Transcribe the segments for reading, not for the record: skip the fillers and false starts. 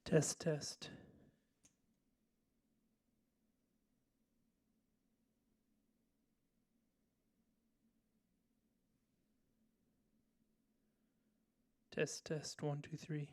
Test, test. Test, test, 1, 2, 3.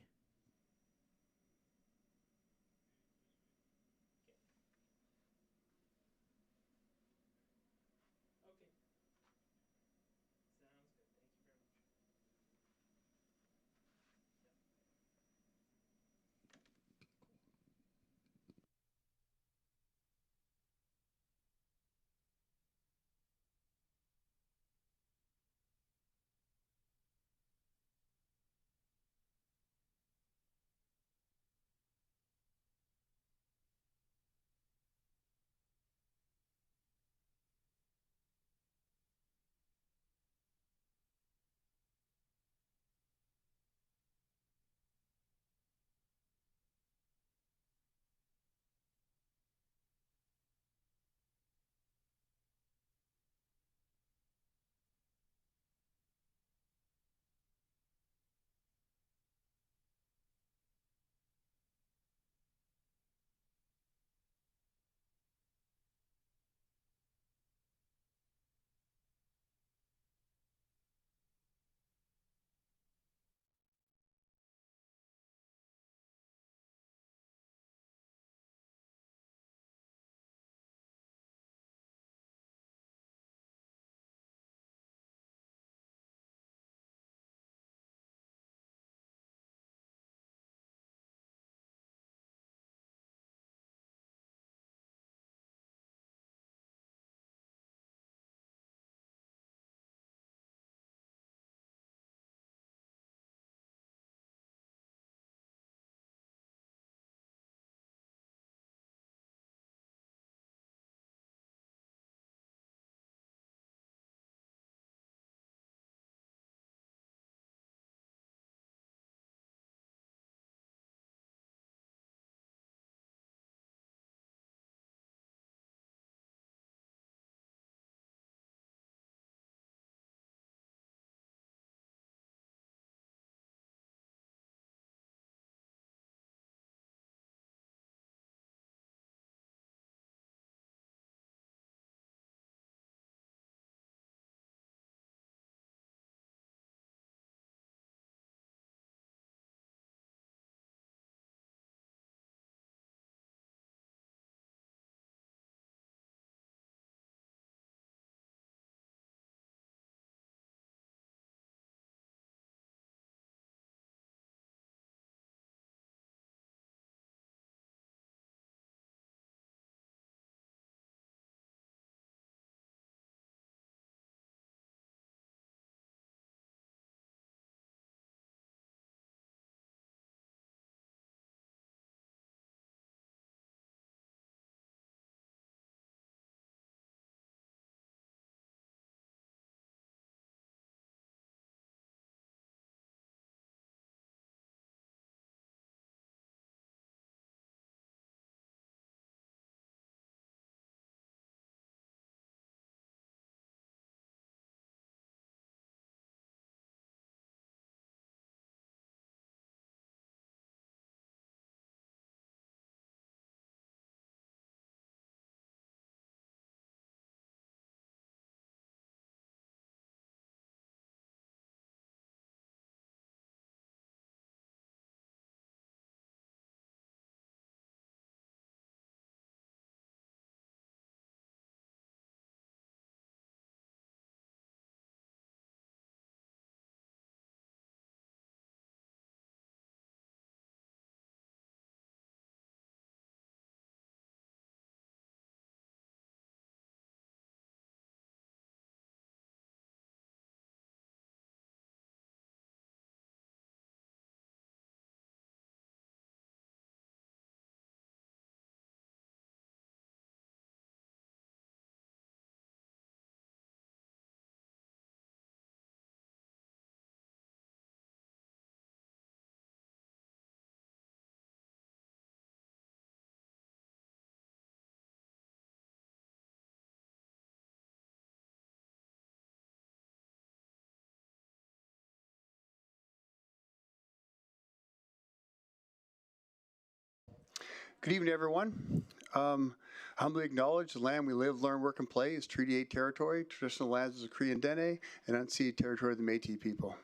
Good evening, everyone. Humbly acknowledge the land we live, learn, work, and play is Treaty 8 territory, traditional lands of the Cree and Dene, and unceded territory of the Métis people.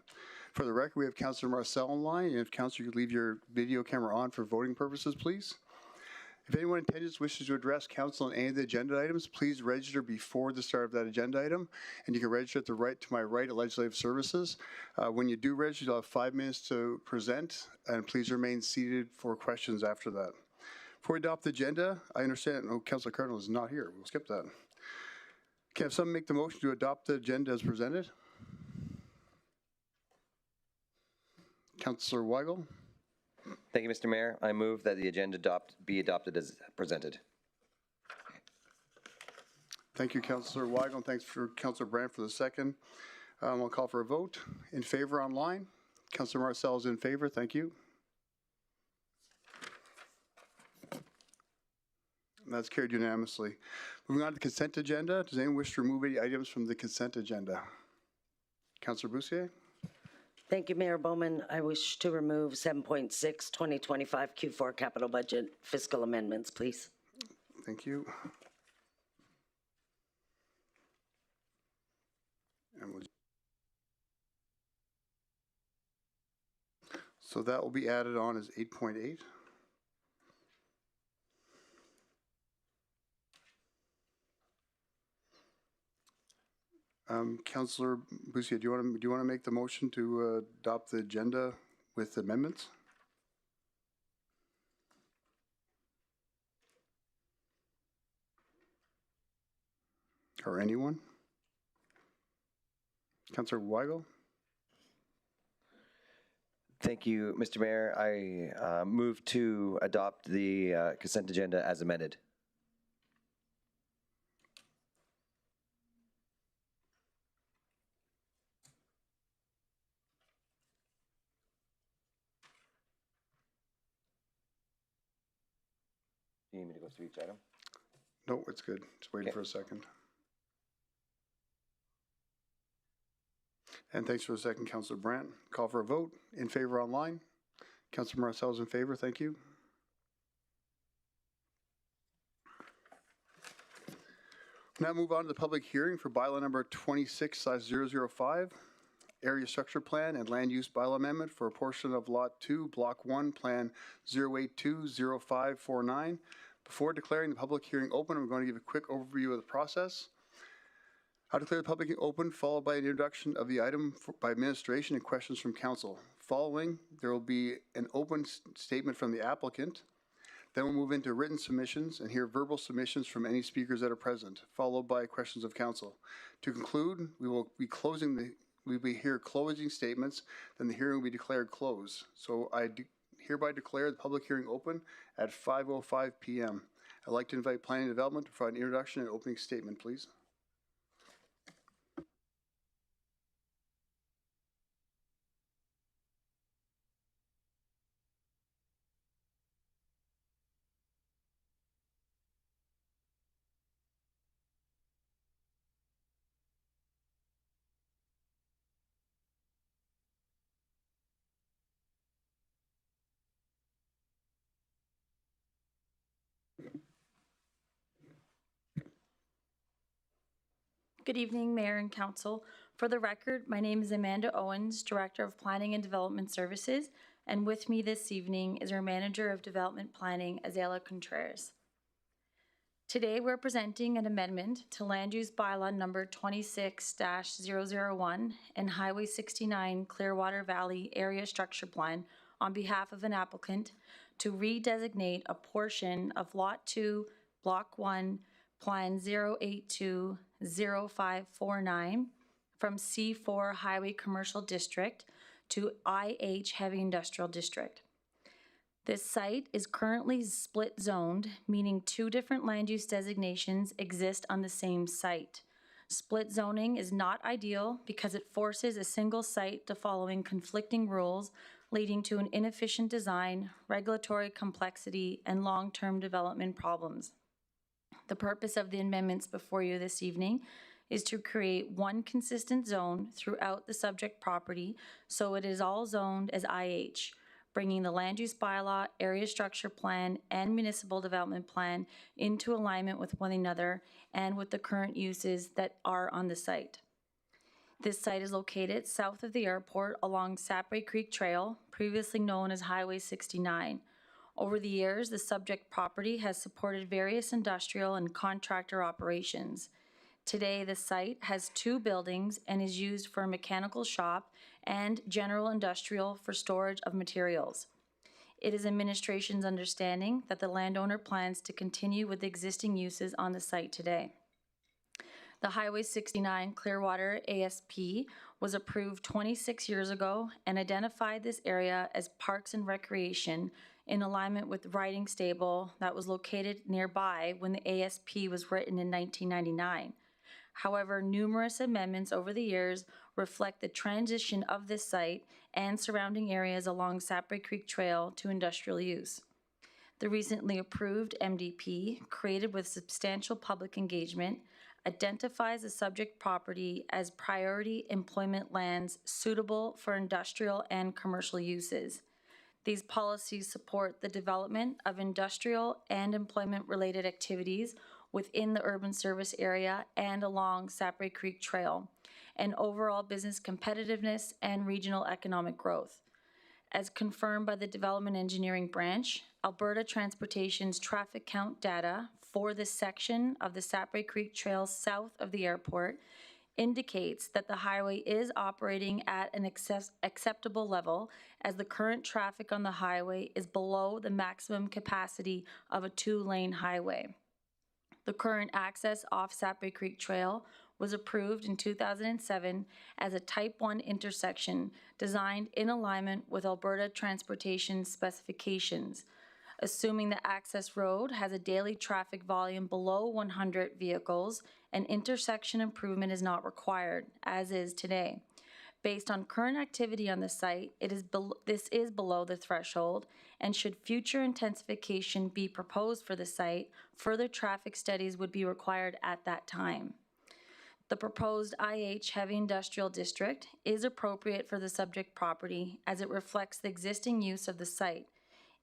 For the record, we have Councillor Marcel online, and if Councillor, you could leave your video camera on for voting purposes, please. If anyone in attendance wishes to address council on any of the agenda items, please register before the start of that agenda item, and you can register at the right to my right at Legislative Services. When you do register, you'll have 5 minutes to present, and please remain seated for questions after that. Before we adopt the agenda, I understand, Councillor Cardinal is not here. We'll skip that. Can someone make the motion to adopt the agenda as presented? Councillor Weigel. Thank you, Mr. Mayor. I move that the agenda be adopted as presented. Thank you, Councillor Weigel, and thanks for Councillor Brandt for the second. I'll call for a vote. In favor online? Councillor Marcel is in favor. Thank you. That's carried unanimously. Moving on to the consent agenda. Does anyone wish to remove any items from the consent agenda? Councillor Bussier. Thank you, Mayor Bowman. I wish to remove 7.6 2025 Q4 capital budget fiscal amendments, please. Thank you. And so that will be added on as 8.8. Councillor Bussier, do you want to make the motion to adopt the agenda with amendments? Or anyone? Councillor Weigel? Thank you, Mr. Mayor. I move to adopt the consent agenda as amended. Do you need me to go through each item? No, it's good. Just waiting for a second. And thanks for the second, Councillor Brandt. Call for a vote. In favor online? Councillor Marcel is in favor. Thank you. Now move on to the public hearing for bylaw number 26/005, Area Structure Plan and Land Use Bylaw Amendment for a portion of Lot 2, Block 1, Plan 0820549. Before declaring the public hearing open, I'm going to give a quick overview of the process. I'll declare the public hearing open, followed by an introduction of the item by administration and questions from council. Following, there will be an open statement from the applicant. Then we'll move into written submissions and hear verbal submissions from any speakers that are present, followed by questions of council. To conclude, we'll be here closing statements, then the hearing will be declared closed. So I hereby declare the public hearing open at 5:05 p.m. I'd like to invite Planning and Development to provide an introduction and opening statement, please. Good evening, Mayor and Council. For the record, my name is Amanda Owens, Director of Planning and Development Services, and with me this evening is our Manager of Development Planning, Azela Contreras. Today, we're presenting an amendment to Land Use Bylaw number 26-001 and Highway 69 Clearwater Valley Area Structure Plan on behalf of an applicant to redesignate a portion of Lot 2, Block 1, Plan 0820549 from C4 Highway Commercial District to IH Heavy Industrial District. This site is currently split zoned, meaning two different land use designations exist on the same site. Split zoning is not ideal because it forces a single site to following conflicting rules, leading to an inefficient design, regulatory complexity, and long-term development problems. The purpose of the amendments before you this evening is to create one consistent zone throughout the subject property so it is all zoned as IH, bringing the land use bylaw, area structure plan, and municipal development plan into alignment with one another and with the current uses that are on the site. This site is located south of the airport along Sapre Creek Trail, previously known as Highway 69. Over the years, the subject property has supported various industrial and contractor operations. Today, the site has 2 buildings and is used for a mechanical shop and general industrial for storage of materials. It is administration's understanding that the landowner plans to continue with existing uses on the site today. The Highway 69 Clearwater ASP was approved 26 years ago and identified this area as Parks and Recreation in alignment with Riding Stable that was located nearby when the ASP was written in 1999. However, numerous amendments over the years reflect the transition of this site and surrounding areas along Sapre Creek Trail to industrial use. The recently approved MDP, created with substantial public engagement, identifies the subject property as priority employment lands suitable for industrial and commercial uses. These policies support the development of industrial and employment-related activities within the urban service area and along Sapre Creek Trail, and overall business competitiveness and regional economic growth. As confirmed by the Development Engineering Branch, Alberta Transportation's traffic count data for this section of the Sapre Creek Trail south of the airport indicates that the highway is operating at an acceptable level, as the current traffic on the highway is below the maximum capacity of a 2-lane highway. The current access off Sapre Creek Trail was approved in 2007 as a Type 1 intersection designed in alignment with Alberta Transportation specifications. Assuming the access road has a daily traffic volume below 100 vehicles, an intersection improvement is not required, as is today. Based on current activity on the site, this is below the threshold, and should future intensification be proposed for the site, further traffic studies would be required at that time. The proposed IH Heavy Industrial District is appropriate for the subject property as it reflects the existing use of the site.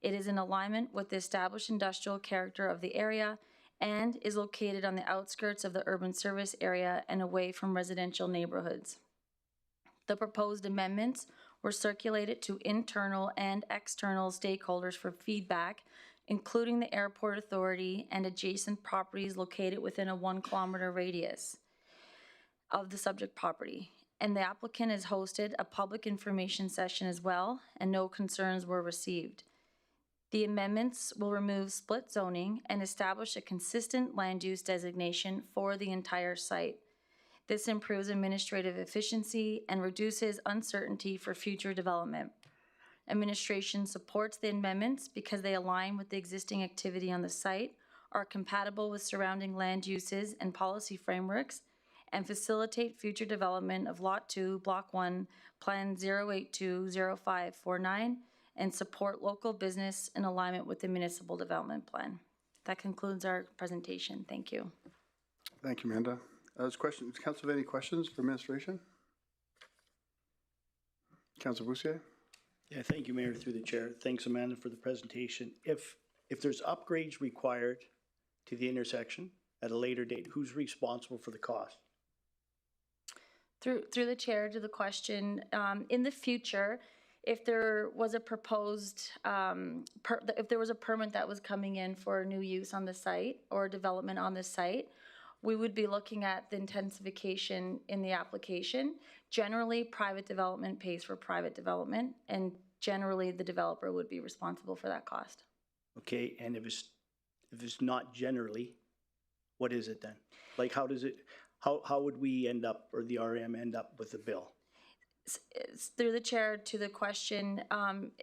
It is in alignment with the established industrial character of the area and is located on the outskirts of the urban service area and away from residential neighborhoods. The proposed amendments were circulated to internal and external stakeholders for feedback, including the Airport Authority and adjacent properties located within a 1-kilometer radius of the subject property. And the applicant has hosted a public information session as well, and no concerns were received. The amendments will remove split zoning and establish a consistent land use designation for the entire site. This improves administrative efficiency and reduces uncertainty for future development. Administration supports the amendments because they align with the existing activity on the site, are compatible with surrounding land uses and policy frameworks, and facilitate future development of Lot 2, Block 1, Plan 0820549, and support local business in alignment with the municipal development plan. That concludes our presentation. Thank you. Thank you, Amanda. Does Council have any questions for administration? Councilor Boussier? Yeah, thank you, Mayor, through the chair. Thanks, Amanda, for the presentation. If there's upgrades required to the intersection at a later date, who's responsible for the cost? Through the chair to the question, in the future, if there was a proposed, if there was a permit that was coming in for new use on the site or development on the site, we would be looking at the intensification in the application. Generally, private development pays for private development, and generally the developer would be responsible for that cost. Okay, and if it's not generally, what is it then? Like, how would we end up, or the RM end up with a bill? Through the chair to the question,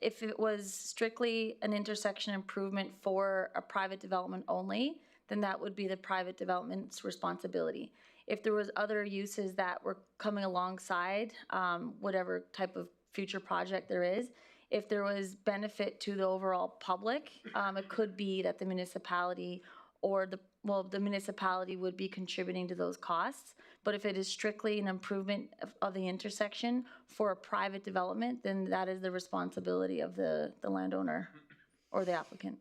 if it was strictly an intersection improvement for a private development only, then that would be the private development's responsibility. If there was other uses that were coming alongside, whatever type of future project there is, if there was benefit to the overall public, it could be that the municipality or the municipality would be contributing to those costs, but But if it is strictly an improvement of the intersection for a private development, then that is the responsibility of the landowner or the applicant.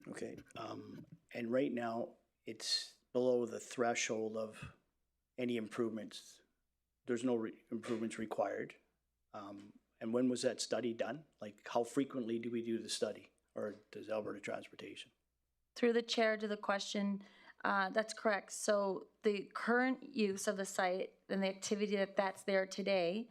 Okay, and right now, it's below the threshold of any improvements. There's no improvements required. And when was that study done? Like, how frequently do we do the study, or does Alberta Transportation? Through the chair to the question, that's correct. So the current use of the site and the activity that's there today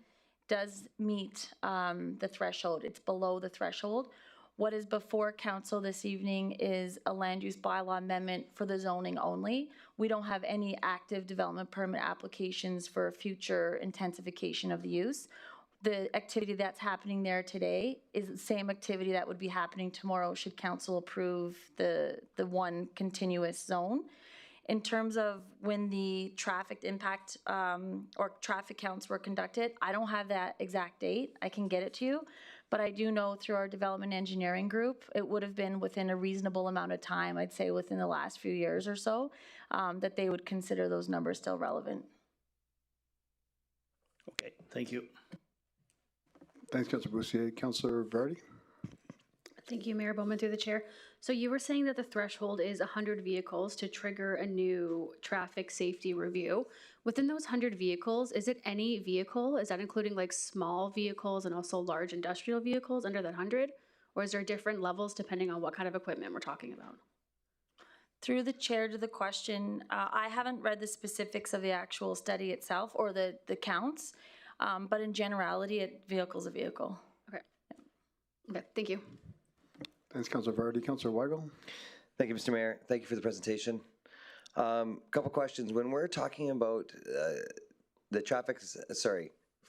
does meet the threshold. It's below the threshold. What is before council this evening is a land use bylaw amendment for the zoning only. We don't have any active development permit applications for future intensification of the use. The activity that's happening there today is the same activity that would be happening tomorrow should council approve the one continuous zone. In terms of when the traffic impact or traffic counts were conducted, I don't have that exact date. I can get it to you. But I do know through our development engineering group, it would have been within a reasonable amount of time, I'd say within the last few years or so, that they would consider those numbers still relevant. Okay, thank you. Thanks, Councillor Bussier. Councillor Vardy? Thank you, Mayor Bowman, through the chair. So you were saying that the threshold is 100 vehicles to trigger a new traffic safety review. Within those 100 vehicles, is it any vehicle? Is that including like small vehicles and also large industrial vehicles under that 100? Or is there different levels depending on what kind of equipment we're talking about? Through the chair to the question, I haven't read the specifics of the actual study itself or the counts, but in generality, a vehicle's a vehicle. Okay. Okay, thank you. Thanks, Councillor Vardy. Councillor Weigel? Thank you, Mr. Mayor. Thank you for the presentation. Couple questions. When we're talking about the traffic,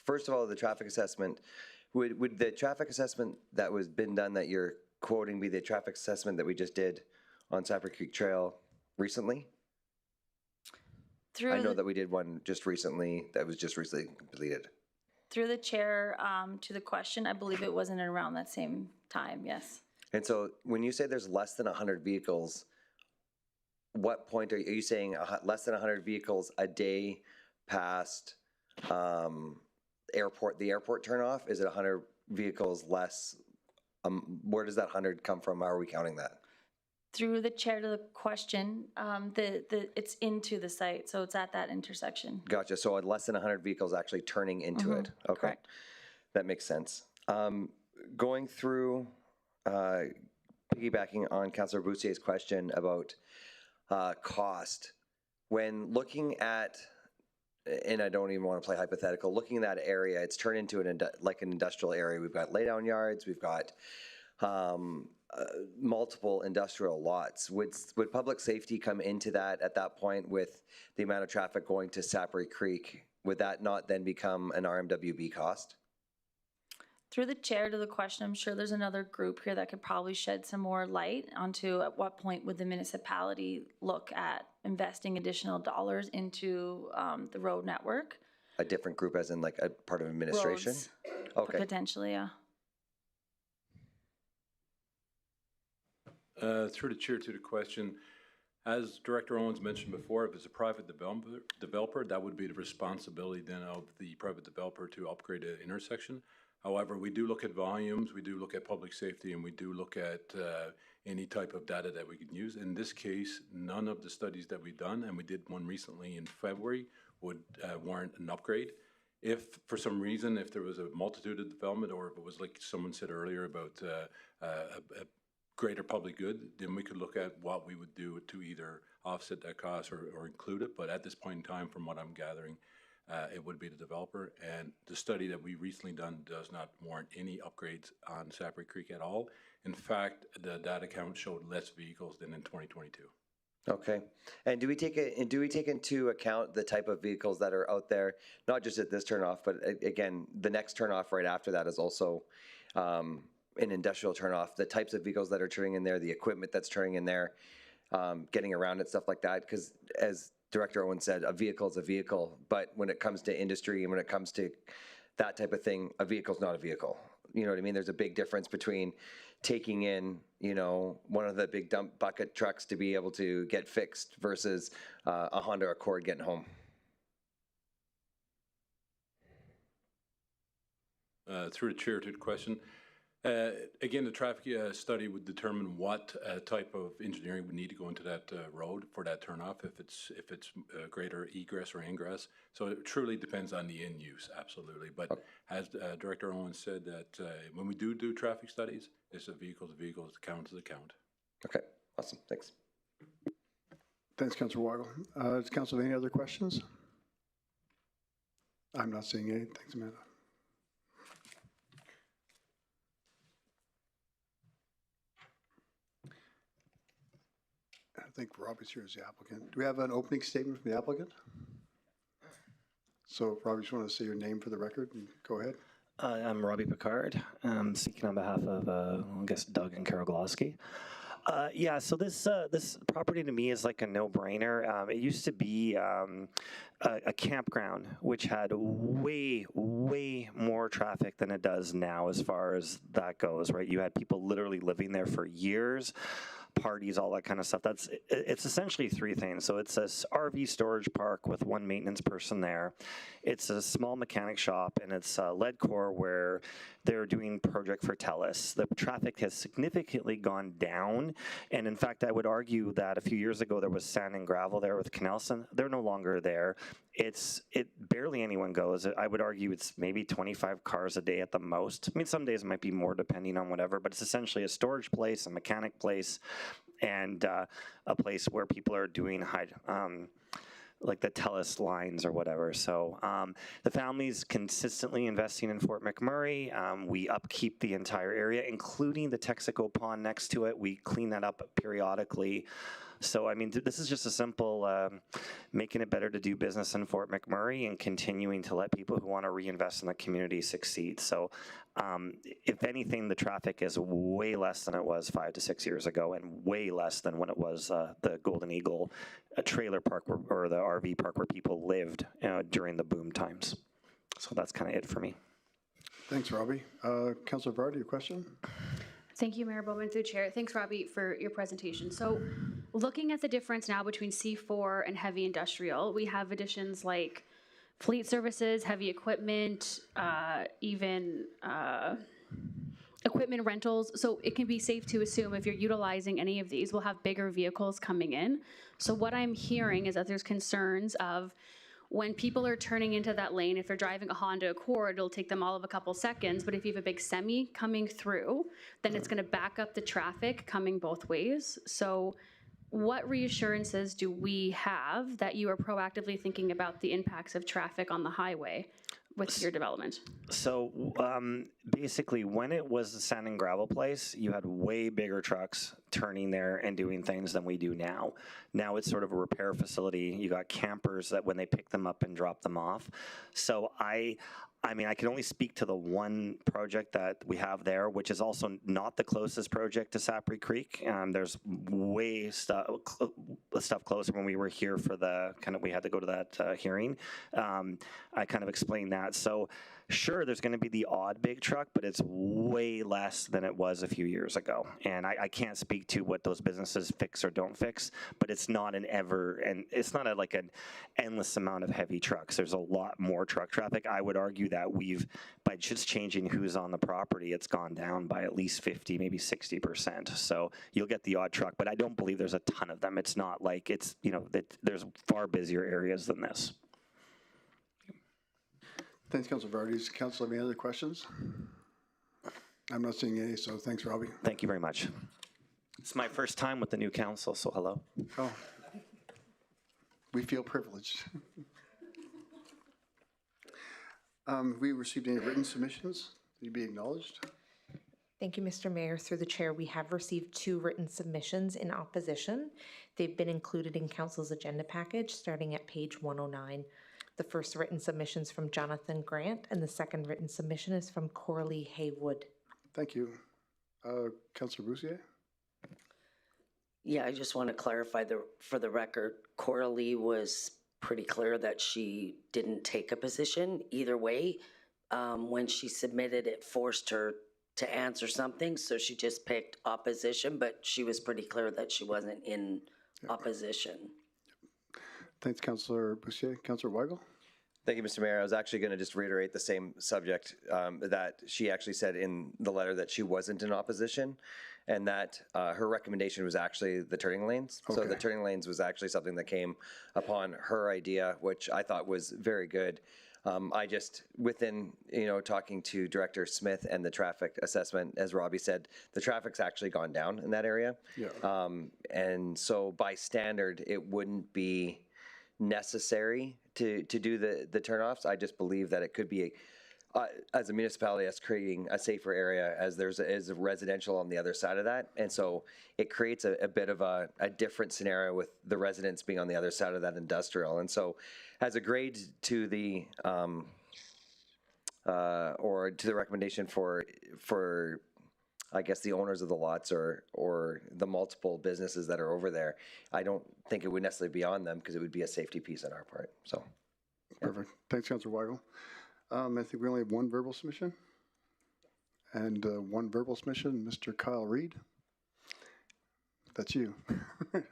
first of all, the traffic assessment, would the traffic assessment that was been done that you're quoting be the traffic assessment that we just did on Sapper Creek Trail recently? I know that we did one just recently that was just recently completed. Through the chair to the question, I believe it wasn't around that same time, yes. And so when you say there's less than 100 vehicles, what point are you saying less than 100 vehicles a day past the airport turnoff? Is it 100 vehicles less? Where does that 100 come from? How are we counting that? Through the chair to the question, it's into the site, so it's at that intersection. Gotcha. So less than 100 vehicles actually turning into it. Okay. Correct. That makes sense. Going through, piggybacking on Councillor Boussier's question about cost, when looking at, and I don't even want to play hypothetical, looking at that area, it's turned into an industrial area. We've got laydown yards, we've got multiple industrial lots. Would public safety come into that at that point with the amount of traffic going to Sapper Creek? Would that not then become an RMWB cost? Through the chair to the question, I'm sure there's another group here that could probably shed some more light onto at what point would the municipality look at investing additional dollars into the road network. A different group as in like a part of administration? Roads, okay. Potentially, yeah. Through the chair to the question, as Director Owens mentioned before, if it's a private developer, that would be the responsibility then of the private developer to upgrade the intersection. However, we do look at volumes, we do look at public safety, and we do look at any type of data that we can use. In this case, none of the studies that we've done, and we did one recently in February, would warrant an upgrade. If for some reason, if there was a multitude of development, or if it was like someone said earlier about a greater public good, then we could look at what we would do to either offset that cost or include it. But at this point in time, from what I'm gathering, it would be the developer. And the study that we recently done does not warrant any upgrades on Sapper Creek at all. In fact, the data count showed less vehicles than in 2022. Okay. And do we take into account the type of vehicles that are out there, not just at this turnoff, but again, the next turnoff right after that is also an industrial turnoff, the types of vehicles that are turning in there, the equipment that's turning in there, getting around it, stuff like that. Because as Director Owen said, a vehicle is a vehicle, but when it comes to industry and when it comes to that type of thing, a vehicle is not a vehicle. You know what I mean? There's a big difference between taking in, you know, one of the big dump bucket trucks to be able to get fixed versus a Honda Accord getting home. Through the chair to the question. Again, the traffic study would determine what type of engineering would need to go into that road for that turnoff, if it's greater egress or ingress. So it truly depends on the end use, absolutely. But as Director Owens said, that when we do traffic studies, it's a vehicle to vehicle, it's count to the count. Okay, awesome, thanks. Thanks, Councilor Weigel. Does council have any other questions? I'm not seeing any. Thanks, Amanda. I think Robbie's here as the applicant. Do we have an opening statement from the applicant? So, Robbie, just want to say your name for the record and go ahead. I'm Robbie Picard. I'm speaking on behalf of, I guess, Doug and Carol Glosky. Yeah, so this property to me is like a no-brainer. It used to be a campground, which had way more traffic than it does now as far as that goes, right? You had people literally living there for years, parties, all that kind of stuff. It's essentially three things. So it's a RV storage park with one maintenance person there. It's a small mechanic shop, and it's lead core where they're doing project for TELUS. The traffic has significantly gone down, and in fact, I would argue that a few years ago there was sand and gravel there with Canelson. They're no longer there. It barely anyone goes. I would argue it's maybe 25 cars a day at the most. I mean, some days it might be more depending on whatever, but it's essentially a storage place, a mechanic place, and a place where people are doing like the TELUS lines or whatever. So the family's consistently investing in Fort McMurray. We upkeep the entire area, including the Texaco Pond next to it. We clean that up periodically. So, I mean, this is just a simple making it better to do business in Fort McMurray and continuing to let people who want to reinvest in the community succeed. So, if anything, the traffic is way less than it was 5 to 6 years ago, and way less than when it was the Golden Eagle trailer park or the RV park where people lived during the boom times. So that's kind of it for me. Thanks, Robbie. Councilor Vardy, your question? Thank you, Mayor Bowman, through the chair. Thanks, Robbie, for your presentation. So looking at the difference now between C4 and heavy industrial, we have additions like fleet services, heavy equipment, even equipment rentals. So it can be safe to assume if you're utilizing any of these, we'll have bigger vehicles coming in. So what I'm hearing is that there's concerns of when people are turning into that lane, if they're driving a Honda Accord, it'll take them all of a couple seconds. But if you have a big semi coming through, then it's going to back up the traffic coming both ways. So what reassurances do we have that you are proactively thinking about the impacts of traffic on the highway with your development? So basically, when it was the sand and gravel place, you had way bigger trucks turning there and doing things than we do now. Now it's sort of a repair facility. You got campers that when they pick them up and drop them off. So I mean, I can only speak to the one project that we have there, which is also not the closest project to Sapri Creek. There's way stuff closer. When we were here for the we had to go to that hearing. I kind of explained that. So sure, there's going to be the odd big truck, but it's way less than it was a few years ago. And I can't speak to what those businesses fix or don't fix, but it's not it's not like an endless amount of heavy trucks. There's a lot more truck traffic. I would argue that by just changing who's on the property, it's gone down by at least 50, maybe 60%. So you'll get the odd truck, but I don't believe there's a ton of them. It's not like there's far busier areas than this. Thanks, Councilor Vardy. Does council have any other questions? I'm not seeing any, so thanks, Robbie. Thank you very much. It's my first time with the new council, so hello. Oh, we feel privileged. We received any written submissions? Will you be acknowledged? Thank you, Mr. Mayor. Through the chair, we have received 2 written submissions in opposition. They've been included in council's agenda package starting at page 109. The first written submission is from Jonathan Grant, and the second written submission is from Coralie Haywood. Thank you. Councilor Boussier? Yeah, I just want to clarify for the record, Coralie was pretty clear that she didn't take a position either way. When she submitted, it forced her to answer something, so she just picked opposition, but she was pretty clear that she wasn't in opposition. Thanks, Councilor Boussier. Councilor Weigel? Thank you, Mr. Mayor. I was actually going to just reiterate the same subject that she actually said in the letter, that she wasn't in opposition, and that her recommendation was actually the turning lanes. So Okay. the turning lanes was actually something that came upon her idea, which I thought was very good. I just, within, talking to Director Smith and the traffic assessment, as Robbie said, the traffic's actually gone down in that area. Yeah. And so by standard, it wouldn't be necessary to do the turnoffs. I just believe that it could be, as a municipality, as creating a safer area, as there's a residential on the other side of that. And so it creates a bit of a different scenario with the residents being on the other side of that industrial. And so as a grade to the, or to the recommendation for I guess the owners of the lots or the multiple businesses that are over there, I don't think it would necessarily be on them, because it would be a safety piece on our part. So, yeah. Perfect. Thanks, Councilor Weigel. I think we only have one verbal submission. And one verbal submission, Mr. Kyle Reed. That's you. And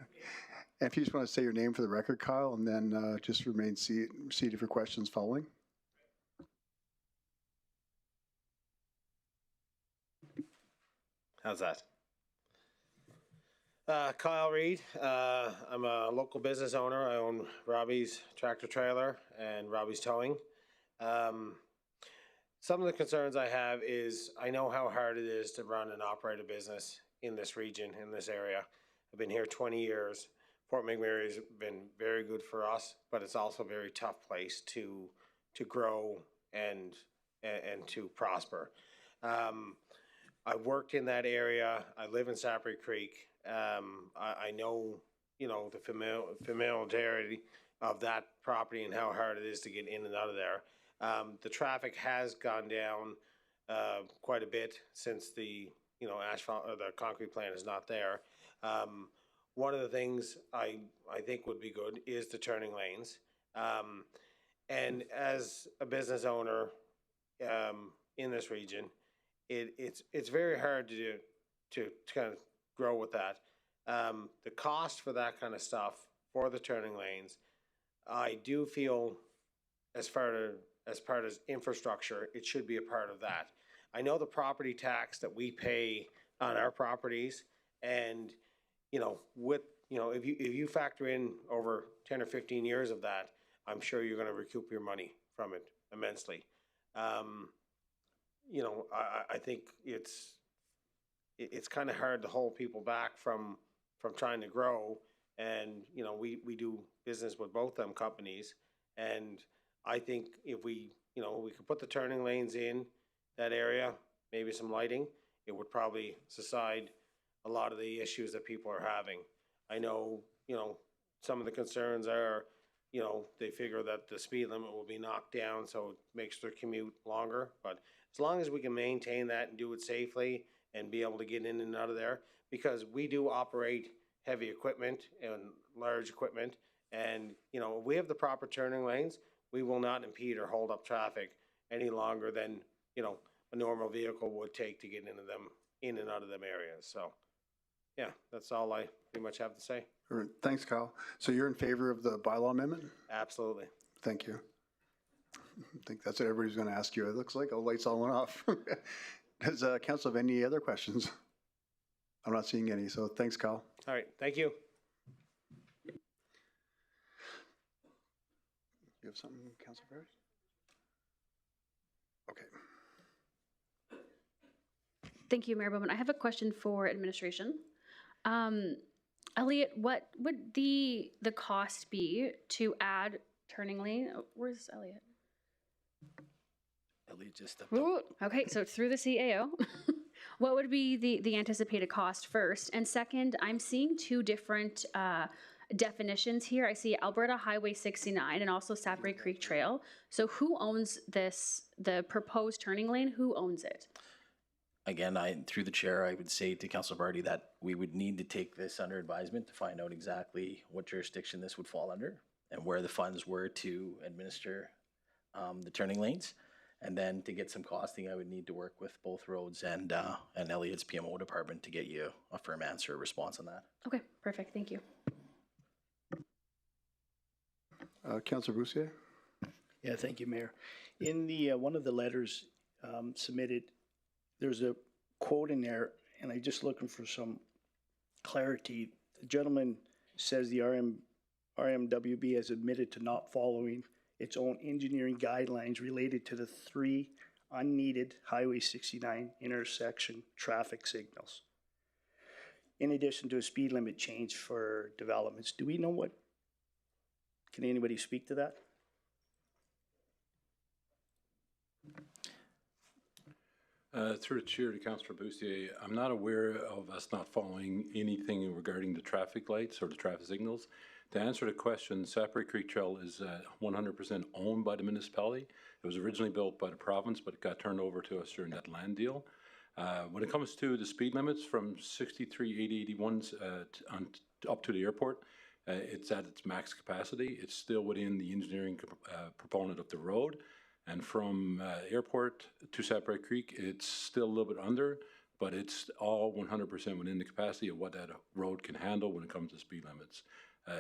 if you just want to say your name for the record, Kyle, and then just remain seated for questions following. How's that? Kyle Reed. I'm a local business owner. I own Robbie's Tractor Trailer and Robbie's Towing. Some of the concerns I have is I know how hard it is to run and operate a business in this region, in this area. I've been here 20 years. Fort McMurray has been very good for us, but it's also a very tough place to grow and to prosper. I worked in that area. I live in Sapper Creek. I know, the familiarity of that property and how hard it is to get in and out of there. The traffic has gone down quite a bit since the asphalt or the concrete plant is not there. One of the things I think would be good is the turning lanes. And as a business owner in this region, it's very hard to kind of grow with that. The cost for that kind of stuff, for the turning lanes, I do feel as part of infrastructure, it should be a part of that. I know the property tax that we pay on our properties, and if you factor in over 10 or 15 years of that, I'm sure you're going to recoup your money from it immensely. I think it's kind of hard to hold people back from trying to grow, and we do business with both them companies, and I think if we could put the turning lanes in that area, maybe some lighting, it would probably subside a lot of the issues that people are having. I know, some of the concerns are, they figure that the speed limit will be knocked down, so it makes their commute longer. But as long as we can maintain that and do it safely and be able to get in and out of there, because we do operate heavy equipment and large equipment, and, if we have the proper turning lanes, we will not impede or hold up traffic any longer than, a normal vehicle would take to get in and out of them areas. So, yeah, that's all I pretty much have to say. All right. Thanks, Kyle. So you're in favor of the bylaw amendment? Absolutely. Thank you. I think that's what everybody's going to ask you. It looks like the lights all went off. Does council have any other questions? I'm not seeing any, so thanks, Kyle. All right, thank you. You have something, Councilor Ferris? Okay. Thank you, Mayor Bowman. I have a question for administration. Elliot, what would the cost be to add turning lane? Oh, where's Elliot? Elliot just stepped up. Ooh, okay, so through the CAO, what would be the anticipated cost first? And second, I'm seeing two different definitions here. I see Alberta Highway 69 and also Sapper Creek Trail. So who owns this, the proposed turning lane? Who owns it? Again, through the chair, I would say to Councilor Barty that we would need to take this under advisement to find out exactly what jurisdiction this would fall under and where the funds were to administer the turning lanes. And then to get some costing, I would need to work with both roads and Elliot's PMO department to get you a firm answer, response on that. Okay, perfect. Thank you. Councilor Boussier? Yeah, thank you, Mayor. In the, one of the letters submitted, there's a quote in there, and I'm just looking for some clarity. The gentleman says the RMWB has admitted to not following its own engineering guidelines related to the 3 unneeded Highway 69 intersection traffic signals, in addition to a speed limit change for developments. Do we know what? Can anybody speak to that? Through the chair to Councillor Bussier, I'm not aware of us not following anything regarding the traffic lights or the traffic signals. To answer the question, Sapphire Creek Trail is 100% owned by the municipality. It was originally built by the province, but it got turned over to us during that land deal. When it comes to the speed limits from 63, 80, 81s up to the airport, it's at its max capacity. It's still within the engineering proponent of the road. And from airport to Sapphire Creek, it's still a little bit under, but it's all 100% within the capacity of what that road can handle when it comes to speed limits.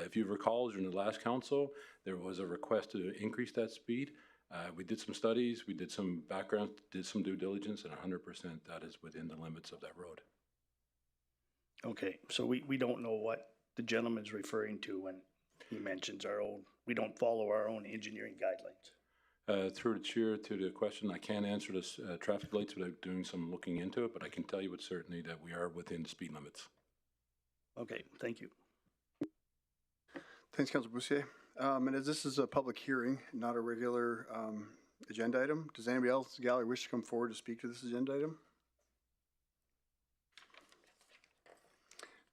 If you recall, during the last council, there was a request to increase that speed. We did some studies, we did some background, did some due diligence, and 100% that is within the limits of that road. Okay, so we don't know what the gentleman's referring to when he mentions our own, we don't follow our own engineering guidelines. Through the chair to the question, I can't answer this traffic lights without doing some looking into it, but I can tell you with certainty that we are within the speed limits. Okay, thank you. Thanks, Councillor Bussier. And as this is a public hearing, not a regular agenda item, does anybody else in the gallery wish to come forward to speak to this agenda item?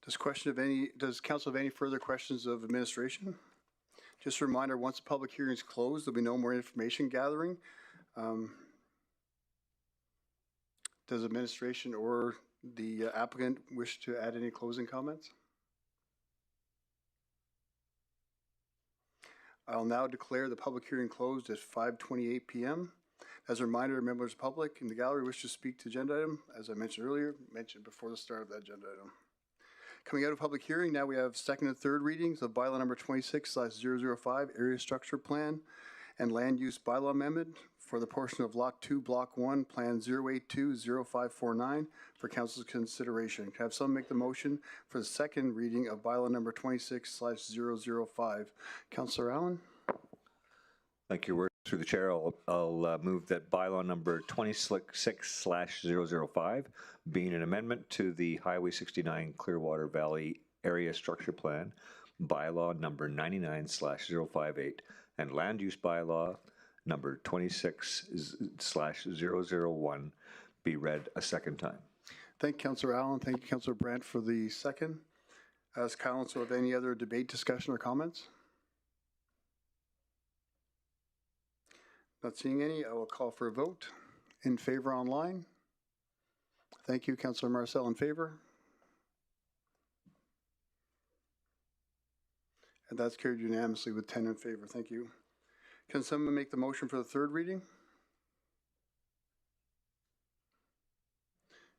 Does council have any further questions of administration? Just a reminder, once the public hearing is closed, there'll be no more information gathering. Does administration or the applicant wish to add any closing comments? I'll now declare the public hearing closed at 5:28 p.m. As a reminder, members of the public in the gallery wish to speak to agenda item, as I mentioned earlier, mentioned before the start of that agenda item. Coming out of public hearing, now we have second and third readings of bylaw number 26/005, Area Structure Plan and Land Use Bylaw Amendment for the portion of Lot 2, Block 1, Plan 0820549 for council's consideration. Can I have someone make the motion for the second reading of bylaw number 26/005? Councillor Allen? Thank you. Through the chair, I'll move that bylaw number 26/005, being an amendment to the Highway 69 Clearwater Valley Area Structure Plan, bylaw number 99/058, and land use bylaw number 26/001 be read a second time. Thank you, Councillor Allen. Thank you, Councillor Brandt, for the second. As council, have any other debate, discussion, or comments? Not seeing any, I will call for a vote. In favor online? Thank you, Councillor Marcel, in favor. And that's carried unanimously with 10 in favor. Thank you. Can someone make the motion for the third reading?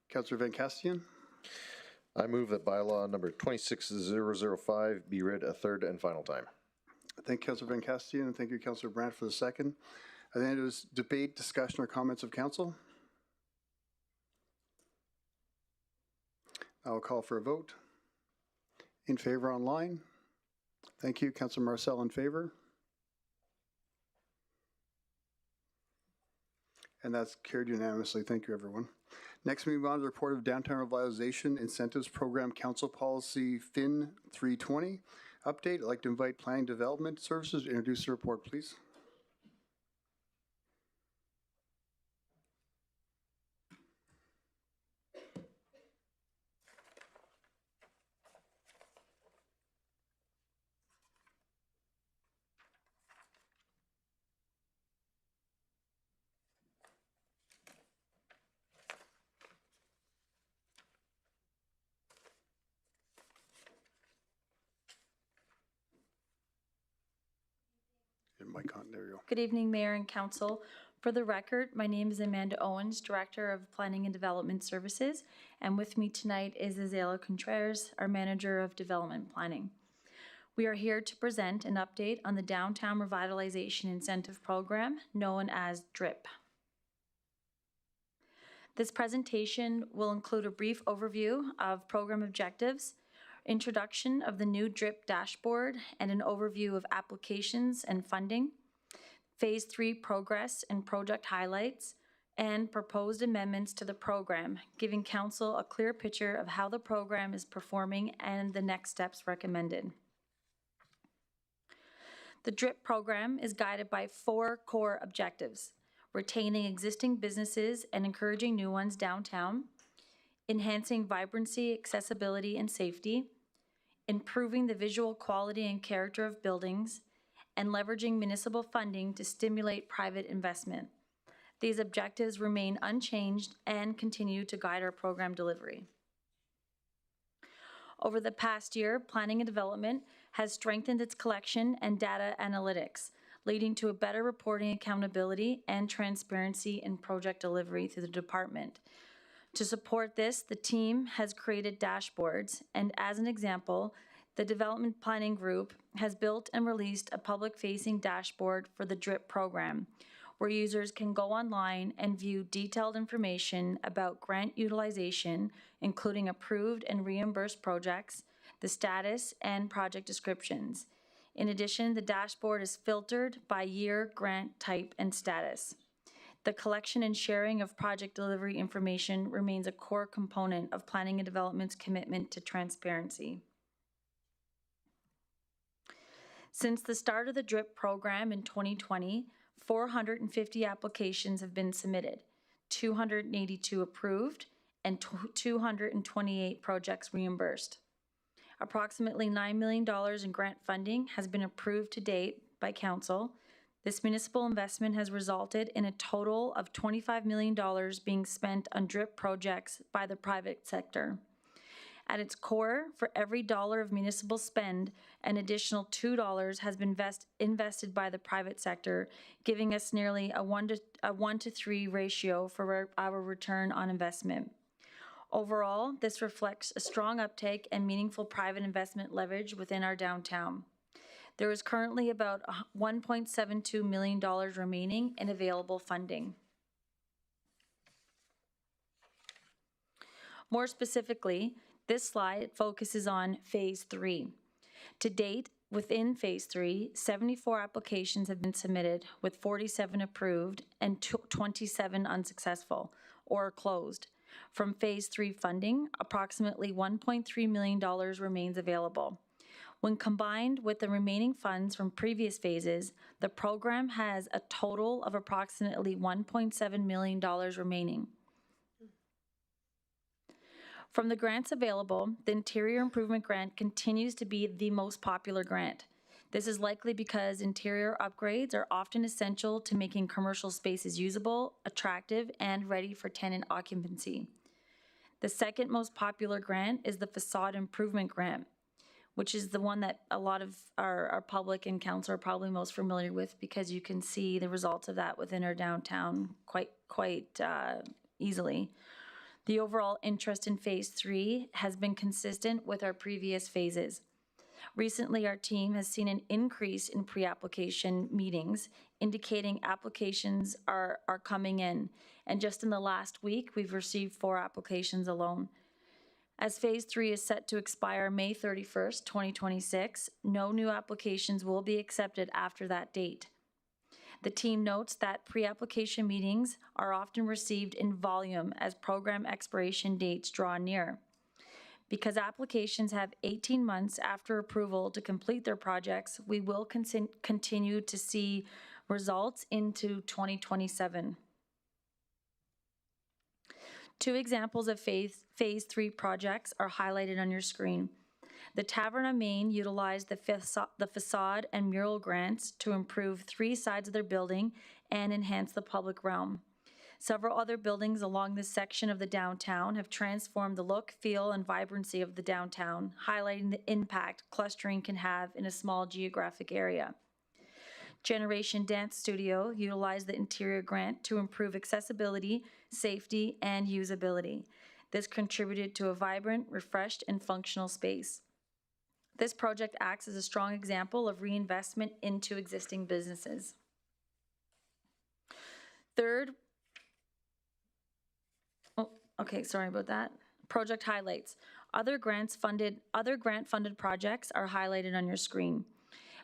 Councillor Van Castian? I move that bylaw number 26/005 be read a third and final time. Thank you, Councillor Van Castian, and thank you, Councillor Brandt, for the second. And then it was debate, discussion, or comments of council. I will call for a vote. In favor online? Thank you, Councillor Marcel, in favor. And that's carried unanimously. Thank you, everyone. Next, we move on to the report of Downtown Revitalization Incentives Program Council Policy FIN 320 update. I'd like to invite Planning Development Services to introduce the report, please. There you go. Good evening, Mayor and Council. For the record, my name is Amanda Owens, Director of Planning and Development Services, and with me tonight is Azela Contreras, our Manager of Development Planning. We are here to present an update on the Downtown Revitalization Incentive Program, known as DRIP. This presentation will include a brief overview of program objectives, introduction of the new DRIP dashboard, and an overview of applications and funding, Phase 3 progress and project highlights, and proposed amendments to the program, giving Council a clear picture of how the program is performing and the next steps recommended. The DRIP program is guided by 4 core objectives: retaining existing businesses and encouraging new ones downtown, enhancing vibrancy, accessibility, and safety, improving the visual quality and character of buildings, and leveraging municipal funding to stimulate private investment. These objectives remain unchanged and continue to guide our program delivery. Over the past year, planning and development has strengthened its collection and data analytics, leading to a better reporting accountability and transparency in project delivery through the department. To support this, the team has created dashboards, and as an example, the Development Planning Group has built and released a public-facing dashboard for the DRIP program, where users can go online and view detailed information about grant utilization, including approved and reimbursed projects, the status, and project descriptions. In addition, the dashboard is filtered by year, grant type, and status. The collection and sharing of project delivery information remains a core component of Planning and Development's commitment to transparency. Since the start of the DRIP program in 2020, 450 applications have been submitted, 282 approved, and 228 projects reimbursed. Approximately $9 million in grant funding has been approved to date by Council. This municipal investment has resulted in a total of $25 million being spent on DRIP projects by the private sector. At its core, for every dollar of municipal spend, an additional $2 has been invested by the private sector, giving us nearly a 1 to 3 ratio for our return on investment. Overall, this reflects a strong uptake and meaningful private investment leverage within our downtown. There is currently about $1.72 million remaining in available funding. More specifically, this slide focuses on Phase 3. To date, within Phase 3, 74 applications have been submitted, with 47 approved and 27 unsuccessful or closed. From Phase 3 funding, approximately $1.3 million remains available. When combined with the remaining funds from previous phases, the program has a total of approximately $1.7 million remaining. From the grants available, the Interior Improvement Grant continues to be the most popular grant. This is likely because interior upgrades are often essential to making commercial spaces usable, attractive, and ready for tenant occupancy. The second most popular grant is the Facade Improvement Grant, which is the one that a lot of our public and council are probably most familiar with, because you can see the results of that within our downtown quite easily. The overall interest in Phase 3 has been consistent with our previous phases. Recently, our team has seen an increase in pre-application meetings, indicating applications are coming in. And just in the last week, we've received 4 applications alone. As Phase 3 is set to expire May 31st, 2026, no new applications will be accepted after that date. The team notes that pre-application meetings are often received in volume as program expiration dates draw near. Because applications have 18 months after approval to complete their projects, we will continue to see results into 2027. 2 examples of Phase 3 projects are highlighted on your screen. The Tavern on Main utilized the facade and mural grants to improve 3 sides of their building and enhance the public realm. Several other buildings along this section of the downtown have transformed the look, feel, and vibrancy of the downtown, highlighting the impact clustering can have in a small geographic area. Generation Dance Studio utilized the interior grant to improve accessibility, safety, and usability. This contributed to a vibrant, refreshed, and functional space. This project acts as a strong example of reinvestment into existing businesses. Third, okay, sorry about that. Project highlights. Other grant funded projects are highlighted on your screen.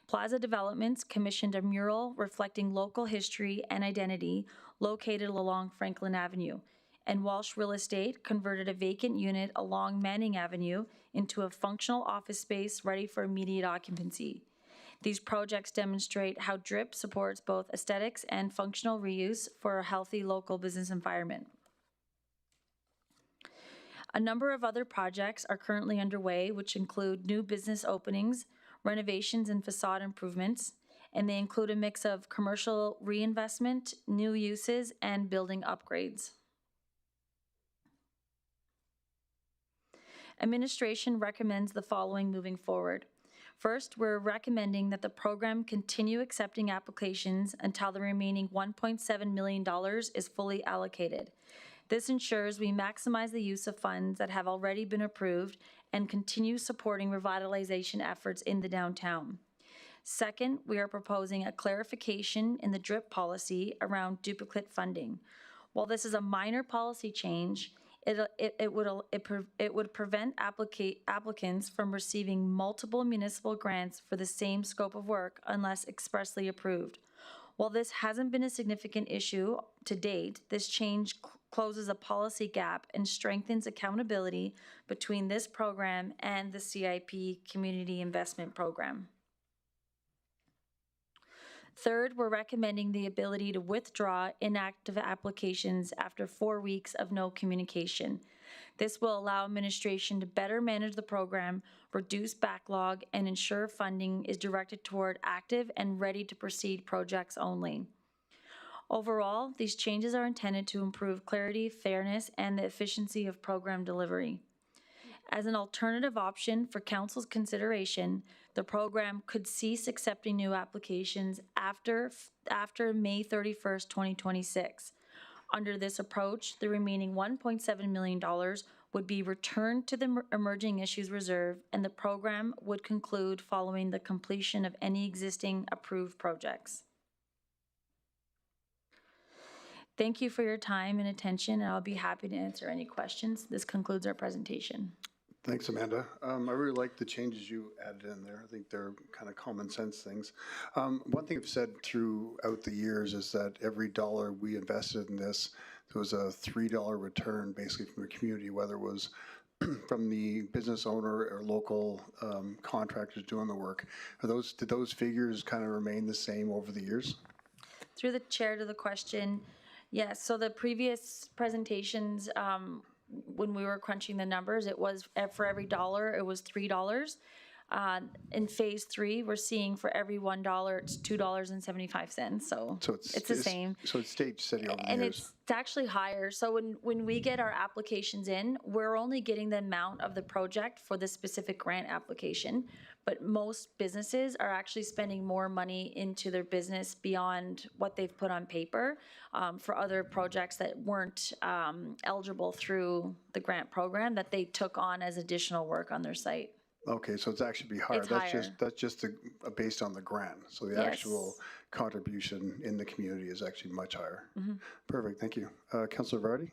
Plaza Developments commissioned a mural reflecting local history and identity located along Franklin Avenue, and Walsh Real Estate converted a vacant unit along Manning Avenue into a functional office space ready for immediate occupancy. These projects demonstrate how DRIP supports both aesthetics and functional reuse for a healthy local business environment. A number of other projects are currently underway, which include new business openings, renovations and facade improvements, and they include a mix of commercial reinvestment, new uses, and building upgrades. Administration recommends the following moving forward. First, we're recommending that the program continue accepting applications until the remaining $1.7 million is fully allocated. This ensures we maximize the use of funds that have already been approved and continue supporting revitalization efforts in the downtown. Second, we are proposing a clarification in the DRIP policy around duplicate funding. While this is a minor policy change, it would prevent applicants from receiving multiple municipal grants for the same scope of work unless expressly approved. While this hasn't been a significant issue to date, this change closes a policy gap and strengthens accountability between this program and the CIP Community Investment Program. Third, we're recommending the ability to withdraw inactive applications after 4 weeks of no communication. This will allow administration to better manage the program, reduce backlog, and ensure funding is directed toward active and ready-to-proceed projects only. Overall, these changes are intended to improve clarity, fairness, and the efficiency of program delivery. As an alternative option for Council's consideration, the program could cease accepting new applications after May 31st, 2026. Under this approach, the remaining $1.7 million would be returned to the Emerging Issues Reserve, and the program would conclude following the completion of any existing approved projects. Thank you for your time and attention, and I'll be happy to answer any questions. This concludes our presentation. Thanks, Amanda. I really like the changes you added in there. I think they're kind of common sense things. One thing I've said throughout the years is that every dollar we invested in this, there was a $3 return basically from the community, whether it was from the business owner or local contractors doing the work. Did those figures kind of remain the same over the years? Through the chair to the question, yes. So the previous presentations, when we were crunching the numbers, it was for every dollar, it was $3. In phase 3, we're seeing for every $1, it's $2.75. So it's the same. So it's stayed steady over the and years. it's actually higher. So when we get our applications in, we're only getting the amount of the project for the specific grant application. But most businesses are actually spending more money into their business beyond what they've put on paper for other projects that weren't eligible through the grant program that they took on as additional work on their site. Okay, so it's actually be higher. It's higher. That's just based on the grant. So the actual contribution in the community is actually much higher. Mm-hmm. Perfect. Thank you, Councillor Vardy.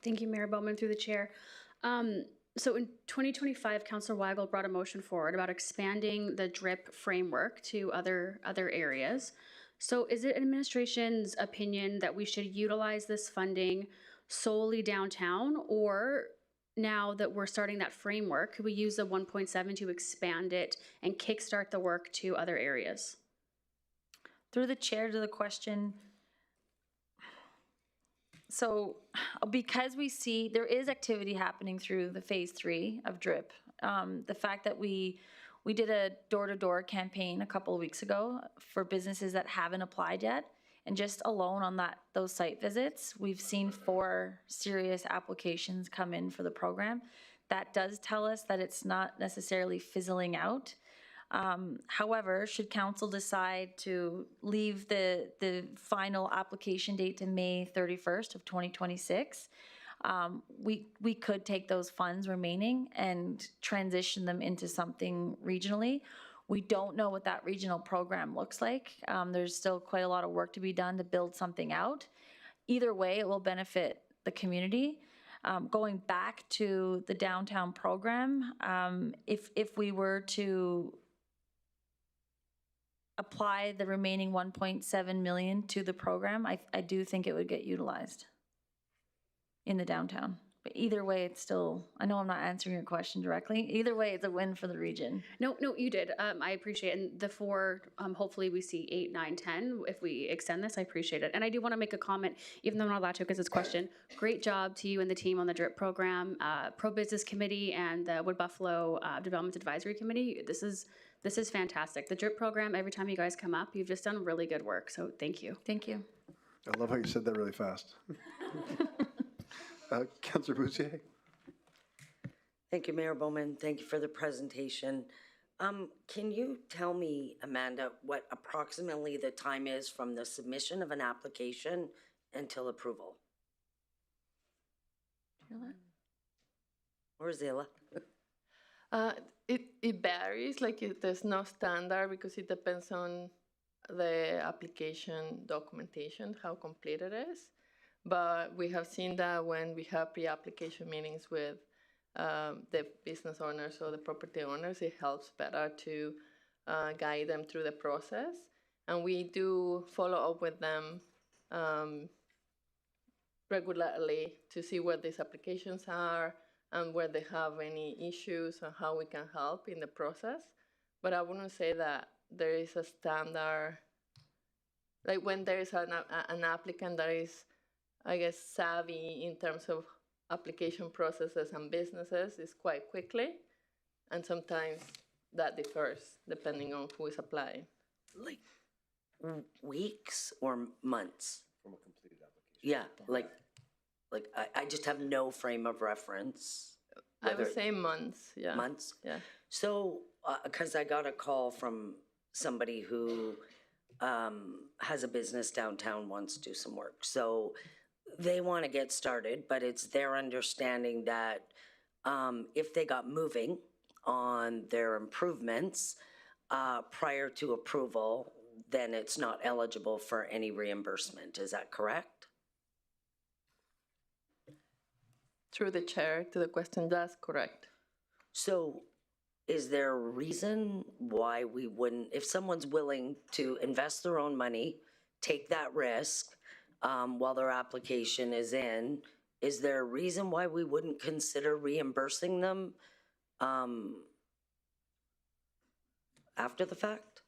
Thank you, Mayor Bowman, through the chair. So in 2025, Councillor Weigel brought a motion forward about expanding the DRIP framework to other areas. So is it administration's opinion that we should utilize this funding solely downtown, or now that we're starting that framework, could we use the 1.7 to expand it and kickstart the work to other areas? Through the chair to the question, so because we see there is activity happening through the phase 3 of DRIP, the fact that we did a door-to-door campaign a couple of weeks ago for businesses that haven't applied yet, and just alone on those site visits, we've seen 4 serious applications come in for the program. That does tell us that it's not necessarily fizzling out. However, should council decide to leave the final application date to May 31st of 2026, we could take those funds remaining and transition them into something regionally. We don't know what that regional program looks like. There's still quite a lot of work to be done to build something out. Either way, it will benefit the community. Going back to the downtown program, if we were to apply the remaining 1.7 million to the program, I do think it would get utilized in the downtown. But either way, it's still, I know I'm not answering your question directly. Either way, it's a win for the region. No, you did. I appreciate it. And the 4, hopefully we see 8, 9, 10. If we extend this, I appreciate it. And I do want to make a comment, even though I'm not allowed to because it's a question. Great job to you and the team on the DRIP program, Pro-Business Committee and the Wood Buffalo Development Advisory Committee. This is fantastic. The DRIP program, every time you guys come up, you've just done really good work. So thank you. Thank you. I love how you said that really fast. Councillor Boussier. Thank you, Mayor Bowman. Thank you for the presentation. Can you tell me, Amanda, what approximately the time is from the submission of an application until approval? Or Zilla? It varies, like there's no standard because it depends on the application documentation, how complete it is. But we have seen that when we have pre-application meetings with the business owners or the property owners, it helps better to guide them through the process. And we do follow up with them regularly to see where these applications are and where they have any issues and how we can help in the process. But I wouldn't say that there is a standard, like when there is an applicant that is, I guess, savvy in terms of application processes and businesses is quite quickly. And sometimes that differs depending on who is applying. Like weeks or months? From a completed application. Yeah, like I just have no frame of reference. I would say months, yeah. Months? Yeah. So, because I got a call from somebody who has a business downtown, wants to do some work. So they want to get started, but it's their understanding that if they got moving on their improvements prior to approval, then it's not eligible for any reimbursement. Is that correct? Through the chair to the question, that's correct. So is there a reason why we wouldn't, if someone's willing to invest their own money, take that risk while their application is in, is there a reason why we wouldn't consider reimbursing them after the fact?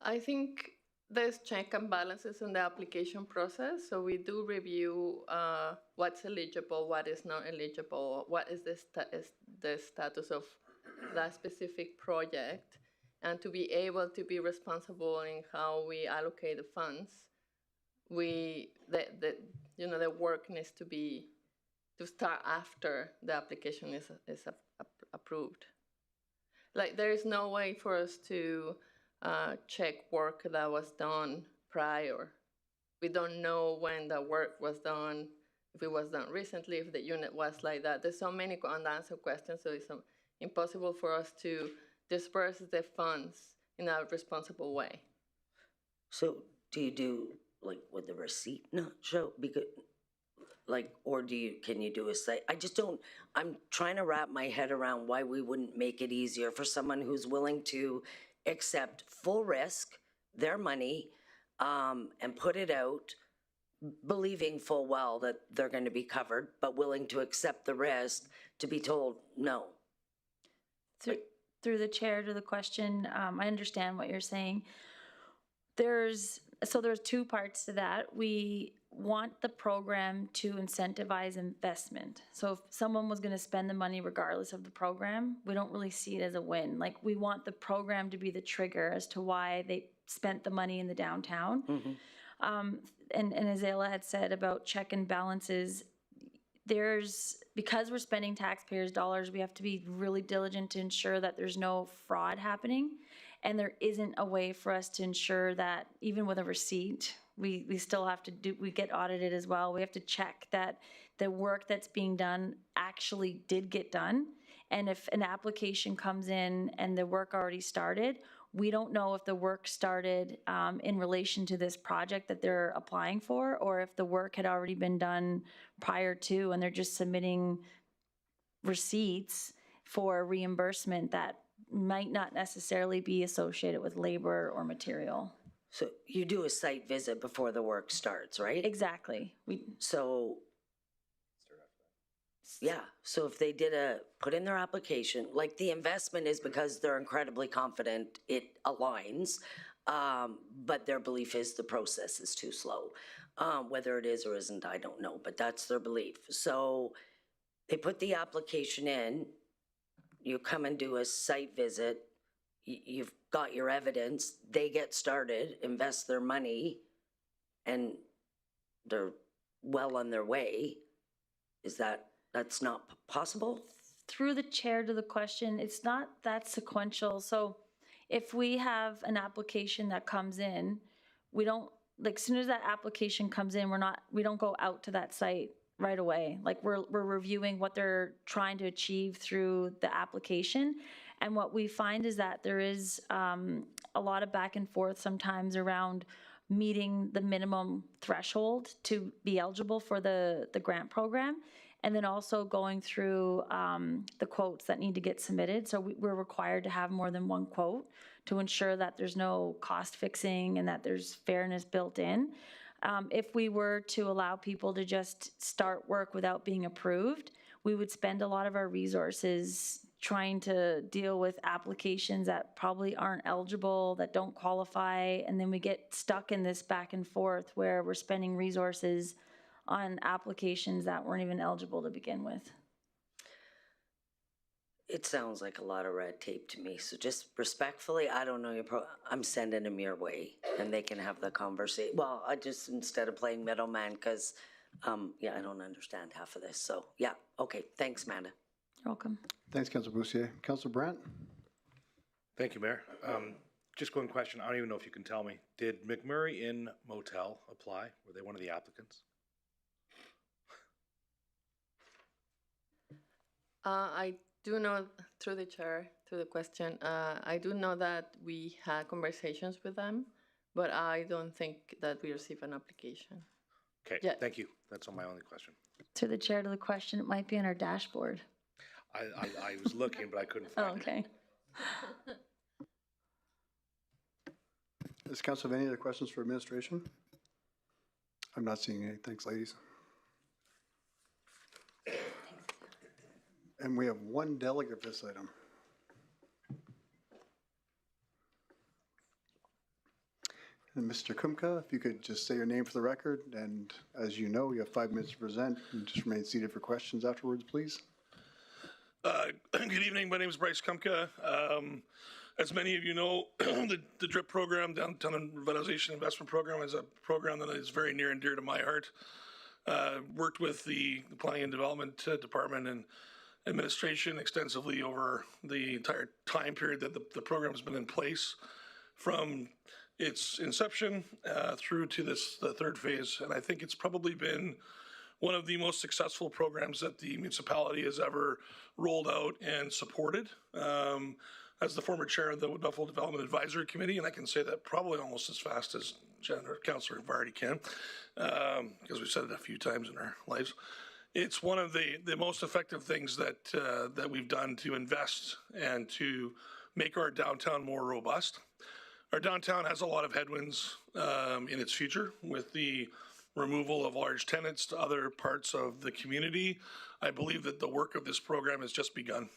I think there's check and balances in the application process. So we do review what's eligible, what is not eligible, what is the status of that specific project, and to be able to be responsible in how we allocate the funds. The work needs to start after the application is approved. Like there is no way for us to check work that was done prior. We don't know when the work was done, if it was done recently, if the unit was like that. There's so many unanswered questions, so it's impossible for us to disperse the funds in a responsible way. So do you do, like, would the receipt not show? Because, like, or can you do a site? I'm trying to wrap my head around why we wouldn't make it easier for someone who's willing to accept full risk, their money, and put it out, believing full well that they're going to be covered, but willing to accept the risk to be told no. Through the chair to the question, I understand what you're saying. There's two parts to that. We want the program to incentivize investment. So if someone was going to spend the money regardless of the program, we don't really see it as a win. Like, we want the program to be the trigger as to why they spent the money in the downtown. Mm-hmm. And as Ayla had said about check and balances, because we're spending taxpayers' dollars, we have to be really diligent to ensure that there's no fraud happening. and there isn't a way for us to ensure that even with a receipt, we still have to we get audited as well. We have to check that the work that's being done actually did get done. And if an application comes in and the work already started, we don't know if the work started in relation to this project that they're applying for, or if the work had already been done prior to, and they're just submitting receipts for reimbursement that might not necessarily be associated with labor or material. So you do a site visit before the work starts, right? Exactly. So if they put in their application, like the investment is because they're incredibly confident it aligns, but their belief is the process is too slow. Whether it is or isn't, I don't know, but that's their belief. So they put the application in, you come and do a site visit, you've got your evidence, they get started, invest their money, and they're well on their way. That's not possible? Through the chair to the question, it's not that sequential. So if we have an application that comes in, we don't, like, as soon as that application comes in, we don't go out to that site right away. Like, we're reviewing what they're trying to achieve through the application. And what we find is that there is a lot of back and forth sometimes around meeting the minimum threshold to be eligible for the grant program, and then also going through the quotes that need to get submitted. So we're required to have more than one quote to ensure that there's no cost fixing and that there's fairness built in. If we were to allow people to just start work without being approved, we would spend a lot of our resources trying to deal with applications that probably aren't eligible, that don't qualify, and then we get stuck in this back and forth where we're spending resources on applications that weren't even eligible to begin with. It sounds like a lot of red tape to me. So just respectfully, I don't know I'm sending them your way, and they can have the conversation. Well, I just, instead of playing middleman, because I don't understand half of this. So yeah, okay, thanks, Amanda. You're welcome. Thanks, Councilor Boussier. Councilor Brandt? Thank you, Mayor. Just one question. I don't even know if you can tell me. Did McMurray Inn Motel apply? Were they one of the applicants? I do know, through the chair, through the question, I do know that we had conversations with them, but I don't think that we received an application. Okay, Yeah. Thank you. That's my only question. To the chair to the question, it might be on our dashboard. I was looking, but I couldn't find okay. it. Does council have any other questions for administration? I'm not seeing any. Thanks, ladies. And we have one delegate for this item. And Mr. Kumka, if you could just say your name for the record, and as you know, you have 5 minutes to present, and just remain seated for questions afterwards, please. Good evening. My name is Bryce Kumka. As many of you know, the DRIP program, Downtown Revitalization Investment Program, is a program that is very near and dear to my heart. Worked with the Planning and Development Department and administration extensively over the entire time period that the program has been in place, from its inception through to the third phase. And I think it's probably been one of the most successful programs that the municipality has ever rolled out and supported. As the former chair of the Wood Buffalo Development Advisory Committee, and I can say that probably almost as fast as Councillor Vardy can, because we've said it a few times in our lives. It's one of the most effective things that we've done to invest and to make our downtown more robust. Our downtown has a lot of headwinds in its future with the removal of large tenants to other parts of the community. I believe that the work of this program has just begun.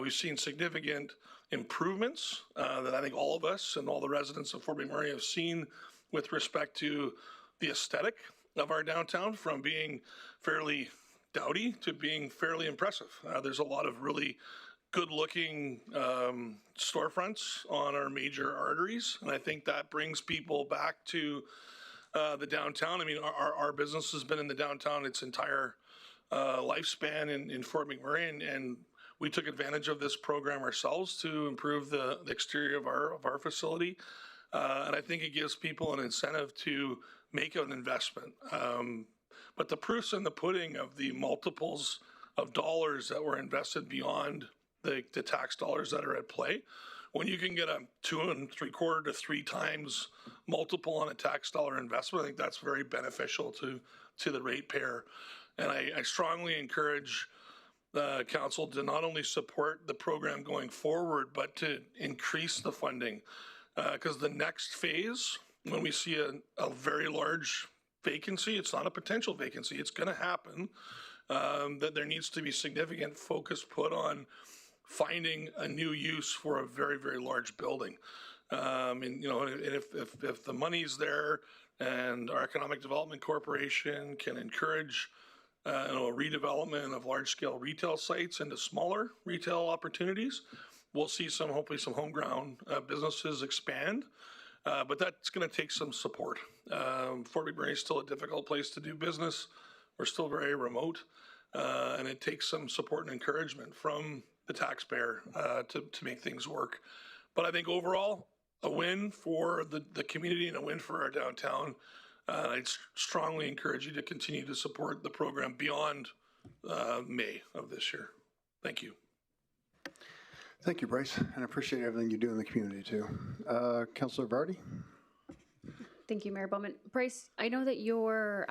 We've seen significant improvements that I think all of us and all the residents of Fort McMurray have seen with respect to the aesthetic of our downtown, from being fairly dowdy to being fairly impressive. There's a lot of really good-looking storefronts on our major arteries, and I think that brings people back to the downtown. I mean, our business has been in the downtown its entire lifespan in Fort McMurray, and we took advantage of this program ourselves to improve the exterior of our facility. And I think it gives people an incentive to make an investment. But the proof's in the pudding of the multiples of dollars that were invested beyond the tax dollars that are at play. When you can get a 2 3/4 to 3 times multiple on a tax dollar investment, I think that's very beneficial to the ratepayer. And I strongly encourage the council to not only support the program going forward, but to increase the funding. Because the next phase, when we see a very large vacancy, it's not a potential vacancy, it's going to happen, that there needs to be significant focus put on finding a new use for a very, very large building. And, you know, if the money's there and our Economic Development Corporation can encourage you know, a redevelopment of large-scale retail sites into smaller retail opportunities, we'll see hopefully some home ground businesses expand. But that's going to take some support. Fort McMurray is still a difficult place to do business. We're still very remote. And it takes some support and encouragement from the taxpayer to make things work. But I think overall, a win for the community and a win for our downtown. I'd strongly encourage you to continue to support the program beyond May of this year. Thank you. Thank you, Bryce, and I appreciate everything you do in the community too. Councillor Vardy. Thank you, Mayor Bowman. Bryce, I know that your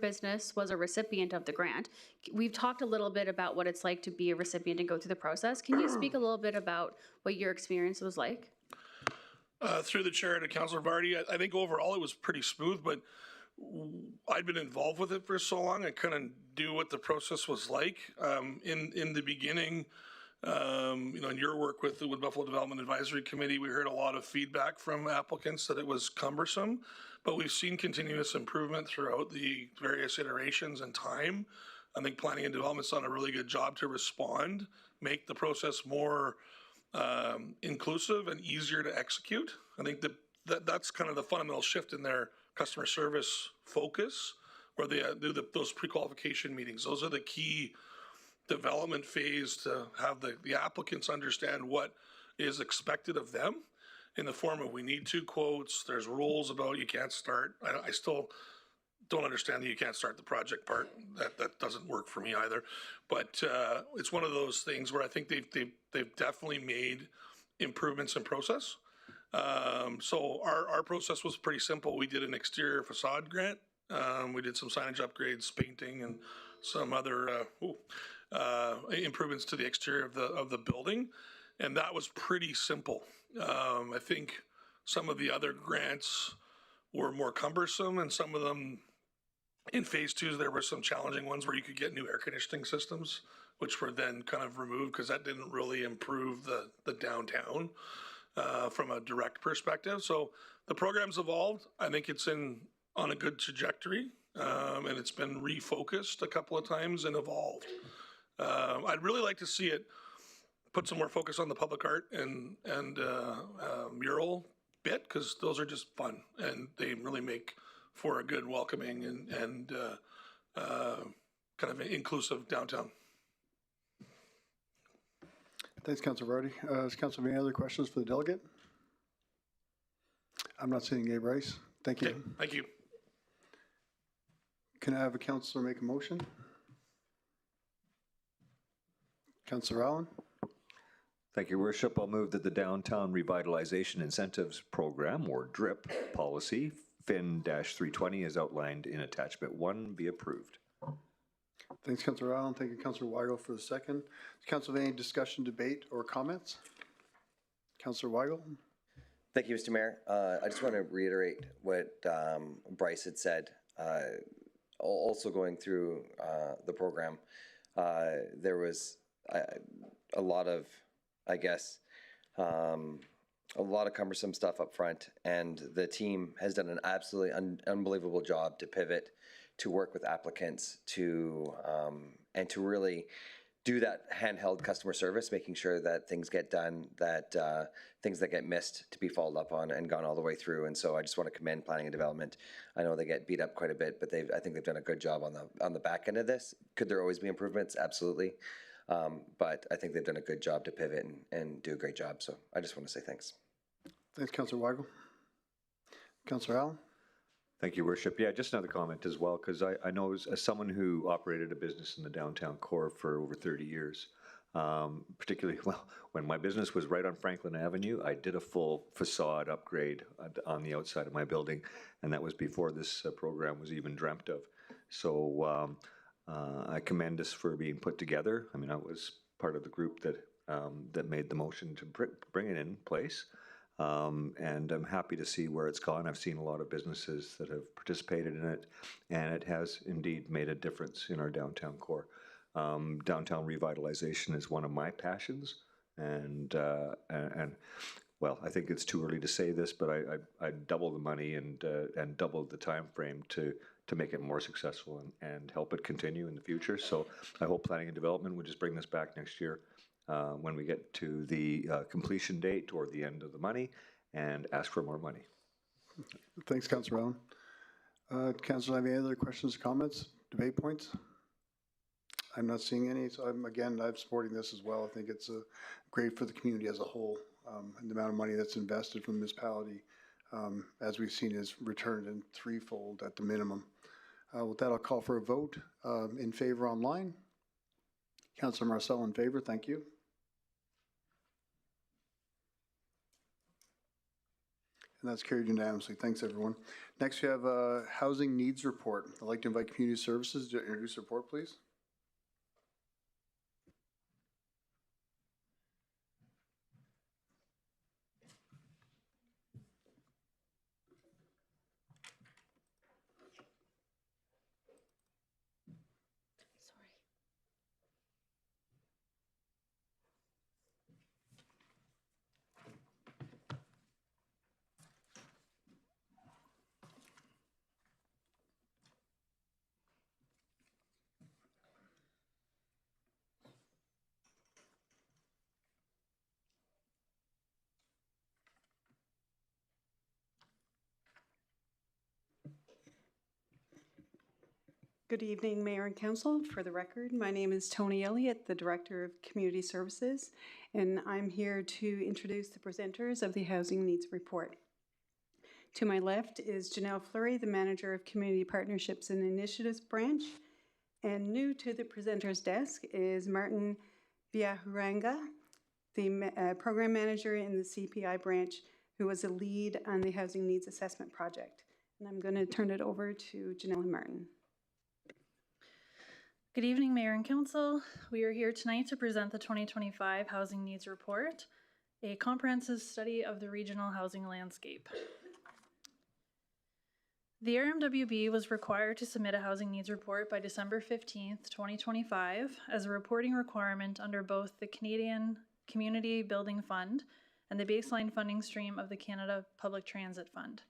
business was a recipient of the grant. We've talked a little bit about what it's like to be a recipient and go through the process. Can you speak a little bit about what your experience was like? Through the chair to Councillor Vardy, I think overall it was pretty smooth, but I'd been involved with it for so long, I couldn't do what the process was like. In the beginning, you know, in your work with the Wood Buffalo Development Advisory Committee, we heard a lot of feedback from applicants that it was cumbersome, but we've seen continuous improvement throughout the various iterations and time. I think Planning and Development's done a really good job to respond, make the process more inclusive and easier to execute. I think that's kind of the fundamental shift in their customer service focus, where they do those pre-qualification meetings. Those are the key development phase to have the applicants understand what is expected of them in the form of we need 2 quotes, there's rules about you can't start. I still don't understand that you can't start the project part. That doesn't work for me either. But it's one of those things where I think they've definitely made improvements in process. So our process was pretty simple. We did an exterior facade grant. We did some signage upgrades, painting, and some other improvements to the exterior of the building, and that was pretty simple. I think some of the other grants were more cumbersome, and some of them in phase 2 there were some challenging ones where you could get new air conditioning systems, which were then kind of removed because that didn't really improve the downtown from a direct perspective. So the program's evolved. I think it's on a good trajectory, and it's been refocused a couple of times and evolved. I'd really like to see it put some more focus on the public art and mural bit, because those are just fun and they really make for a good, welcoming and kind of inclusive downtown. Thanks, Councillor Vardy. Does Council have any other questions for the delegate? I'm not seeing a Bryce. Thank you. Okay, thank you. Can I have a councillor make a motion? Councillor Allen. Thank you, Worship. I'll move that the Downtown Revitalization Incentives Program, or DRIP policy, FIN-320, as outlined in Attachment 1, be approved. Thanks, Councillor Allen. Thank you, Councillor Weigel, for the second. Does Council have any discussion, debate, or comments? Councillor Weigel. Thank you, Mr. Mayor. I just want to reiterate what Bryce had said. Also going through the program, there was a lot of, I guess, a lot of cumbersome stuff up front, and the team has done an absolutely unbelievable job to pivot, to work with applicants, and to really do that handheld customer service, making sure that things get done, that things that get missed to be followed up on and gone all the way through. And so I just want to commend Planning and Development. I know they get beat up quite a bit, but I think they've done a good job on the back end of this. Could there always be improvements? Absolutely. But I think they've done a good job to pivot and do a great job. So I just want to say thanks. Thanks, Councillor Weigel. Councillor Allen? Thank you, Worship. Yeah, just another comment as well, because I know as someone who operated a business in the downtown core for over 30 years, particularly, well, when my business was right on Franklin Avenue, I did a full facade upgrade on the outside of my building, and that was before this program was even dreamt of. So I commend us for being put together. I mean, I was part of the group that made the motion to bring it in place. And I'm happy to see where it's gone. I've seen a lot of businesses that have participated in it, and it has indeed made a difference in our downtown core. Downtown revitalization is one of my passions, and well, I think it's too early to say this, but I double the money and double the time frame to make it more successful and help it continue in the future. So I hope planning and development would just bring this back next year when we get to the completion date or the end of the money and ask for more money. Thanks, Councillor Allen. Councillor, have any other questions, comments, debate points? I'm not seeing any, so I'm supporting this as well. I think it's great for the community as a whole, and the amount of money that's invested from the municipality, as we've seen, is returned in threefold at the minimum. With that, I'll call for a vote. In favor online? Councillor Marcel in favor, thank you. And that's carried unanimously. Thanks, everyone. Next, we have a housing needs report. I'd like to invite Community Services to introduce the report, please. Good evening, Mayor and Council. For the record, my name is Tony Elliott, the Director of Community Services, and I'm here to introduce the presenters of the Housing Needs Report. To my left is Janelle Fleury, the Manager of Community Partnerships and Initiatives Branch, and new to the presenter's desk is Martin Viahuranga, the Program Manager in the CPI Branch, who was a lead on the Housing Needs Assessment Project. And I'm going to turn it over to Janelle and Martin. Good evening, Mayor and Council. We are here tonight to present the 2025 Housing Needs Report, a comprehensive study of the regional housing landscape. The RMWB was required to submit a housing needs report by December 15th, 2025, as a reporting requirement under both the Canadian Community Building Fund and the baseline funding stream of the Canada Public Transit Fund.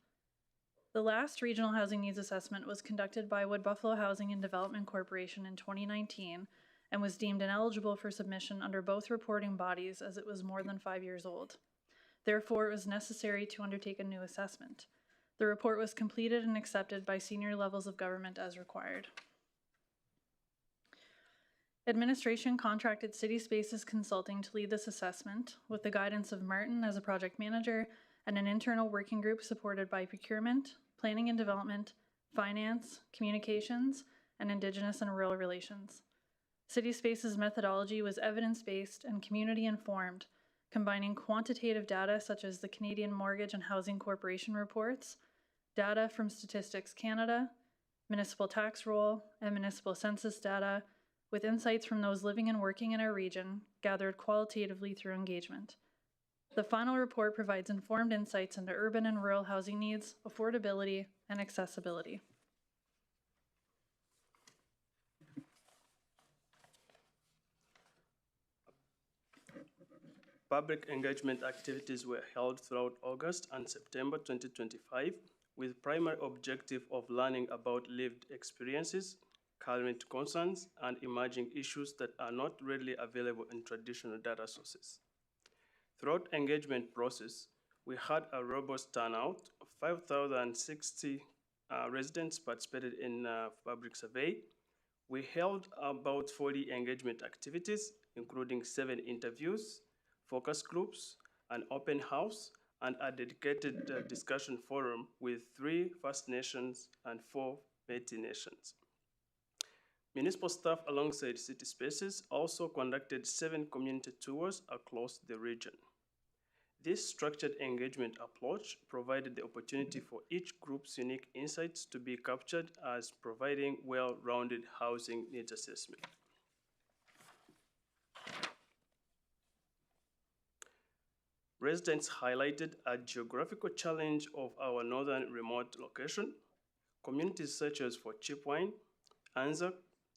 The last regional housing needs assessment was conducted by Wood Buffalo Housing and Development Corporation in 2019 and was deemed ineligible for submission under both reporting bodies as it was more than 5 years old. Therefore, it was necessary to undertake a new assessment. The report was completed and accepted by senior levels of government as required. Administration contracted City Spaces Consulting to lead this assessment with the guidance of Martin as a project manager and an internal working group supported by procurement, planning and development, finance, communications, and Indigenous and rural relations. City Spaces methodology was evidence-based and community-informed, combining quantitative data such as the Canadian Mortgage and Housing Corporation reports, data from Statistics Canada, municipal tax roll, and municipal census data, with insights from those living and working in our region, gathered qualitatively through engagement. The final report provides informed insights into urban and rural housing needs, affordability, and accessibility. Public engagement activities were held throughout August and September 2025, with primary objective of learning about lived experiences, current concerns, and emerging issues that are not readily available in traditional data sources. Throughout engagement process, we had a robust turnout. 5,060 residents participated in public survey, We held about 40 engagement activities, including 7 interviews, focus groups, an open house, and a dedicated discussion forum with 3 First Nations and 4 Métis Nations. Municipal staff alongside City Spaces also conducted 7 community tours across the region. This structured engagement approach provided the opportunity for each group's unique insights to be captured as providing well-rounded housing needs assessment. Residents highlighted a geographical challenge of our northern remote location. Communities such as Fort Chipwine, Anzac,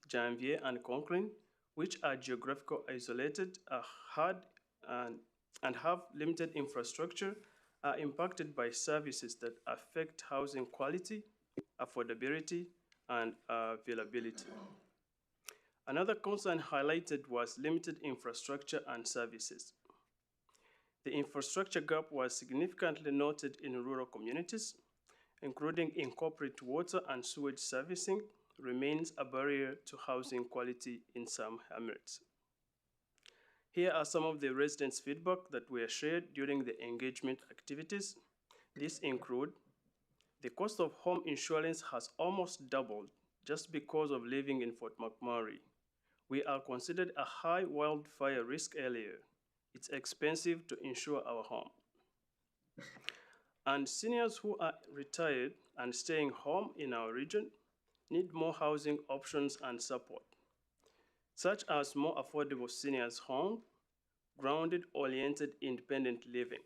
Janvier, and Conklin, which are geographically isolated, are hard and have limited infrastructure, are impacted by services that affect housing quality, affordability, and availability. Another concern highlighted was limited infrastructure and services. The infrastructure gap was significantly noted in rural communities, including incorporate water and sewage servicing remains a barrier to housing quality in some hamlets. Here are some of the residents' feedback that were shared during the engagement activities. These include the cost of home insurance has almost doubled just because of living in Fort McMurray. We are considered a high wildfire risk area. It's expensive to insure our home. And seniors who are retired and staying home in our region need more housing options and support, such as more affordable seniors' home, grounded-oriented independent living.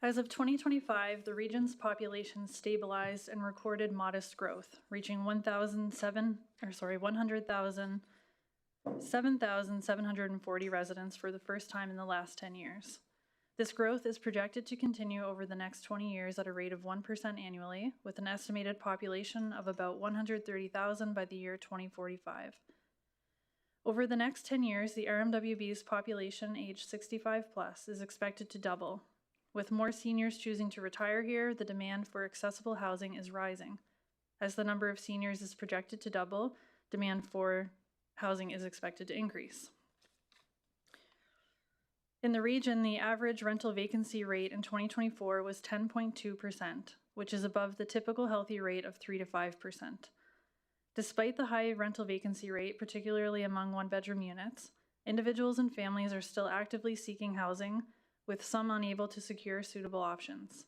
As of 2025, the region's population stabilized and recorded modest growth, reaching 7,740 residents for the first time in the last 10 years. This growth is projected to continue over the next 20 years at a rate of 1% annually, with an estimated population of about 130,000 by the year 2045. Over the next 10 years, the RMWB's population aged 65 plus is expected to double. With more seniors choosing to retire here, the demand for accessible housing is rising. As the number of seniors is projected to double, demand for housing is expected to increase. In the region, the average rental vacancy rate in 2024 was 10.2%, which is above the typical healthy rate of 3 to 5%. Despite the high rental vacancy rate, particularly among one-bedroom units, individuals and families are still actively seeking housing, with some unable to secure suitable options.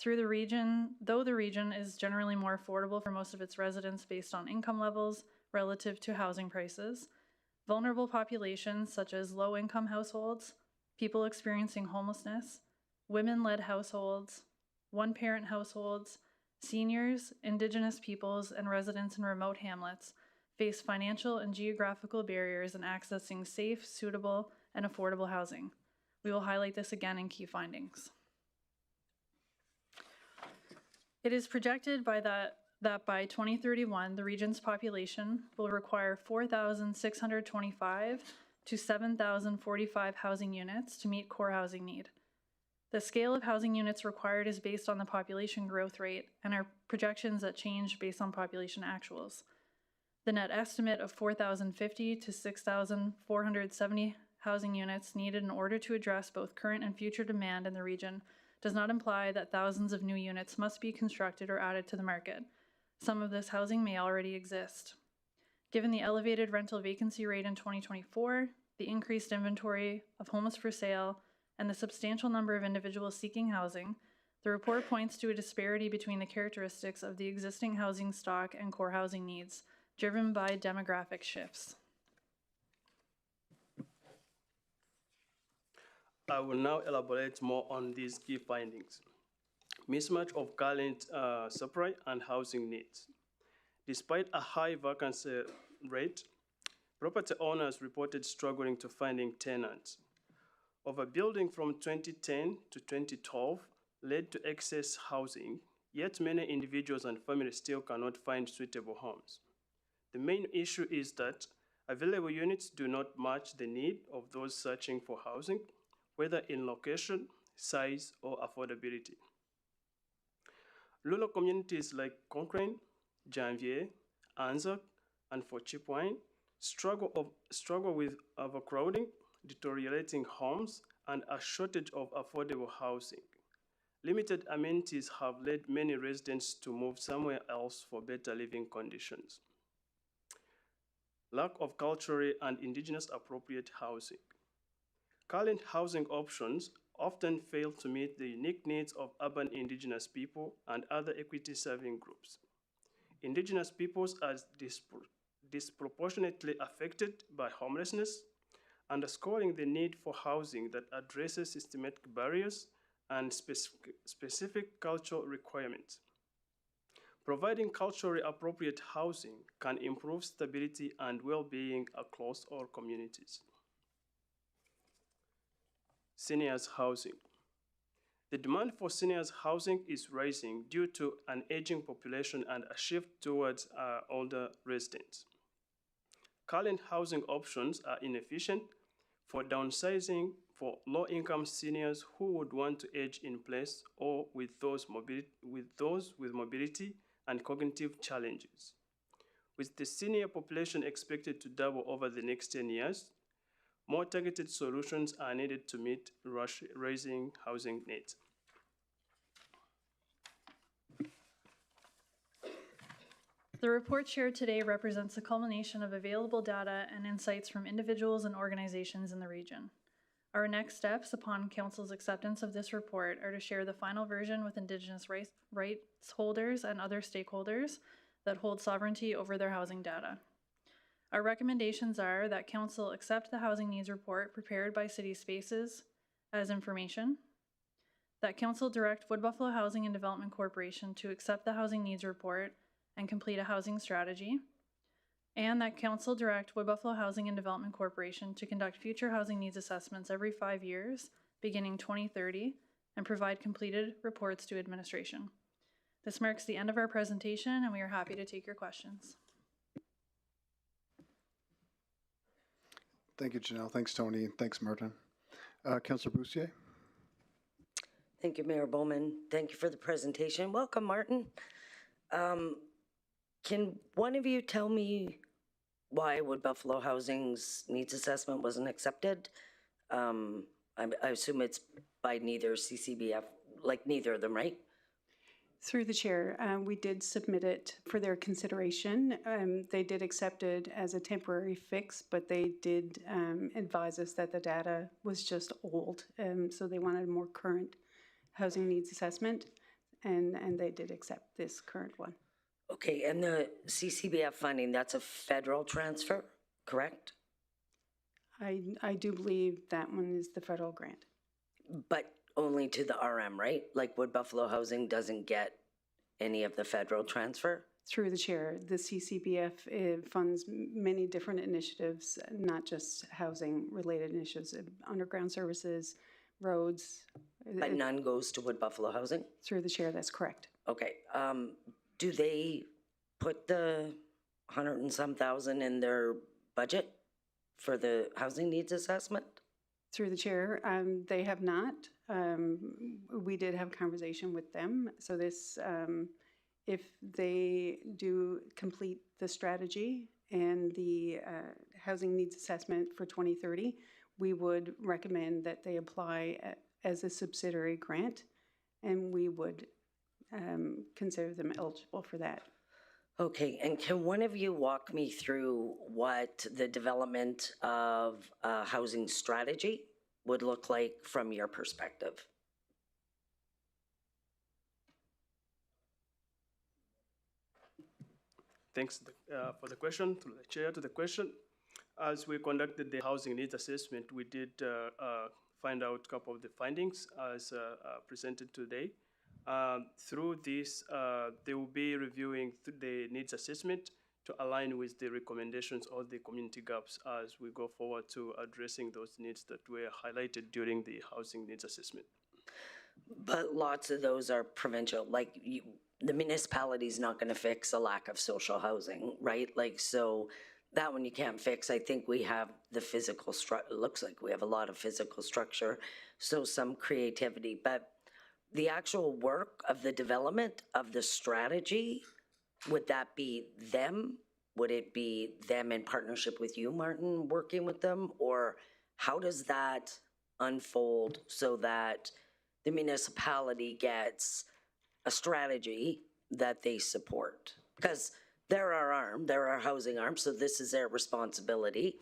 Though the region is generally more affordable for most of its residents based on income levels relative to housing prices, vulnerable populations such as low-income households, people experiencing homelessness, women-led households, one-parent households, seniors, Indigenous peoples, and residents in remote hamlets face financial and geographical barriers in accessing safe, suitable, and affordable housing. We will highlight this again in key findings. It is projected that by 2031, the region's population will require 4,625 to 7,045 housing units to meet core housing need. The scale of housing units required is based on the population growth rate and are projections that change based on population actuals. The net estimate of 4,050 to 6,470 housing units needed in order to address both current and future demand in the region does not imply that thousands of new units must be constructed or added to the market. Some of this housing may already exist. Given the elevated rental vacancy rate in 2024, the increased inventory of homes for sale, and the substantial number of individuals seeking housing, the report points to a disparity between the characteristics of the existing housing stock and core housing needs, driven by demographic shifts. I will now elaborate more on these key findings. Mismatch of current supply and housing needs. Despite a high vacancy rate, property owners reported struggling to finding tenants. Overbuilding from 2010 to 2012 led to excess housing, yet many individuals and families still cannot find suitable homes. The main issue is that available units do not match the need of those searching for housing, whether in location, size, or affordability. Rural communities like Cochrane, Janvier, Anzac, and Fort Chipewyan struggle with overcrowding, deteriorating homes, and a shortage of affordable housing. Limited amenities have led many residents to move somewhere else for better living conditions. Lack of culturally and indigenous appropriate housing. Current housing options often fail to meet the unique needs of urban indigenous people and other equity-serving groups. Indigenous peoples are disproportionately affected by homelessness, underscoring the need for housing that addresses systematic barriers and specific cultural requirements. Providing culturally appropriate housing can improve stability and well-being across all communities. Seniors housing. The demand for seniors housing is rising due to an aging population and a shift towards older residents. Current housing options are inefficient for downsizing for low-income seniors who would want to age in place or with those with mobility and cognitive challenges. With the senior population expected to double over the next 10 years, more targeted solutions are needed to meet rising housing needs. The report shared today represents a culmination of available data and insights from individuals and organizations in the region. Our next steps upon Council's acceptance of this report are to share the final version with Indigenous rights holders and other stakeholders that hold sovereignty over their housing data. Our recommendations are that Council accept the housing needs report prepared by City Spaces as information, that Council direct Wood Buffalo Housing and Development Corporation to accept the housing needs report and complete a housing strategy, and that Council direct Wood Buffalo Housing and Development Corporation to conduct future housing needs assessments every 5 years, beginning 2030, and provide completed reports to administration. This marks the end of our presentation, and we are happy to take your questions. Thank you, Janelle. Thanks, Tony. And thanks, Martin. Councillor Boussier. Thank you, Mayor Bowman. Thank you for the presentation. Welcome, Martin. Can one of you tell me why Wood Buffalo Housing's needs assessment wasn't accepted? I assume it's by neither CCBF, like neither of them, right? Through the chair, we did submit it for their consideration. They did accept it as a temporary fix, but they did advise us that the data was just old. So they wanted a more current housing needs assessment, and they did accept this current one. Okay, and the CCBF funding, that's a federal transfer, correct? I do believe that one is the federal grant. But only to the RM, right? Like Wood Buffalo Housing doesn't get any of the federal transfer? Through the chair, the CCBF funds many different initiatives, not just housing-related initiatives, underground services, roads. But none goes to Wood Buffalo Housing? Through the chair, that's correct. Okay. Do they put the 100 and some thousand in their budget for the housing needs assessment? Through the chair, they have not. We did have a conversation with them. So this, if they do complete the strategy and the housing needs assessment for 2030, we would recommend that they apply as a subsidiary grant, and we would consider them eligible for that. Okay, and can one of you walk me through what the development of a housing strategy would look like from your perspective? Thanks for the question, to the chair, to the question. As we conducted the housing needs assessment, we did find out a couple of the findings as presented today. Through this, they will be reviewing the needs assessment to align with the recommendations or the community gaps as we go forward to addressing those needs that were highlighted during the housing needs assessment. But lots of those are provincial, like the municipality is not going to fix a lack of social housing, right? Like, so that one you can't fix. I think we have the physical structure, it looks like we have a lot of physical structure, so some creativity, but the actual work of the development of the strategy, would that be them? Would it be them in partnership with you, Martin, working with them? Or how does that unfold so that the municipality gets a strategy that they support? Because they're our arm, they're our housing arm, so this is their responsibility.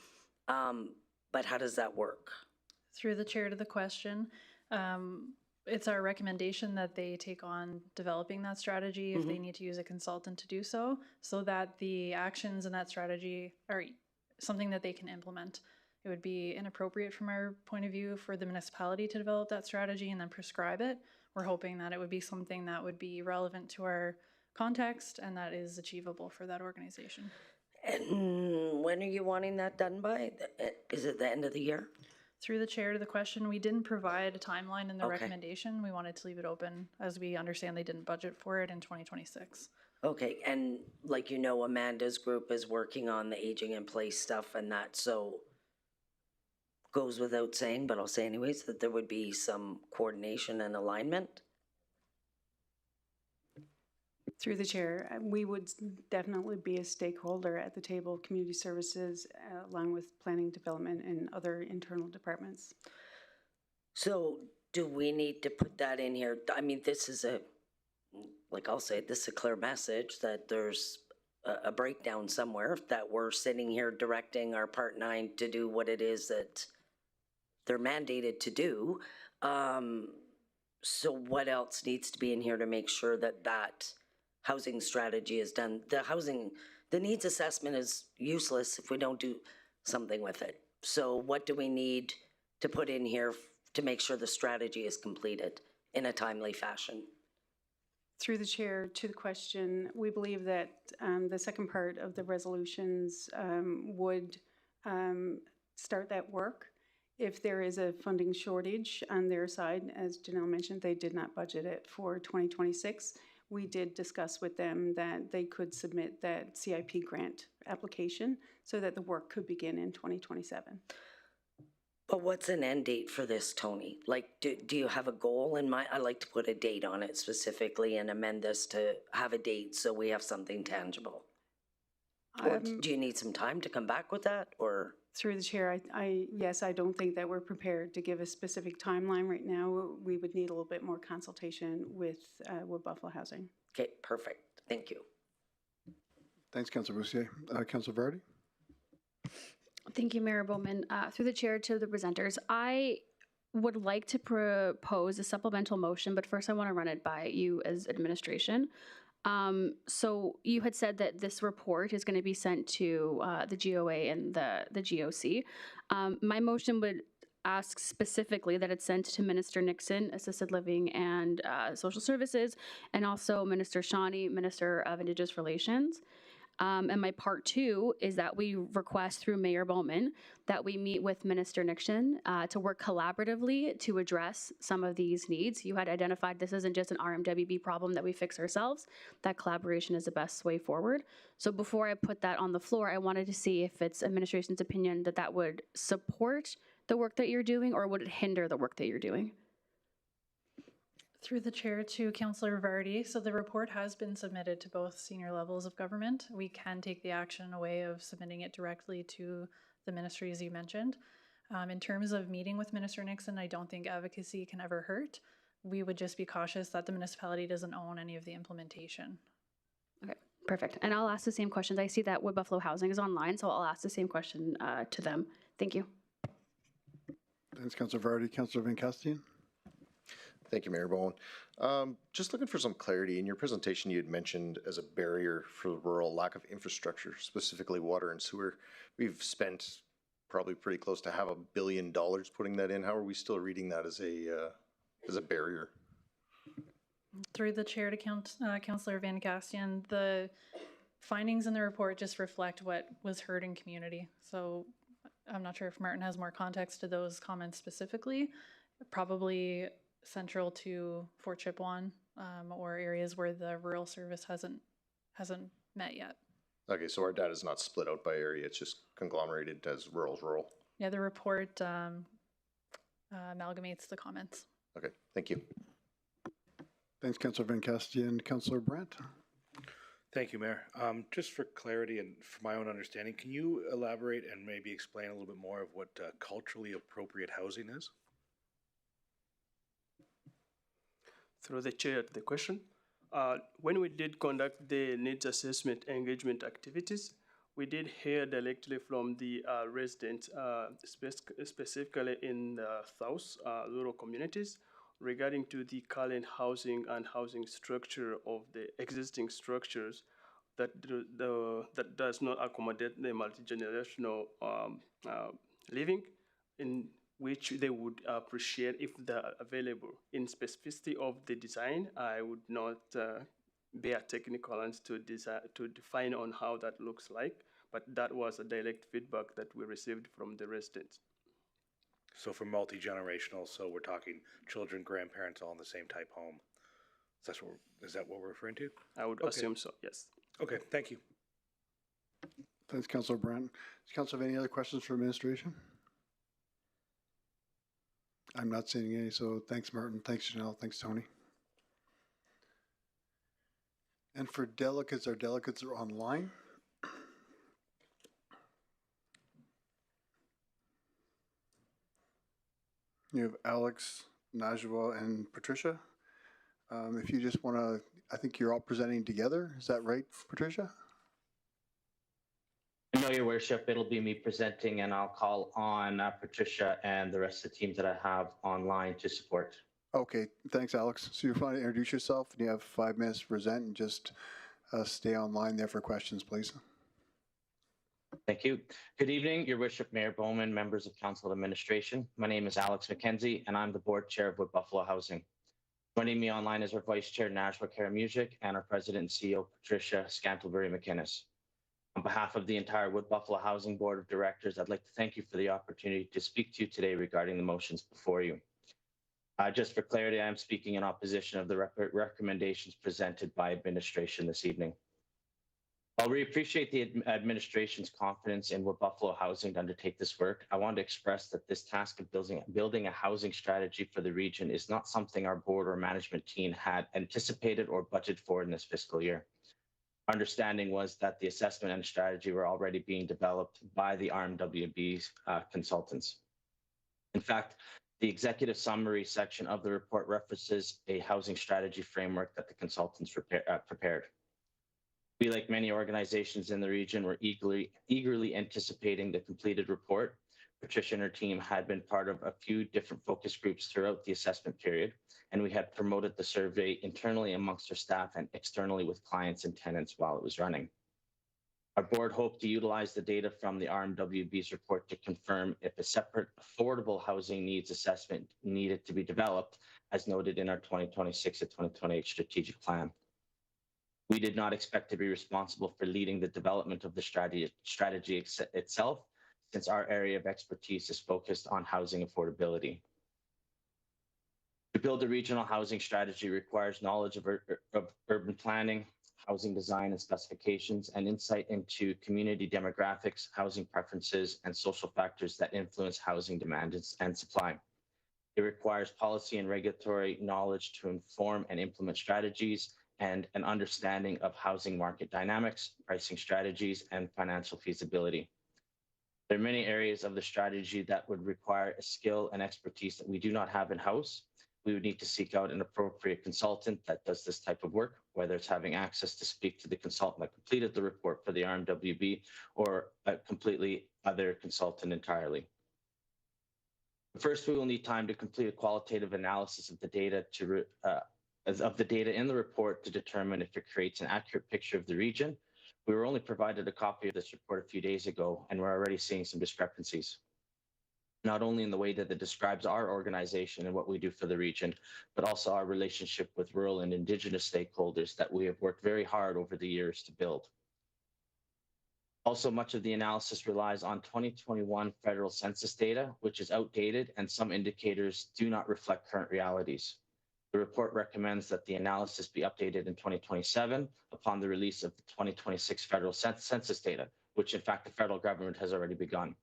But how does that work? Through the chair to the question, it's our recommendation that they take on developing that strategy if they need to use a consultant to do so, so that the actions in that strategy are something that they can implement. It would be inappropriate from our point of view for the municipality to develop that strategy and then prescribe it. We're hoping that it would be something that would be relevant to our context and that is achievable for that organization. And when are you wanting that done by? Is it the end of the year? Through the chair to the question, we didn't provide a timeline in the recommendation. We wanted to leave it open as we understand they didn't budget for it in 2026. Okay, and like you know, Amanda's group is working on the aging in place stuff and that, so goes without saying, but I'll say anyways, that there would be some coordination and alignment. Through the chair, we would definitely be a stakeholder at the table of community services, along with planning, development, and other internal departments. So do we need to put that in here? I mean, this is like I'll say, this is a clear message that there's a breakdown somewhere, that we're sitting here directing our Part 9 to do what it is that they're mandated to do. So what else needs to be in here to make sure that that housing strategy is done? The needs assessment is useless if we don't do something with it. So what do we need to put in here to make sure the strategy is completed in a timely fashion? Through the chair to the question, we believe that the second part of the resolutions would start that work. If there is a funding shortage on their side, as Janelle mentioned, they did not budget it for 2026. We did discuss with them that they could submit that CIP grant application so that the work could begin in 2027. But what's an end date for this, Tony? Like, do you have a goal in mind? I like to put a date on it specifically and amend this to have a date so we have something tangible. Or do you need some time to come back with that, or? Through the chair, yes, I don't think that we're prepared to give a specific timeline right now. We would need a little bit more consultation with Wood Buffalo Housing. Okay, perfect. Thank you. Thanks, Councilor Boussier. Councilor Vardy? Thank you, Mayor Bowman. Through the chair to the presenters, I would like to propose a supplemental motion, but first I want to run it by you as administration. So you had said that this report is going to be sent to the GOA and the GOC. My motion would ask specifically that it's sent to Minister Nixon, Assisted Living and Social Services, and also Minister Shawnee, Minister of Indigenous Relations. And my part 2 is that we request through Mayor Bowman that we meet with Minister Nixon to work collaboratively to address some of these needs. You had identified this isn't just an RMWB problem that we fix ourselves. That collaboration is the best way forward. So before I put that on the floor, I wanted to see if it's administration's opinion that that would support the work that you're doing, or would it hinder the work that you're doing? Through the chair to Councillor Vardy, so the report has been submitted to both senior levels of government. We can take the action away of submitting it directly to the ministries you mentioned. In terms of meeting with Minister Nixon, I don't think advocacy can ever hurt. We would just be cautious that the municipality doesn't own any of the implementation. Okay, perfect. And I'll ask the same questions. I see that Wood Buffalo Housing is online, so I'll ask the same question to them. Thank you. Thanks, Councilor Vardy. Councilor Van Castian? Thank you, Mayor Bowen. Just looking for some clarity. In your presentation, you had mentioned as a barrier for the rural lack of infrastructure, specifically water and sewer. We've spent probably pretty close to $500 million putting that in. How are we still reading that as a barrier? Through the chair to Councillor Van Castian, the findings in the report just reflect what was heard in community. So I'm not sure if Martin has more context to those comments specifically. Probably central to Fort Chipewyan or areas where the rural service hasn't met yet. Okay, so our data is not split out by area, it's just conglomerated as rural. Yeah, the report amalgamates the comments. Okay, thank you. Thanks, Councillor Van Castian. Councillor Brandt. Thank you, Mayor. Just for clarity and for my own understanding, can you elaborate and maybe explain a little bit more of what culturally appropriate housing is? Through the chair to the question. When we did conduct the needs assessment engagement activities, we did hear directly from the residents, specifically in the South rural communities, regarding to the current housing and housing structure of the existing structures that that does not accommodate the multi-generational living, in which they would appreciate if they're available. In specificity of the design, I would not be a technical and to define on how that looks like, but that was a direct feedback that we received from the residents. So for multi-generational, so we're talking children, grandparents, all in the same type home. Is that what we're referring to? I would assume so, yes. Okay, thank you. Thanks, Councillor Brandt. Does Council have any other questions for administration? I'm not seeing any, so thanks, Martin. Thanks, Janelle. Thanks, Tony. And for delegates, our delegates are online. You have Alex, Najwa, and Patricia. If you just want to, I think you're all presenting together. Is that right, Patricia? No, Your Worship, it'll be me presenting, and I'll call on Patricia and the rest of the team that I have online to support. Okay, thanks, Alex. So you're going to introduce yourself, and you have 5 minutes to present, and just stay online there for questions, please. Thank you. Good evening, Your Worship, Mayor Bowman, members of Council Administration. My name is Alex McKenzie, and I'm the Board Chair of Wood Buffalo Housing. Joining me online is our Vice Chair, Najwa Karamusic, and our President and CEO, Patricia Scantlebury McInnes. On behalf of the entire Wood Buffalo Housing Board of Directors, I'd like to thank you for the opportunity to speak to you today regarding the motions before you. Just for clarity, I am speaking in opposition of the recommendations presented by administration this evening. While we appreciate the administration's confidence in Wood Buffalo Housing to undertake this work, I want to express that this task of building a housing strategy for the region is not something our board or management team had anticipated or budgeted for in this fiscal year. Our understanding was that the assessment and strategy were already being developed by the rmwb consultants. In fact, the executive summary section of the report references a housing strategy framework that the consultants prepared. We, like many organizations in the region, were eagerly anticipating the completed report. Patricia and her team had been part of a few different focus groups throughout the assessment period, and we had promoted the survey internally amongst our staff and externally with clients and tenants while it was running. Our board hoped to utilize the data from the RMWB's report to confirm if a separate affordable housing needs assessment needed to be developed, as noted in our 2026 to 2028 strategic plan. We did not expect to be responsible for leading the development of the strategy itself, since our area of expertise is focused on housing affordability. To build a regional housing strategy requires knowledge of urban planning, housing design and specifications, and insight into community demographics, housing preferences, and social factors that influence housing demand and supply. It requires policy and regulatory knowledge to inform and implement strategies, and an understanding of housing market dynamics, pricing strategies, and financial feasibility. There are many areas of the strategy that would require a skill and expertise that we do not have in-house. We would need to seek out an appropriate consultant that does this type of work, whether it's having access to speak to the consultant that completed the report for the RMWB or a completely other consultant entirely. First, we will need time to complete a qualitative analysis of the data in the report to determine if it creates an accurate picture of the region. We were only provided a copy of this report a few days ago, and we're already seeing some discrepancies, not only in the way that it describes our organization and what we do for the region, but also our relationship with rural and Indigenous stakeholders that we have worked very hard over the years to build. Also, much of the analysis relies on 2021 federal census data, which is outdated, and some indicators do not reflect current realities. The report recommends that the analysis be updated in 2027 upon the release of the 2026 federal census data, which in fact the federal government has already begun.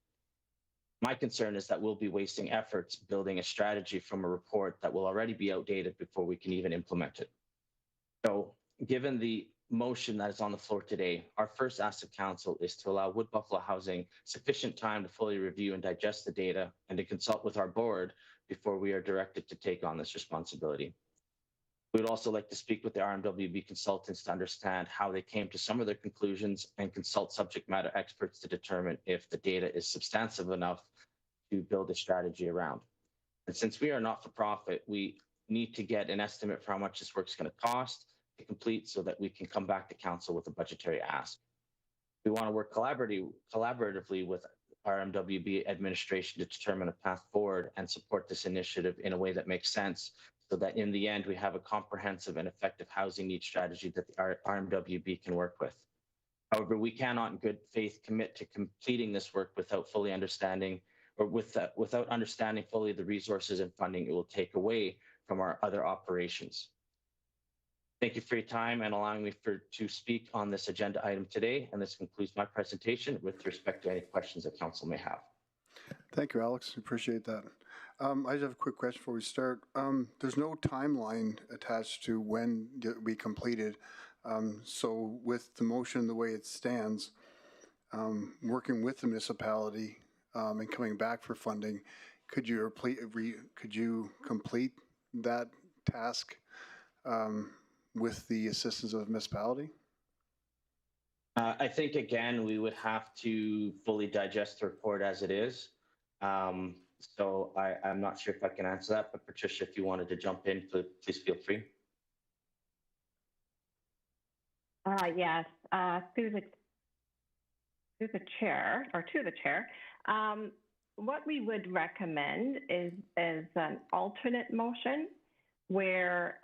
My concern is that we'll be wasting efforts building a strategy from a report that will already be outdated before we can even implement it. So given the motion that is on the floor today, our first ask of council is to allow Wood Buffalo Housing sufficient time to fully review and digest the data and to consult with our board before we are directed to take on this responsibility. We would also like to speak with the RMWB consultants to understand how they came to some of their conclusions and consult subject matter experts to determine if the data is substantive enough to build a strategy around. And since we are not for profit, we need to get an estimate for how much this work is going to cost to complete so that we can come back to council with a budgetary ask. We want to work collaboratively with RMWB administration to determine a path forward and support this initiative in a way that makes sense so that in the end we have a comprehensive and effective housing needs strategy that the RMWB can work with. However, we cannot in good faith commit to completing this work without fully understanding or without understanding fully the resources and funding it will take away from our other operations. Thank you for your time and allowing me to speak on this agenda item today. And this concludes my presentation with respect to any questions that council may have. Thank you, Alex. Appreciate that. I just have a quick question before we start. There's no timeline attached to when it will be completed. So with the motion the way it stands, working with the municipality and coming back for funding, could you complete that task with the assistance of the municipality? I think, again, we would have to fully digest the report as it is. So I'm not sure if I can answer that, but Patricia, if you wanted to jump in, please feel free. Yes, through the chair, or to the chair, what we would recommend is an alternate motion where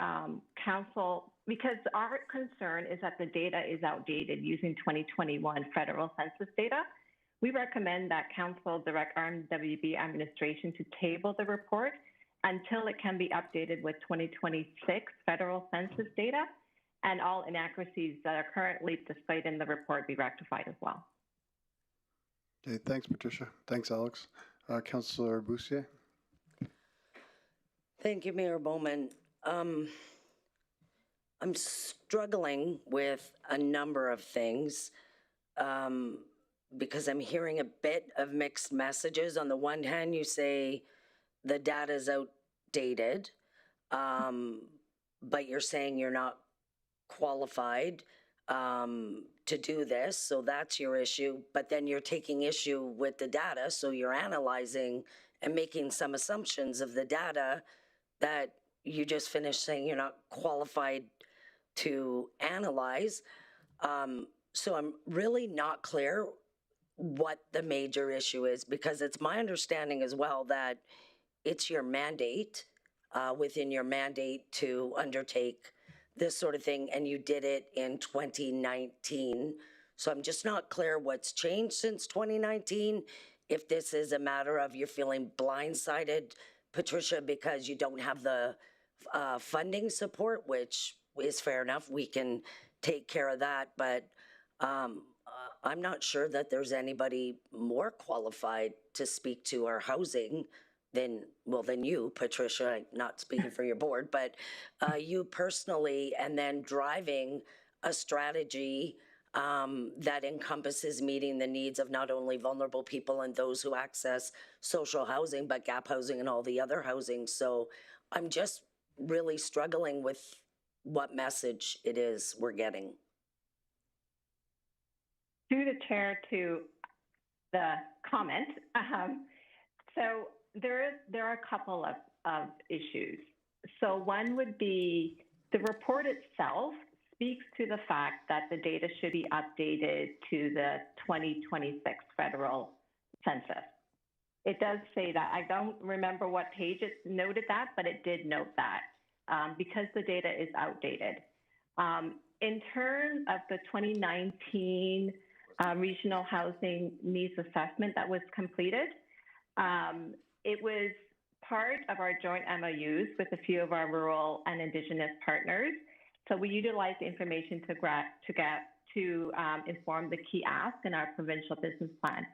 council, because our concern is that the data is outdated using 2021 federal census data. We recommend that council direct RMWB administration to table the report until it can be updated with 2026 federal census data, and all inaccuracies that are currently displayed in the report be rectified as well. Okay, thanks, Patricia. Thanks, Alex. Councillor Boussier. Thank you, Mayor Bowman. I'm struggling with a number of things because I'm hearing a bit of mixed messages. On the one hand, you say the data is outdated, but you're saying you're not qualified to do this, so that's your issue. But then you're taking issue with the data, so you're analyzing and making some assumptions of the data that you just finished saying you're not qualified to analyze. So I'm really not clear what the major issue is, because it's my understanding as well that it's your mandate, within your mandate to undertake this sort of thing, and you did it in 2019. So I'm just not clear what's changed since 2019. If this is a matter of you're feeling blindsided, Patricia, because you don't have the funding support, which is fair enough. We can take care of that, but I'm not sure that there's anybody more qualified to speak to our housing than you, Patricia. I'm not speaking for your board, but you personally, and then driving a strategy that encompasses meeting the needs of not only vulnerable people and those who access social housing, but gap housing and all the other housing. So I'm just really struggling with what message it is we're getting. Through the chair to the comment, so there are a couple of issues. So one would be the report itself speaks to the fact that the data should be updated to the 2026 federal census. It does say that. I don't remember what page it noted that, but it did note that because the data is outdated. In terms of the 2019 regional housing needs assessment that was completed, it was part of our joint MOUs with a few of our rural and Indigenous partners. So we utilized the information to inform the key ask in our provincial business plan.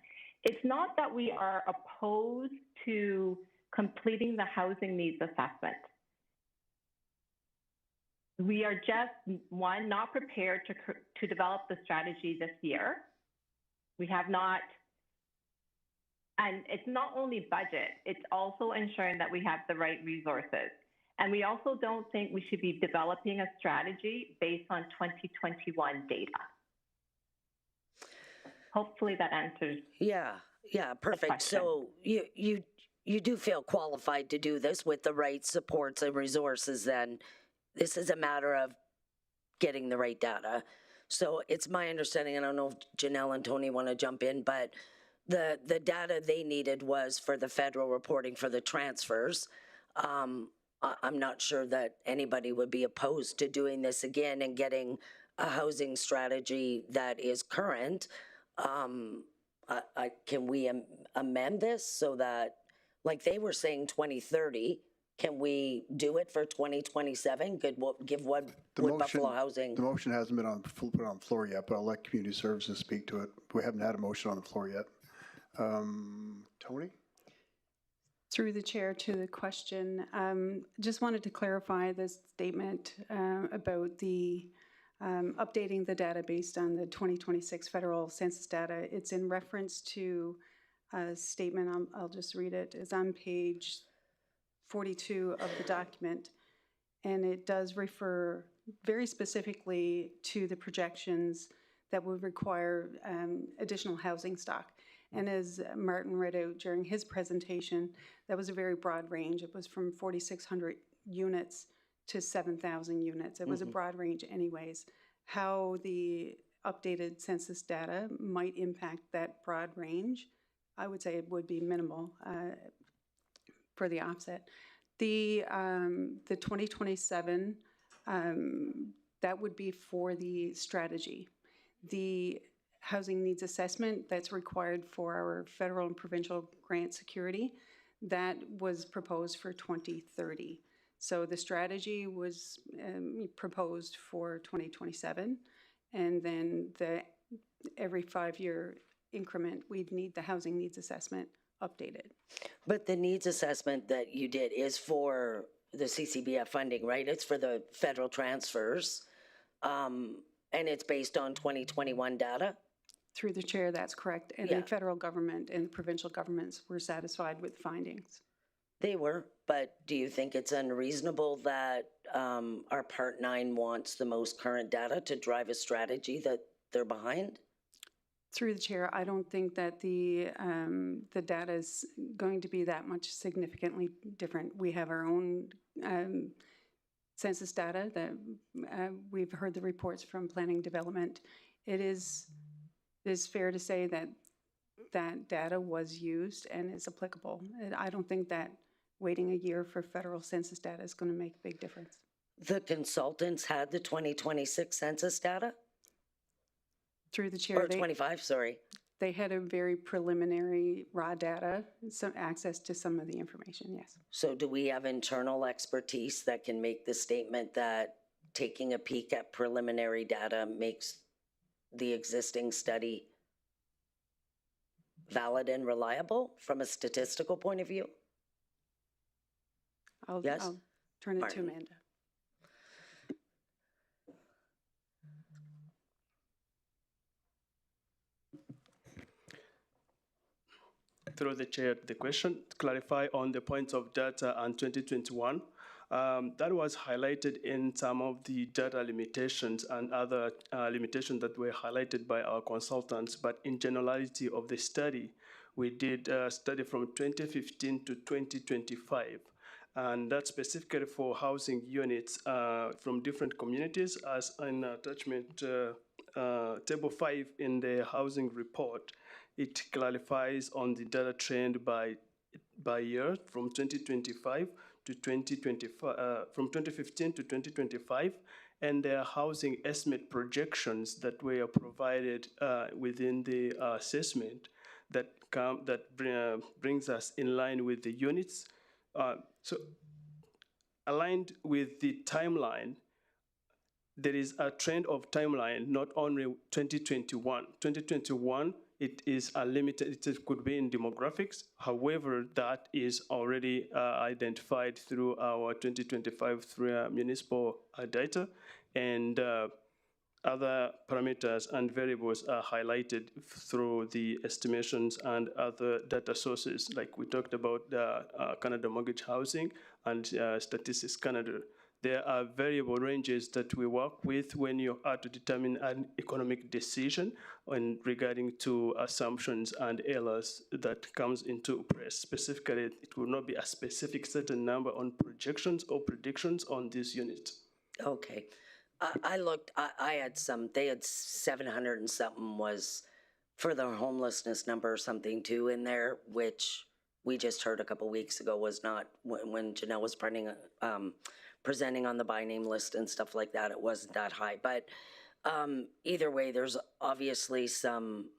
It's not that we are opposed to completing the housing needs assessment. we are just, one, not prepared to develop the strategy this year. We have not, and it's not only budget, it's also ensuring that we have the right resources. And we also don't think we should be developing a strategy based on 2021 data. Hopefully that answers. Yeah, perfect. So you do feel qualified to do this with the right supports and resources, then this is a matter of getting the right data. So it's my understanding, and I don't know if Janelle and Tony want to jump in, but the data they needed was for the federal reporting for the transfers. I'm not sure that anybody would be opposed to doing this again and getting a housing strategy that is current. Can we amend this so that, like they were saying 2030, can we do it for 2027? Give what would Buffalo Housing? The motion hasn't been put on the floor yet, but I'll let Community Services speak to it. We haven't had a motion on the floor yet. Tony? Through the chair to the question, just wanted to clarify this statement about the updating the data based on the 2026 federal census data. It's in reference to a statement, I'll just read it, it's on page 42 of the document, and it does refer very specifically to the projections that would require additional housing stock. And as Martin read out during his presentation, that was a very broad range. It was from 4,600 units to 7,000 units. It was a broad range anyways. How the updated census data might impact that broad range, I would say it would be minimal for the offset. The 2027, that would be for the strategy. The housing needs assessment that's required for our federal and provincial grant security, that was proposed for 2030. So the strategy was proposed for 2027, and then every 5-year increment, we'd need the housing needs assessment updated. But the needs assessment that you did is for the CCBF funding, right? It's for the federal transfers, and it's based on 2021 data? Through the chair, that's correct. And the federal government and provincial governments were satisfied with findings. They were, but do you think it's unreasonable that our Part 9 wants the most current data to drive a strategy that they're behind? Through the chair, I don't think that the data is going to be that much significantly different. We have our own census data that we've heard the reports from planning development. It is fair to say that that data was used and is applicable. I don't think that waiting a year for federal census data is going to make a big difference. The consultants had the 2026 census data? Through the chair. Or 25, sorry. They had a very preliminary raw data, some access to some of the information, yes. So do we have internal expertise that can make the statement that taking a peek at preliminary data makes the existing study valid and reliable from a statistical point of view? I'll turn it to Amanda. Through the chair, the question to clarify on the points of data and 2021. That was highlighted in some of the data limitations and other limitations that were highlighted by our consultants, but in generality of the study, we did a study from 2015 to 2025, and that's specifically for housing units from different communities, as in attachment table 5 in the housing report. It clarifies on the data trend by year from 2025 to 2025, from 2015 to 2025, and their housing estimate projections that were provided within the assessment that brings us in line with the units. So aligned with the timeline, there is a trend of timeline, not only 2021. 2021 it is a limited, it could be in demographics. However, that is already identified through our 2025 municipal data, and other parameters and variables are highlighted through the estimations and other data sources, like we talked about Canada Mortgage Housing and Statistics Canada. There are variable ranges that we work with when you are to determine an economic decision and regarding to assumptions and errors that comes into press. Specifically, it will not be a specific certain number on projections or predictions on this unit. Okay. I looked, I had some, they had 700 and something was for the homelessness number or something too in there, which we just heard a couple weeks ago was not, when Janelle was presenting on the by name list and stuff like that, it wasn't that high. But either way, there's obviously some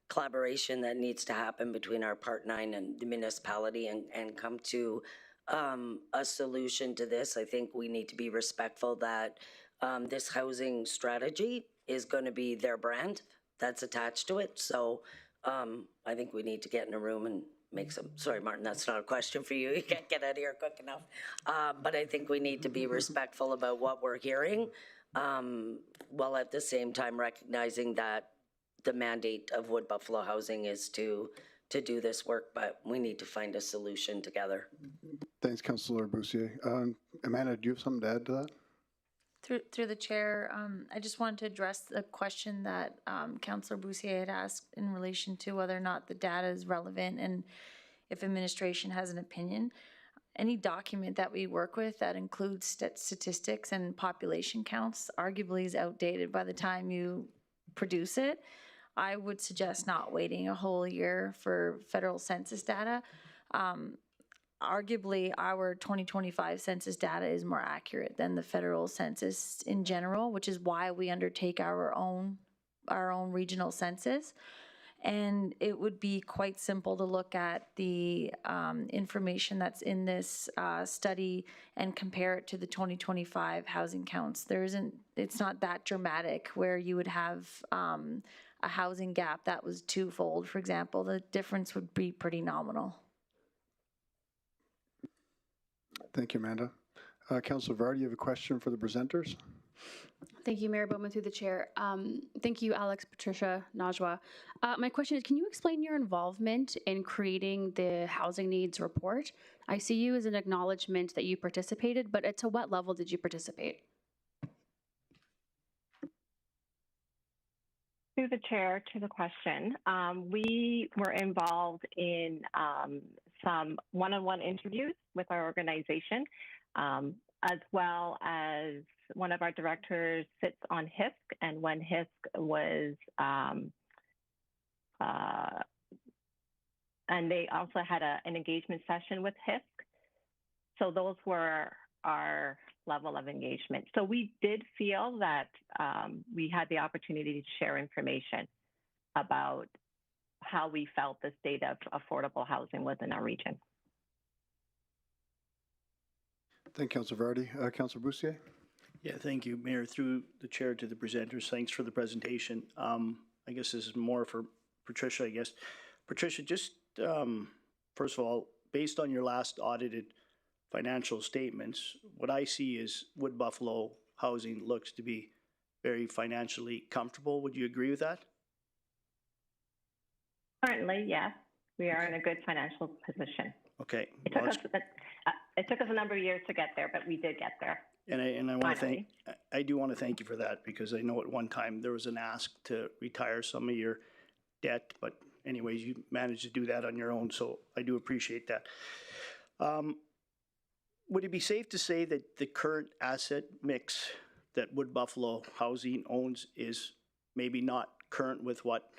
collaboration that needs to happen between our Part 9 and the municipality and come to a solution to this. I think we need to be respectful that this housing strategy is going to be their brand that's attached to it. So I think we need to get in a room and make some, sorry, Martin, that's not a question for you. You can't get out of here quick enough. But I think we need to be respectful about what we're hearing, while at the same time recognizing that the mandate of Wood Buffalo Housing is to do this work, but we need to find a solution together. Thanks, Councillor Boussier. Amanda, do you have something to add to that? Through the chair, I just wanted to address the question that Councillor Boussier had asked in relation to whether or not the data is relevant and if administration has an opinion. Any document that we work with that includes statistics and population counts arguably is outdated by the time you produce it. I would suggest not waiting a whole year for federal census data. Arguably, our 2025 census data is more accurate than the federal census in general, which is why we undertake our own regional census. And it would be quite simple to look at the information that's in this study and compare it to the 2025 housing counts. It's not that dramatic where you would have a housing gap that was twofold, for example. The difference would be pretty nominal. Thank you, Amanda. Councillor Vardy, you have a question for the presenters? Thank you, Mayor Bowman, through the chair. Thank you, Alex, Patricia, Najwa. My question is, can you explain your involvement in creating the housing needs report? I see you as an acknowledgement that you participated, but to what level did you participate? Through the chair to the question, we were involved in some one-on-one interviews with our organization, as well as one of our directors sits on HISC, and when HISC was, and they also had an engagement session with HISC. So those were our level of engagement. So we did feel that we had the opportunity to share information about how we felt the state of affordable housing within our region. Thank you, Councillor Vardy. Councillor Boussier? Yeah, thank you, Mayor. Through the chair to the presenters, thanks for the presentation. I guess this is more for Patricia, I guess. Patricia, just first of all, based on your last audited financial statements, what I see is Wood Buffalo Housing looks to be very financially comfortable. Would you agree with that? Currently, yes. We are in a good financial position. Okay. It took us a number of years to get there, but we did get there. And I want to thank, I do want to thank you for that, because I know at one time there was an ask to retire some of your debt, but anyways, you managed to do that on your own, so I do appreciate that. Would it be safe to say that the current asset mix that Wood Buffalo Housing owns is maybe not current with what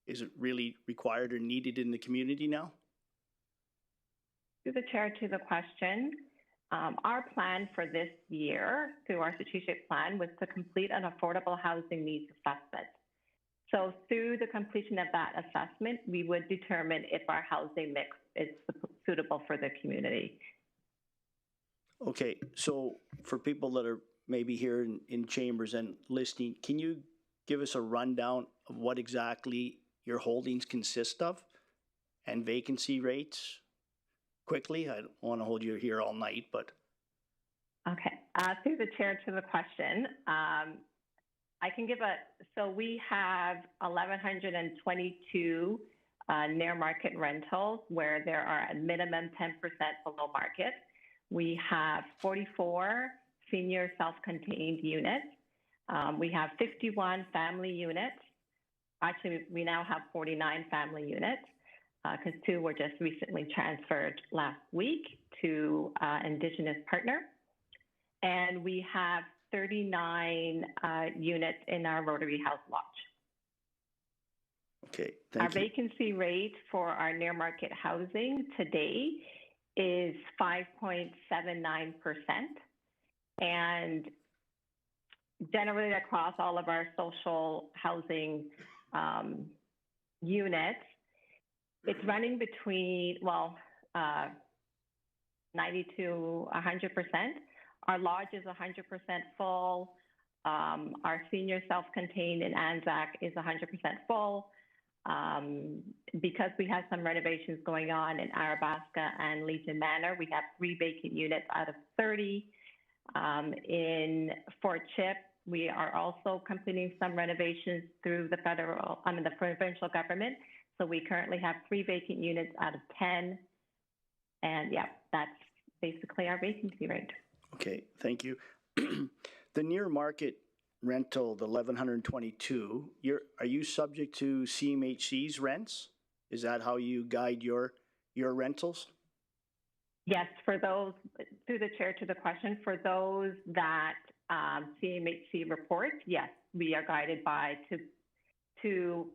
is really required or needed in the community now? Through the chair to the question, our plan for this year through our strategic plan was to complete an affordable housing needs assessment. So through the completion of that assessment, we would determine if our housing mix is suitable for the community. Okay, so for people that are maybe here in chambers and listening, can you give us a rundown of what exactly your holdings consist of and vacancy rates quickly? I don't want to hold you here all night, but. Okay, through the chair to the question, I can give so we have 1,122 near market rentals where there are a minimum 10% below market. We have 44 senior self-contained units. We have 51 family units. Actually, we now have 49 family units because 2 were just recently transferred last week to Indigenous partner. And we have 39 units in our Rotary House Lodge. Okay, our vacancy rate for our near market housing today is 5.79%. And generally across all of our social housing units, it's running between, 90 to 100%. Our lodge is 100% full. Our senior self-contained in Anzac is 100% full. Because we have some renovations going on in Arabasca and Legion Manor, we have 3 vacant units out of 30. In Fort Chip, we are also completing some renovations through the the provincial government. So we currently have 3 vacant units out of 10. And yeah, that's basically our vacancy rate. Okay, thank you. The near market rental, the 1,122, are you subject to CMHC's rents? Is that how you guide your rentals? Yes, for those, through the chair to the question, for those that CMHC reports, yes, we are guided by to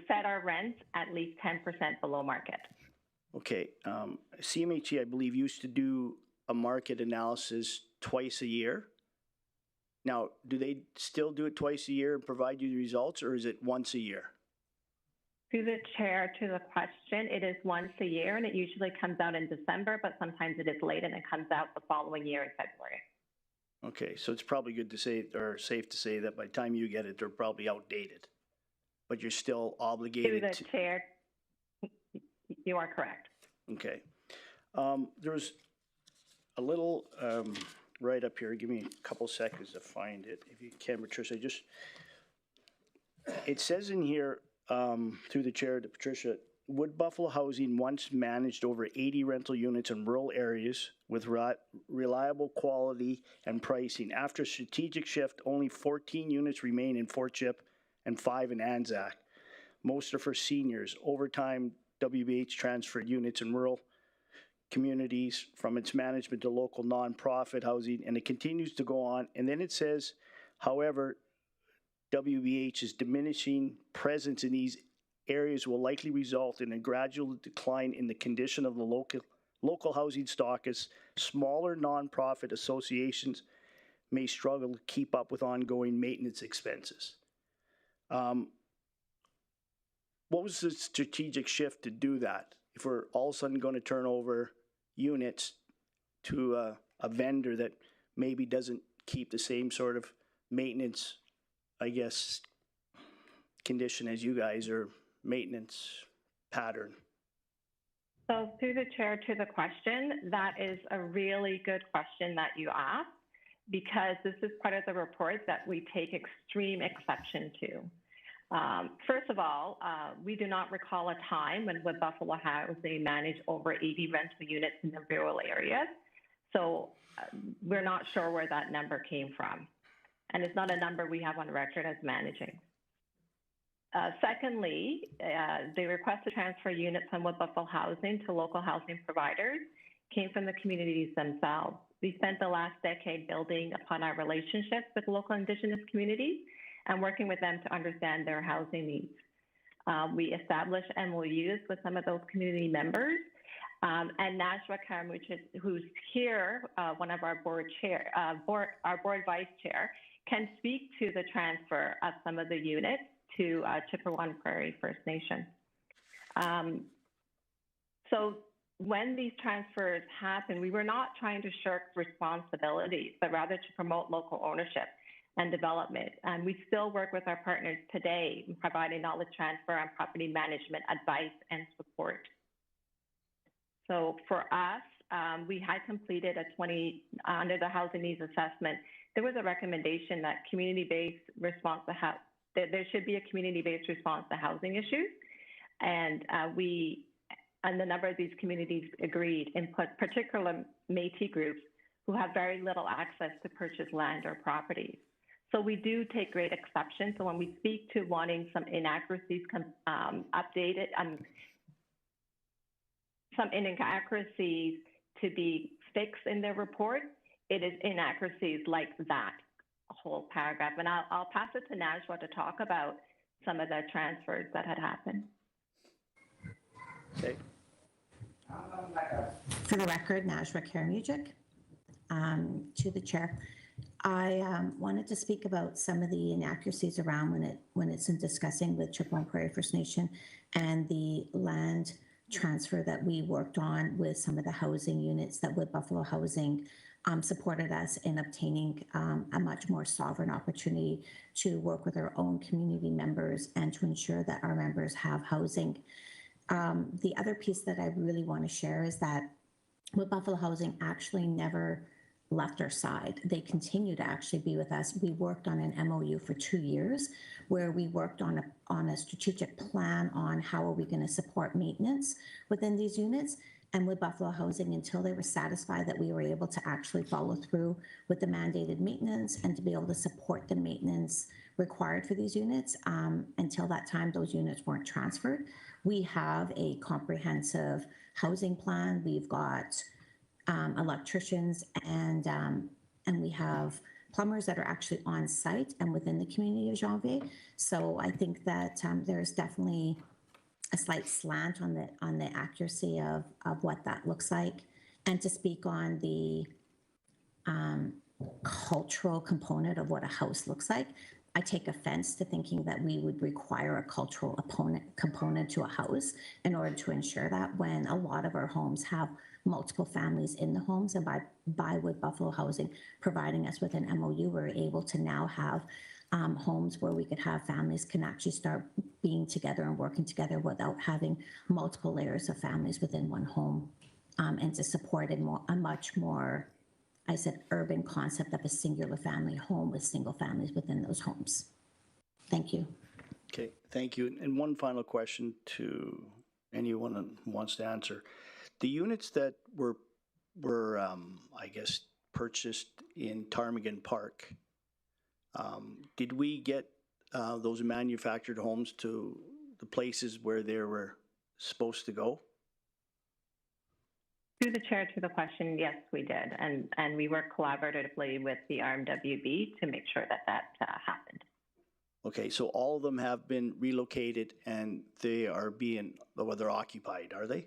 set our rents at least 10% below market. Okay, CMHC, I believe, used to do a market analysis twice a year. Now, do they still do it twice a year and provide you the results, or is it once a year? Through the chair to the question, it is once a year, and it usually comes out in December, but sometimes it is late and it comes out the following year in February. Okay, so it's probably good to say, or safe to say, that by the time you get it, they're probably outdated, but you're still obligated to. Through the chair, you are correct. Okay. There's a little right up here. Give me a couple seconds to find it. If you can, Patricia, it says in here, through the chair to Patricia, Wood Buffalo Housing once managed over 80 rental units in rural areas with reliable quality and pricing. After a strategic shift, only 14 units remain in Fort Chip and 5 in Anzac. Most are for seniors. Over time, WBH transferred units in rural communities from its management to local nonprofit housing, and it continues to go on. And then it says, however, WBH's diminishing presence in these areas will likely result in a gradual decline in the condition of the local housing stock, as smaller nonprofit associations may struggle to keep up with ongoing maintenance expenses. What was the strategic shift to do that? If we're all of a sudden going to turn over units to a vendor that maybe doesn't keep the same sort of maintenance, I guess, condition as you guys, or maintenance pattern? So through the chair to the question, that is a really good question that you asked, because this is part of the report that we take extreme exception to. First of all, we do not recall a time when Wood Buffalo Housing managed over 80 rental units in the rural areas. So we're not sure where that number came from. And it's not a number we have on record as managing. Secondly, the request to transfer units from Wood Buffalo Housing to local housing providers came from the communities themselves. We spent the last decade building upon our relationships with local Indigenous communities and working with them to understand their housing needs. We established MOUs with some of those community members. And Najwa Karamuch, who's here, one of our board vice chair, can speak to the transfer of some of the units to Chippewa Prairie First Nation. So when these transfers happen, we were not trying to shirk responsibilities, but rather to promote local ownership. and development. And we still work with our partners today in providing knowledge transfer and property management advice and support. So for us, we had completed under the housing needs assessment, there was a recommendation that community-based response to there should be a community-based response to housing issues. And and the number of these communities agreed, in particular Métis groups who have very little access to purchase land or properties. So we do take great exception. So when we speak to wanting some inaccuracies updated, some inaccuracies to be fixed in their report, it is inaccuracies like that whole paragraph. And I'll pass it to Najwa to talk about some of the transfers that had happened. Okay. For the record, Najwa Karamujic, to the chair. I wanted to speak about some of the inaccuracies around when it's in discussing with Chippewa Prairie First Nation and the land transfer that we worked on with some of the housing units that Wood Buffalo Housing supported us in obtaining a much more sovereign opportunity to work with our own community members and to ensure that our members have housing. The other piece that I really want to share is that Wood Buffalo Housing actually never left our side. They continue to actually be with us. We worked on an MOU for 2 years where we worked on a strategic plan on how are we going to support maintenance within these units. And with Buffalo Housing, until they were satisfied that we were able to actually follow through with the mandated maintenance and to be able to support the maintenance required for these units, until that time, those units weren't transferred. We have a comprehensive housing plan. We've got electricians and we have plumbers that are actually on site and within the community of Janvier. So I think that there's definitely a slight slant on the accuracy of what that looks like. And to speak on the cultural component of what a house looks like, I take offense to thinking that we would require a cultural component to a house in order to ensure that, when a lot of our homes have multiple families in the homes, and by Wood Buffalo Housing providing us with an MOU, we're able to now have homes where we could have families can actually start being together and working together without having multiple layers of families within one home, and to support a much more, I said, urban concept of a singular family home with single families within those homes. Thank you. Okay, thank you. And one final question to anyone who wants to answer. The units that were I guess, purchased in Ptarmigan Park, did we get those manufactured homes to the places where they were supposed to go? Through the chair to the question, yes, we did. And we worked collaboratively with the RMWB to make sure that happened. Okay, so all of them have been relocated and they are they're occupied, are they?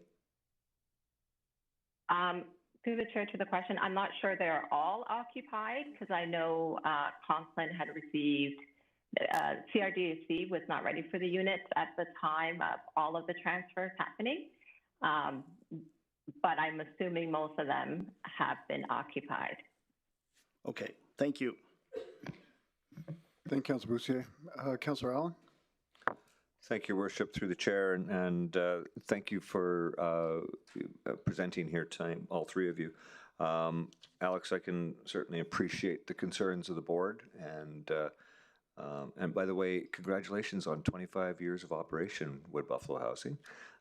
Through the chair to the question, I'm not sure they're all occupied, because I know Conklin had received, CRDC was not ready for the units at the time of all of the transfers happening. But I'm assuming most of them have been occupied. Okay, thank you. Thank you, Councilor Boussier. Councilor Allen? Thank you, Worship, through the chair, and thank you for presenting here tonight, all three of you. Alex, I can certainly appreciate the concerns of the board, and by the way, congratulations on 25 years of operation, Wood Buffalo Housing.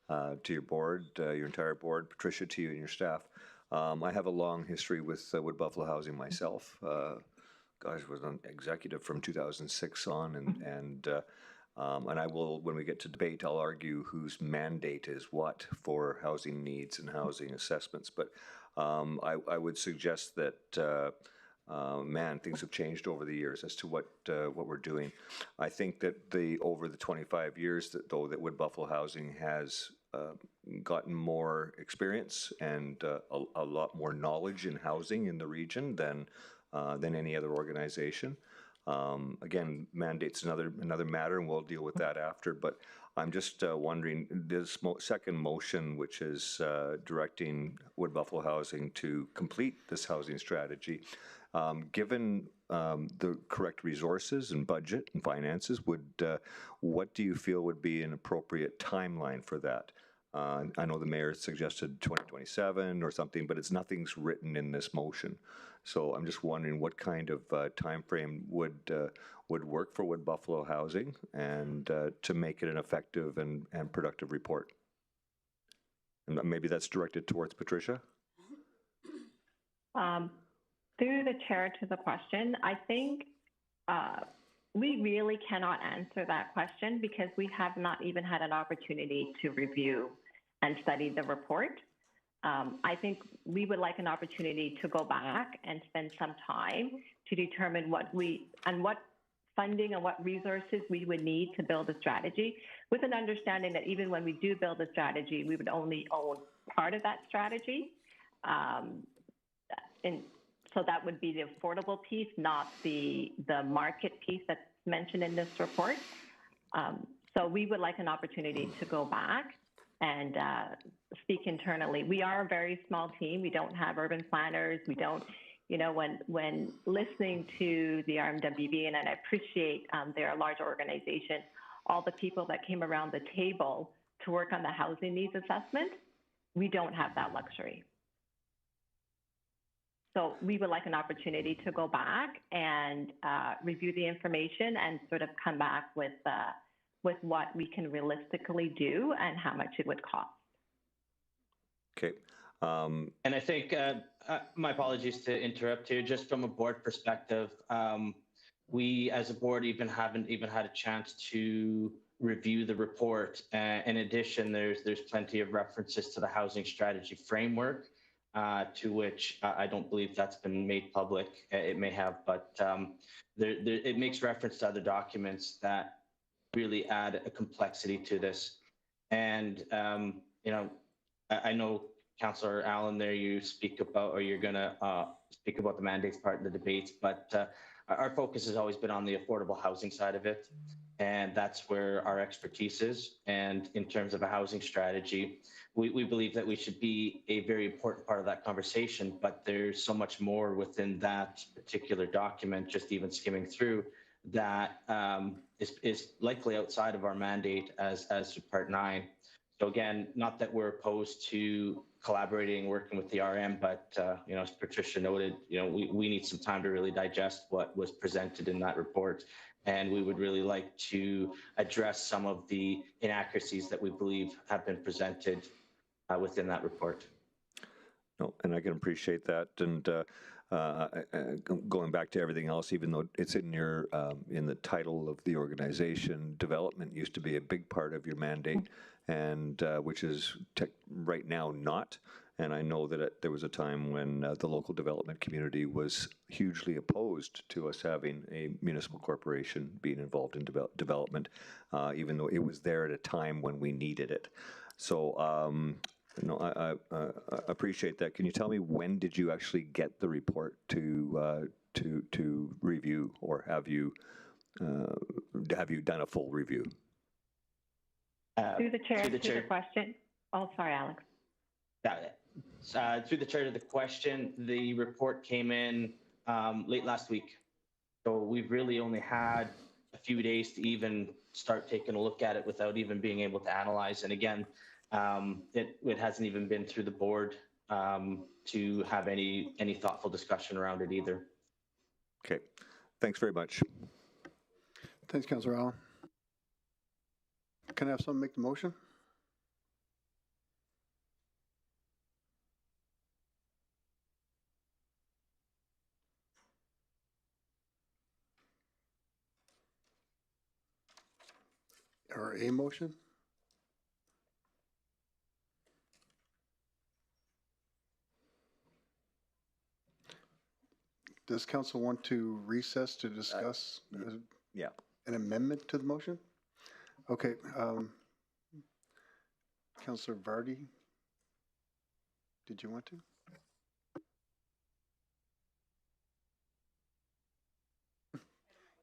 To your board, your entire board, Patricia, to you and your staff. I have a long history with Wood Buffalo Housing myself. I was an executive from 2006 on, and I will, when we get to debate, I'll argue whose mandate is what for housing needs and housing assessments. But I would suggest that, man, things have changed over the years as to what we're doing. I think that over the 25 years that Wood Buffalo Housing has gotten more experience and a lot more knowledge in housing in the region than any other organization. Again, mandate's another matter, and we'll deal with that after. But I'm just wondering, this second motion, which is directing Wood Buffalo Housing to complete this housing strategy, given the correct resources and budget and finances, what do you feel would be an appropriate timeline for that? I know the mayor suggested 2027 or something, but nothing's written in this motion. So I'm just wondering what kind of timeframe would work for Wood Buffalo Housing and to make it an effective and productive report. And maybe that's directed towards Patricia. Through the chair to the question, I think we really cannot answer that question because we have not even had an opportunity to review and study the report. I think we would like an opportunity to go back and spend some time to determine what funding and what resources we would need to build a strategy, with an understanding that even when we do build a strategy, we would only own part of that strategy. And so that would be the affordable piece, not the market piece that's mentioned in this report. So we would like an opportunity to go back and speak internally. We are a very small team. We don't have urban planners. We don't, when listening to the RMWB, and I appreciate they're a large organization, all the people that came around the table to work on the housing needs assessment, we don't have that luxury. So we would like an opportunity to go back and review the information and sort of come back with what we can realistically do and how much it would cost. Okay. And I think, my apologies to interrupt here, just from a board perspective, we as a board haven't even had a chance to review the report. In addition, there's plenty of references to the housing strategy framework, to which I don't believe that's been made public. It may have, but it makes reference to other documents that really add a complexity to this. And, I know Councillor Allen there, you speak about, or you're gonna speak about the mandates part of the debates, but our focus has always been on the affordable housing side of it. And that's where our expertise is. And in terms of a housing strategy, we believe that we should be a very important part of that conversation, but there's so much more within that particular document, just even skimming through, that is likely outside of our mandate as Part 9. So again, not that we're opposed to collaborating, working with the RM, but as Patricia noted, we need some time to really digest what was presented in that report. And we would really like to address some of the inaccuracies that we believe have been presented within that report. No, and I can appreciate that. And going back to everything else, even though it's in your in the title of the organization, development used to be a big part of your mandate, and which is right now not. And I know that there was a time when the local development community was hugely opposed to us having a municipal corporation being involved in development, even though it was there at a time when we needed it. So I appreciate that. Can you tell me, when did you actually get the report to review, or have you done a full review? Through the chair to the question. Oh, sorry, Alex. Through the chair to the question, the report came in late last week. So we've really only had a few days to even start taking a look at it without even being able to analyze. And again, it hasn't even been through the board to have any thoughtful discussion around it either. Okay, thanks very much. Thanks, Councillor Allen. Can I have someone make the motion? Or a motion? Does council want to recess to discuss an amendment to the motion? Okay. Councillor Vardy, did you want to?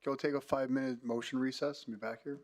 Go take a 5-minute motion recess and be back here.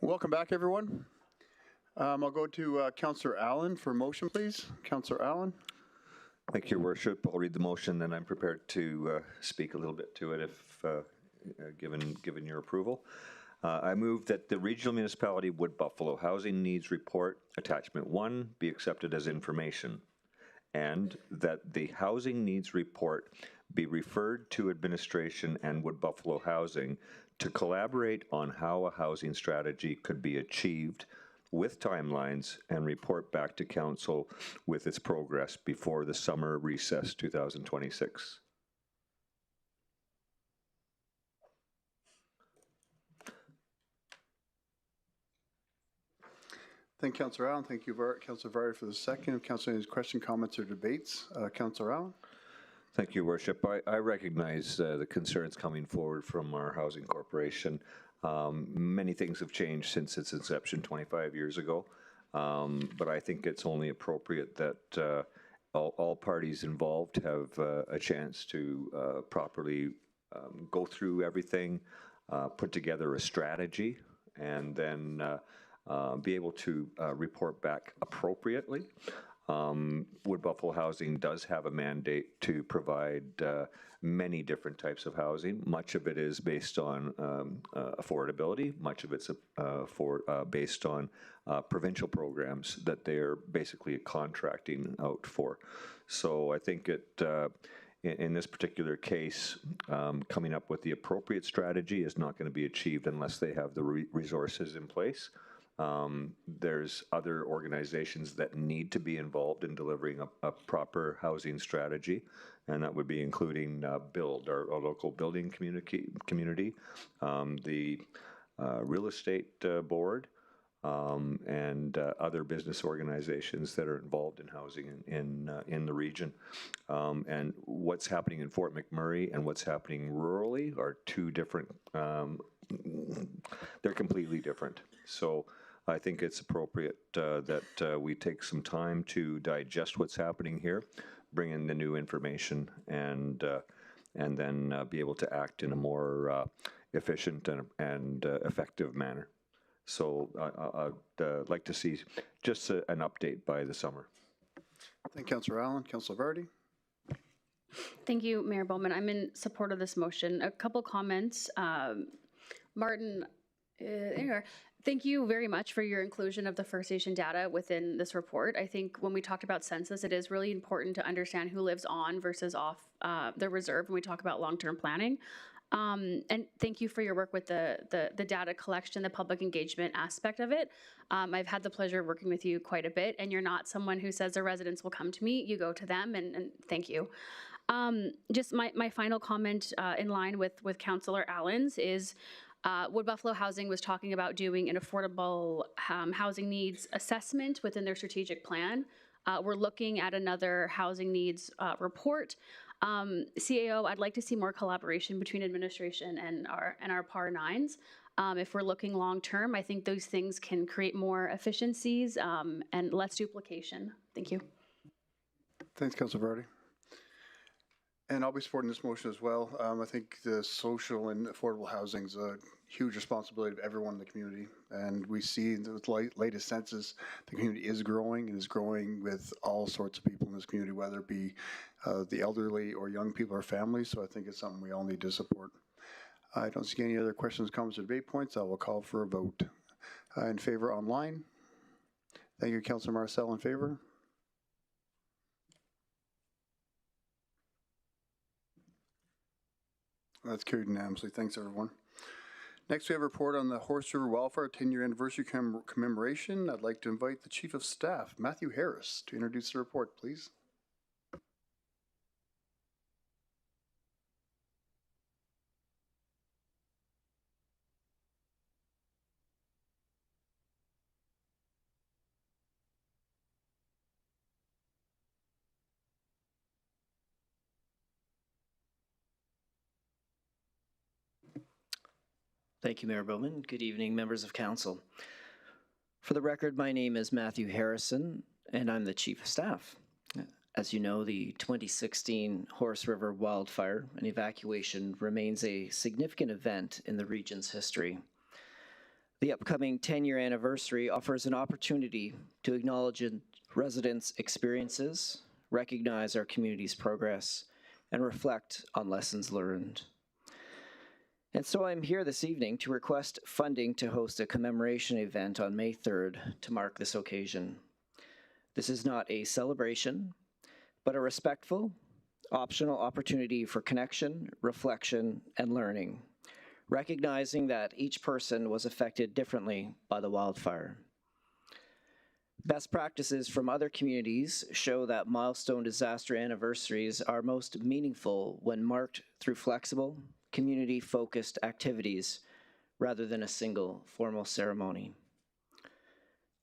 Welcome back, everyone. I'll go to Councillor Allen for motion, please. Councillor Allen. Thank you, Your Worship. I'll read the motion, then I'm prepared to speak a little bit to it if given your approval. I move that the Regional Municipality Wood Buffalo Housing Needs Report, Attachment 1, be accepted as information, and that the Housing Needs Report be referred to Administration and Wood Buffalo Housing to collaborate on how a housing strategy could be achieved with timelines and report back to Council with its progress before the summer recess 2026. Thank you, Councillor Allen. Thank you, Councillor Vardy, for the second. If Councillor has questions, comments, or debates, Councillor Allen. Thank you, Worship. I recognize the concerns coming forward from our housing corporation. Many things have changed since its inception 25 years ago, but I think it's only appropriate that all parties involved have a chance to properly go through everything, put together a strategy, and then be able to report back appropriately. Wood Buffalo Housing does have a mandate to provide many different types of housing. Much of it is based on affordability. Much of it's based on provincial programs that they're basically contracting out for. So I think in this particular case, coming up with the appropriate strategy is not going to be achieved unless they have the resources in place. There's other organizations that need to be involved in delivering a proper housing strategy, and that would be including BUILD, our local building community, the real estate board, and other business organizations that are involved in housing in the region. And what's happening in Fort McMurray and what's happening rurally are two different, they're completely different. So I think it's appropriate that we take some time to digest what's happening here, bring in the new information, and then be able to act in a more efficient and effective manner. So I'd like to see just an update by the summer. Thank you, Councillor Allen. Councillor Vardy. Thank you, Mayor Bowman. I'm in support of this motion. A couple comments. Martin, there you are. Thank you very much for your inclusion of the First Nation data within this report. I think when we talked about census, it is really important to understand who lives on versus off the reserve when we talk about long-term planning. And thank you for your work with the data collection, the public engagement aspect of it. I've had the pleasure of working with you quite a bit, and you're not someone who says the residents will come to me. You go to them, and thank you. Just my final comment in line with Councillor Allen's is Wood Buffalo Housing was talking about doing an affordable housing needs assessment within their strategic plan. We're looking at another housing needs report. CAO, I'd like to see more collaboration between administration and our PAR 9s. If we're looking long term, I think those things can create more efficiencies and less duplication. Thank you. Thanks, Councillor Vardy. And I'll be supporting this motion as well. I think the social and affordable housing is a huge responsibility of everyone in the community. And we see the latest census, the community is growing and is growing with all sorts of people in this community, whether it be the elderly or young people or families. So I think it's something we all need to support. I don't see any other questions, comments, or debate points. I will call for a vote. In favor online. Thank you, Councillor Marcel. In favor. That's carried unanimously. Thanks, everyone. Next, we have a report on the Horse River Wildfire 10-year anniversary commemoration. I'd like to invite the Chief of Staff, Matthew Harris, to introduce the report, please. Thank you, Mayor Bowman. Good evening, members of council. For the record, my name is Matthew Harrison, and I'm the Chief of Staff. As you know, the 2016 Horse River wildfire and evacuation remains a significant event in the region's history. The upcoming 10-year anniversary offers an opportunity to acknowledge residents' experiences, recognize our community's progress, and reflect on lessons learned. And so I'm here this evening to request funding to host a commemoration event on May 3rd to mark this occasion. This is not a celebration, but a respectful, optional opportunity for connection, reflection, and learning, recognizing that each person was affected differently by the wildfire. Best practices from other communities show that milestone disaster anniversaries are most meaningful when marked through flexible, community-focused activities rather than a single formal ceremony.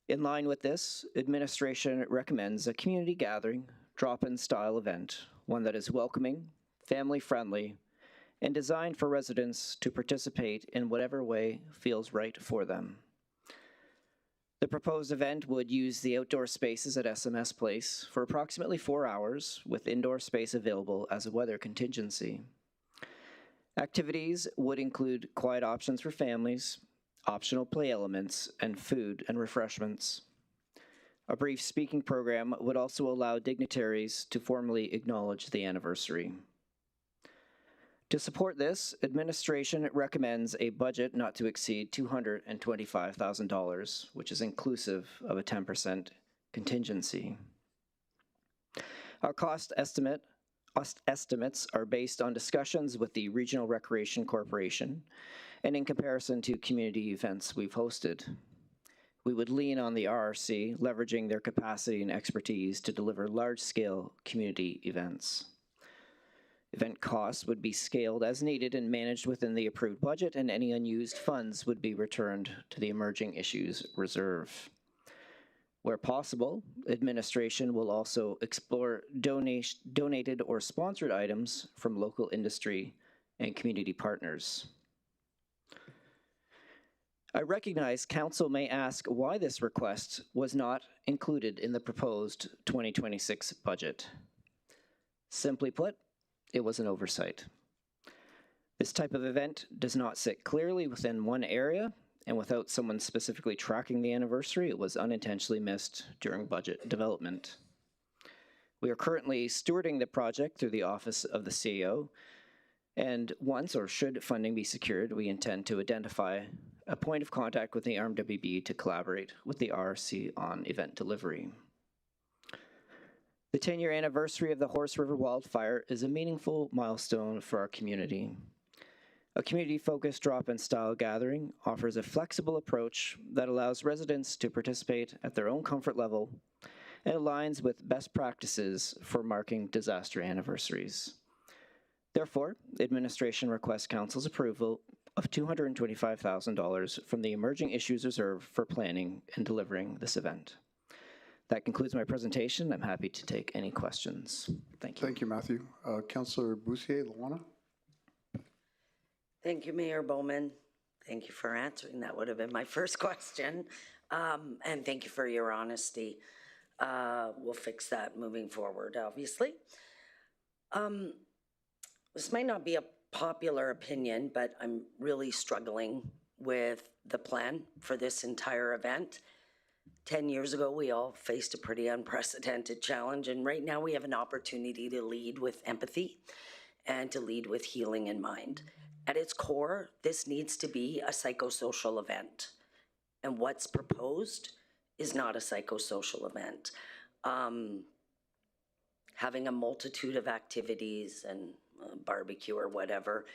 In line with this, administration recommends a community gathering, drop-in style event, one that is welcoming, family-friendly, and designed for residents to participate in whatever way feels right for them. The proposed event would use the outdoor spaces at SMS Place for approximately 4 hours, with indoor space available as a weather contingency. Activities would include quiet options for families, optional play elements, and food and refreshments. A brief speaking program would also allow dignitaries to formally acknowledge the anniversary. To support this, administration recommends a budget not to exceed $225,000, which is inclusive of a 10% contingency. Our cost estimates are based on discussions with the Regional Recreation Corporation and in comparison to community events we've hosted. We would lean on the RRC, leveraging their capacity and expertise to deliver large-scale community events. Event costs would be scaled as needed and managed within the approved budget, and any unused funds would be returned to the Emerging Issues Reserve. Where possible, administration will also explore donated or sponsored items from local industry and community partners. I recognize Council may ask why this request was not included in the proposed 2026 budget. Simply put, it was an oversight. This type of event does not sit clearly within one area, and without someone specifically tracking the anniversary, it was unintentionally missed during budget development. We are currently stewarding the project through the Office of the CEO, and once or should funding be secured, we intend to identify a point of contact with the rmwb to collaborate with the RRC on event delivery. The 10-year anniversary of the Horse River wildfire is a meaningful milestone for our community. A community-focused drop-in style gathering offers a flexible approach that allows residents to participate at their own comfort level and aligns with best practices for marking disaster anniversaries. Therefore, administration requests Council's approval of $225,000 from the Emerging Issues Reserve for planning and delivering this event. That concludes my presentation. I'm happy to take any questions. Thank you. Thank you, Matthew. Councillor Boussier-Luana. Thank you, Mayor Bowman. Thank you for answering. That would have been my first question. And thank you for your honesty. We'll fix that moving forward, obviously. This might not be a popular opinion, but I'm really struggling with the plan for this entire event. 10 years ago, we all faced a pretty unprecedented challenge, and right now we have an opportunity to lead with empathy and to lead with healing in mind. At its core, this needs to be a psychosocial event, and what's proposed is not a psychosocial event. Having a multitude of activities and barbecue or whatever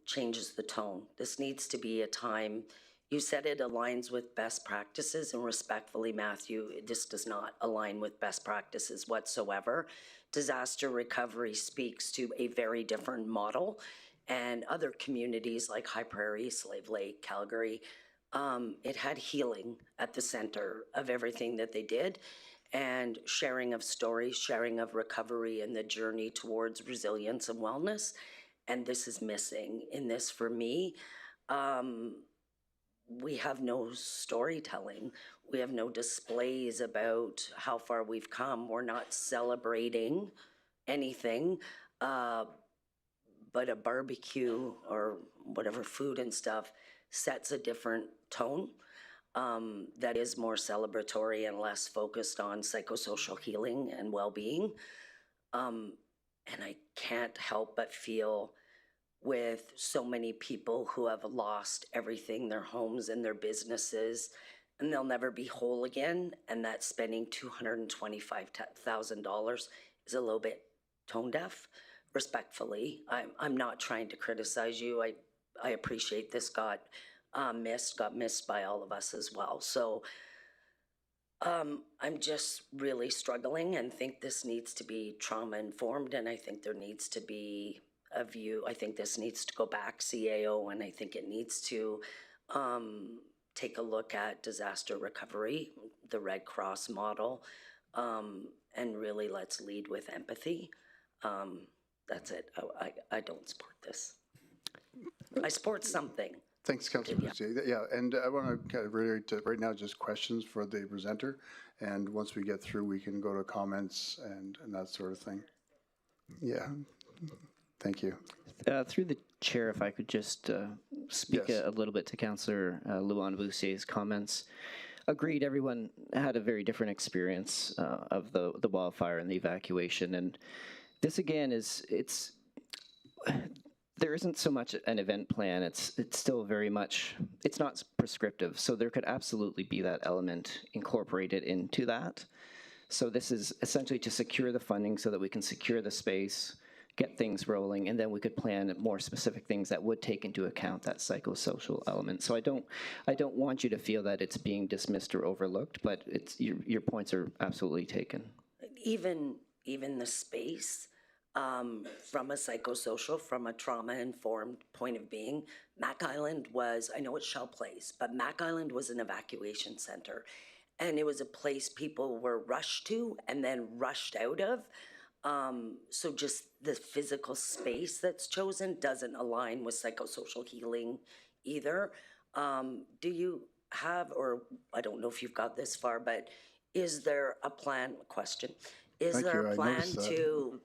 changes the tone. This needs to be a time. You said it aligns with best practices, and respectfully, Matthew, this does not align with best practices whatsoever. Disaster recovery speaks to a very different model, and other communities like High Prairie, Slave Lake, Calgary, it had healing at the center of everything that they did, and sharing of stories, sharing of recovery, and the journey towards resilience and wellness. And this is missing in this for me. We have no storytelling. We have no displays about how far we've come. We're not celebrating anything but a barbecue or whatever food and stuff sets a different tone that is more celebratory and less focused on psychosocial healing and well-being. And I can't help but feel with so many people who have lost everything, their homes and their businesses, and they'll never be whole again, and that spending $225,000 is a little bit tone deaf, respectfully. I'm not trying to criticize you. I appreciate this got missed by all of us as well. So I'm just really struggling and think this needs to be trauma informed, and I think there needs to be a view. I think this needs to go back CAO, and I think it needs to take a look at disaster recovery, the Red Cross model, and really let's lead with empathy. That's it. I don't support this. I support something. Thanks, Councilor Boucher. Yeah, and I want to kind of reiterate right now just questions for the presenter, and once we get through, we can go to comments and that sort of thing. Yeah, thank you. Through the chair, if I could just speak a little bit to Councillor Luana Boussaye's comments. Agreed, everyone had a very different experience of the wildfire and the evacuation, and this again it's there isn't so much an event plan. It's still very much, it's not prescriptive. So there could absolutely be that element incorporated into that. So this is essentially to secure the funding so that we can secure the space, get things rolling, and then we could plan more specific things that would take into account that psychosocial element. So I don't want you to feel that it's being dismissed or overlooked, but it's your points are absolutely taken. Even the space, from a psychosocial, from a trauma-informed point of being, Mac Island was, I know it's Shell Place, but Mac Island was an evacuation center. And it was a place people were rushed to and then rushed out of. So just the physical space that's chosen doesn't align with psychosocial healing either. Do you have, or I don't know if you've got this far, but is there a plan, is there a plan to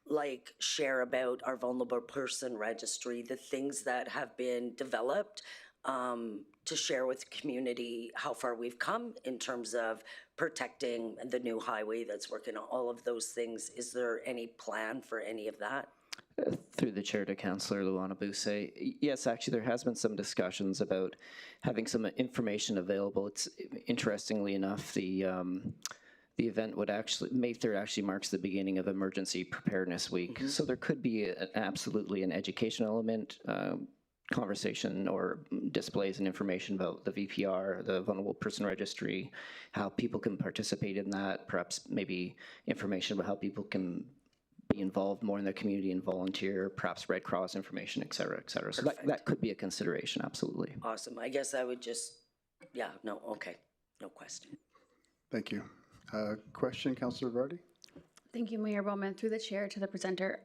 like share about our vulnerable person registry, the things that have been developed, to share with the community how far we've come in terms of protecting the new highway that's working on all of those things? Is there any plan for any of that? Through the chair to Councillor Luana Boussaye. Yes, actually there has been some discussions about having some information available. It's interestingly enough, the event would actually, May 3rd actually marks the beginning of Emergency Preparedness Week. Mm-hmm. So there could be absolutely an education element, conversation or displays and information about the VPR, the Vulnerable Person Registry, how people can participate in that, perhaps maybe information about how people can be involved more in the community and volunteer, perhaps Red Cross information, et cetera, et cetera. So that could be a consideration, absolutely. Awesome. I guess I would just, no question. Thank you. Question, Councillor Vardy? Thank you, Mayor Bowman. Through the chair to the presenter.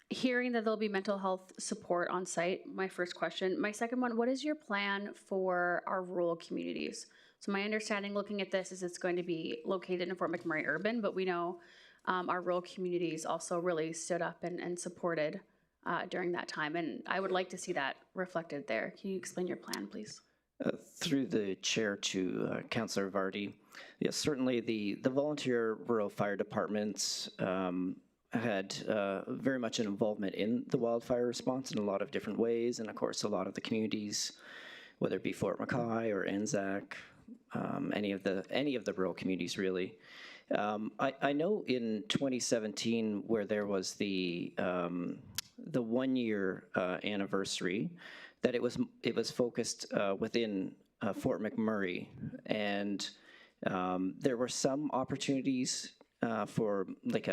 Hearing that there'll be mental health support on site, my first question. My second one, what is your plan for our rural communities? So my understanding looking at this is it's going to be located in Fort McMurray Urban, but we know our rural communities also really stood up and supported during that time. And I would like to see that reflected there. Can you explain your plan, please? Through the chair to Councillor Vardy. Yes, certainly the volunteer rural fire departments had very much an involvement in the wildfire response in a lot of different ways, and of course a lot of the communities, whether it be Fort McKay or Anzac, any of the rural communities really. I know in 2017 where there was the 1 year anniversary, that it was focused within Fort McMurray, and there were some opportunities for like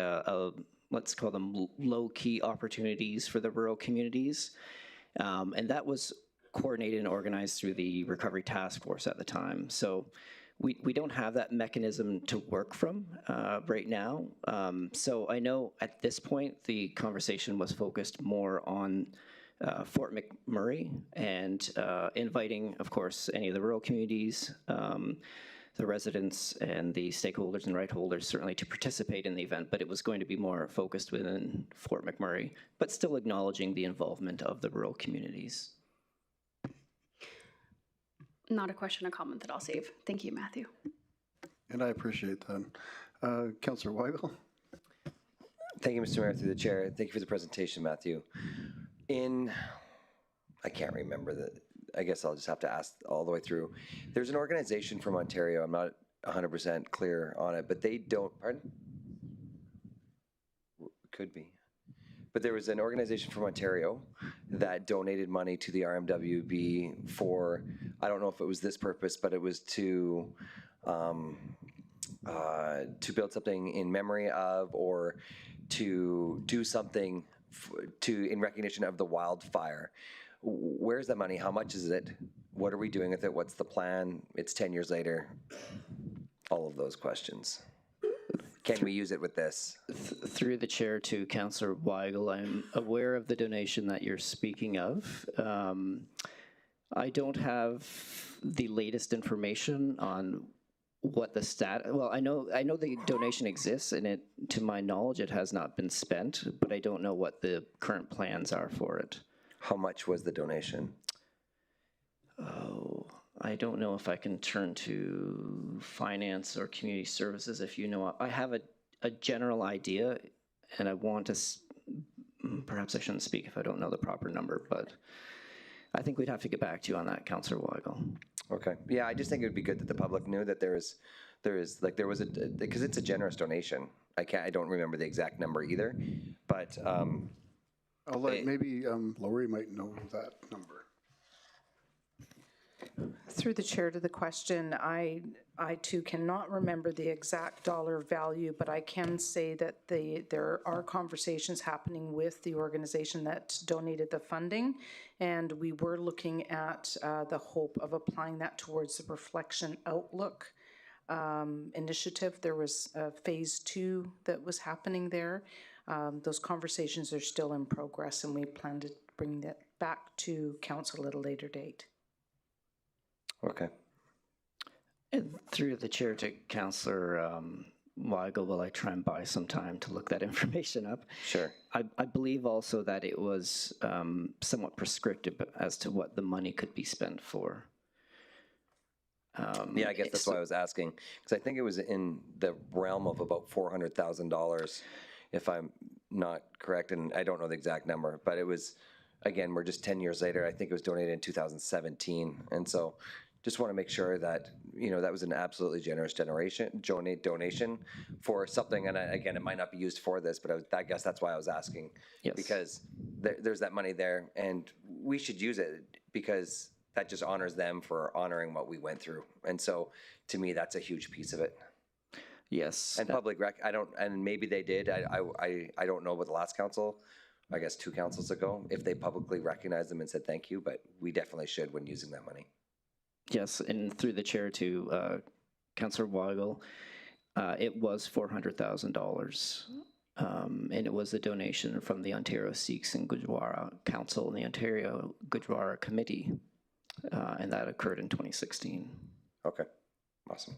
let's call them low-key opportunities for the rural communities, and that was coordinated and organized through the Recovery Task Force at the time. So we don't have that mechanism to work from right now. So I know at this point the conversation was focused more on Fort McMurray and inviting, of course, any of the rural communities, the residents and the stakeholders and right holders certainly to participate in the event, but it was going to be more focused within Fort McMurray, but still acknowledging the involvement of the rural communities. not a question or comment that I'll save. Thank you, Matthew. And I appreciate that. Councillor Weigel? Thank you, Mr. Mayor, through the chair. Thank you for the presentation, Matthew. I can't remember I guess I'll just have to ask all the way through. There's an organization from Ontario, I'm not 100% clear on it, but they don't, pardon? Could be. But there was an organization from Ontario that donated money to the RMWB for, I don't know if it was this purpose, but it was to build something in memory of, or to do something in recognition of the wildfire. Where's the money? How much is it? What are we doing with it? What's the plan? It's 10 years later. All of those questions. Can we use it with this? Through the chair to Councillor Weigel, I'm aware of the donation that you're speaking of. I don't have the latest information on what the well, I know the donation exists, and it, to my knowledge, it has not been spent, but I don't know what the current plans are for it. How much was the donation? Oh, I don't know if I can turn to finance or community services. If you know, I have a general idea, and I want to, perhaps I shouldn't speak if I don't know the proper number, but I think we'd have to get back to you on that, Councillor Weigel. Okay. Yeah, I just think it would be good that the public knew that there was because it's a generous donation. I don't remember the exact number either, but I'll let, maybe Lori might know that number. Through the chair to the question, I too cannot remember the exact dollar value, but I can say that there are conversations happening with the organization that donated the funding, and we were looking at the hope of applying that towards the Reflection Outlook initiative. There was phase 2 that was happening there. Those conversations are still in progress, and we plan to bring that back to council at a later date. Okay. And through the chair to Councillor Weigel, will I try and buy some time to look that information up? Sure. I believe also that it was somewhat prescriptive as to what the money could be spent for. Yeah, I guess that's why I was asking, because I think it was in the realm of about $400,000, if I'm not correct, and I don't know the exact number, but it was, again, we're just 10 years later. I think it was donated in 2017, and so just want to make sure that, you know, that was an absolutely generous donation for something, and again, it might not be used for this, but I guess that's why I was asking, yes. Because there's that money there, and we should use it because that just honors them for honoring what we went through. And so to me, that's a huge piece of it. Yes. And public and maybe they did, I don't know about the last council, I guess 2 councils ago, if they publicly recognized them and said thank you, but we definitely should when using that money. Yes, and through the chair to Councillor Weigel, it was $400,000. And it was a donation from the Ontario Sikhs and Gurdwara Council and the Ontario Gurdwara Committee. And that occurred in 2016. Okay, awesome.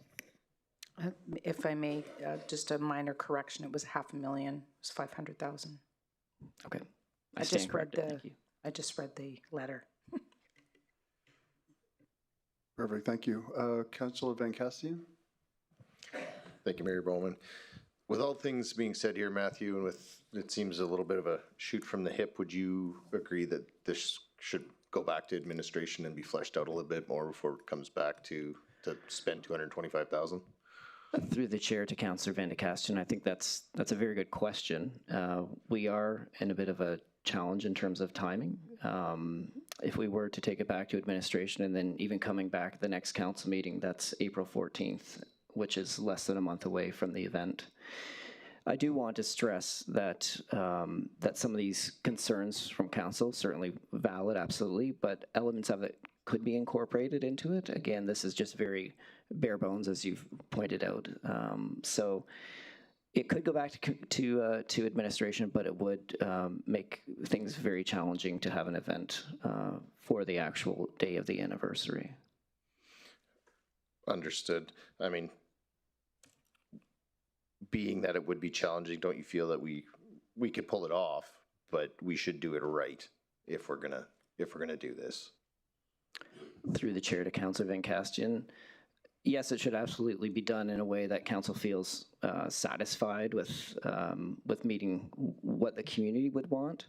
If I may, just a minor correction, it was $500,000, it was 500,000. Okay. I just read the letter. Perfect, thank you. Councillor Van Castian? Thank you, Mayor Bowman. With all things being said here, Matthew, and with it seems a little bit of a shoot from the hip, would you agree that this should go back to administration and be fleshed out a little bit more before it comes back to spend $225,000? Through the chair to Councillor Van Castian, I think that's a very good question. We are in a bit of a challenge in terms of timing. If we were to take it back to administration and then even coming back at the next council meeting, that's April 14th, which is less than a month away from the event. I do want to stress that that some of these concerns from council, certainly valid, absolutely, but elements of it could be incorporated into it. Again, this is just very bare bones, as you've pointed out. So it could go back to administration, but it would make things very challenging to have an event for the actual day of the anniversary. Understood. I mean, being that it would be challenging, don't you feel that we could pull it off, but we should do it right if we're gonna do this? Through the chair to Councillor Van Castian. Yes, it should absolutely be done in a way that council feels satisfied with meeting what the community would want.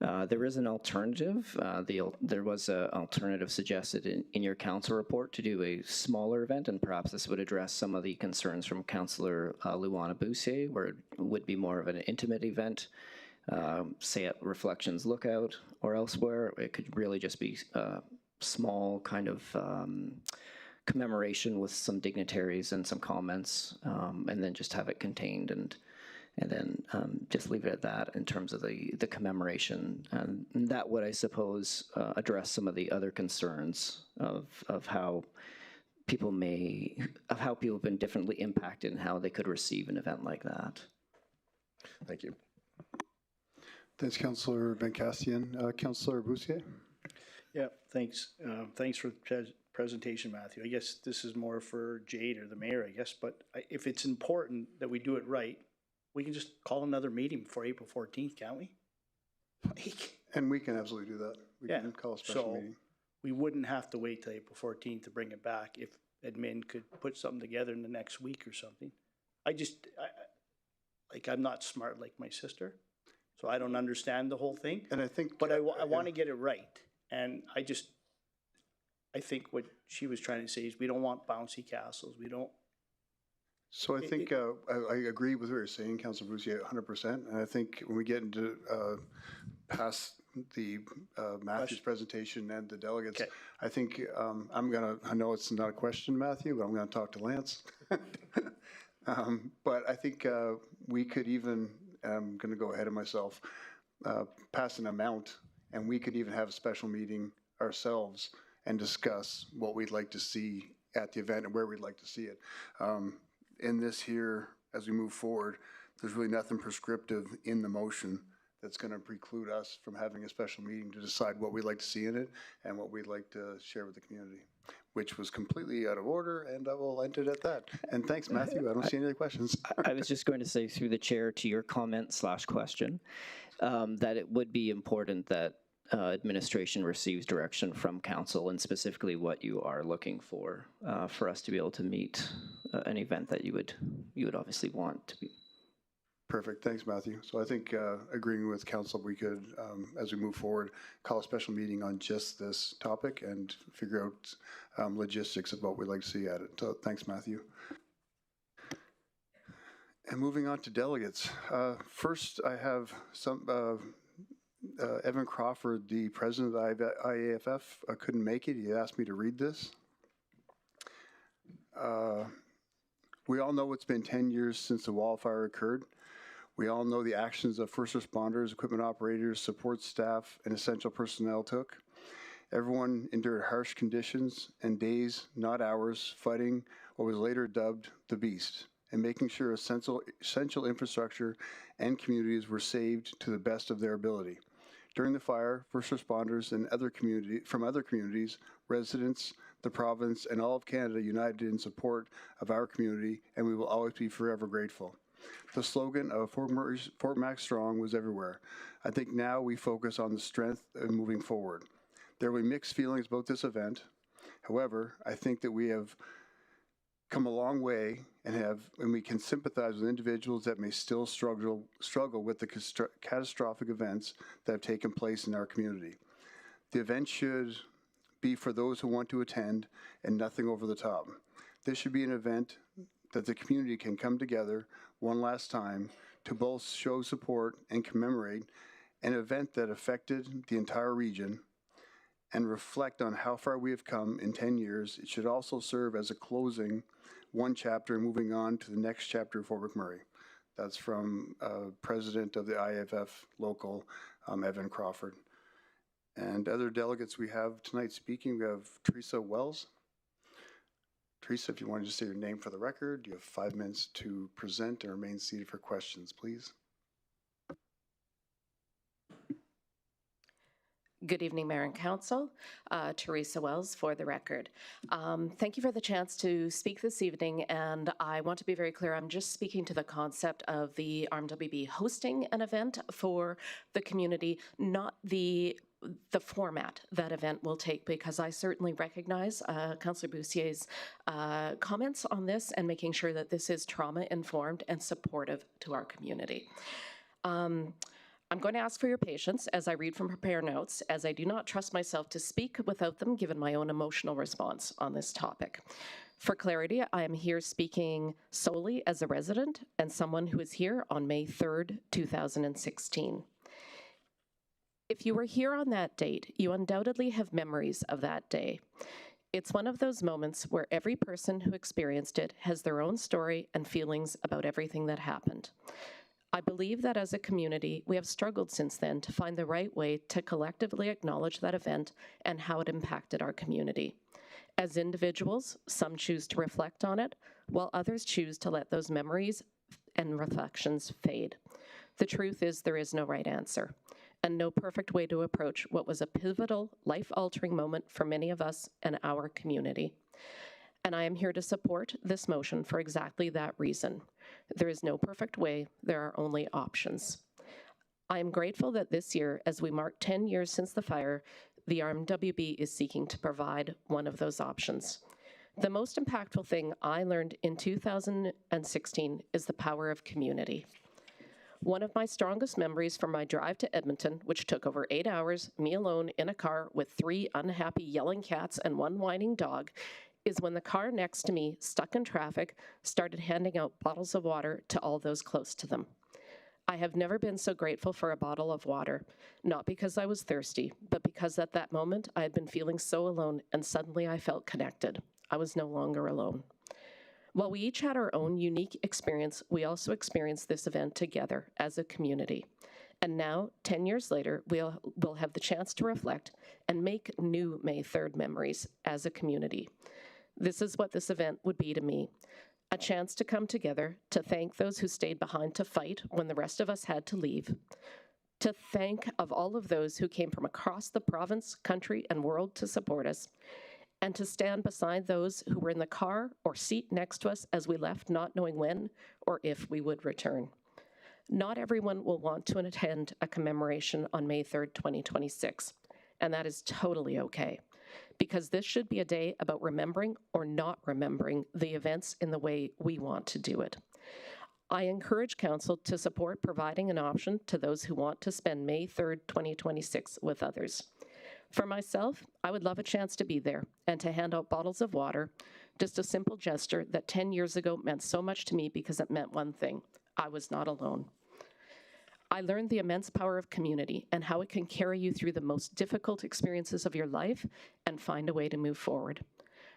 There is an alternative. There was an alternative suggested in your council report to do a smaller event, and perhaps this would address some of the concerns from Councillor Luana Bussier, where it would be more of an intimate event, say at Reflections Lookout or elsewhere. It could really just be a small kind of commemoration with some dignitaries and some comments, and then just have it contained and then just leave it at that in terms of the commemoration. And that would, I suppose, address some of the other concerns of how people have been differently impacted and how they could receive an event like that. Thank you. Thanks, Councillor Van Castian. Councillor Bussier? Yeah, thanks. Thanks for the presentation, Matthew. I guess this is more for Jade or the mayor, I guess, but if it's important that we do it right, we can just call another meeting before April 14th, can't we? And we can absolutely do that. We can call a special meeting. We wouldn't have to wait till April 14th to bring it back if admin could put something together in the next week or something. I'm not smart like my sister, so I don't understand the whole thing. And I think, but I want to get it right. And I think what she was trying to say is we don't want bouncy castles. We don't. So I think I agree with what you're saying, Councillor Bussier, 100%. And I think when we get into past the Matthew's presentation and the delegates, I think I know it's not a question, Matthew, but I'm going to talk to Lance. But I think we could even, I'm going to go ahead of myself, pass an amount, and we could even have a special meeting ourselves and discuss what we'd like to see at the event and where we'd like to see it. In this here, as we move forward, there's really nothing prescriptive in the motion that's going to preclude us from having a special meeting to decide what we'd like to see in it and what we'd like to share with the community, which was completely out of order, and I will end it at that. And thanks, Matthew. I don't see any other questions. I was just going to say through the chair to your comment/question that it would be important that administration receives direction from council and specifically what you are looking for us to be able to meet an event that you would obviously want to be. Perfect. Thanks, Matthew. So I think agreeing with council, we could, as we move forward, call a special meeting on just this topic and figure out logistics of what we'd like to see at it. So thanks, Matthew. And moving on to delegates. First, I have some Evan Crawford, the president of the IAFF, couldn't make it. He asked me to read this. We all know it's been 10 years since the wildfire occurred. We all know the actions of first responders, equipment operators, support staff, and essential personnel took. Everyone endured harsh conditions and days, not hours, fighting what was later dubbed the beast, and making sure essential infrastructure and communities were saved to the best of their ability. During the fire, first responders and from other communities, residents, the province, and all of Canada united in support of our community, and we will always be forever grateful. The slogan of Fort Mac Strong was everywhere. I think now we focus on the strength of moving forward. There will be mixed feelings about this event. However, I think that we have come a long way and we can sympathize with individuals that may still struggle with the catastrophic events that have taken place in our community. The event should be for those who want to attend and nothing over the top. This should be an event that the community can come together one last time to both show support and commemorate an event that affected the entire region and reflect on how far we have come in 10 years. It should also serve as a closing one chapter and moving on to the next chapter of Fort McMurray. That's from President of the IAFF local, Evan Crawford. And other delegates we have tonight speaking, we have Teresa Wells. Teresa, if you want to just say your name for the record, you have 5 minutes to present and remain seated for questions, please. Good evening, Mayor and Council. Teresa Wells for the record. Thank you for the chance to speak this evening, and I want to be very clear, I'm just speaking to the concept of the RMWB hosting an event for the community, not the the format that event will take, because I certainly recognize Councillor Boussier's comments on this and making sure that this is trauma-informed and supportive to our community. I'm going to ask for your patience as I read from prepare notes, as I do not trust myself to speak without them, given my own emotional response on this topic. For clarity, I am here speaking solely as a resident and someone who is here on May 3rd, 2016. If you were here on that date, you undoubtedly have memories of that day. It's one of those moments where every person who experienced it has their own story and feelings about everything that happened. I believe that as a community, we have struggled since then to find the right way to collectively acknowledge that event and how it impacted our community. As individuals, some choose to reflect on it, while others choose to let those memories and reflections fade. The truth is, there is no right answer, and no perfect way to approach what was a pivotal, life-altering moment for many of us and our community. And I am here to support this motion for exactly that reason. There is no perfect way, there are only options. I am grateful that this year, as we mark 10 years since the fire, the RMWB is seeking to provide one of those options. The most impactful thing I learned in 2016 is the power of community. One of my strongest memories from my drive to Edmonton, which took over 8 hours, me alone in a car with 3 unhappy yelling cats and 1 whining dog, is when the car next to me, stuck in traffic, started handing out bottles of water to all those close to them. I have never been so grateful for a bottle of water, not because I was thirsty, but because at that moment I had been feeling so alone, and suddenly I felt connected. I was no longer alone. While we each had our own unique experience, we also experienced this event together as a community. And now, 10 years later, we'll have the chance to reflect and make new May 3rd memories as a community. This is what this event would be to me. A chance to come together, to thank those who stayed behind to fight when the rest of us had to leave, to thank of all of those who came from across the province, country, and world to support us, and to stand beside those who were in the car or seat next to us as we left, not knowing when or if we would return. Not everyone will want to attend a commemoration on May 3rd, 2026, and that is totally okay, because this should be a day about remembering or not remembering the events in the way we want to do it. I encourage Council to support providing an option to those who want to spend May 3rd, 2026 with others. For myself, I would love a chance to be there and to hand out bottles of water, just a simple gesture that 10 years ago meant so much to me because it meant one thing: I was not alone. I learned the immense power of community and how it can carry you through the most difficult experiences of your life and find a way to move forward.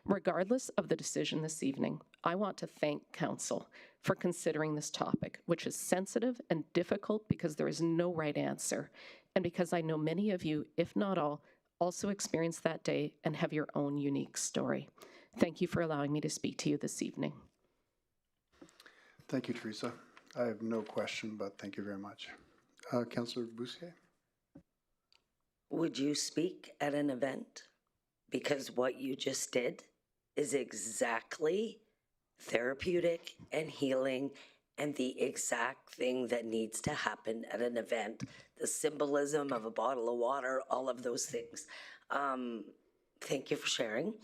Regardless of the decision this evening, I want to thank Council for considering this topic, which is sensitive and difficult because there is no right answer, and because I know many of you, if not all, also experienced that day and have your own unique story. Thank you for allowing me to speak to you this evening. Thank you, Teresa. I have no question, but thank you very much. Councillor Boussier? Would you speak at an event? Because what you just did is exactly therapeutic and healing and the exact thing that needs to happen at an event. The symbolism of a bottle of water, all of those things. Thank you for sharing.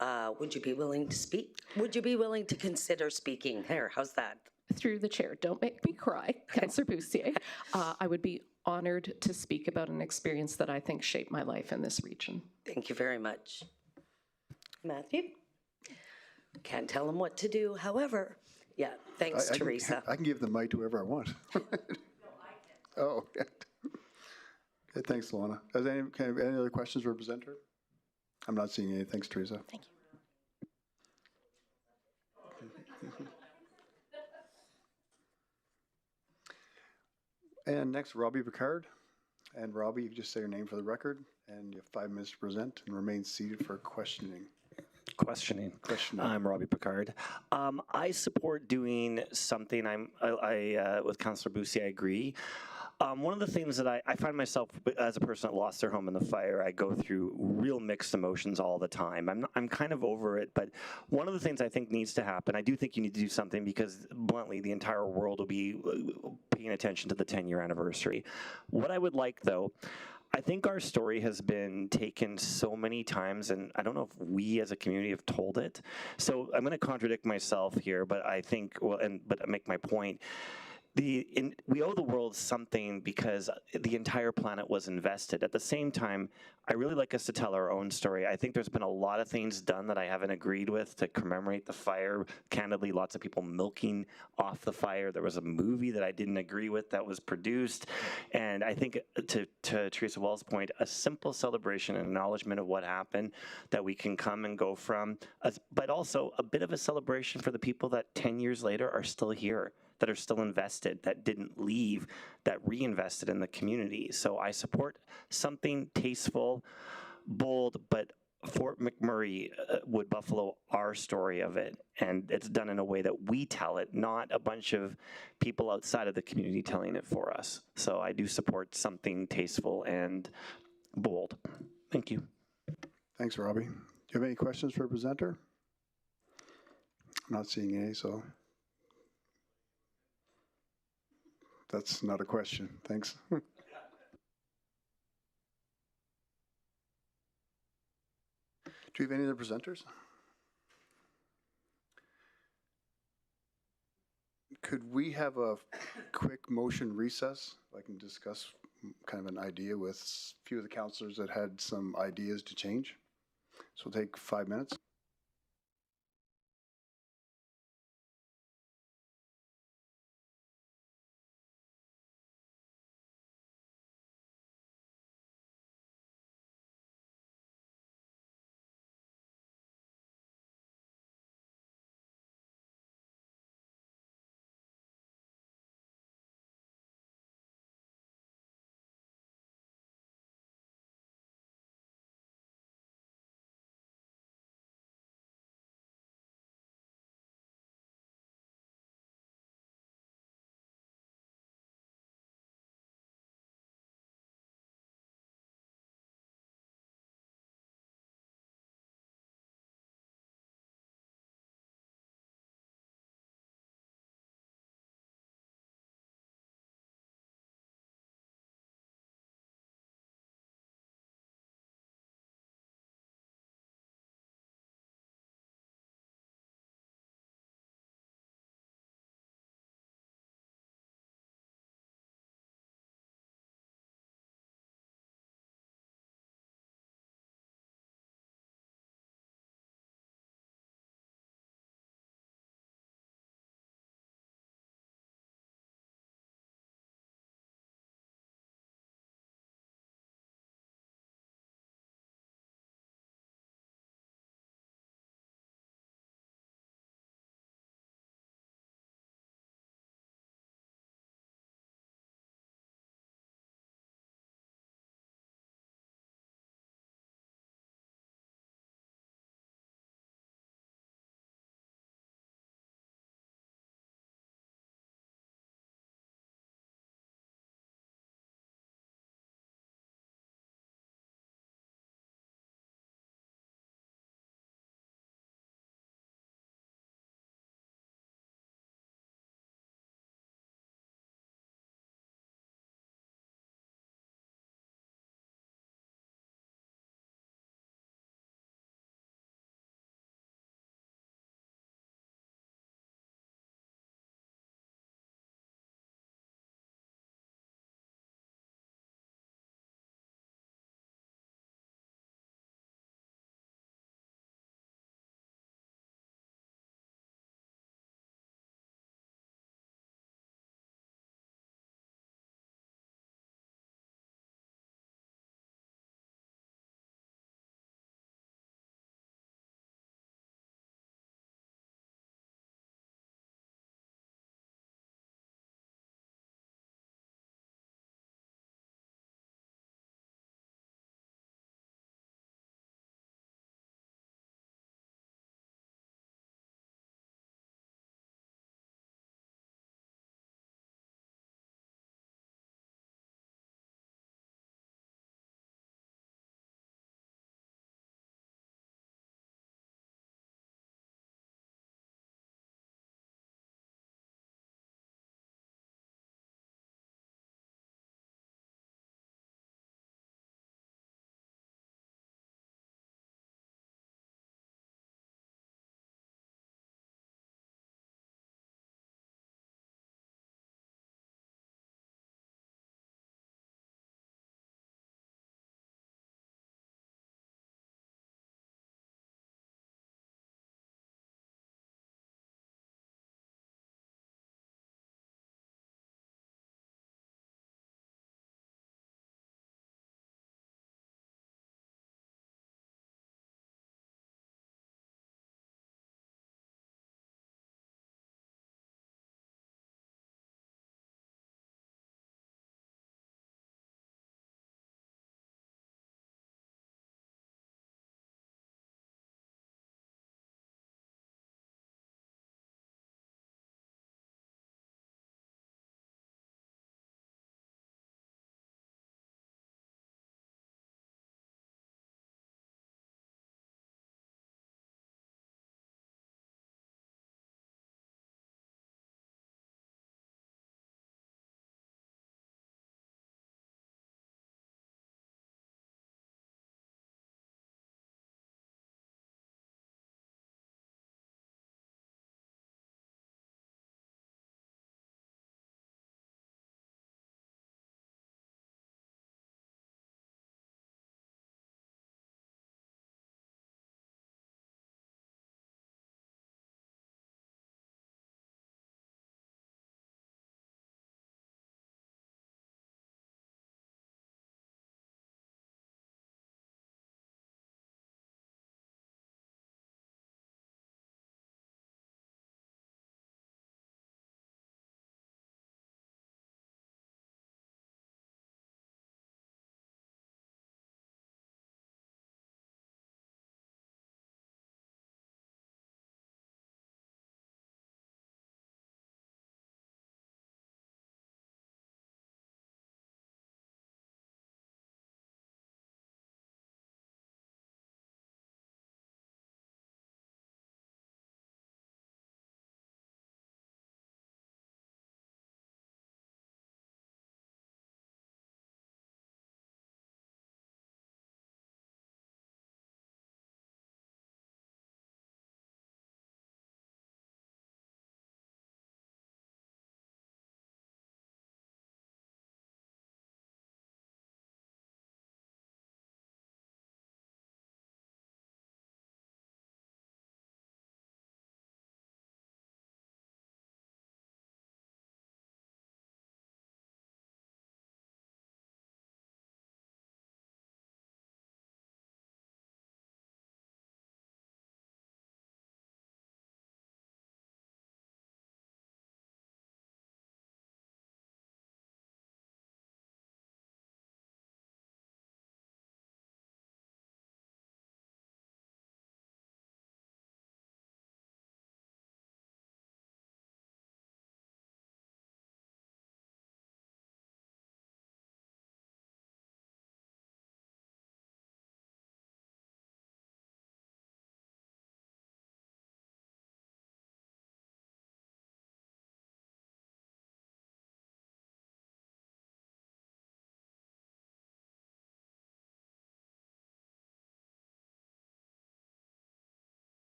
Would you be willing to speak? Would you be willing to consider speaking? Here, how's that? Through the chair, don't make me cry, Councillor Boussier. I would be honored to speak about an experience that I think shaped my life in this region. Thank you very much. Matthew? Can't tell him what to do, however. Yeah, thanks, Teresa. I can give the mic to whoever I want. No, I can. Oh, okay. Okay, thanks, Luana. Any other questions for the presenter? I'm not seeing any. Thanks, Teresa. Thank you. And next, Robbie Picard. And Robbie, you just say your name for the record, and you have 5 minutes to present and remain seated for questioning. Questioning. I'm Robbie Picard. I support doing something. With Councillor Boussier, I agree. One of the things that I find myself, as a person that lost their home in the fire, I go through real mixed emotions all the time. I'm kind of over it, but one of the things I think needs to happen, I do think you need to do something because, bluntly, the entire world will be paying attention to the 10-year anniversary. What I would like, though, I think our story has been taken so many times, and I don't know if we as a community have told it. So I'm going to contradict myself here, but I think, well, but I make my point. We owe the world something because the entire planet was invested. At the same time, I really like us to tell our own story. I think there's been a lot of things done that I haven't agreed with to commemorate the fire. Candidly, lots of people milking off the fire. There was a movie that I didn't agree with that was produced. And I think, to Teresa Wall's point, a simple celebration and acknowledgement of what happened that we can come and go from, but also a bit of a celebration for the people that 10 years later are still here, that are still invested, that didn't leave, that reinvested in the community. So I support something tasteful, bold, but Fort McMurray, Wood Buffalo, our story of it. And it's done in a way that we tell it, not a bunch of people outside of the community telling it for us. So I do support something tasteful and bold. Thank you. Thanks, Robbie. Do you have any questions for a presenter? I'm not seeing any, so that's not a question. Thanks. Do you have any other presenters? Could we have a quick motion recess? I can discuss kind of an idea with a few of the councilors that had some ideas to change. So we'll take 5 minutes.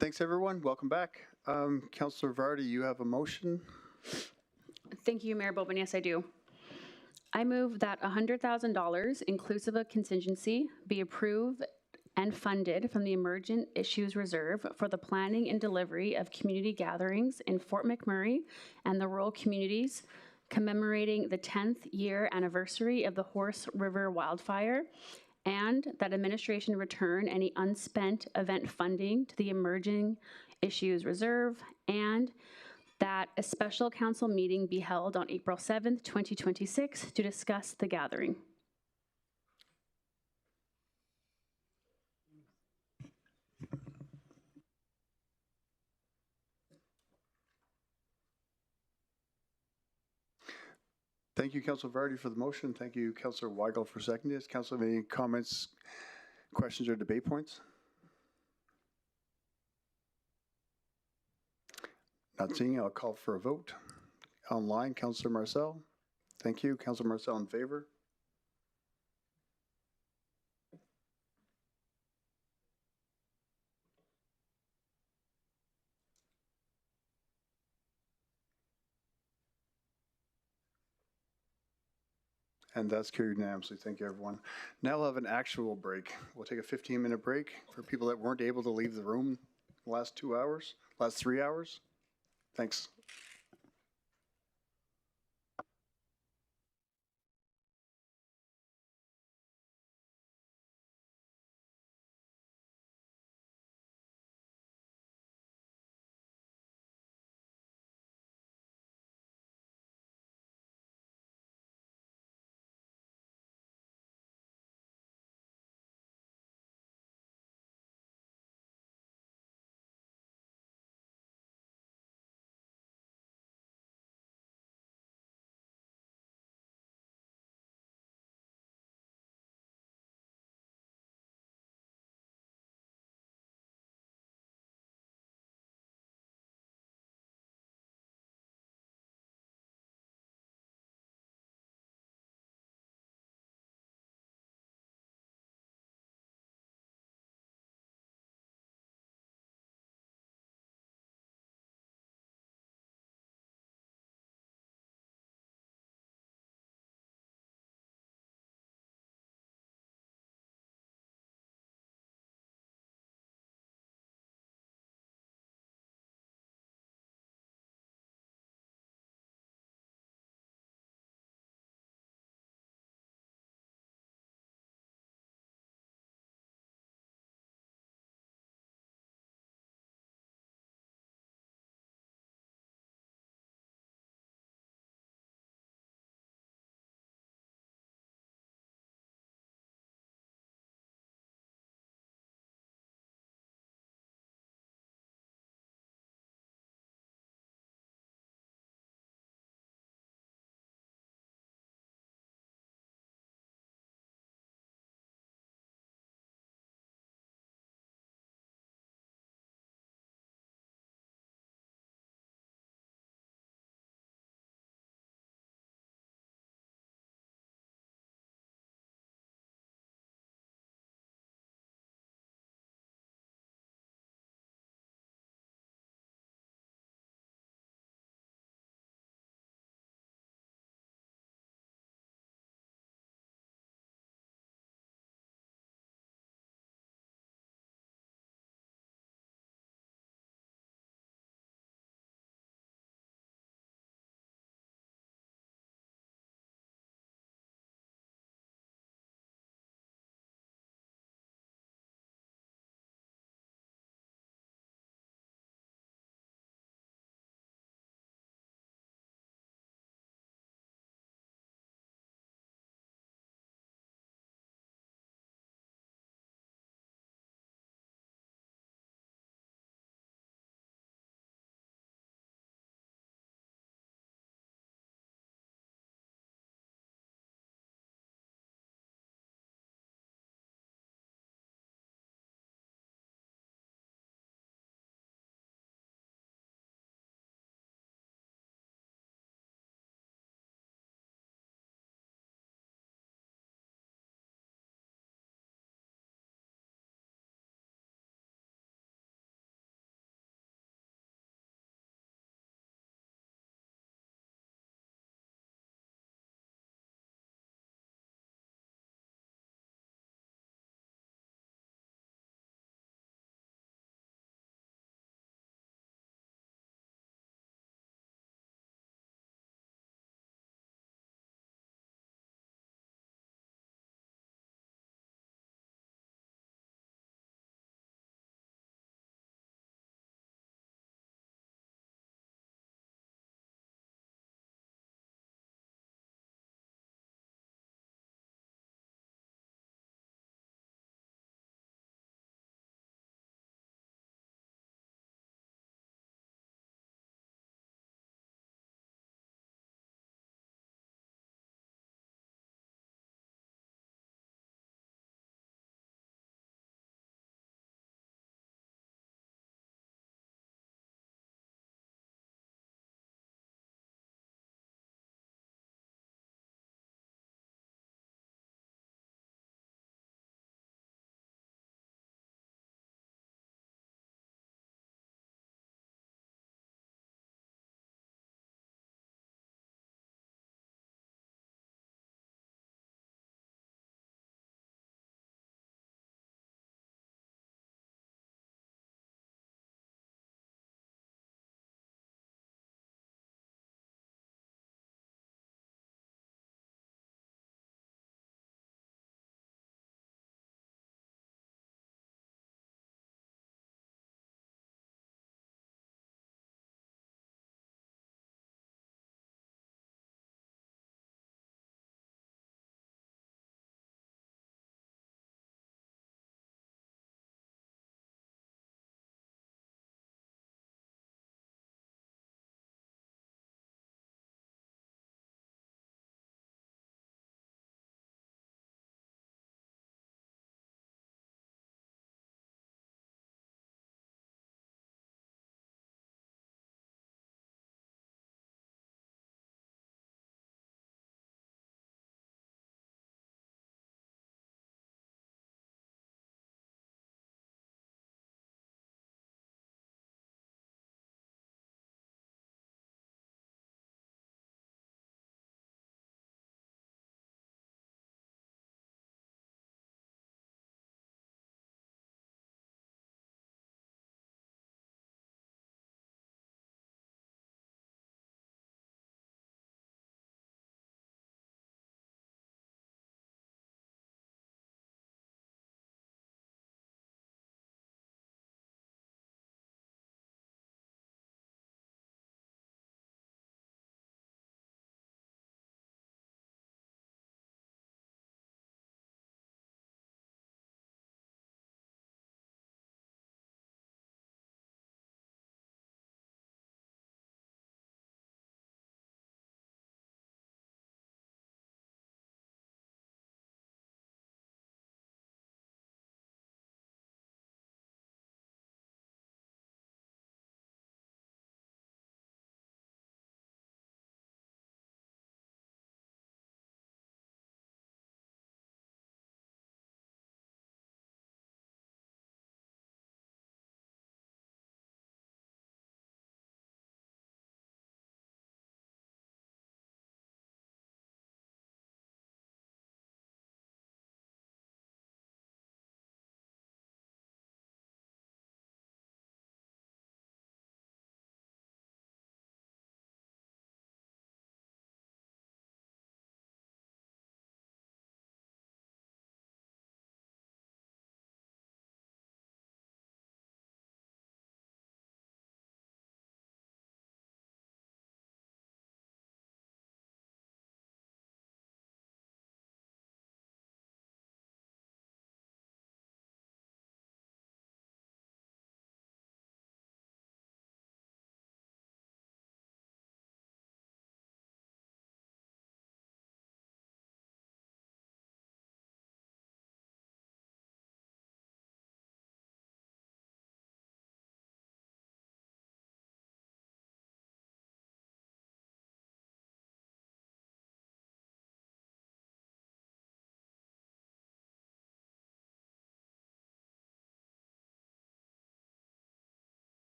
Thanks, everyone. Welcome back. Councillor Vardy, you have a motion. Thank you, Mayor Bowman. Yes, I do. I move that $100,000 inclusive of contingency be approved and funded from the Emergent Issues Reserve for the planning and delivery of community gatherings in Fort McMurray and the rural communities commemorating the 10th year anniversary of the Horse River wildfire, and that administration return any unspent event funding to the Emerging Issues Reserve, and that a special council meeting be held on April 7th, 2026 to discuss the gathering. Thank you, Councillor Vardy, for the motion. Thank you, Councillor Weigel, for seconding it. Council, have any comments, questions, or debate points? Not seeing, I'll call for a vote. Online, Councillor Marcel. Thank you. Councillor Marcel in favor. And that's carried unanimously. Thank you, everyone. Now we'll have an actual break. We'll take a 15-minute break for people that weren't able to leave the room the last 2 hours, last 3 hours. Thanks.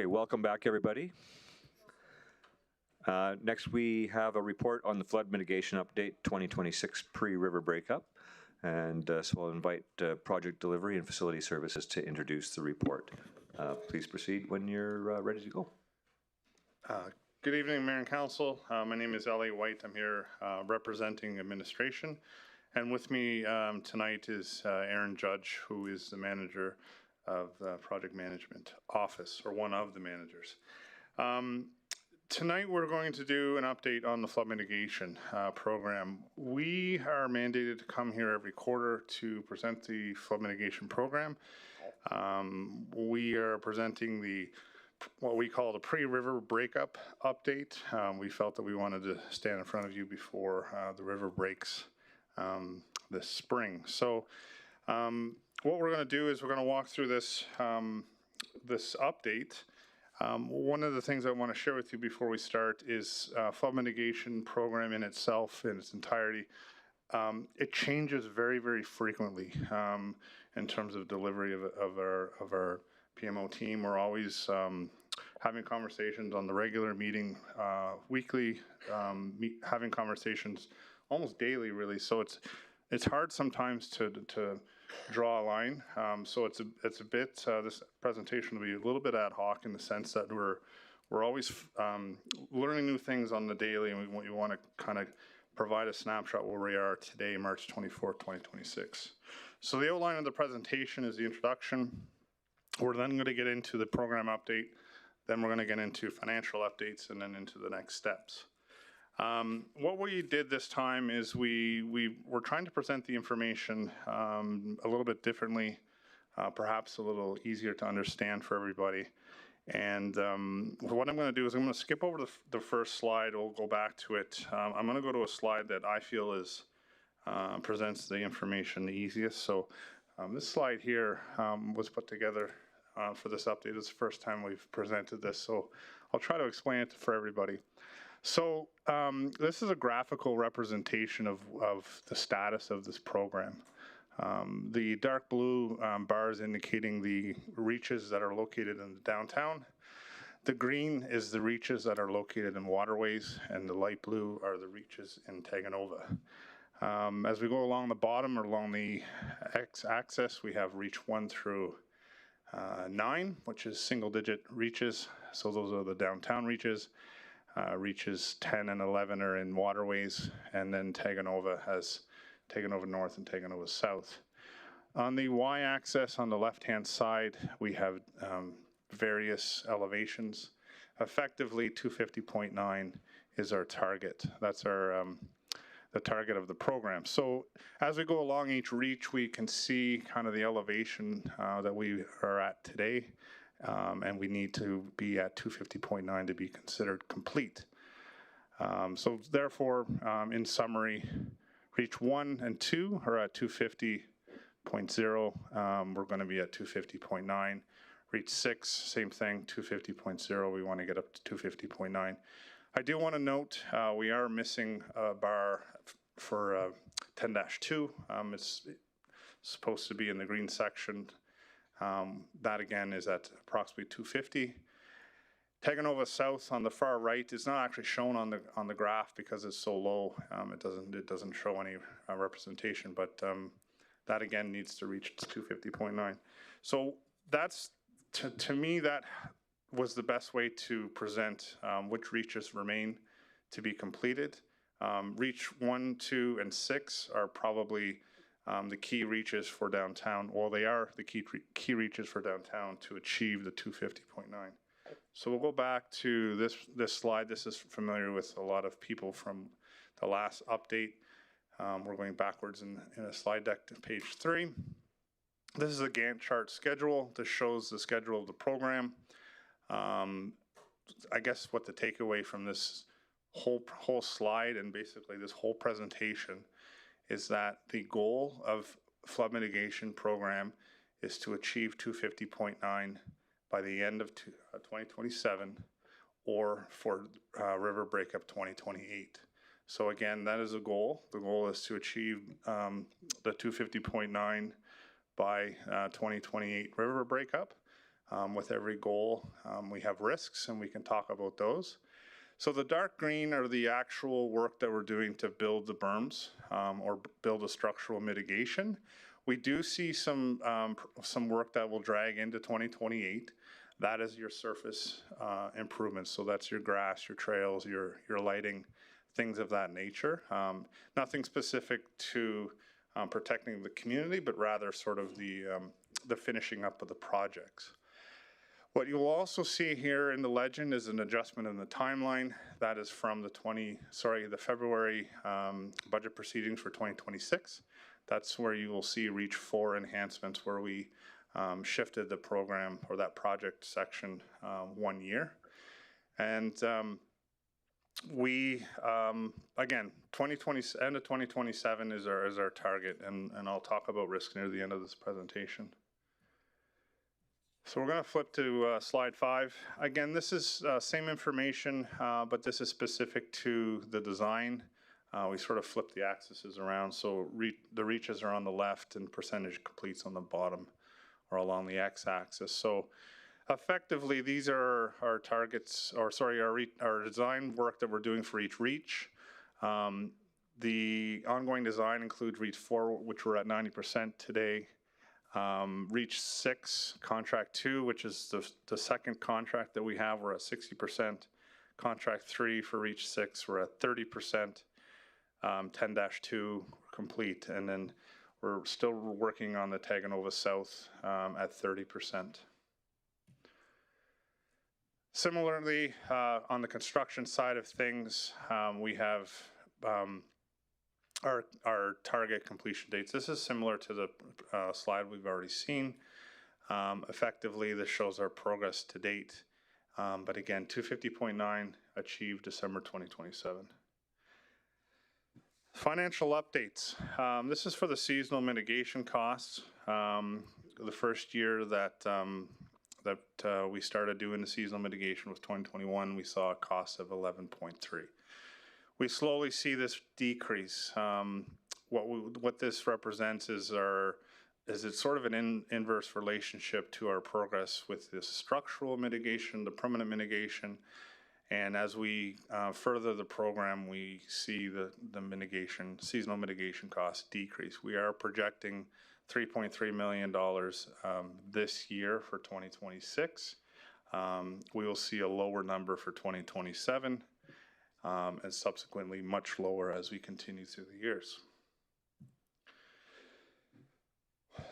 Okay, welcome back, everybody. Next, we have a report on the flood mitigation update 2026 pre-river breakup. And so I'll invite Project Delivery and Facility Services to introduce the report. Please proceed when you're ready to go. Good evening, Mayor and Council. My name is L.A. White. I'm here representing administration. And with me tonight is Aaron Judge, who is the manager of the Project Management Office, or one of the managers. Tonight we're going to do an update on the flood mitigation program. We are mandated to come here every quarter to present the flood mitigation program. We are presenting what we call the pre-river breakup update. We felt that we wanted to stand in front of you before the river breaks this spring. So what we're going to do is we're going to walk through this this update. One of the things I want to share with you before we start is flood mitigation program in itself, in its entirety. It changes very, very frequently in terms of delivery of our PMO team. We're always having conversations on the regular meeting, weekly, having conversations almost daily, really. So it's hard sometimes to draw a line. So it's a bit, this presentation will be a little bit ad hoc in the sense that we're always learning new things on the daily, and we want to kind of provide a snapshot where we are today, March 24th, 2026. So the outline of the presentation is the introduction. We're then going to get into the program update, then we're going to get into financial updates, and then into the next steps. What we did this time is we were trying to present the information a little bit differently, perhaps a little easier to understand for everybody. And what I'm going to do is I'm going to skip over the first slide. We'll go back to it. I'm going to go to a slide that I feel is presents the information the easiest. So this slide here was put together for this update. It's the first time we've presented this, so I'll try to explain it for everybody. So this is a graphical representation of the status of this program. The dark blue bars indicating the reaches that are located in the downtown. The green is the reaches that are located in waterways, and the light blue are the reaches in Taganova. As we go along the bottom or along the x-axis, we have reach 1 through 9, which is single-digit reaches. So those are the downtown reaches. Reaches 10 and 11 are in waterways, and then Taganova has Taganova North and Taganova South. On the y-axis on the left-hand side, we have various elevations. Effectively, 250.9 is our target. That's our the target of the program. So as we go along each reach, we can see kind of the elevation that we are at today. And we need to be at 250.9 to be considered complete. So therefore, in summary, reach 1 and 2 are at 250.0. We're going to be at 250.9. Reach 6, same thing, 250.0. We want to get up to 250.9. I do want to note we are missing a bar for 10-2. It's supposed to be in the green section. That again is at approximately 250. Taganova South on the far right is not actually shown on the graph because it's so low. It doesn't show any representation, but that again needs to reach 250.9. So that's to me that was the best way to present which reaches remain to be completed. Reach 1, 2, and 6 are probably the key reaches for downtown. Well, they are the key reaches for downtown to achieve the 250.9. So we'll go back to this slide. This is familiar with a lot of people from the last update. We're going backwards in a slide deck to page 3. This is a Gantt chart schedule. This shows the schedule of the program. I guess what the takeaway from this whole slide and basically this whole presentation is that the goal of flood mitigation program is to achieve 250.9 by the end of 2027 or for river breakup 2028. So again, that is a goal. The goal is to achieve the 250.9 by 2028 river breakup. With every goal, we have risks, and we can talk about those. So the dark green are the actual work that we're doing to build the berms or build a structural mitigation. We do see some work that will drag into 2028. That is your surface improvements. So that's your grass, your trails, your lighting, things of that nature. Nothing specific to protecting the community, but rather sort of the finishing up of the projects. What you will also see here in the legend is an adjustment in the timeline. That is from the February budget proceedings for 2026. That's where you will see Reach 4 enhancements, where we shifted the program or that project section 1 year. And we, again, end of 2027 is our target, and I'll talk about risk near the end of this presentation. So we're going to flip to slide 5. Again, this is same information, but this is specific to the design. We sort of flip the axes around, so the reaches are on the left and percentage completes on the bottom or along the x-axis. So effectively, these are our targets, or sorry, our design work that we're doing for each reach. The ongoing design includes Reach 4, which we're at 90% today. Reach 6, Contract 2, which is the second contract that we have, we're at 60%. Contract 3 for Reach 6, we're at 30%. 10-2 complete, and then we're still working on the Taganova South at 30%. Similarly, on the construction side of things, we have our target completion dates. This is similar to the slide we've already seen. Effectively, this shows our progress to date. But again, 250.9 achieved December 2027. Financial updates. This is for the seasonal mitigation costs. The first year that we started doing the seasonal mitigation was 2021. We saw a cost of 11.3. We slowly see this decrease. What this represents is it's sort of an inverse relationship to our progress with this structural mitigation, the permanent mitigation. And as we further the program, we see the seasonal mitigation costs decrease. We are projecting $3.3 million this year for 2026. We will see a lower number for 2027, and subsequently much lower as we continue through the years.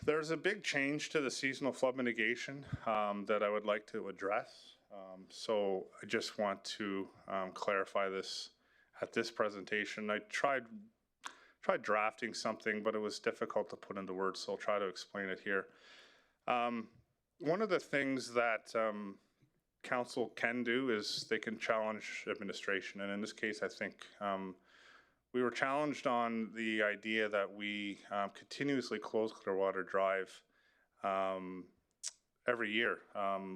There's a big change to the seasonal flood mitigation that I would like to address. So I just want to clarify this at this presentation. I tried drafting something, but it was difficult to put into words, so I'll try to explain it here. One of the things that council can do is they can challenge administration, and in this case, I think we were challenged on the idea that we continuously close Clearwater Drive every year.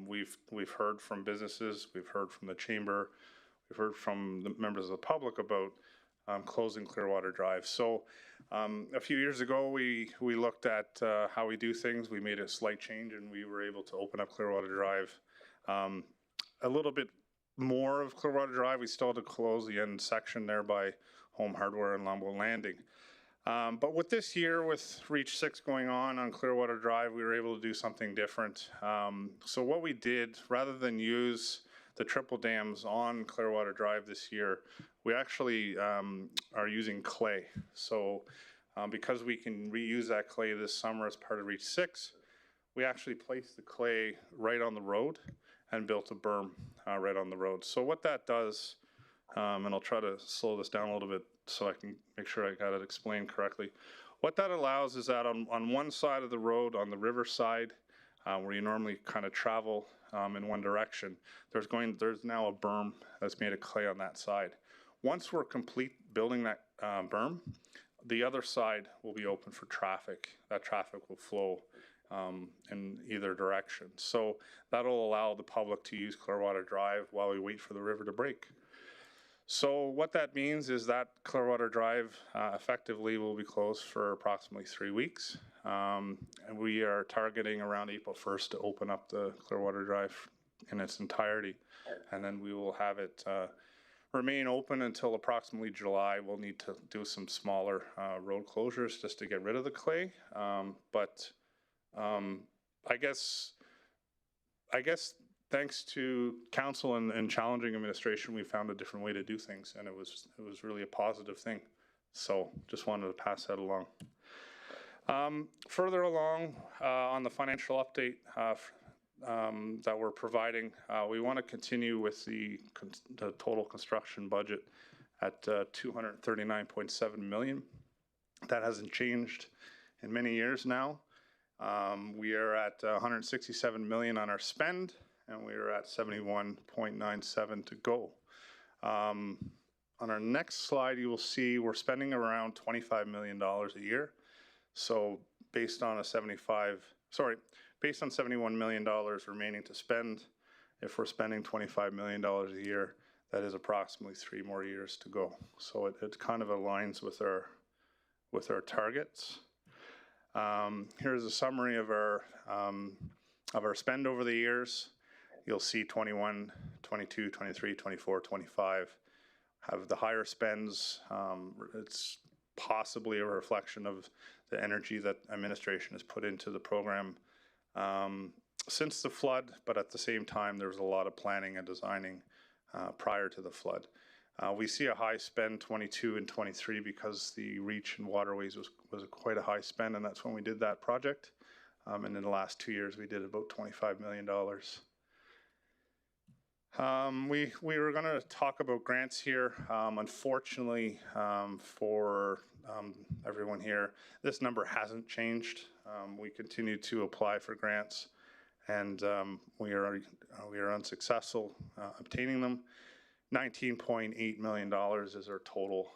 We've heard from businesses, we've heard from the chamber, we've heard from the members of the public about closing Clearwater Drive. So a few years ago, we looked at how we do things. We made a slight change, and we were able to open up Clearwater Drive. A little bit more of Clearwater Drive, we still had to close the end section there by Home Hardware and Lombo Landing. But with this year, with Reach 6 going on Clearwater Drive, we were able to do something different. So what we did, rather than use the triple dams on Clearwater Drive this year, we actually are using clay. So because we can reuse that clay this summer as part of Reach 6, we actually placed the clay right on the road and built a berm right on the road. So what that does, and I'll try to slow this down a little bit so I can make sure I got it explained correctly. What that allows is that on one side of the road, on the river side, where you normally kind of travel in one direction, there's now a berm that's made of clay on that side. Once we're complete building that berm, the other side will be open for traffic. That traffic will flow in either direction. So that'll allow the public to use Clearwater Drive while we wait for the river to break. So what that means is that Clearwater Drive effectively will be closed for approximately 3 weeks. And we are targeting around April 1st to open up the Clearwater Drive in its entirety. And then we will have it remain open until approximately July. We'll need to do some smaller road closures just to get rid of the clay. I guess thanks to council and challenging administration, we found a different way to do things, and it was really a positive thing. So just wanted to pass that along. Further along on the financial update that we're providing, we want to continue with the total construction budget at $239.7 million. That hasn't changed in many years now. We are at $167 million on our spend, and we are at 71.97 to go. On our next slide, you will see we're spending around $25 million a year. So based on $71 million remaining to spend, if we're spending $25 million a year, that is approximately 3 more years to go. So it kind of aligns with our targets. Here's a summary of our spend over the years. You'll see 21, 22, 23, 24, 25 have the higher spends. It's possibly a reflection of the energy that administration has put into the program since the flood, but at the same time, there was a lot of planning and designing prior to the flood. We see a high spend 22 and 23 because the reach and waterways was quite a high spend, and that's when we did that project. And in the last 2 years, we did about $25 million. We were going to talk about grants here. Unfortunately, for everyone here, this number hasn't changed. We continue to apply for grants, and we are unsuccessful obtaining them. $19.8 million is our total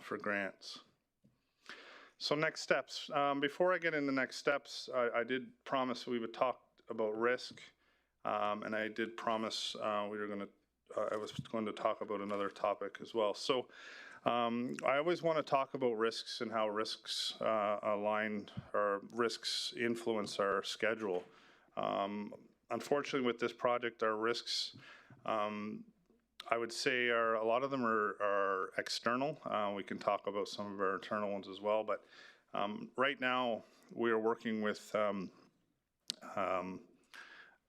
for grants. So next steps. Before I get into next steps, I did promise we would talk about risk. And I did promise I was going to talk about another topic as well. So I always want to talk about risks and how risks align or risks influence our schedule. Unfortunately, with this project, our risks, I would say a lot of them are external. We can talk about some of our internal ones as well. But right now, we are working with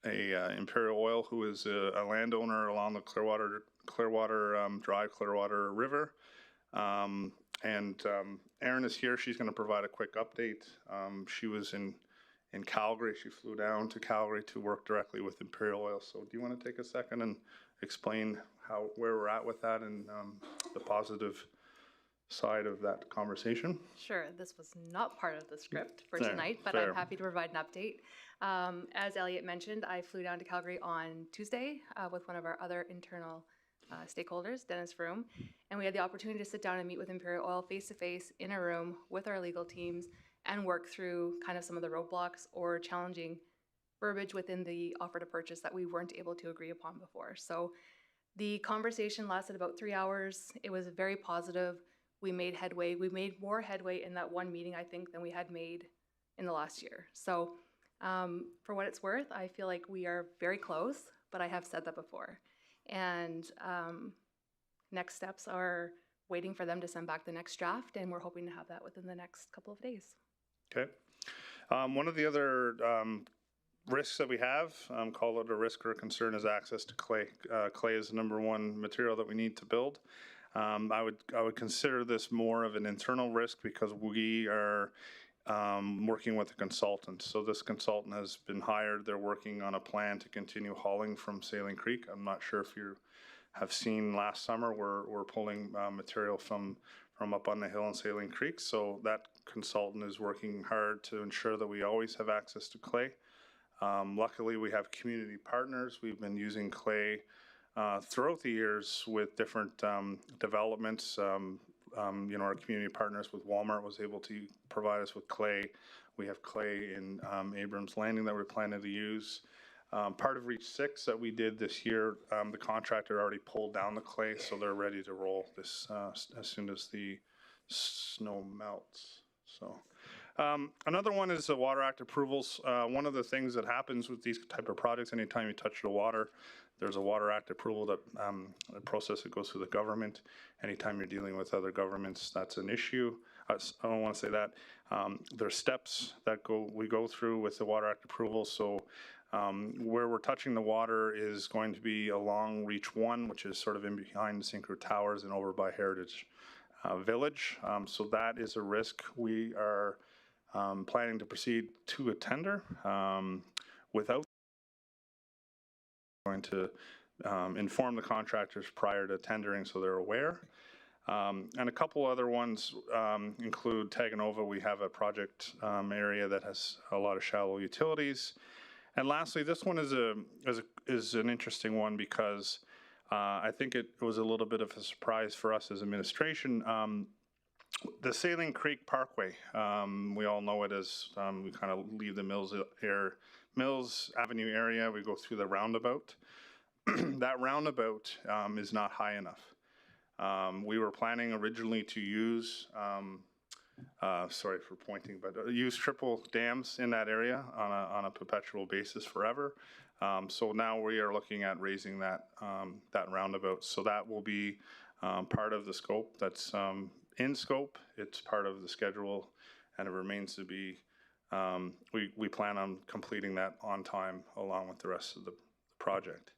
Imperial Oil, who is a landowner along the Clearwater Drive, Clearwater River. Erin is here. She's going to provide a quick update. She was in Calgary. She flew down to Calgary to work directly with Imperial Oil. So do you want to take a second and explain where we're at with that and the positive side of that conversation? Sure. This was not part of the script for Fair, tonight, but fair. I'm happy to provide an update. As Elliot mentioned, I flew down to Calgary on Tuesday with one of our other internal stakeholders, Dennis Froome, and we had the opportunity to sit down and meet with Imperial Oil face-to-face in a room with our legal teams and work through kind of some of the roadblocks or challenging verbiage within the offer to purchase that we weren't able to agree upon before. So the conversation lasted about 3 hours. It was very positive. We made headway. We made more headway in that one meeting, I think, than we had made in the last year. So for what it's worth, I feel like we are very close, but I have said that before. And next steps are waiting for them to send back the next draft, and we're hoping to have that within the next couple of days. Okay. One of the other risks that we have, call it a risk or a concern, is access to clay. Clay is the #1 material that we need to build. I would consider this more of an internal risk because we are working with a consultant. So this consultant has been hired. They're working on a plan to continue hauling from Sailing Creek. I'm not sure if you have seen last summer, we're pulling material from up on the hill in Sailing Creek. So that consultant is working hard to ensure that we always have access to clay. Luckily, we have community partners. We've been using clay throughout the years with different developments. Our community partners with Walmart was able to provide us with clay. We have clay in Abrams Landing that we're planning to use. Part of Reach 6 that we did this year, the contractor already pulled down the clay, so they're ready to roll this as soon as the snow melts. So another one is the Water Act approvals. One of the things that happens with these type of projects, anytime you touch the water, there's a Water Act approval that a process that goes through the government. Anytime you're dealing with other governments, that's an issue. I don't want to say that. There's steps that we go through with the Water Act approval. So where we're touching the water is going to be along Reach 1, which is sort of in behind the Synchro Towers and over by Heritage Village. So that is a risk. We are planning to proceed to a tender without going to inform the contractors prior to tendering so they're aware. And a couple other ones include Taganova. We have a project area that has a lot of shallow utilities. And lastly, this one is an interesting one because I think it was a little bit of a surprise for us as administration. The Saline Creek Parkway, we all know it as we kind of leave the Mills Avenue area, we go through the roundabout. That roundabout is not high enough. We were planning originally to use, sorry for pointing, but use triple dams in that area on a perpetual basis forever. So now we are looking at raising that roundabout. So that will be part of the scope. That's in scope. It's part of the schedule, and it remains to be. We plan on completing that on time along with the rest of the project.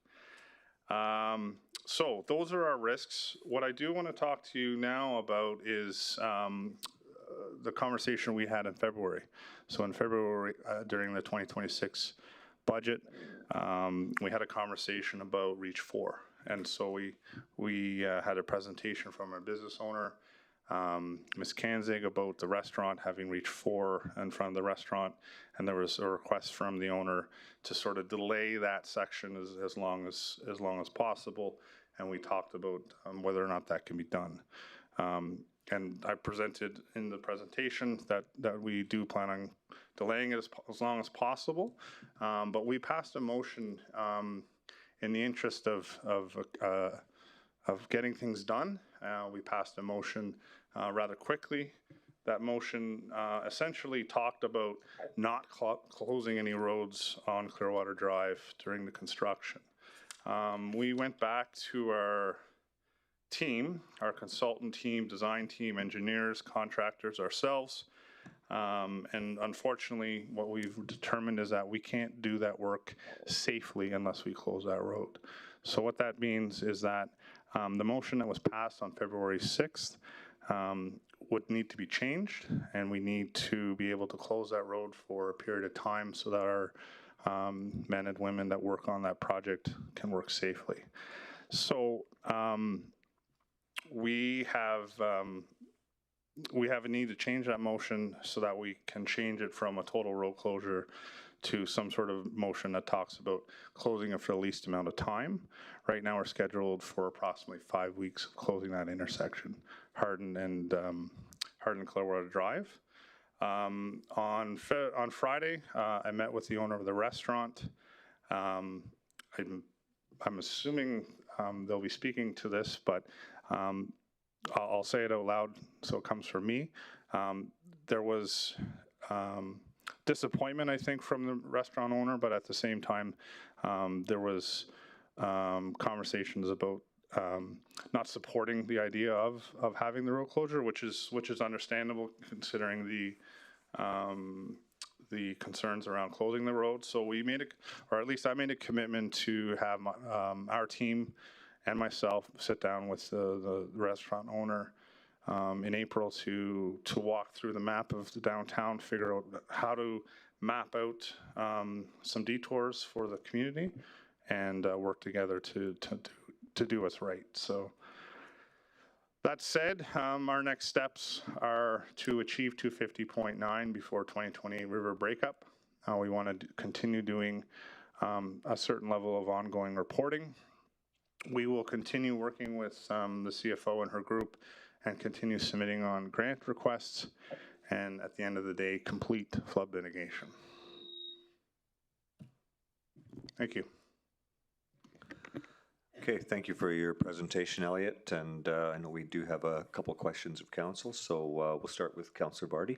So those are our risks. What I do want to talk to you now about is the conversation we had in February. So in February, during the 2026 budget, we had a conversation about Reach 4. And so we had a presentation from our business owner, Ms. Kanzig, about the restaurant having Reach 4 in front of the restaurant, and there was a request from the owner to sort of delay that section as long as possible, and we talked about whether or not that can be done. And I presented in the presentation that we do plan on delaying it as long as possible, but we passed a motion in the interest of getting things done. We passed a motion rather quickly. That motion essentially talked about not closing any roads on Clearwater Drive during the construction. We went back to our team, our consultant team, design team, engineers, contractors, ourselves, and unfortunately what we've determined is that we can't do that work safely unless we close that road. So what that means is that the motion that was passed on February 6th would need to be changed, and we need to be able to close that road for a period of time so that our men and women that work on that project can work safely. So we have a need to change that motion so that we can change it from a total road closure to some sort of motion that talks about closing it for the least amount of time. Right now we're scheduled for approximately 5 weeks of closing that intersection, Hardin and Clearwater Drive. On Friday, I met with the owner of the restaurant. I'm assuming they'll be speaking to this, but I'll say it out loud so it comes from me. There was disappointment, I think, from the restaurant owner, but at the same time, there was conversations about not supporting the idea of having the road closure, which is understandable considering the concerns around closing the road. So we made or at least I made a commitment to have our team and myself sit down with the restaurant owner in April to walk through the map of the downtown, figure out how to map out some detours for the community, and work together to do what's right. So that said, our next steps are to achieve 250.9 before 2028 river breakup. We want to continue doing a certain level of ongoing reporting. We will continue working with the CFO and her group and continue submitting on grant requests, and at the end of the day, complete flood mitigation. Thank you. Okay, thank you for your presentation, Elliot. And I know we do have a couple questions of council, so we'll start with Councillor Barty.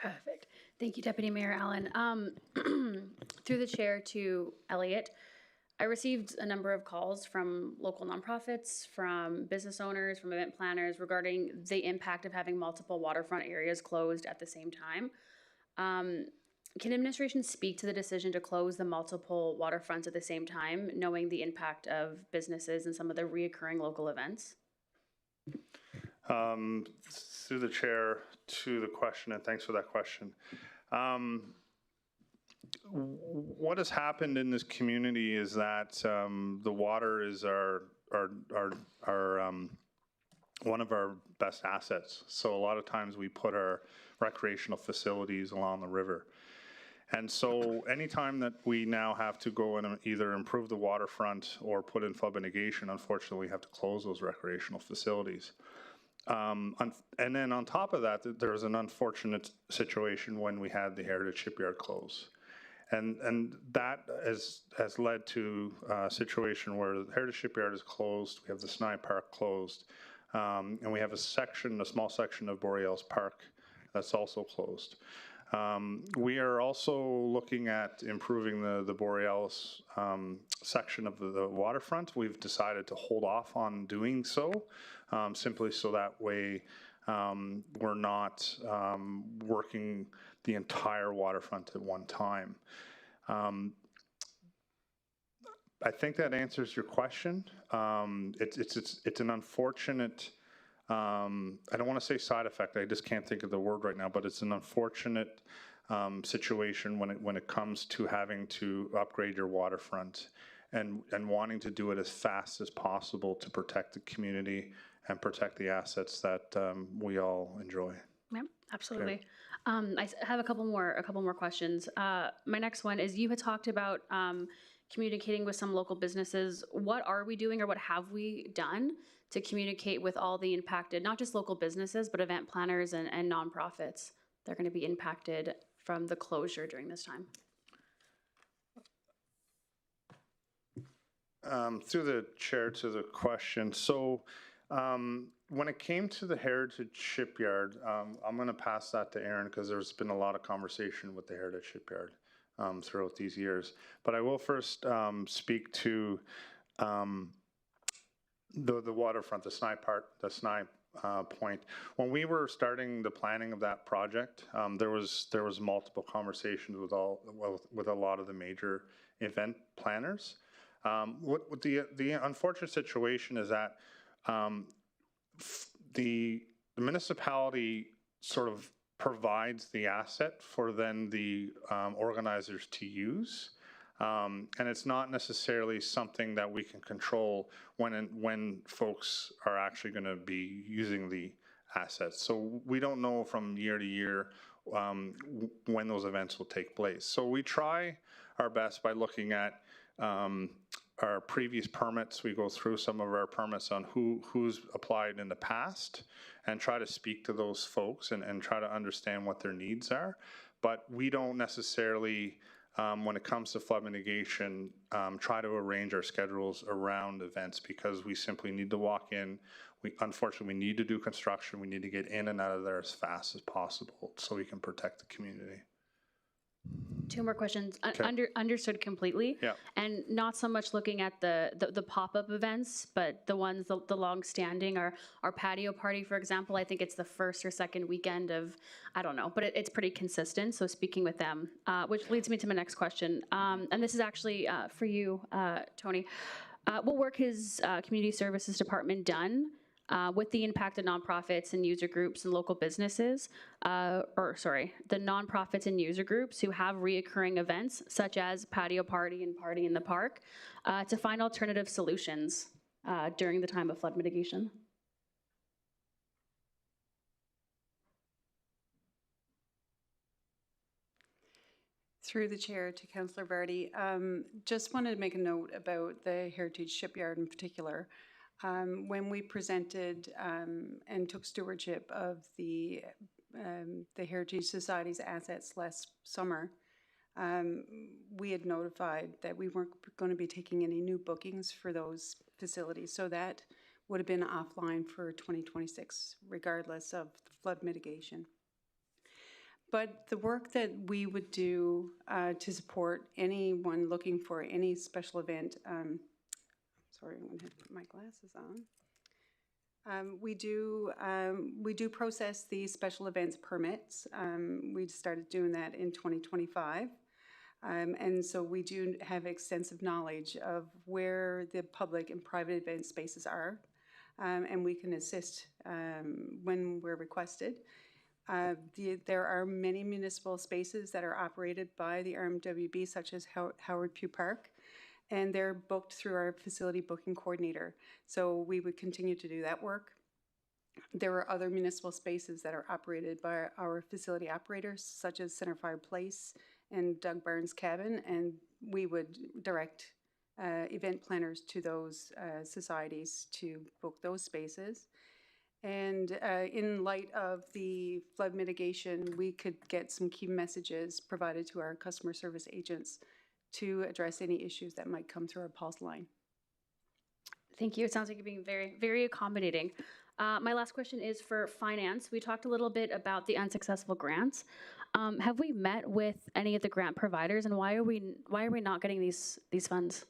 Perfect. Thank you, Deputy Mayor Allen. Through the chair to Elliot, I received a number of calls from local nonprofits, from business owners, from event planners regarding the impact of having multiple waterfront areas closed at the same time. Can administration speak to the decision to close the multiple waterfronts at the same time, knowing the impact of businesses and some of the reoccurring local events? Through the chair to the question, and thanks for that question. What has happened in this community is that the water is our one of our best assets. So a lot of times we put our recreational facilities along the river. And so anytime that we now have to go and either improve the waterfront or put in flood mitigation, unfortunately we have to close those recreational facilities. And then on top of that, there's an unfortunate situation when we had the Heritage Shipyard close. And that has led to a situation where the Heritage Shipyard is closed, we have the Snai Park closed, and we have a small section of Borealis Park that's also closed. We are also looking at improving the Borealis section of the waterfront. We've decided to hold off on doing so, simply so that way we're not working the entire waterfront at one time. I think that answers your question. It's an unfortunate, I don't want to say side effect, I just can't think of the word right now, but it's an unfortunate situation when it comes to having to upgrade your waterfront and wanting to do it as fast as possible to protect the community and protect the assets that we all enjoy. Yep, absolutely. I have a couple more questions. My next one is, you had talked about communicating with some local businesses. What are we doing, or what have we done to communicate with all the impacted, not just local businesses, but event planners and nonprofits that are going to be impacted from the closure during this time? Through the chair to the question. So when it came to the Heritage Shipyard, I'm going to pass that to Aaron because there's been a lot of conversation with the Heritage Shipyard throughout these years. But I will first speak to the waterfront, the Snai point. When we were starting the planning of that project, there was multiple conversations with a lot of the major event planners. What the unfortunate situation is that the municipality sort of provides the asset for then the organizers to use. And it's not necessarily something that we can control when folks are actually going to be using the assets. So we don't know from year to year when those events will take place. So we try our best by looking at our previous permits. We go through some of our permits on who's applied in the past and try to speak to those folks and try to understand what their needs are. But we don't necessarily, when it comes to flood mitigation, try to arrange our schedules around events because we simply need to walk in. Unfortunately, we need to do construction. We need to get in and out of there as fast as possible so we can protect the community. Two more questions. Okay. Understood completely. Yeah. And not so much looking at the pop-up events, but the ones, the long-standing, our patio party, for example. I think it's the first or second weekend of, I don't know, but it's pretty consistent. So speaking with them, which leads me to my next question. And this is actually for you, Tony. What work has Community Services Department done with the impacted nonprofits and user groups and local businesses, the nonprofits and user groups who have reoccurring events such as patio party and party in the park, to find alternative solutions during the time of flood mitigation? Through the chair to Councillor Barty, just wanted to make a note about the Heritage Shipyard in particular. When we presented and took stewardship of the Heritage Society's assets last summer, we had notified that we weren't going to be taking any new bookings for those facilities. So that would have been offline for 2026, regardless of the flood mitigation. But the work that we would do to support anyone looking for any special event, sorry, I'm going to have to put my glasses on. We do process the special events permits. We started doing that in 2025. And so we do have extensive knowledge of where the public and private event spaces are, and we can assist when we're requested. There are many municipal spaces that are operated by the RMWB, such as Howard Pugh Park, and they're booked through our facility booking coordinator. So we would continue to do that work. There are other municipal spaces that are operated by our facility operators, such as Centerfire Place and Doug Barnes Cabin, and we would direct event planners to those societies to book those spaces. And in light of the flood mitigation, we could get some key messages provided to our customer service agents to address any issues that might come through our pulse line. Thank you. It sounds like you're being very, very accommodating. My last question is for finance. We talked a little bit about the unsuccessful grants. Have we met with any of the grant providers, and why are we not getting these funds?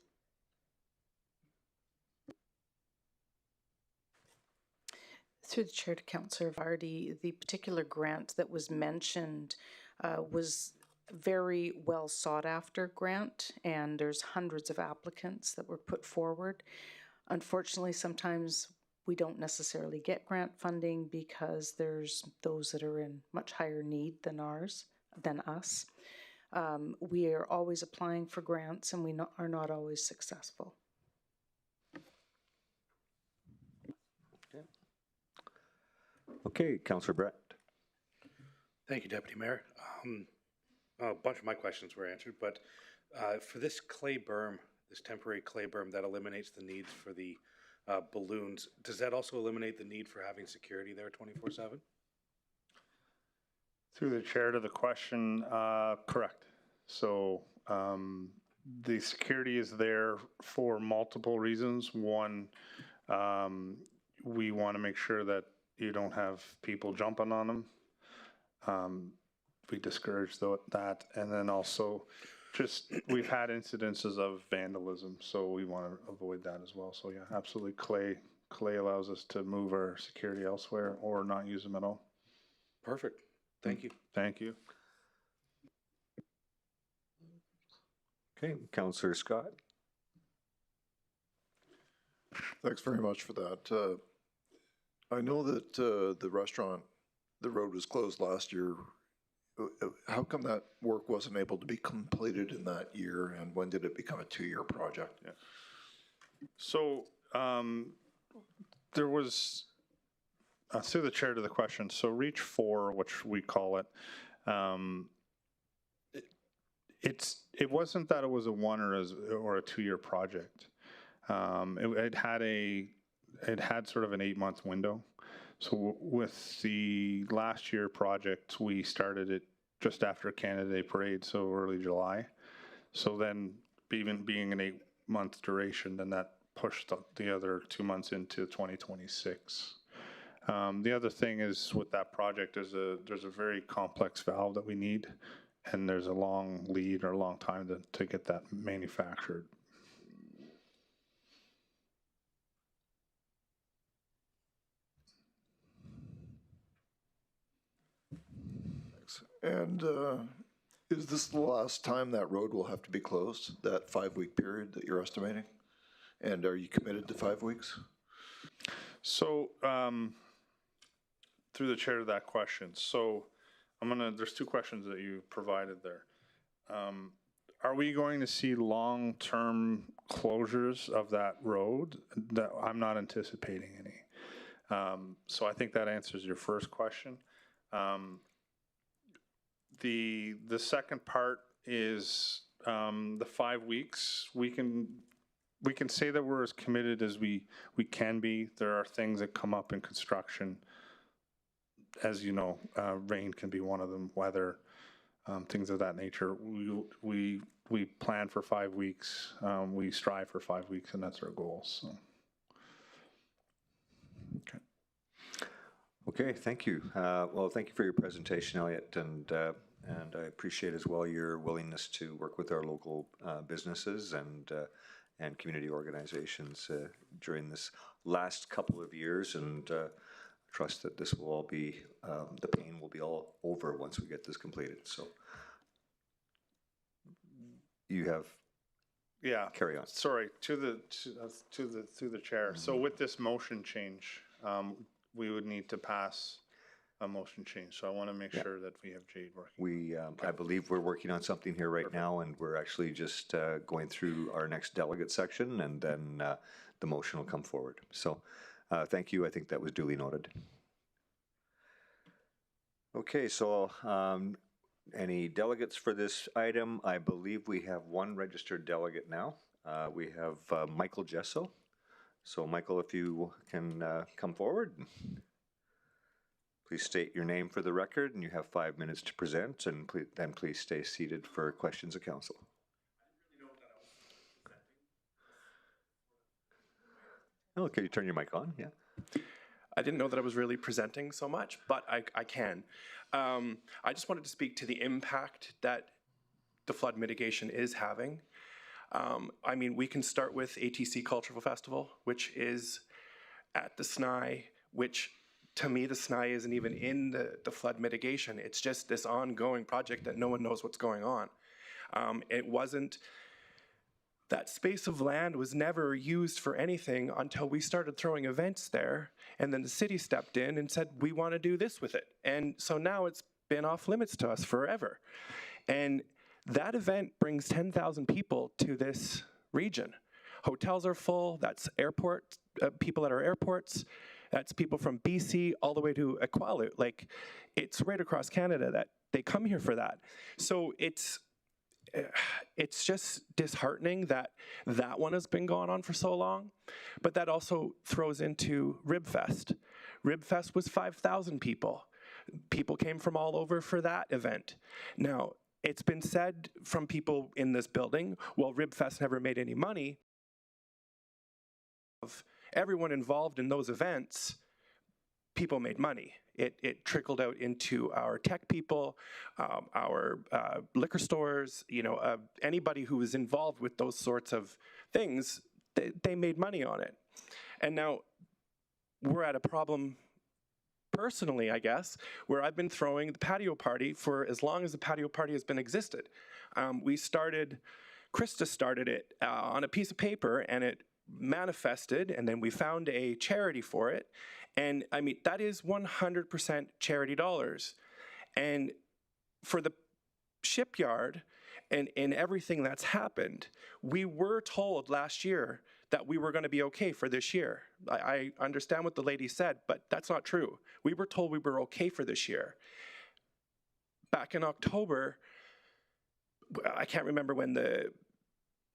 Through the chair to Councillor Vardy, the particular grant that was mentioned was very well sought after grant, and there's hundreds of applicants that were put forward. Unfortunately, sometimes we don't necessarily get grant funding because there's those that are in much higher need than us. We are always applying for grants, and we are not always successful. Okay, Councillor Brett. Thank you, Deputy Mayor. A bunch of my questions were answered, but for this clay berm, this temporary clay berm that eliminates the needs for the balloons, does that also eliminate the need for having security there 24/7? Through the chair to the question, correct. So the security is there for multiple reasons. One, we want to make sure that you don't have people jumping on them. We discourage that. And then also just we've had incidences of vandalism, so we want to avoid that as well. So yeah, absolutely. Clay allows us to move our security elsewhere or not use them at all. Perfect. Thank you. Thank you. Okay, Councillor Scott. Thanks very much for that. I know that the restaurant, the road was closed last year. How come that work wasn't able to be completed in that year, and when did it become a 2-year project? Yeah. So there was, through the chair to the question, so Reach 4, which we call it, it wasn't that it was a 1 or a 2-year project. It had sort of an 8-month window. So with the last year project, we started it just after Canada Day Parade, so early July. So then even being an 8-month duration, then that pushed the other 2 months into 2026. The other thing is with that project is there's a very complex valve that we need, and there's a long lead or a long time to get that manufactured. And is this the last time that road will have to be closed, that 5-week period that you're estimating? And are you committed to 5 weeks? So through the chair to that question, so there's 2 questions that you provided there. Are we going to see long-term closures of that road? That I'm not anticipating any. So I think that answers your first question. The second part is the 5 weeks. we can say that we're as committed as we can be. There are things that come up in construction. As you know, rain can be one of them, weather, things of that nature. We plan for 5 weeks, we strive for 5 weeks, and that's our goal, so. Okay. Okay, thank you. Well, thank you for your presentation, Elliot, and I appreciate as well your willingness to work with our local businesses and community organizations during this last couple of years, and trust that this will all be, the pain will be all over once we get this completed. So you have, yeah, carry on. Sorry, through the chair. So with this motion change, we would need to pass a motion change. So I want to make sure that we have Jade working. We, I believe we're working on something here right now, and we're actually just going through our next delegate section, and then the motion will come forward. So thank you. I think that was duly noted. Okay, so any delegates for this item? I believe we have one registered delegate now. We have Michael Gesso. So Michael, if you can come forward. Please state your name for the record, and you have 5 minutes to present, and then please stay seated for questions of council. Oh, can you turn your mic on? Yeah. I didn't know that I was really presenting so much, but I can. I just wanted to speak to the impact that the flood mitigation is having. I mean, we can start with ATC Cultural Festival, which is at the SNI, which to me, the SNI isn't even in the flood mitigation. It's just this ongoing project that no one knows what's going on. It wasn't, that space of land was never used for anything until we started throwing events there, and then the city stepped in and said, we want to do this with it. And so now it's been off limits to us forever. And that event brings 10,000 people to this region. Hotels are full, that's airport, people at our airports, that's people from BC all the way to Iqaluit. Like, it's right across Canada that they come here for that. So it's just disheartening that that one has been going on for so long, but that also throws into RibFest. RibFest was 5,000 people. People came from all over for that event. Now, it's been said from people in this building, well, RibFest never made any money. Of everyone involved in those events, people made money. It trickled out into our tech people, our liquor stores, you know, anybody who was involved with those sorts of things, they made money on it. And now we're at a problem personally, I guess, where I've been throwing the patio party for as long as the patio party has been existed. Krista started it on a piece of paper, and it manifested, and then we found a charity for it. And I mean, that is 100% charity dollars. And for the shipyard and everything that's happened, we were told last year that we were going to be okay for this year. I understand what the lady said, but that's not true. We were told we were okay for this year. Back in October, I can't remember when the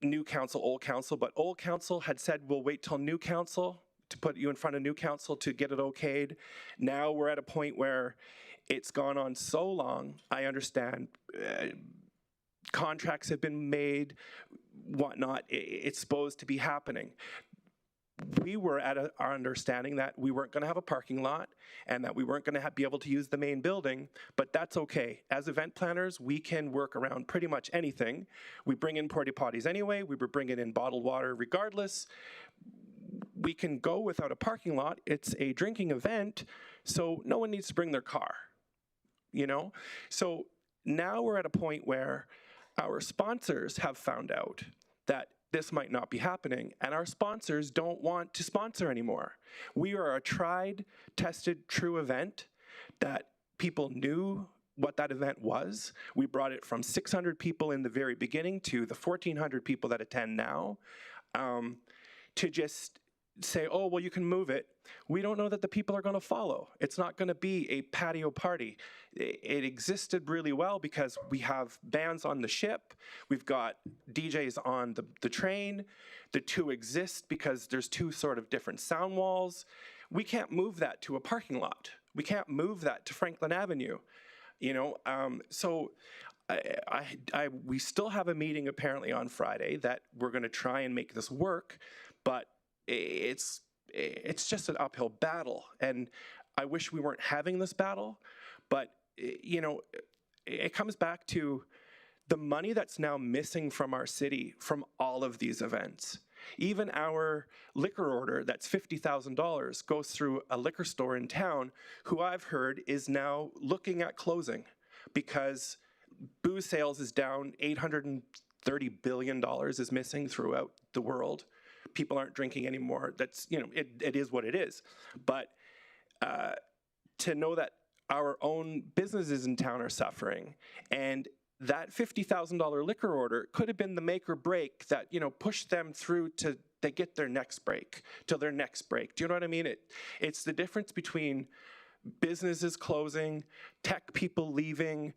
new council, old council, but old council had said, we'll wait till new council to put you in front of new council to get it okayed. Now we're at a point where it's gone on so long. I understand contracts have been made, whatnot. It's supposed to be happening. We were at our understanding that we weren't going to have a parking lot and that we weren't going to be able to use the main building, but that's okay. As event planners, we can work around pretty much anything. We bring in porta potties anyway. We were bringing in bottled water regardless. We can go without a parking lot. It's a drinking event, so no one needs to bring their car, you know? So now we're at a point where our sponsors have found out that this might not be happening, and our sponsors don't want to sponsor anymore. We are a tried, tested, true event that people knew what that event was. We brought it from 600 people in the very beginning to the 1,400 people that attend now, to just say, oh, well, you can move it. We don't know that the people are going to follow. It's not going to be a patio party. It existed really well because we have bands on the ship. We've got DJs on the train. The two exist because there's two sort of different sound walls. We can't move that to a parking lot. We can't move that to Franklin Avenue. You know, so we still have a meeting apparently on Friday that we're going to try and make this work, but it's just an uphill battle, and I wish we weren't having this battle, but you know, it comes back to the money that's now missing from our city from all of these events. Even our liquor order that's $50,000 goes through a liquor store in town who I've heard is now looking at closing because booze sales is down. $830 billion is missing throughout the world. People aren't drinking anymore. That's, you know, it is what it is. But to know that our own businesses in town are suffering, and that $50,000 liquor order could have been the make or break that, you know, pushed them through to they get their next break, till their next break. Do you know what I mean? It's the difference between businesses closing, tech people leaving.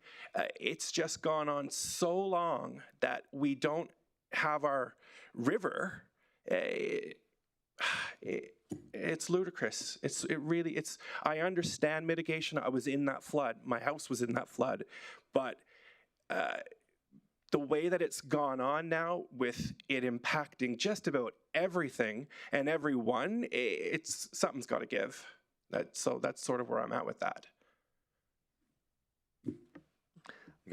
It's just gone on so long that we don't have our river. It's ludicrous. I understand mitigation. I was in that flood. My house was in that flood. But the way that it's gone on now, with it impacting just about everything and everyone, something's got to give. So that's sort of where I'm at with that.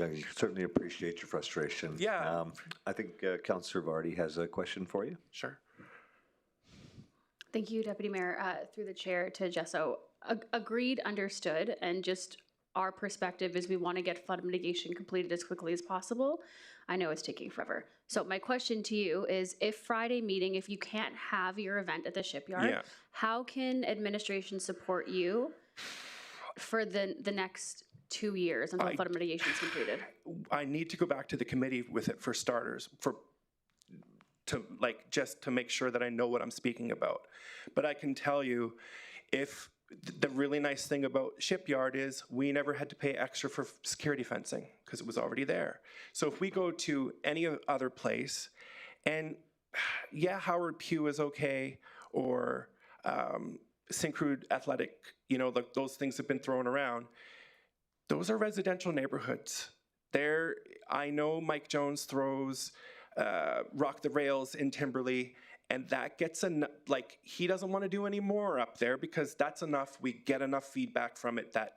I certainly appreciate your frustration. Yeah. I think Councillor Vardy has a question for you. Sure. Thank you, Deputy Mayor. Through the chair to Jesso. Agreed, understood, and just our perspective is we want to get flood mitigation completed as quickly as possible. I know it's taking forever. So my question to you is, if Friday meeting, if you can't have your event at the shipyard, how can administration support you for the next 2 years until flood mitigation is completed? I need to go back to the committee with it for starters, just to make sure that I know what I'm speaking about. But I can tell you, if the really nice thing about Shipyard is we never had to pay extra for security fencing because it was already there. So if we go to any other place, and yeah, Howard Pugh is okay, or Syncrude Athletic, you know, those things have been thrown around. Those are residential neighborhoods. I know Mike Jones throws Rock the Rails in Timberley, and that gets he doesn't want to do any more up there because that's enough. We get enough feedback from it that,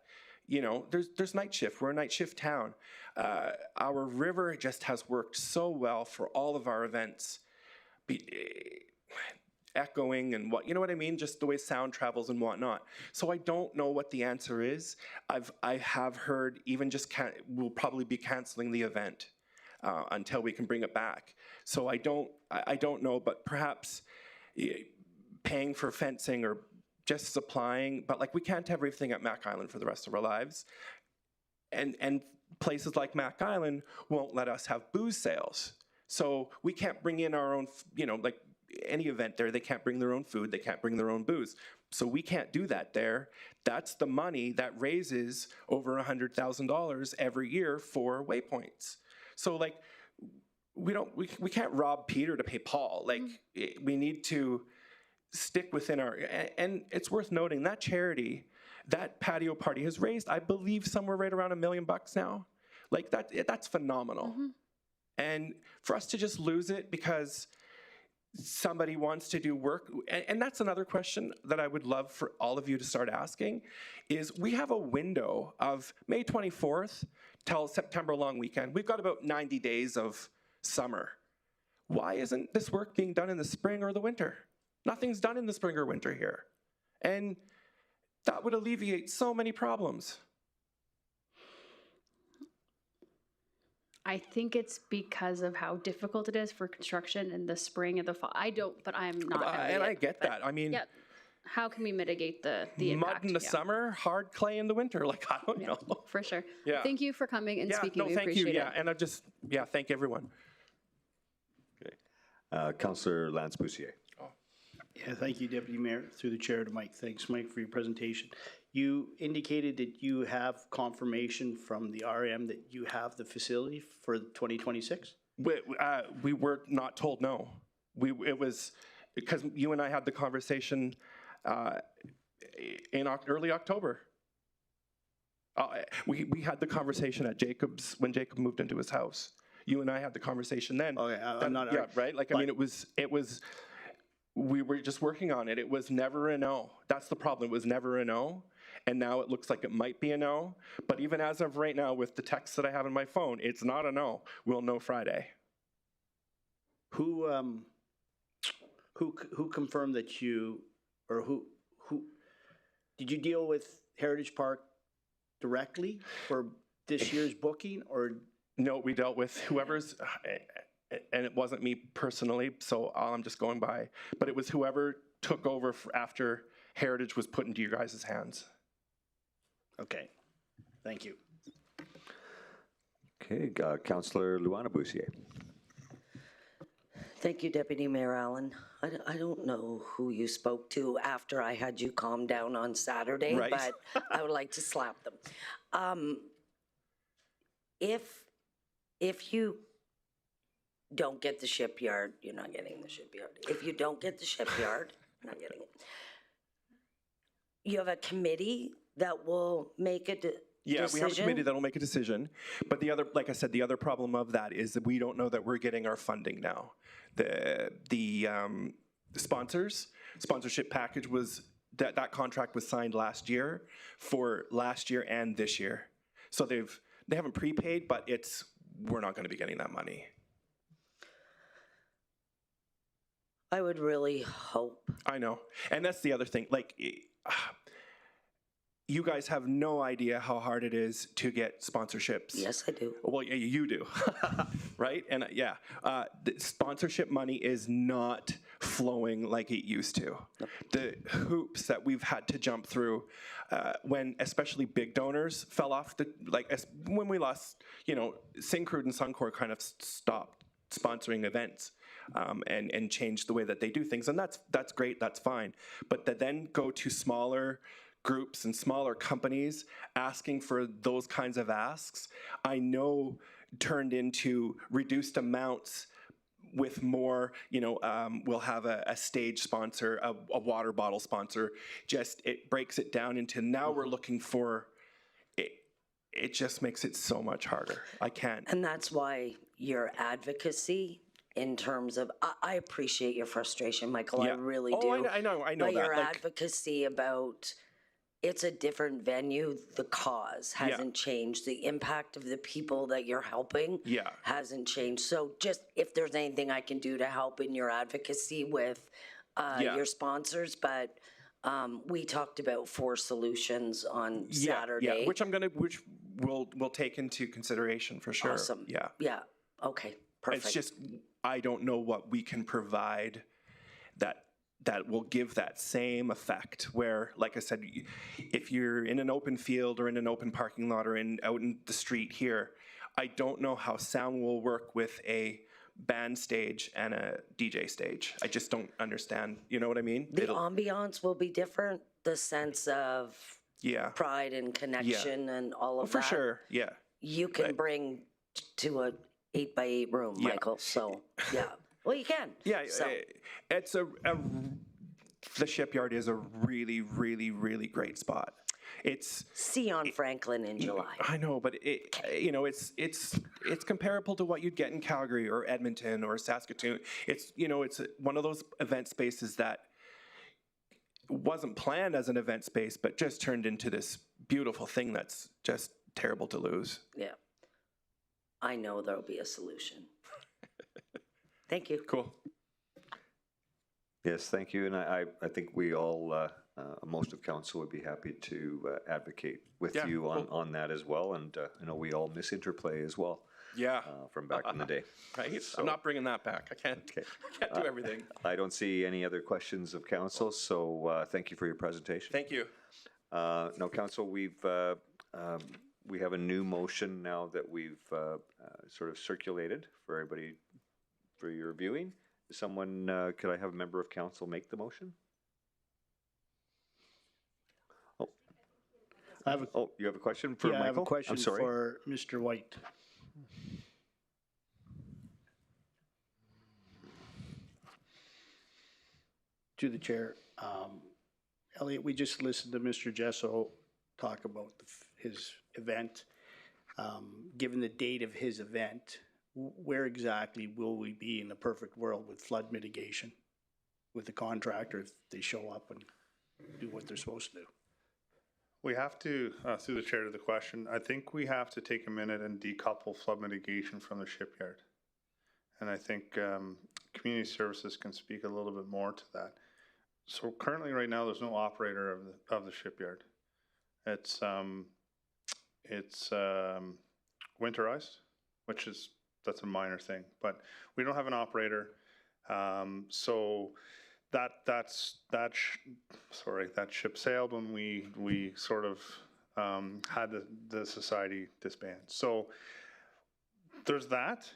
you know, there's night shift. We're a night shift town. Our river just has worked so well for all of our events, echoing and you know what I mean? Just the way sound travels and whatnot. So I don't know what the answer is. I have heard even we'll probably be canceling the event until we can bring it back. So I don't know, but perhaps paying for fencing or just supplying, but we can't have everything at Mac Island for the rest of our lives. And places like Mac Island won't let us have booze sales. So we can't bring in our own, you know, any event there, they can't bring their own food, they can't bring their own booze. So we can't do that there. That's the money that raises over $100,000 every year for waypoints. So we can't rob Peter to pay Paul. We need to stick within and it's worth noting that charity, that patio party has raised, I believe, somewhere right around $1 million now. That's phenomenal. Mm-hmm. And for us to just lose it because somebody wants to do work, and that's another question that I would love for all of you to start asking, is we have a window of May 24th till September long weekend. We've got about 90 days of summer. Why isn't this work being done in the spring or the winter? Nothing's done in the spring or winter here. And that would alleviate so many problems. I think it's because of how difficult it is for construction in the spring and the fall. But I'm not. And I get that. I mean, yeah, how can we mitigate the mud impact? in the summer, hard clay in the winter. I don't know. For sure. Yeah. Thank you for coming and speaking. No, we thank appreciate you. it. And thank everyone. Okay. Councillor Lance Boussier. Yeah, thank you, Deputy Mayor. Through the chair to Mike. Thanks, Mike, for your presentation. You indicated that you have confirmation from the RM that you have the facility for 2026? We were not told no. It was because you and I had the conversation in early October. We had the conversation at Jacob's when Jacob moved into his house. You and I had the conversation then. Okay, I'm not. Yeah, right. Like I mean, it was. We were just working on it. It was never a no. That's the problem. It was never a no. And now it looks like it might be a no. But even as of right now, with the text that I have in my phone, it's not a no. We'll know Friday. Who confirmed that you, or who did you deal with Heritage Park directly for this year's booking, or? No, we dealt with whoever's, and it wasn't me personally, so I'm just going by, but it was whoever took over after Heritage was put into your guys' hands. Okay, thank you. Okay, Councillor Luana Boussier. Thank you, Deputy Mayor Allen. I don't know who you spoke to after I had you calm down on Saturday, right. But I would like to slap them. If you don't get the shipyard, you're not getting the shipyard. If you don't get the shipyard, you're not getting it. You have a committee that will make a decision? Yeah, we have a committee that'll make a decision. But the other, like I said, the other problem of that is that we don't know that we're getting our funding now. The sponsorship package was, that contract was signed last year for last year and this year. So they haven't prepaid, but we're not going to be getting that money. I would really hope. I know. And that's the other thing. Like, you guys have no idea how hard it is to get sponsorships. Yes, I do. Well, yeah, you do, right? And yeah, the sponsorship money is not flowing like it used to. Nope. The hoops that we've had to jump through when especially big donors fell off, when we lost, Syncrude and Suncor kind of stopped sponsoring events. And change the way that they do things, and that's great, that's fine. But to then go to smaller groups and smaller companies asking for those kinds of asks, I know turned into reduced amounts with more, we'll have a stage sponsor, a water bottle sponsor. Just it breaks it down into now we're looking for. It just makes it so much harder. I can't. And that's why your advocacy. In terms of, I appreciate your frustration, Michael. Yeah. I really do. I know but that. Your advocacy about it's a different venue. The cause hasn't changed. The impact of the people that you're helping hasn't changed. So just if there's anything I can do to help in your advocacy with your sponsors, but we talked about 4 solutions on Saturday. Which we'll take into consideration for sure. Awesome. Yeah. Yeah. Okay. Perfect. It's just, I don't know what we can provide that will give that same effect where, like I said, if you're in an open field or in an open parking lot or out in the street here, I don't know how sound will work with a band stage and a DJ stage. I just don't understand. You know what I mean? The ambiance will be different, the sense of pride and connection and all of that. For sure, yeah. You can bring to a 8x8 room, Michael. So, well, you can. Yeah, so. It's the shipyard is a really, really, really great spot. It's on Franklin in July. I know, but it's comparable to what you'd get in Calgary or Edmonton or Saskatoon. It's one of those event spaces that wasn't planned as an event space, but just turned into this beautiful thing that's just terrible to lose. Yeah. I know there'll be a solution. Thank you. Cool. Yes, thank you. And I think we all, most of council would be happy to advocate with you on that as well. And I know we all miss Interplay as well. Yeah. From back in the day. Right. So, I'm not bringing that back. I can't do everything. I don't see any other questions of council. So thank you for your presentation. Thank you. No, council, we have a new motion now that we've sort of circulated for everybody for your viewing. Someone, could I have a member of council make the motion? Oh, you have a question for Michael? I have a question I'm sorry. for Mr. White. To the chair. Elliot, we just listened to Mr. Jesso talk about his event. Given the date of his event, where exactly will we be in the perfect world with flood mitigation with the contractor if they show up and do what they're supposed to do? We have to, through the chair to the question, I think we have to take a minute and decouple flood mitigation from the shipyard. And I think community services can speak a little bit more to that. So currently right now, there's no operator of the shipyard. It's winterized, that's a minor thing, but we don't have an operator. So that ship sailed when we sort of had the society disband. So there's that.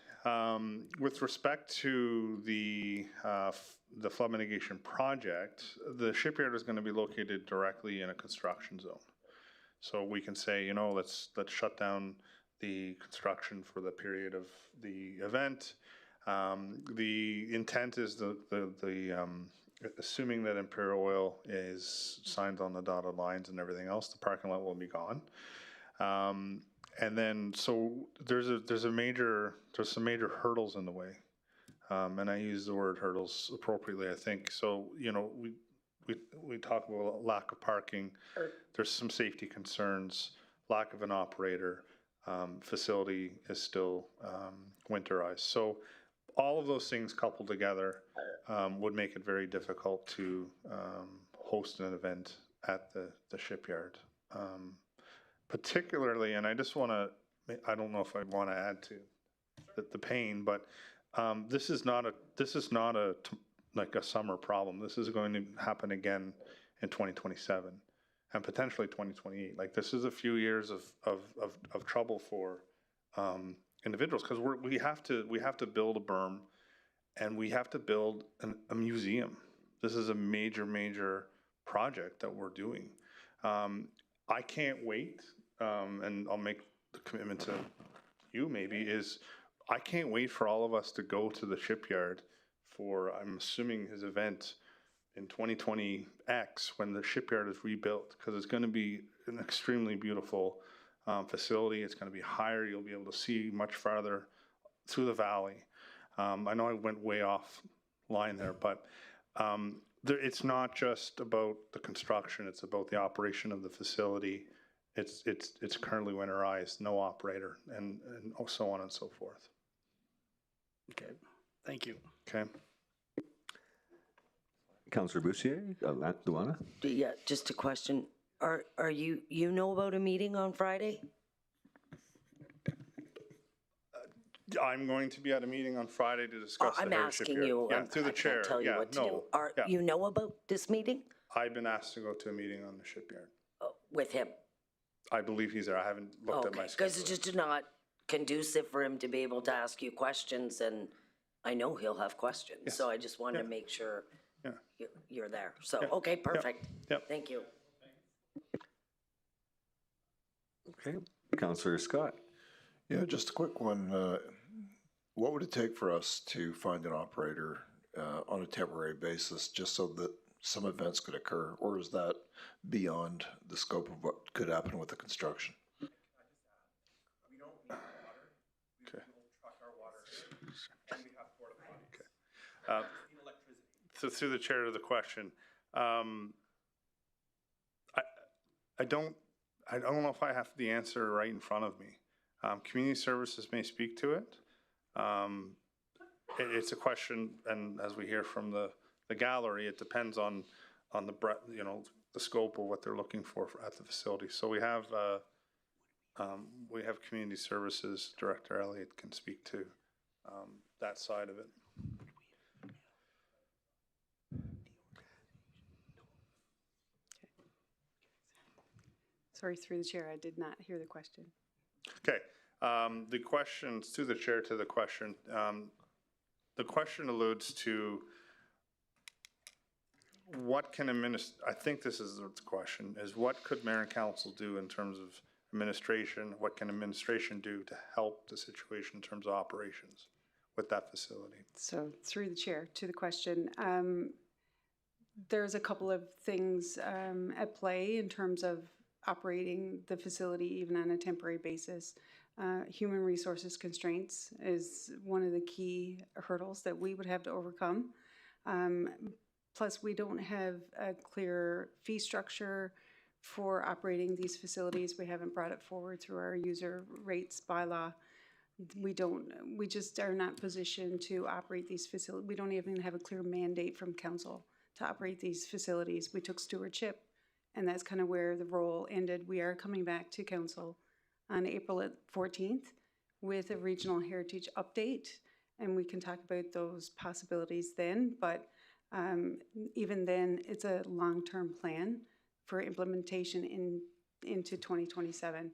With respect to the flood mitigation project, the shipyard is going to be located directly in a construction zone. So we can say, you know, let's shut down the construction for the period of the event. The intent is assuming that Imperial Oil is signed on the dotted lines and everything else, the parking lot will be gone. And then, so there's some major hurdles in the way, and I use the word hurdles appropriately, I think. So, you know, we talk about lack of parking. There's some safety concerns, lack of an operator. Facility is still winterized. So all of those things coupled together would make it very difficult to host an event at the shipyard. Particularly, and I just want to, I don't know if I want to add to the pain, but this is not like a summer problem. This is going to happen again in 2027 and potentially 2028. Like, this is a few years of trouble for individuals, because we have to build a berm and we have to build a museum. This is a major project that we're doing. I can't wait, and I'll make the commitment to you maybe, is I can't wait for all of us to go to the shipyard for, I'm assuming, his event in 2020X when the shipyard is rebuilt, because it's going to be an extremely beautiful facility. It's going to be higher. You'll be able to see much farther through the valley. I know I went way off line there, but it's not just about the construction. It's about the operation of the facility. It's currently winterized, no operator, and so on and so forth. Okay, thank you. Okay. Councillor Bussier, Luana? Yeah, just a question. Are you know about a meeting on Friday? I'm going to be at a meeting on Friday to discuss the I'm Heritage asking Shipyard. you. Yeah, through the chair. Can't tell you what to do. You know about this meeting? I've been asked to go to a meeting on the shipyard. With him? I believe he's there. I haven't looked at my schedule. Because it's just not conducive for him to be able to ask you questions, and I know he'll have questions. Yes. So I just wanted to make sure you're there. So, okay, perfect. Yep. Thank you. Okay. Councillor Scott. Yeah, just a quick one. What would it take for us to find an operator on a temporary basis just so that some events could occur, or is that beyond the scope of what could happen with the construction? We don't need water. We will truck our water, and we have porta potties. Okay. Electricity. So through the chair to the question, I don't know if I have the answer right in front of me. Community services may speak to it. It's a question, and as we hear from the gallery, it depends on the breadth, you know, the scope of what they're looking for at the facility. So we have community services director Elliot can speak to that side of it. Sorry, through the chair, I did not hear the question. Okay. The questions to the chair to the question. the question alludes to what can I think this is the question, is what could mayor and council do in terms of administration? What can administration do to help the situation in terms of operations with that facility? So through the chair to the question, there's a couple of things at play in terms of operating the facility even on a temporary basis. Human resources constraints is one of the key hurdles that we would have to overcome. Plus, we don't have a clear fee structure for operating these facilities. We haven't brought it forward through our user rates bylaw. We just are not positioned to operate these facilities. We don't even have a clear mandate from council to operate these facilities. We took stewardship, and that's kind of where the role ended. We are coming back to council on April 14th with a regional heritage update, and we can talk about those possibilities then. But even then, it's a long-term plan for implementation into 2027.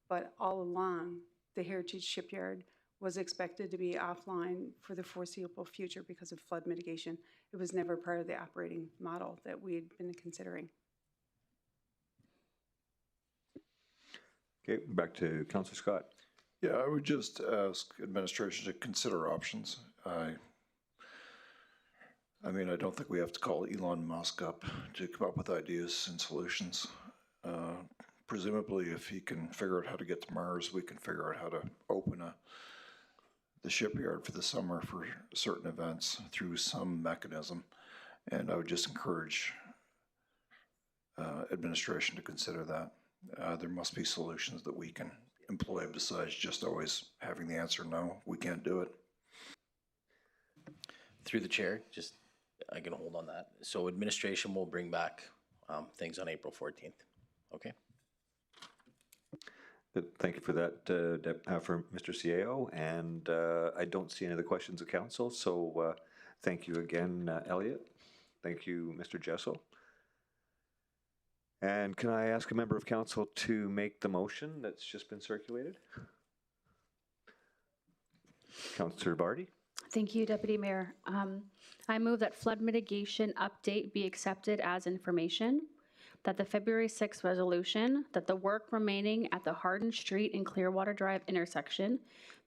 But all along, the heritage shipyard was expected to be offline for the foreseeable future because of flood mitigation. It was never part of the operating model that we had been considering. Okay, back to Councillor Scott. Yeah, I would just ask administration to consider options. I mean, I don't think we have to call Elon Musk up to come up with ideas and solutions. Presumably, if he can figure out how to get to Mars, we can figure out how to open the shipyard for the summer for certain events through some mechanism. And I would just encourage administration to consider that. There must be solutions that we can employ besides just always having the answer no, we can't do it. Through the chair, just I can hold on that. So administration will bring back things on April 14th. Okay. Thank you for that, for Mr. Cieo. And I don't see any other questions of council. So thank you again, Elliot. Thank you, Mr. Jessel. And can I ask a member of council to make the motion that's just been circulated? Councillor Barty. Thank you, Deputy Mayor. I move that flood mitigation update be accepted as information, that the February 6th resolution, that the work remaining at the Hardin Street and Clearwater Drive intersection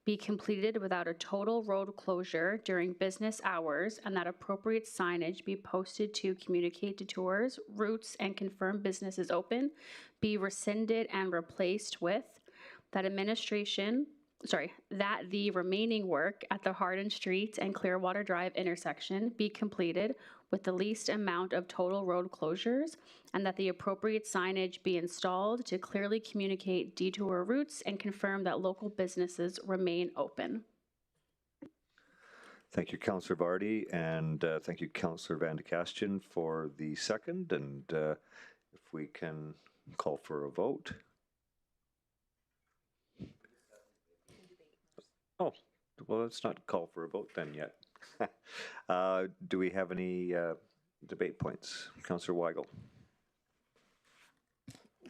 be completed without a total road closure during business hours, and that appropriate signage be posted to communicate to tours, routes, and confirm business is open, be rescinded and replaced with that that the remaining work at the Hardin Street and Clearwater Drive intersection be completed with the least amount of total road closures, and that the appropriate signage be installed to clearly communicate detour routes and confirm that local businesses remain open. Thank you, Councillor Barty, and thank you, Councillor Van de Kasten, for the second. And if we can call for a vote. Oh, well, let's not call for a vote then yet. Do we have any debate points? Councillor Weigel.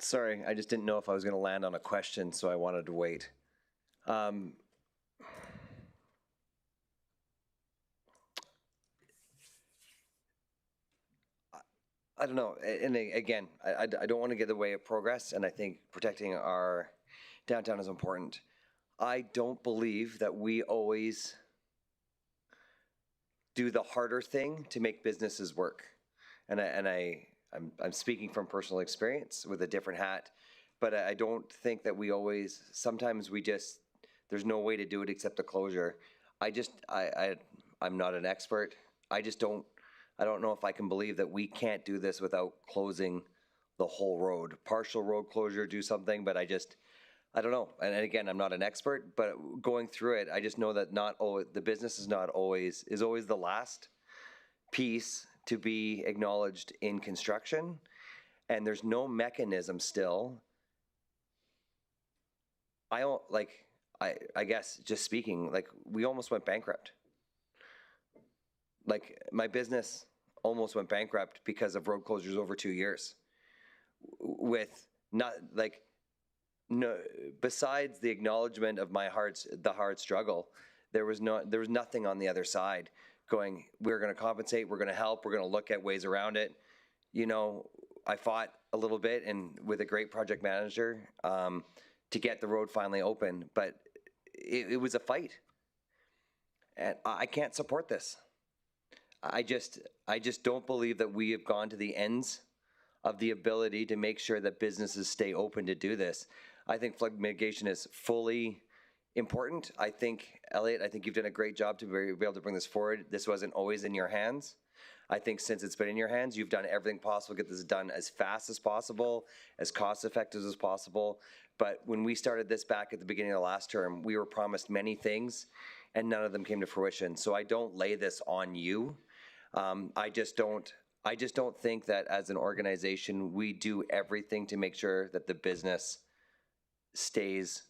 Sorry, I just didn't know if I was going to land on a question, so I wanted to wait. I don't know. And again, I don't want to get in the way of progress, and I think protecting our downtown is important. I don't believe that we always do the harder thing to make businesses work. And I'm speaking from personal experience with a different hat, but I don't think that we always, sometimes we just, there's no way to do it except a closure. I'm not an expert. I don't know if I can believe that we can't do this without closing the whole road. Partial road closure, do something, but I don't know. And again, I'm not an expert, but going through it, I just know that the business is always the last piece to be acknowledged in construction. And there's no mechanism still. I guess just speaking, like we almost went bankrupt. Like my business almost went bankrupt because of road closures over 2 years. Besides the acknowledgement of the hard struggle, There was nothing on the other side going, we're going to compensate, we're going to help, we're going to look at ways around it. You know, I fought a little bit and with a great project manager to get the road finally open, but it was a fight. And I can't support this. I just don't believe that we have gone to the ends of the ability to make sure that businesses stay open to do this. I think flood mitigation is fully important. I think, Elliot, I think you've done a great job to be able to bring this forward. This wasn't always in your hands. I think since it's been in your hands, you've done everything possible to get this done as fast as possible, as cost effective as possible. But when we started this back at the beginning of the last term, we were promised many things and none of them came to fruition. So I don't lay this on you. I just don't think that as an organization, we do everything to make sure that the business stays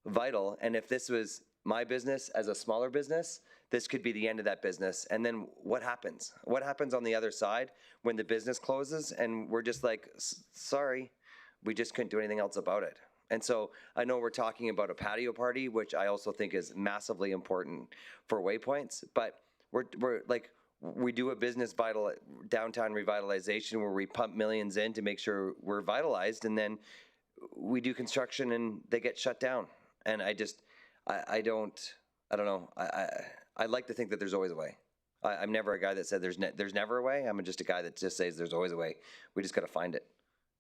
vital. And if this was my business as a smaller business, this could be the end of that business. And then what happens? What happens on the other side when the business closes and we're just like, sorry, we just couldn't do anything else about it. And so I know we're talking about a patio party, which I also think is massively important for waypoints, but we're like, we do a business downtown revitalization where we pump millions in to make sure we're vitalized, and then we do construction and they get shut down. And I don't know. I like to think that there's always a way. I'm never a guy that said there's never a way. I'm just a guy that just says there's always a way. We just got to find it.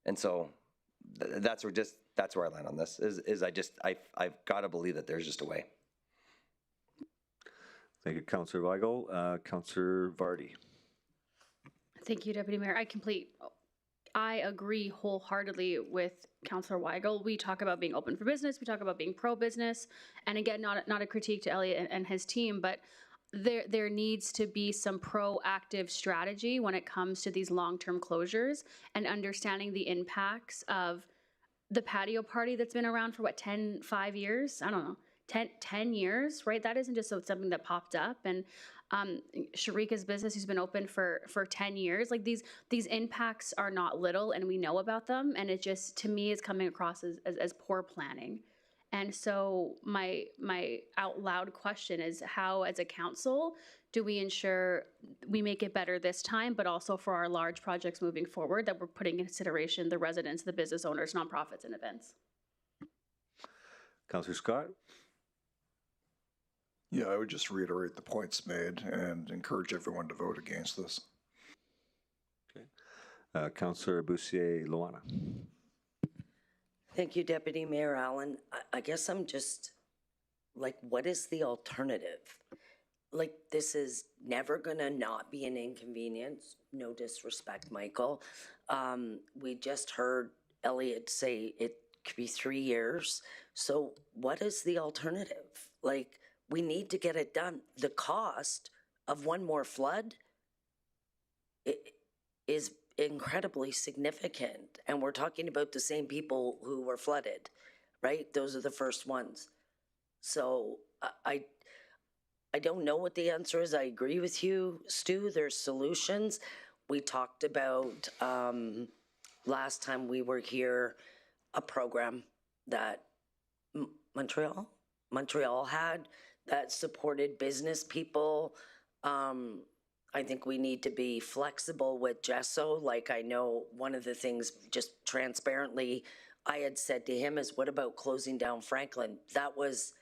And so that's where I land on this. I've got to believe that there's just a way. Thank you, Councillor Weigel. Councillor Vardy. Thank you, Deputy Mayor. I agree wholeheartedly with Councillor Weigel. We talk about being open for business. We talk about being pro-business. And again, not a critique to Elliot and his team, but there needs to be some proactive strategy when it comes to these long-term closures and understanding the impacts of the patio party that's been around for 5 years? I don't know. 10 years, right? That isn't just something that popped up. And Sharika's business, who's been open for 10 years, like these impacts are not little and we know about them. And it just, to me, is coming across as poor planning. And so my out loud question is, how as a council do we ensure we make it better this time, but also for our large projects moving forward, that we're putting in consideration the residents, the business owners, nonprofits, and events? Councillor Scott. Yeah, I would just reiterate the points made and encourage everyone to vote against this. Okay. Councillor Bussier-Luana. Thank you, Deputy Mayor Allen. I guess I'm just like, what is the alternative? Like, this is never gonna not be an inconvenience. No disrespect, Michael. We just heard Elliot say it could be 3 years. So what is the alternative? Like, we need to get it done. The cost of one more flood is incredibly significant. And we're talking about the same people who were flooded, right? Those are the first ones. So I don't know what the answer is. I agree with you, Stu. There's solutions. We talked about, last time we were here, a program that Montreal had that supported business people. I think we need to be flexible with Gesso. Like, I know one of the things, just transparently, I had said to him is, what about closing down Franklin? That was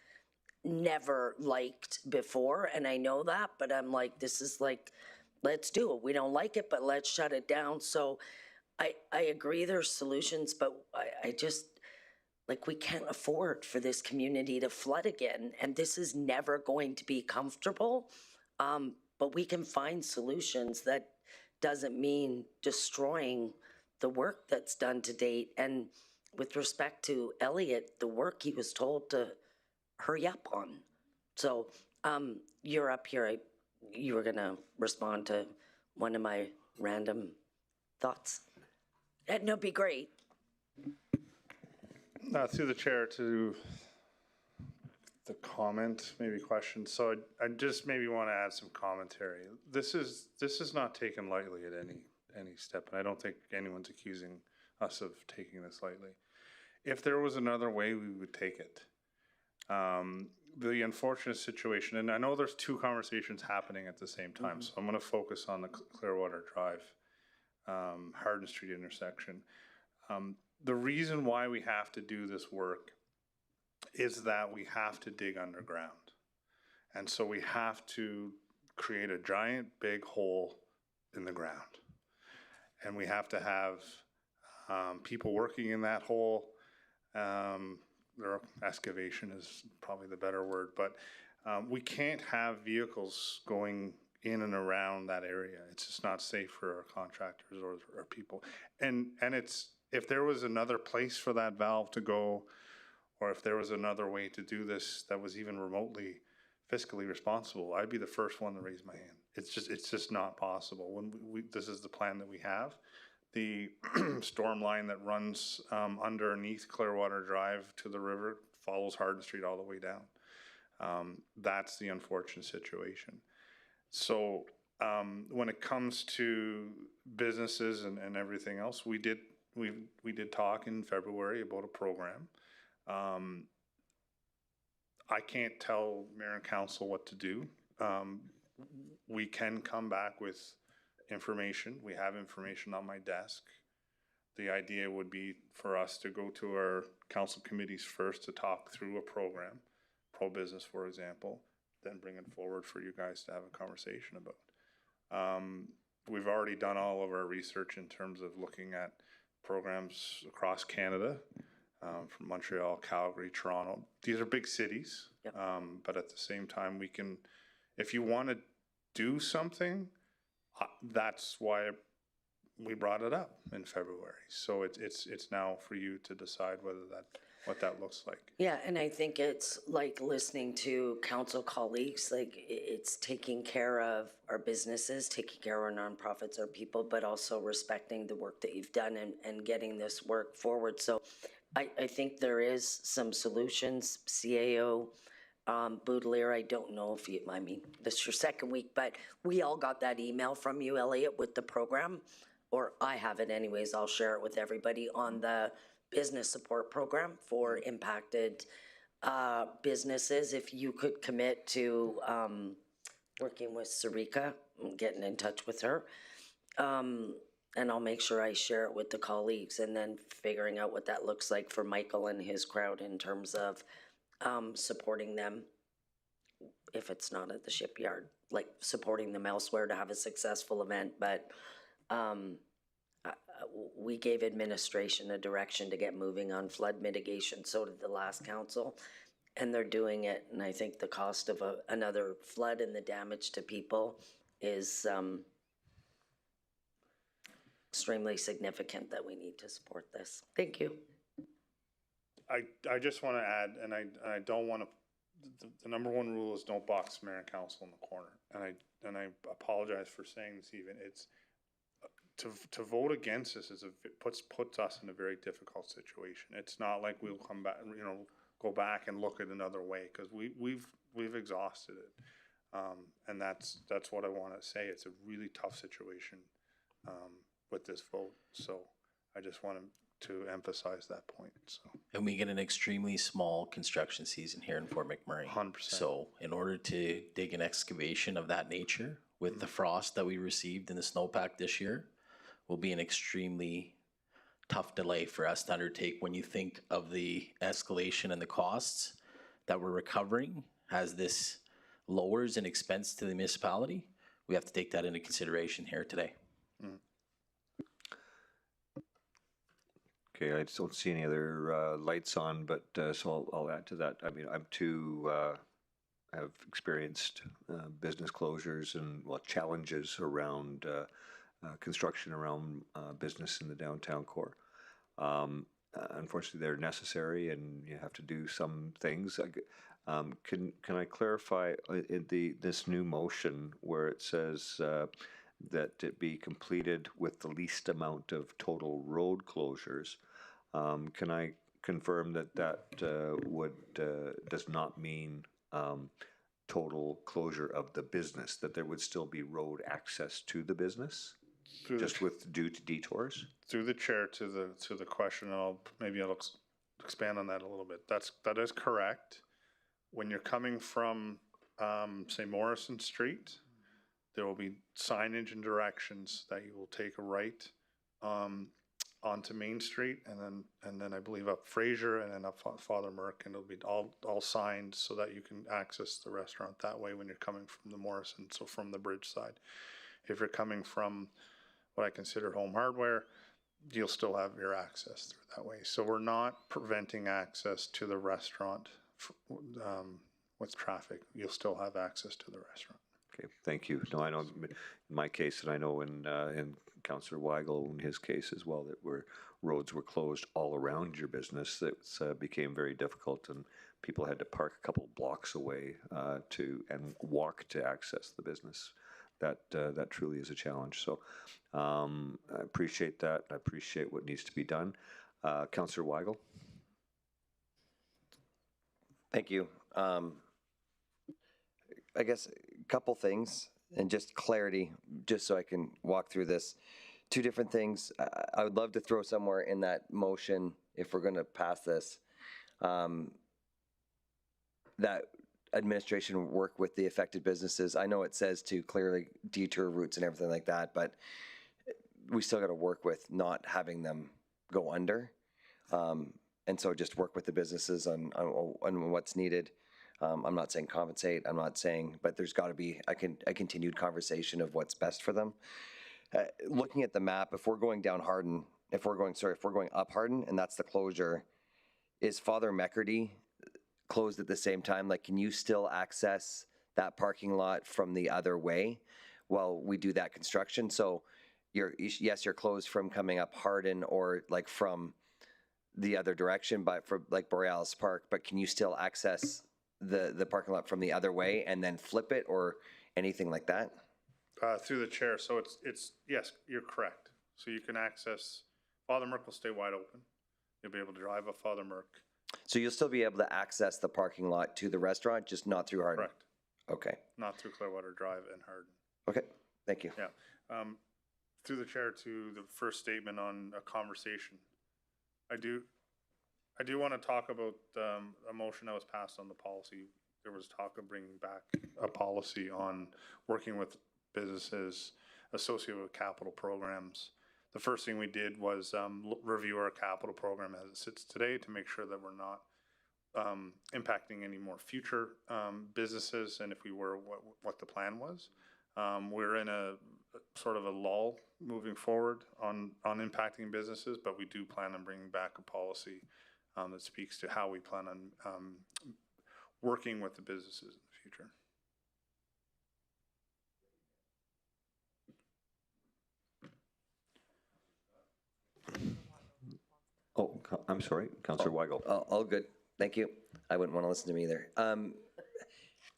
never liked before, and I know that, but I'm like, this is like, let's do it. We don't like it, but let's shut it down. So I agree there's solutions, but I just, like, we can't afford for this community to flood again, and this is never going to be comfortable. But we can find solutions. That doesn't mean destroying the work that's done to date. And with respect to Elliot, the work he was told to hurry up on. So you're up here. You were gonna respond to one of my random thoughts. No, be great. Through the chair to the comment, maybe question. So I just maybe want to add some commentary. This is not taken lightly at any step, and I don't think anyone's accusing us of taking this lightly. If there was another way, we would take it. the unfortunate situation, and I know there's two conversations happening at the same time, so I'm going to focus on the Clearwater Drive, Hardin Street intersection. The reason why we have to do this work is that we have to dig underground. And so we have to create a giant big hole in the ground. And we have to have people working in that hole. Excavation is probably the better word, but we can't have vehicles going in and around that area. It's just not safe for our contractors or people. And it's, if there was another place for that valve to go, or if there was another way to do this that was even remotely fiscally responsible, I'd be the first one to raise my hand. It's just not possible. When this is the plan that we have. The storm line that runs underneath Clearwater Drive to the river follows Hardin Street all the way down. That's the unfortunate situation. So when it comes to businesses and everything else, we did talk in February about a program. I can't tell mayor and council what to do. We can come back with information. We have information on my desk. The idea would be for us to go to our council committees first to talk through a program, pro-business, for example, then bring it forward for you guys to have a conversation about. We've already done all of our research in terms of looking at programs across Canada, from Montreal, Calgary, Toronto. These are big cities, yep. But at the same time, we can, if you want to do something, that's why we brought it up in February. So it's now for you to decide what that looks like. Yeah, and I think it's like listening to council colleagues, like it's taking care of our businesses, taking care of our nonprofits, our people, but also respecting the work that you've done and getting this work forward. So I think there is some solutions. CAO, Boudelier, I don't know if you, I mean, this is your second week, but we all got that email from you, Elliot, with the program, or I have it anyways. I'll share it with everybody on the business support program for impacted businesses. If you could commit to working with Sarika, getting in touch with her, and I'll make sure I share it with the colleagues, and then figuring out what that looks like for Michael and his crowd in terms of supporting them if it's not at the shipyard, like supporting them elsewhere to have a successful event. But we gave administration a direction to get moving on flood mitigation. So did the last council, and they're doing it. And I think the cost of another flood and the damage to people is extremely significant, that we need to support this. Thank you. I just want to add, and I don't want to, the number one rule is don't box mayor and council in the corner. And I apologize for saying this even. It's to vote against this puts us in a very difficult situation. It's not like we'll come back, go back and look at another way, because we've exhausted it. And that's what I want to say. It's a really tough situation with this vote. So I just wanted to emphasize that point. So. And we get an extremely small construction season here in Fort McMurray. 100%. So in order to dig an excavation of that nature with the frost that we received in the snowpack this year will be an extremely tough delay for us to undertake. When you think of the escalation and the costs that we're recovering as this lowers an expense to the municipality, we have to take that into consideration here today. Okay, I just don't see any other lights on, but so I'll add to that. I mean, I'm too, have experienced business closures and challenges around construction around business in the downtown core. Unfortunately, they're necessary, and you have to do some things. Can I clarify this new motion where it says that it be completed with the least amount of total road closures? Can I confirm that does not mean total closure of the business, that there would still be road access to the business, just with due to detours? Through the chair to the question, maybe I'll expand on that a little bit. That is correct. when you're coming from, say, Morrison Street, there will be signage and directions that you will take a right onto Main Street, and then I believe up Fraser, and then up Father Merck, and it'll be all signed so that you can access the restaurant that way when you're coming from the Morrison, so from the bridge side. If you're coming from what I consider Home Hardware, you'll still have your access through that way. So we're not preventing access to the restaurant with traffic. You'll still have access to the restaurant. Okay, thank you. No, I know in my case, and I know in Councillor Weigel, in his case as well, that roads were closed all around your business. It became very difficult, and people had to park a couple blocks away and walk to access the business. That truly is a challenge. So I appreciate that. I appreciate what needs to be done. Councillor Weigel. Thank you. I guess a couple things and just clarity, just so I can walk through this. Two different things. I would love to throw somewhere in that motion, if we're going to pass this, that administration work with the affected businesses. I know it says to clearly detour routes and everything like that, but we still got to work with not having them go under. And so just work with the businesses on what's needed. I'm not saying compensate, I'm not saying, but there's got to be a continued conversation of what's best for them. Looking at the map, if we're going down Hardin, if we're going up Hardin, and that's the closure, is Father McCurdy closed at the same time? Like, can you still access that parking lot from the other way while we do that construction? So you're closed from coming up Hardin or like from the other direction, but for like Borealis Park, but can you still access the parking lot from the other way and then flip it or anything like that? Through the chair. So it's yes, you're correct. So you can access, Father Merck will stay wide open. You'll be able to drive up Father Merck. So you'll still be able to access the parking lot to the restaurant, just not through Hardin? Correct. Okay. Not through Clearwater Drive and Hardin. Okay, thank you. Yeah. Through the chair to the first statement on a conversation. I do want to talk about a motion that was passed on the policy. There was talk of bringing back a policy on working with businesses associated with capital programs. The first thing we did was review our capital program as it sits today to make sure that we're not impacting any more future businesses, and if we were, what the plan was. We're in a sort of a lull moving forward on impacting businesses, but we do plan on bringing back a policy that speaks to how we plan on working with the businesses in the future. Oh, I'm sorry, Councillor Weigel. All good. Thank you. I wouldn't want to listen to me either.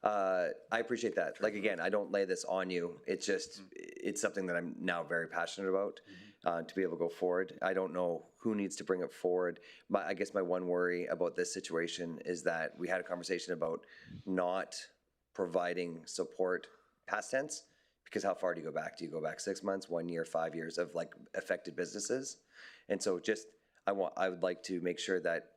I appreciate that. Like, again, I don't lay this on you. It's just, it's something that I'm now very passionate about to be able to go forward. I don't know who needs to bring it forward. I guess my one worry about this situation is that we had a conversation about not providing support past tense, because how far do you go back? Do you go back 6 months, 1 year, 5 years of like affected businesses? And so just, I would like to make sure that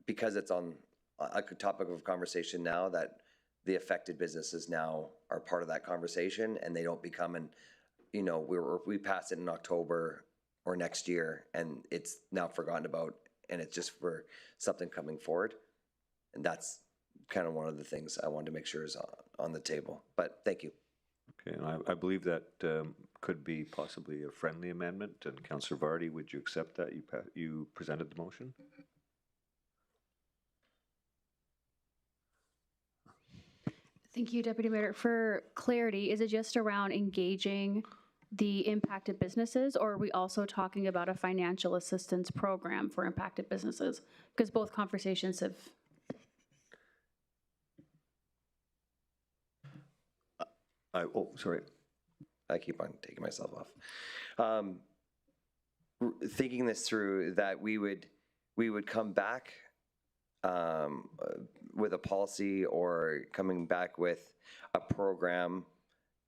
because it's on a topic of conversation now, that the affected businesses now are part of that conversation and they don't become we passed it in October or next year and it's now forgotten about and it's just for something coming forward. And that's kind of one of the things I wanted to make sure is on the table, but thank you. Okay, and I believe that could be possibly a friendly amendment. And Councillor Vardy, would you accept that? You presented the motion? Thank you, Deputy Mayor. For clarity, is it just around engaging the impacted businesses, or are we also talking about a financial assistance program for impacted businesses? Because both conversations have... Sorry. I keep on taking myself off. Thinking this through, that we would come back with a policy or coming back with a program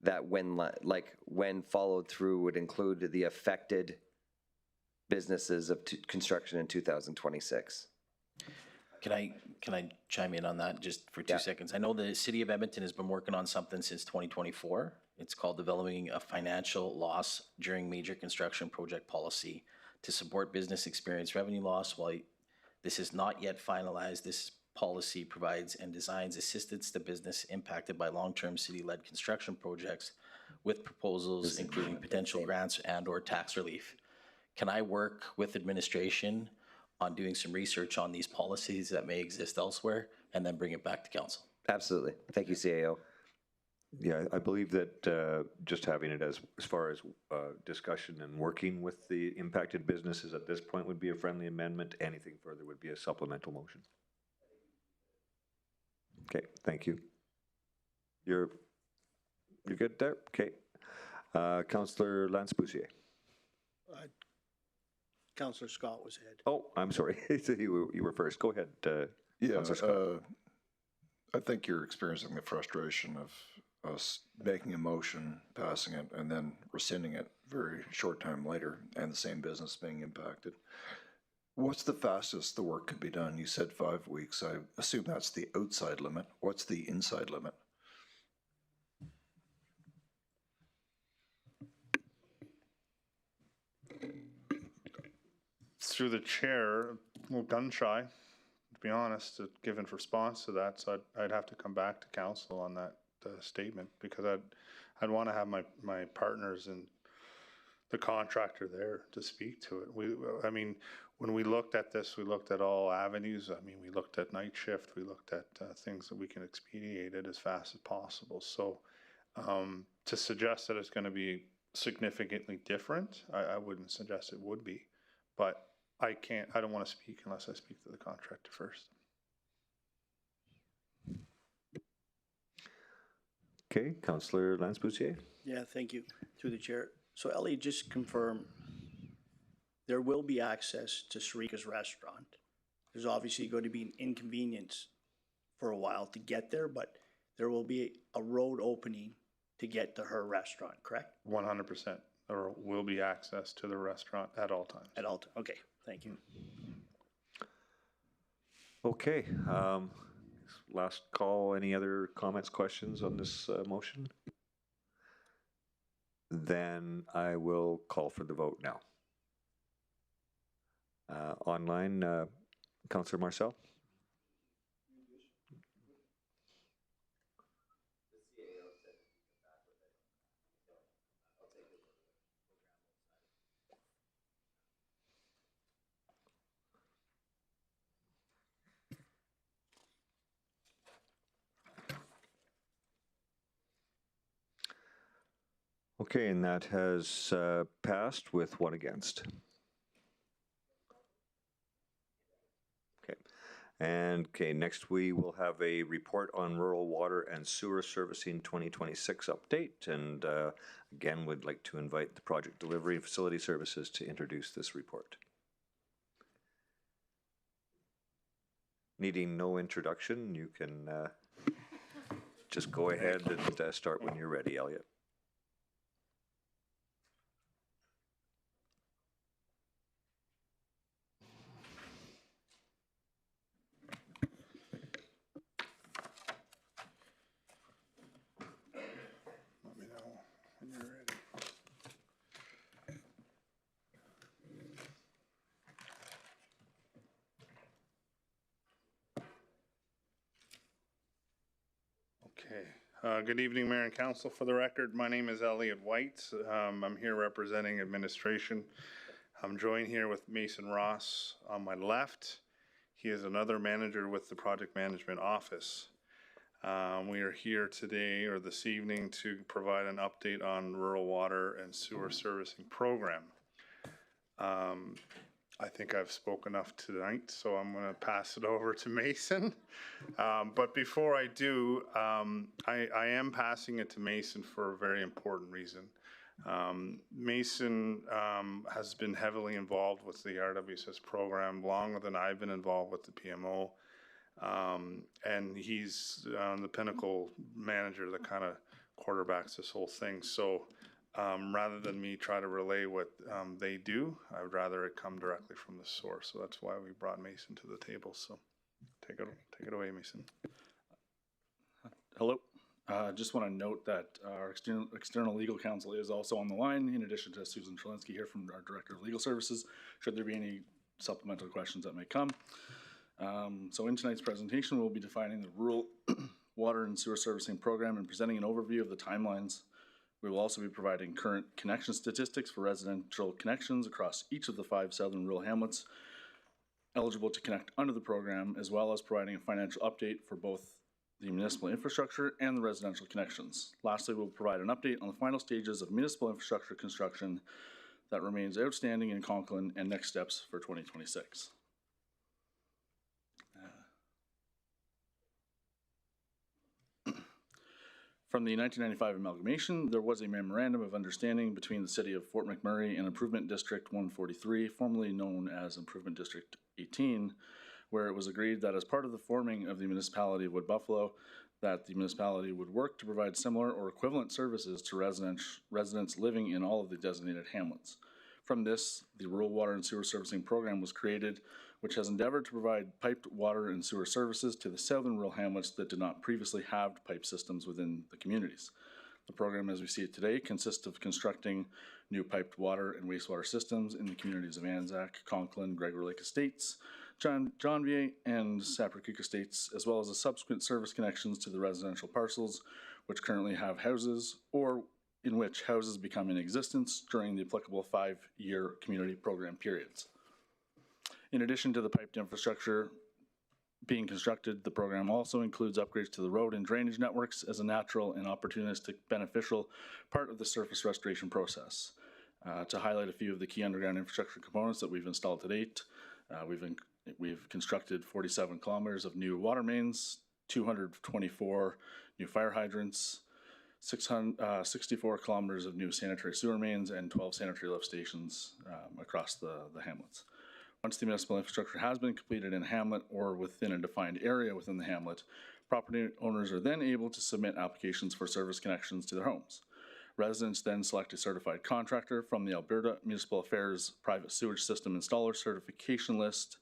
that when followed through would include the affected businesses of construction in 2026. Can I chime in on that just for 2 seconds? I know the city of Edmonton has been working on something since 2024. It's called developing a financial loss during major construction project policy to support business experience revenue loss. While this is not yet finalized, this policy provides and designs assistance to business impacted by long-term city-led construction projects with proposals including potential grants and/or tax relief. Can I work with administration on doing some research on these policies that may exist elsewhere and then bring it back to council? Absolutely. Thank you, CAO. Yeah, I believe that just having it as far as discussion and working with the impacted businesses at this point would be a friendly amendment. Anything further would be a supplemental motion. Okay, thank you. You're good there? Okay. Councillor Lance-Boussier. Councillor Scott was ahead. Oh, I'm sorry. You were first. Go ahead, Councillor Scott. I think you're experiencing the frustration of us making a motion, passing it, and then rescinding it very short time later, and the same business being impacted. What's the fastest the work could be done? You said 5 weeks. I assume that's the outside limit. What's the inside limit? Through the chair, a little gun shy, to be honest, to give a response to that. So I'd have to come back to council on that statement, because I'd want to have my partners and the contractor there to speak to it. I mean, when we looked at this, we looked at all avenues. I mean, we looked at night shift. We looked at things that we can expedite it as fast as possible. So to suggest that it's going to be significantly different, I wouldn't suggest it would be. But I don't want to speak unless I speak to the contractor first. Okay, Councillor Lance-Boussier. Yeah, thank you. Through the chair. So Ellie, just confirm, there will be access to Sarika's restaurant. There's obviously going to be an inconvenience for a while to get there, but there will be a road opening to get to her restaurant, correct? 100%. There will be access to the restaurant at all times. At all times. Okay, thank you. Okay, last call. Any other comments, questions on this motion? Then I will call for the vote now. Online, Councillor Marcel. Okay, and that has passed with 1 against. Okay, and next we will have a report on rural water and sewer servicing 2026 update, and again, would like to invite the project delivery and facility services to introduce this report. Needing no introduction, you can just go ahead and start when you're ready, Elliot. Good evening, Mayor and Council. For the record, my name is Elliot White. I'm here representing administration. I'm joined here with Mason Ross on my left. He is another manager with the Project Management Office. We are here today or this evening to provide an update on rural water and sewer servicing program. I think I've spoken enough tonight, so I'm going to pass it over to Mason. But before I do, I am passing it to Mason for a very important reason. Mason has been heavily involved with the RWSS program longer than I've been involved with the PMO. And he's the pinnacle manager that kind of quarterbacks this whole thing. So rather than me try to relay what they do, I would rather it come directly from the source. So that's why we brought Mason to the table. So Take it away, Mason. Hello. Just want to note that our external legal counsel is also on the line, in addition to Susan Trelinsky here from our Director of Legal Services, should there be any supplemental questions that may come. So in tonight's presentation, we'll be defining the rural water and sewer servicing program and presenting an overview of the timelines. We will also be providing current connection statistics for residential connections across each of the 5 southern rural hamlets eligible to connect under the program, as well as providing a financial update for both the municipal infrastructure and the residential connections. Lastly, we'll provide an update on the final stages of municipal infrastructure construction that remains outstanding in Conklin and next steps for 2026. From the 1995 amalgamation, there was a memorandum of understanding between the City of Fort McMurray and Improvement District 143, formerly known as Improvement District 18, where it was agreed that as part of the forming of the municipality of Wood Buffalo, that the municipality would work to provide similar or equivalent services to residents living in all of the designated hamlets. From this, the Rural Water and Sewer Servicing Program was created, which has endeavored to provide piped water and sewer services to the southern rural hamlets that did not previously have pipe systems within the communities. The program, as we see it today, consists of constructing new piped water and wastewater systems in the communities of Anzac, Conklin, Gregor Lake Estates, Johnvier, and Sapper Creek Estates, as well as the subsequent service connections to the residential parcels, which currently have houses, or in which houses become in existence during the applicable 5-year community program periods. In addition to the piped infrastructure being constructed, the program also includes upgrades to the road and drainage networks as a natural and opportunistic beneficial part of the surface restoration process. To highlight a few of the key underground infrastructure components that we've installed to date, we've constructed 47 kilometers of new water mains, 224 new fire hydrants, 64 kilometers of new sanitary sewer mains, and 12 sanitary lift stations across the hamlets. Once the municipal infrastructure has been completed in a hamlet or within a defined area within the hamlet, property owners are then able to submit applications for service connections to their homes. Residents then select a certified contractor from the Alberta Municipal Affairs Private Sewage System Installer Certification List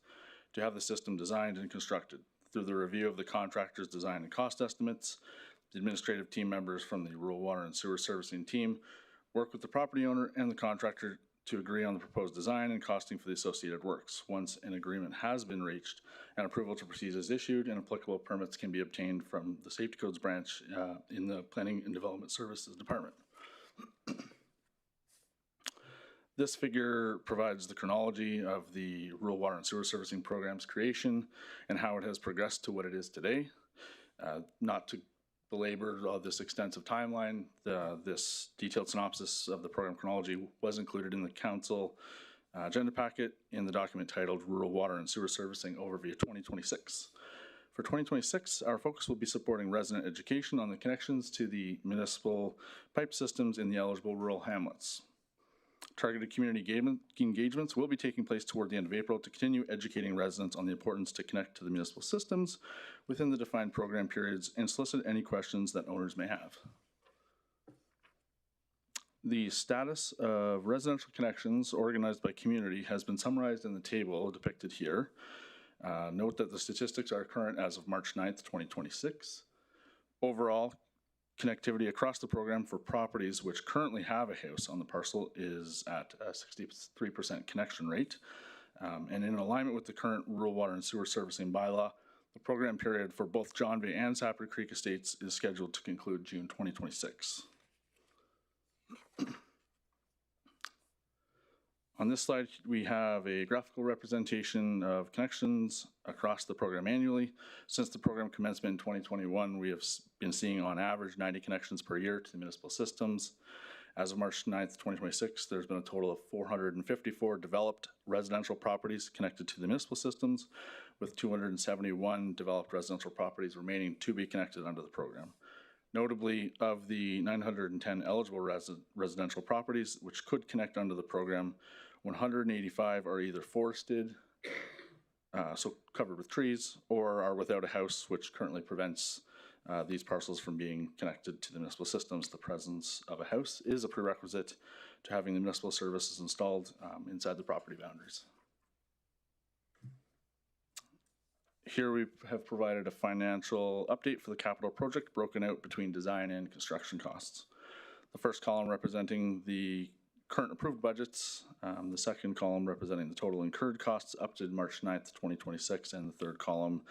to have the system designed and constructed. Through the review of the contractor's design and cost estimates, the administrative team members from the Rural Water and Sewer Servicing team work with the property owner and the contractor to agree on the proposed design and costing for the associated works. Once an agreement has been reached, an approval to proceed is issued, and applicable permits can be obtained from the Safety Codes branch in the Planning and Development Services Department. This figure provides the chronology of the Rural Water and Sewer Servicing Program's creation and how it has progressed to what it is today. Not to belabor this extensive timeline, this detailed synopsis of the program chronology was included in the council agenda packet in the document titled Rural Water and Sewer Servicing Overview 2026. For 2026, our focus will be supporting resident education on the connections to the municipal pipe systems in the eligible rural hamlets. Targeted community engagements will be taking place toward the end of April to continue educating residents on the importance to connect to the municipal systems within the defined program periods and solicit any questions that owners may have. The status of residential connections organized by community has been summarized in the table depicted here. Note that the statistics are current as of March 9th, 2026. Overall, connectivity across the program for properties which currently have a house on the parcel is at a 63% connection rate. And in alignment with the current Rural Water and Sewer Servicing bylaw, the program period for both John Bay and Sapper Creek Estates is scheduled to conclude June 2026. On this slide, we have a graphical representation of connections across the program annually. Since the program commencement in 2021, we have been seeing on average 90 connections per year to the municipal systems. As of March 9th, 2026, there's been a total of 454 developed residential properties connected to the municipal systems, with 271 developed residential properties remaining to be connected under the program. Notably, of the 910 eligible residential properties which could connect under the program, 185 are either forested, so covered with trees, or are without a house, which currently prevents these parcels from being connected to the municipal systems. The presence of a house is a prerequisite to having the municipal services installed inside the property boundaries. Here we have provided a financial update for the capital project broken out between design and construction costs. The first column representing the current approved budgets, the second column representing the total incurred costs up to March 9th, 2026, and the third column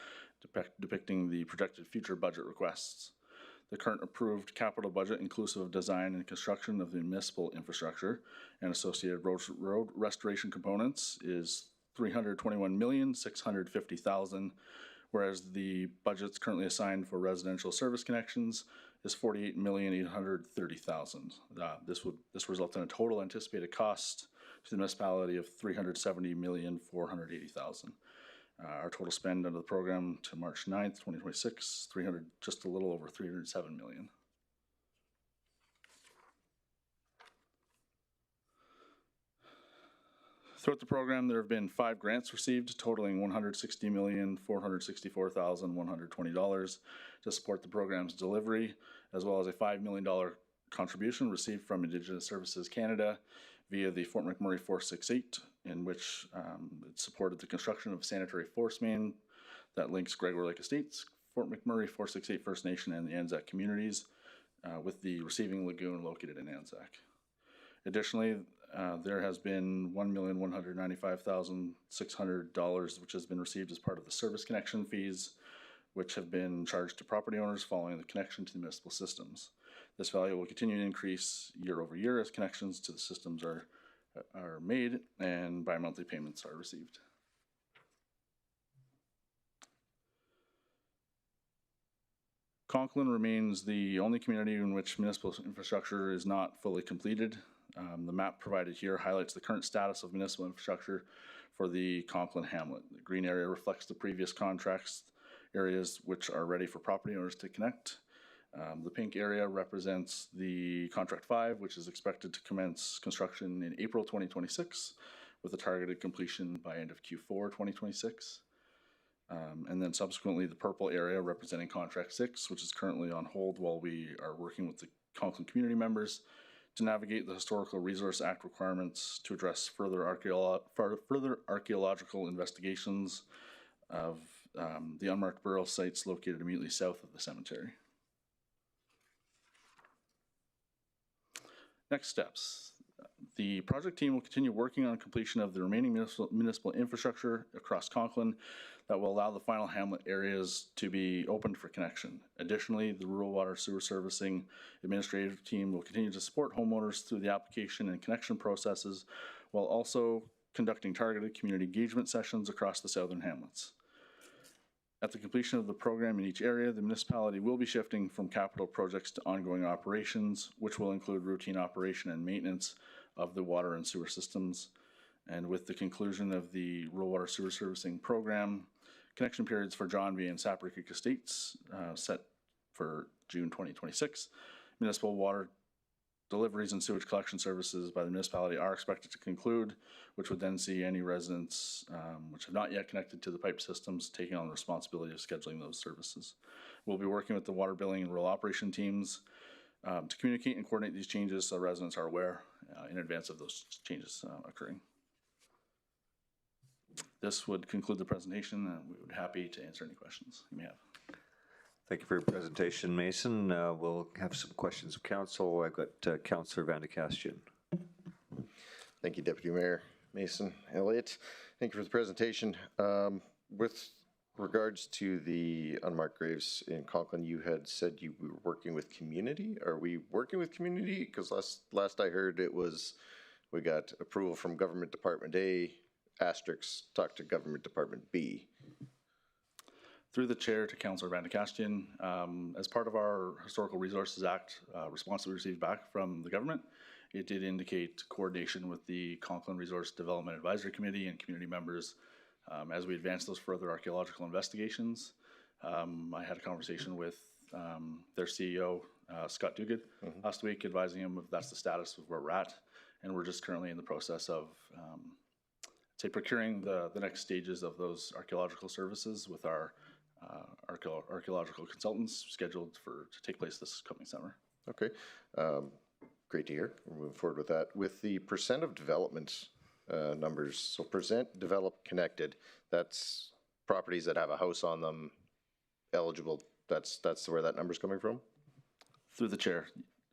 depicting the projected future budget requests. The current approved capital budget, inclusive of design and construction of the municipal infrastructure and associated road restoration components, is $321,650,000, whereas the budgets currently assigned for residential service connections is $48,830,000. This result in a total anticipated cost to the municipality of $370,480,000. Our total spend under the program to March 9th, 2026, just a little over $307 million. Throughout the program, there have been 5 grants received, totaling $160,464,120 to support the program's delivery, as well as a $5 million contribution received from Indigenous Services Canada via the Fort McMurray 468, in which it supported the construction of a sanitary force main that links Gregor Lake Estates, Fort McMurray 468 First Nation, and the Anzac communities with the receiving lagoon located in Anzac. Additionally, there has been $1,195,600 which has been received as part of the service connection fees, which have been charged to property owners following the connection to the municipal systems. This value will continue to increase year over year as connections to the systems are made and bi-monthly payments are received. Conklin remains the only community in which municipal infrastructure is not fully completed. The map provided here highlights the current status of municipal infrastructure for the Conklin hamlet. The green area reflects the previous contracts areas which are ready for property owners to connect. The pink area represents the Contract 5, which is expected to commence construction in April 2026 with a targeted completion by end of Q4 2026. And then subsequently the purple area representing Contract 6, which is currently on hold while we are working with the Conklin community members to navigate the Historical Resource Act requirements to address further archaeological investigations of the unmarked burial sites located immediately south of the cemetery. Next steps. The project team will continue working on completion of the remaining municipal infrastructure across Conklin that will allow the final hamlet areas to be opened for connection. Additionally, the Rural Water Sewer Servicing administrative team will continue to support homeowners through the application and connection processes while also conducting targeted community engagement sessions across the southern hamlets. At the completion of the program in each area, the municipality will be shifting from capital projects to ongoing operations, which will include routine operation and maintenance of the water and sewer systems. And with the conclusion of the Rural Water Sewer Servicing program, connection periods for John B. and Sapper Creek Estates set for June 2026. Municipal water deliveries and sewage collection services by the municipality are expected to conclude, which would then see any residents which have not yet connected to the pipe systems taking on the responsibility of scheduling those services. We'll be working with the water billing and rural operation teams to communicate and coordinate these changes so residents are aware in advance of those changes occurring. This would conclude the presentation, and we would be happy to answer any questions you may have. Thank you for your presentation, Mason. We'll have some questions of council. I've got Councillor Van de Kastian. Thank you, Deputy Mayor Mason Elliott. Thank you for the presentation. With regards to the unmarked graves in Conklin, you had said you were working with community. Are we working with community? Because last I heard it was we got approval from Government Department A, asterisk, talk to Government Department B. Through the chair to Councillor Van de Kastian, as part of our Historical Resources Act response we received back from the government, it did indicate coordination with the Conklin Resource Development Advisory Committee and community members as we advance those further archaeological investigations. I had a conversation with their CEO, Scott Duguid, last week, advising him if that's the status of where we're at, and we're just currently in the process of procuring the next stages of those archaeological services with our archaeological consultants scheduled to take place this coming summer. Okay, great to hear. We're moving forward with that. With the percent of development numbers, so percent developed connected, that's properties that have a house on them eligible, that's where that number's coming from? Through the chair,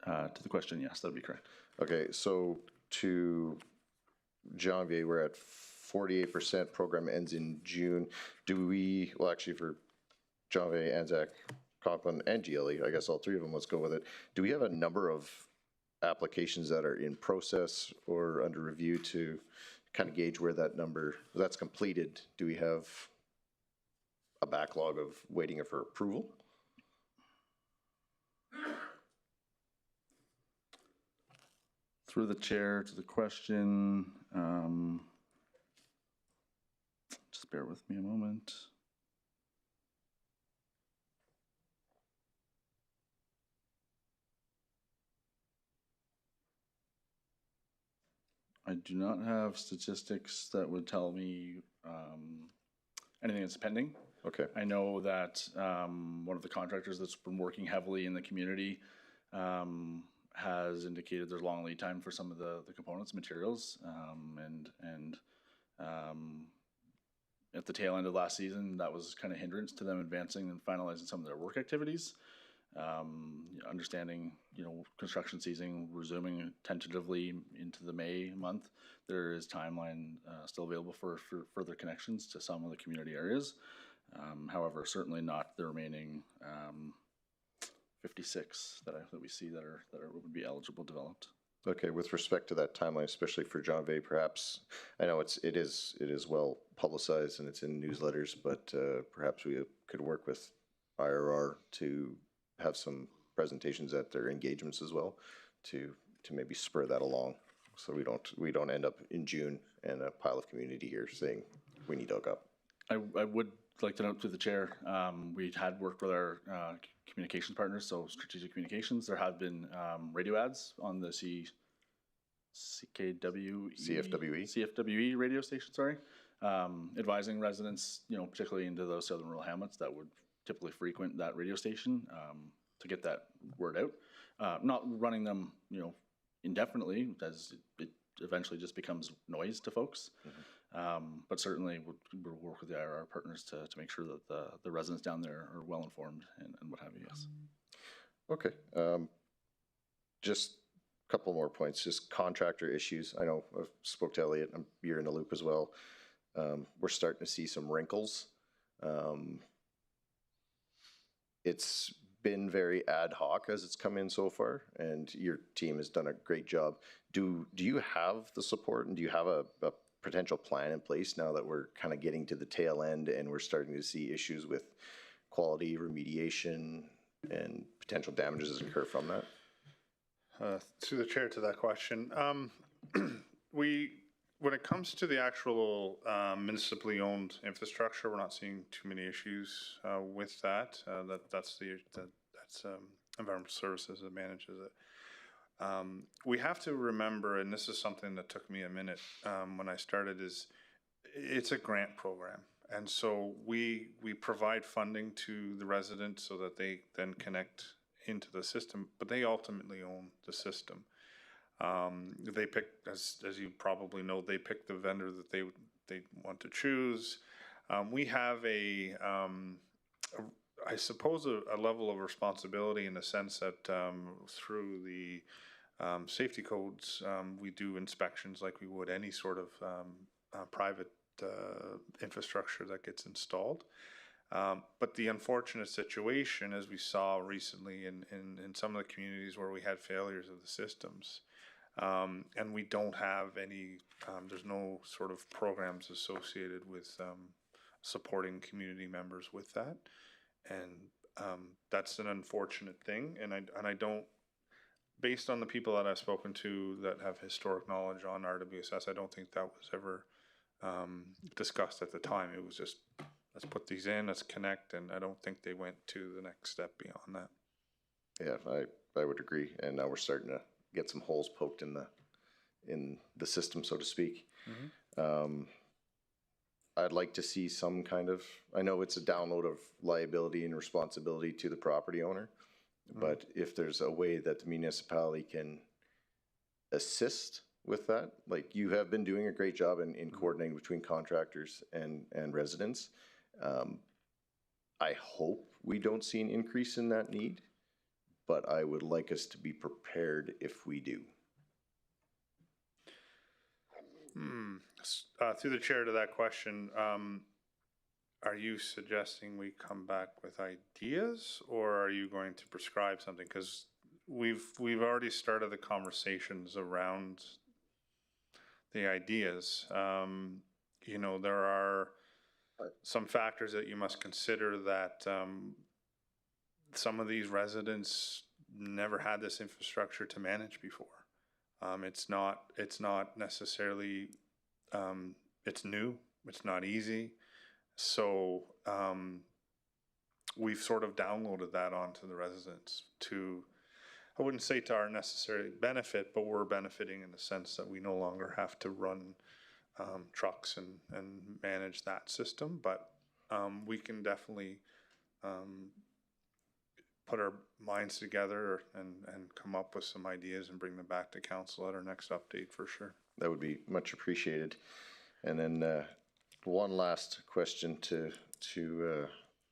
to the question, yes, that'd be correct. Okay, so to Janvier, we're at 48%, program ends in June. Do we, well, actually for Janvier, Anzac, Conklin, and GLE, I guess all three of them, let's go with it. Do we have a number of applications that are in process or under review to kind of gauge where that number, that's completed? Do we have a backlog of waiting for approval? Through the chair to the question, just bear with me a moment. I do not have statistics that would tell me anything that's pending. Okay. I know that one of the contractors that's been working heavily in the community has indicated there's long lead time for some of the components, materials, and at the tail end of last season, that was kind of hindrance to them advancing and finalizing some of their work activities. Understanding, construction season resuming tentatively into the May month, there is timeline still available for further connections to some of the community areas. However, certainly not the remaining 56 that we see that would be eligible developed. Okay, with respect to that timeline, especially for Janvier, perhaps, I know it is well publicized and it's in newsletters, but perhaps we could work with IRR to have some presentations at their engagements as well to maybe spur that along, so we don't end up in June and a pile of community here saying we need to hook up. I would like to note through the chair, we had worked with our communications partners, so strategic communications. There have been radio ads on the CFWE radio station, sorry, advising residents, particularly into those southern rural hamlets that would typically frequent that radio station, to get that word out. Not running them, indefinitely, as it eventually just becomes noise to folks. But certainly we'll work with the IRR partners to make sure that the residents down there are well informed and what have you, yes. Okay. Just a couple more points, just contractor issues. I know I spoke to Elliot, you're in the loop as well. We're starting to see some wrinkles. It's been very ad hoc as it's come in so far, and your team has done a great job. Do you have the support, and do you have a potential plan in place now that we're kind of getting to the tail end and we're starting to see issues with quality remediation and potential damages that occur from that? To the chair to that question, when it comes to the actual municipally owned infrastructure, we're not seeing too many issues with that. That's Environmental Services that manages it. We have to remember, and this is something that took me a minute when I started, is it's a grant program. And so we provide funding to the residents so that they then connect into the system, but they ultimately own the system. They pick, as you probably know, they pick the vendor that they want to choose. We have I suppose a level of responsibility in the sense that through the safety codes, we do inspections like we would any sort of private infrastructure that gets installed. But the unfortunate situation, as we saw recently in some of the communities where we had failures of the systems, and we don't have any, there's no sort of programs associated with supporting community members with that. And that's an unfortunate thing. And I don't, based on the people that I've spoken to that have historic knowledge on RWSS, I don't think that was ever discussed at the time. It was just, let's put these in, let's connect, and I don't think they went to the next step beyond that. Yeah, I would agree. And now we're starting to get some holes poked in the system, so to speak. Mm-hmm. I'd like to see some kind of, I know it's a download of liability and responsibility to the property owner, but if there's a way that the municipality can assist with that, like you have been doing a great job in coordinating between contractors and residents, I hope we don't see an increase in that need, but I would like us to be prepared if we do. Through the chair to that question, are you suggesting we come back with ideas, or are you going to prescribe something? Because we've already started the conversations around the ideas. You know, there are some factors that you must consider that some of these residents never had this infrastructure to manage before. It's not necessarily, it's new, it's not easy. So we've sort of downloaded that onto the residents to, I wouldn't say to our necessary benefit, but we're benefiting in the sense that we no longer have to run trucks and manage that system. But we can definitely put our minds together and come up with some ideas and bring them back to council at our next update for sure. That would be much appreciated. And then one last question to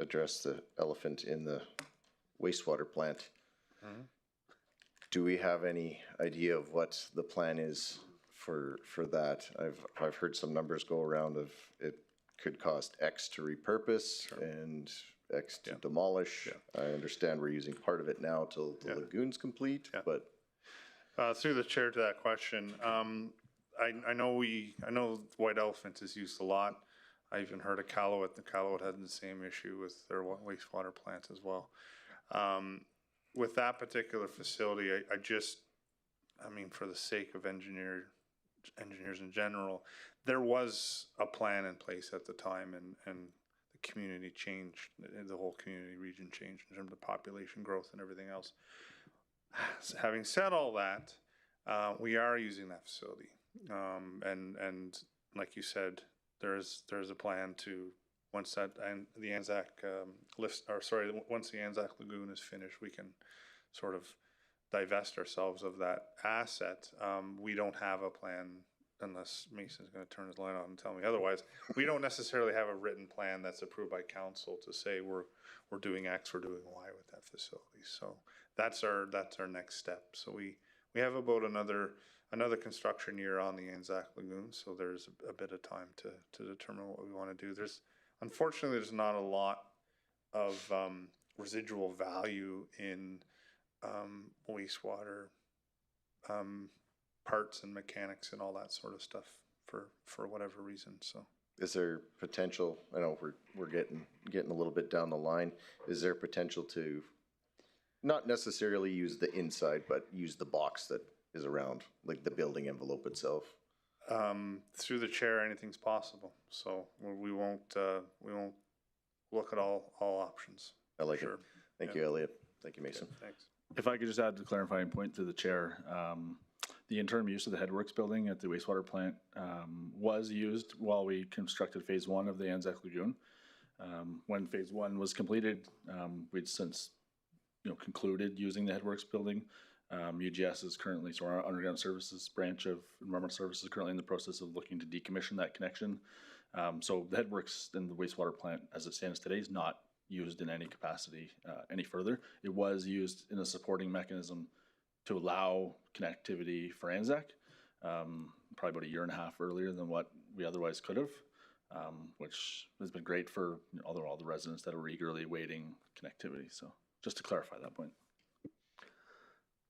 address the elephant in the wastewater plant. Mm-hmm. Do we have any idea of what the plan is for that? I've heard some numbers go around of it could cost X to repurpose and X to demolish. I understand we're using part of it now till the lagoon's complete, but through the chair to that question, I know white elephant is used a lot. I even heard of Callowit. The Callowit had the same issue with their wastewater plant as well. With that particular facility, I mean, for the sake of engineers in general, there was a plan in place at the time, and the community changed, the whole community region changed in terms of population growth and everything else. Having said all that, we are using that facility, and like you said, there's a plan to, once that and the Anzac once the Anzac Lagoon is finished, we can sort of divest ourselves of that asset. We don't have a plan, unless Mason's going to turn his light on and tell me otherwise. We don't necessarily have a written plan that's approved by council to say we're doing X, we're doing Y with that facility. So that's our next step. So we have about another construction year on the Anzac Lagoon. So there's a bit of time to determine what we want to do. Unfortunately, there's not a lot of residual value in wastewater parts and mechanics and all that sort of stuff for whatever reason. So, is there potential? I know we're getting a little bit down the line. Is there potential to not necessarily use the inside, but use the box that is around, like the building envelope itself? Through the chair, anything's possible. So we won't look at all options. I like it. Thank you, Elliot. Thank you, Mason. Thanks. If I could just add a clarifying point through the chair, the interim use of the headworks building at the wastewater plant was used while we constructed phase 1 of the Anzac Lagoon. When phase 1 was completed, we'd since concluded using the headworks building. UGS is currently, so our underground services branch of environmental services, is currently in the process of looking to decommission that connection. So the headworks and the wastewater plant, as it stands today, is not used in any capacity any further. It was used in a supporting mechanism to allow connectivity for Anzac, probably about a year and a half earlier than what we otherwise could have, which has been great for all the residents that are eagerly awaiting connectivity. So just to clarify that point.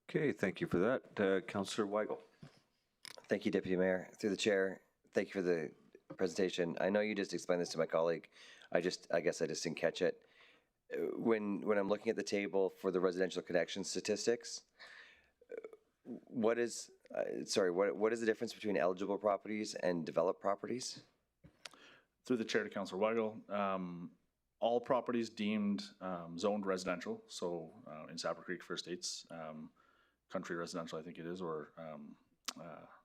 Okay, thank you for that. Councillor Weigel. Thank you, Deputy Mayor. Through the chair, thank you for the presentation. I know you just explained this to my colleague. I guess I just didn't catch it. When I'm looking at the table for the residential connection statistics, what is the difference between eligible properties and developed properties? Through the chair to Councillor Weigel, all properties deemed zoned residential, so in Sapper Creek First Estates, country residential, I think it is, or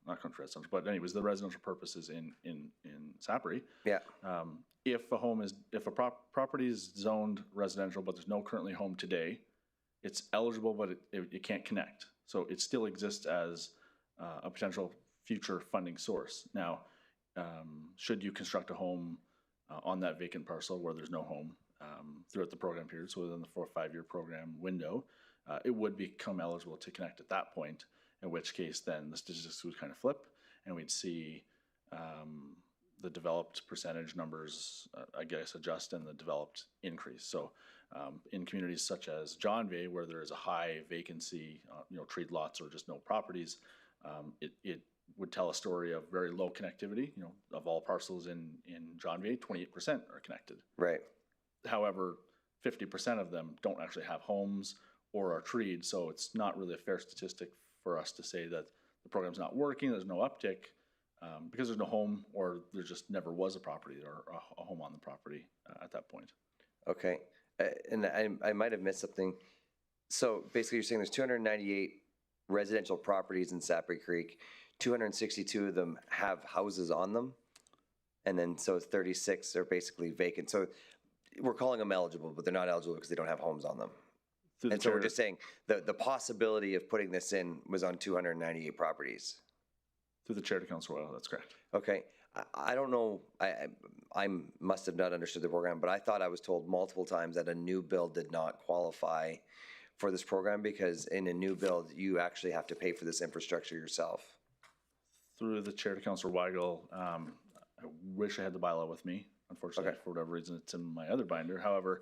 not country residential, but anyways, the residential purposes in Sapper. Yeah. If a property is zoned residential, but there's no currently home today, it's eligible, but it can't connect. So it still exists as a potential future funding source. Now, should you construct a home on that vacant parcel where there's no home throughout the program period, so within the 4 or 5 year program window, it would become eligible to connect at that point, in which case then the statistics would kind of flip and we'd see the developed percentage numbers, I guess, adjust and the developed increase. So in communities such as John Bay, where there is a high vacancy, treed lots or just no properties, it would tell a story of very low connectivity. Of all parcels in John Bay, 28% are connected. Right. However, 50% of them don't actually have homes or are treed, so it's not really a fair statistic for us to say that the program's not working, there's no uptick, because there's no home or there just never was a property or a home on the property at that point. Okay, and I might have missed something. So basically you're saying there's 298 residential properties in Sapri Creek, 262 of them have houses on them, and then so 36 are basically vacant. So we're calling them eligible, but they're not eligible because they don't have homes on them. And so we're just saying the possibility of putting this in was on 298 properties. Through the chair to Councilor Royal, that's correct. Okay, I don't know, I must have not understood the program, but I thought I was told multiple times that a new build did not qualify for this program because in a new build, you actually have to pay for this infrastructure yourself. Through the chair to Councilor Weigel, I wish I had the bylaw with me. Unfortunately, for whatever reason, it's in my other binder. However,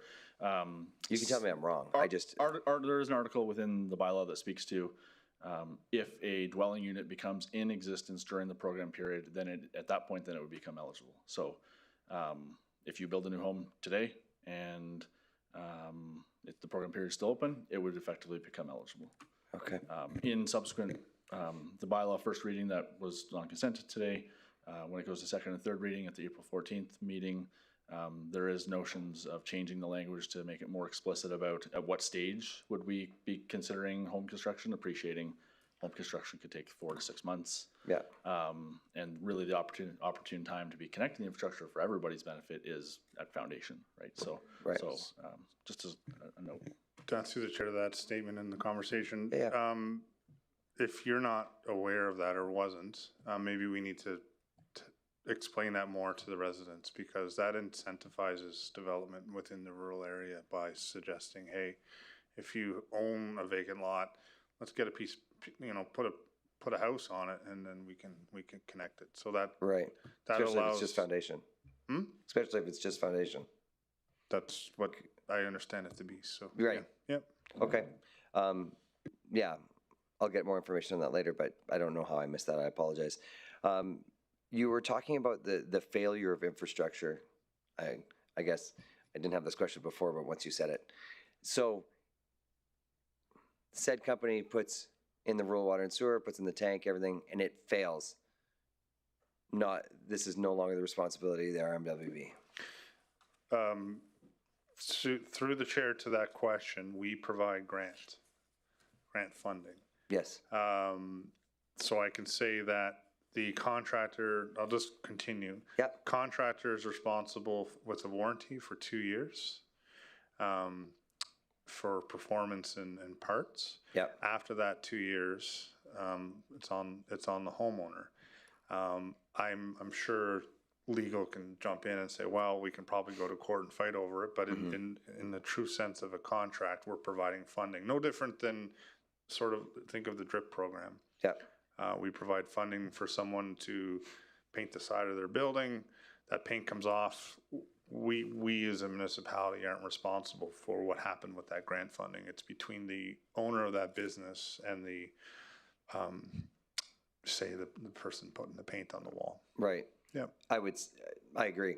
you can tell me I'm wrong. There is an article within the bylaw that speaks to if a dwelling unit becomes in existence during the program period, then at that point, then it would become eligible. So if you build a new home today and if the program period is still open, it would effectively become eligible. Okay. In subsequent, the bylaw first reading that was on consent today, when it goes to second and third reading at the April 14th meeting, there is notions of changing the language to make it more explicit about at what stage would we be considering home construction, appreciating home construction could take 4 to 6 months. Yeah. And really the opportune time to be connecting the infrastructure for everybody's benefit is at foundation, right? So, right. So just as a note. To answer the chair to that statement in the conversation, yeah. If you're not aware of that or wasn't, maybe we need to explain that more to the residents because that incentivizes development within the rural area by suggesting, hey, if you own a vacant lot, let's get a piece, put a house on it, and then we can connect it. So that right. That especially allows, if it's just foundation. Especially if it's just foundation. That's what I understand it to be. So right. Yeah. Okay. Yeah, I'll get more information on that later, but I don't know how I missed that. I apologize. You were talking about the failure of infrastructure. I guess I didn't have this question before, but once you said it. So said company puts in the rural water and sewer, puts in the tank, everything, and it fails. This is no longer the responsibility of the RMWB. So through the chair to that question, we provide grant funding. Yes. So I can say that the contractor, I'll just continue. Yep. Contractor is responsible with a warranty for 2 years for performance and parts. Yep. After that 2 years, it's on the homeowner. I'm sure legal can jump in and say, well, we can probably go to court and fight over it, but in the true sense of a contract, we're providing funding. No different than sort of think of the DRIP program. Yeah. We provide funding for someone to paint the side of their building. That paint comes off. We as a municipality aren't responsible for what happened with that grant funding. It's between the owner of that business and the person putting the paint on the wall. Right. Yeah. I agree.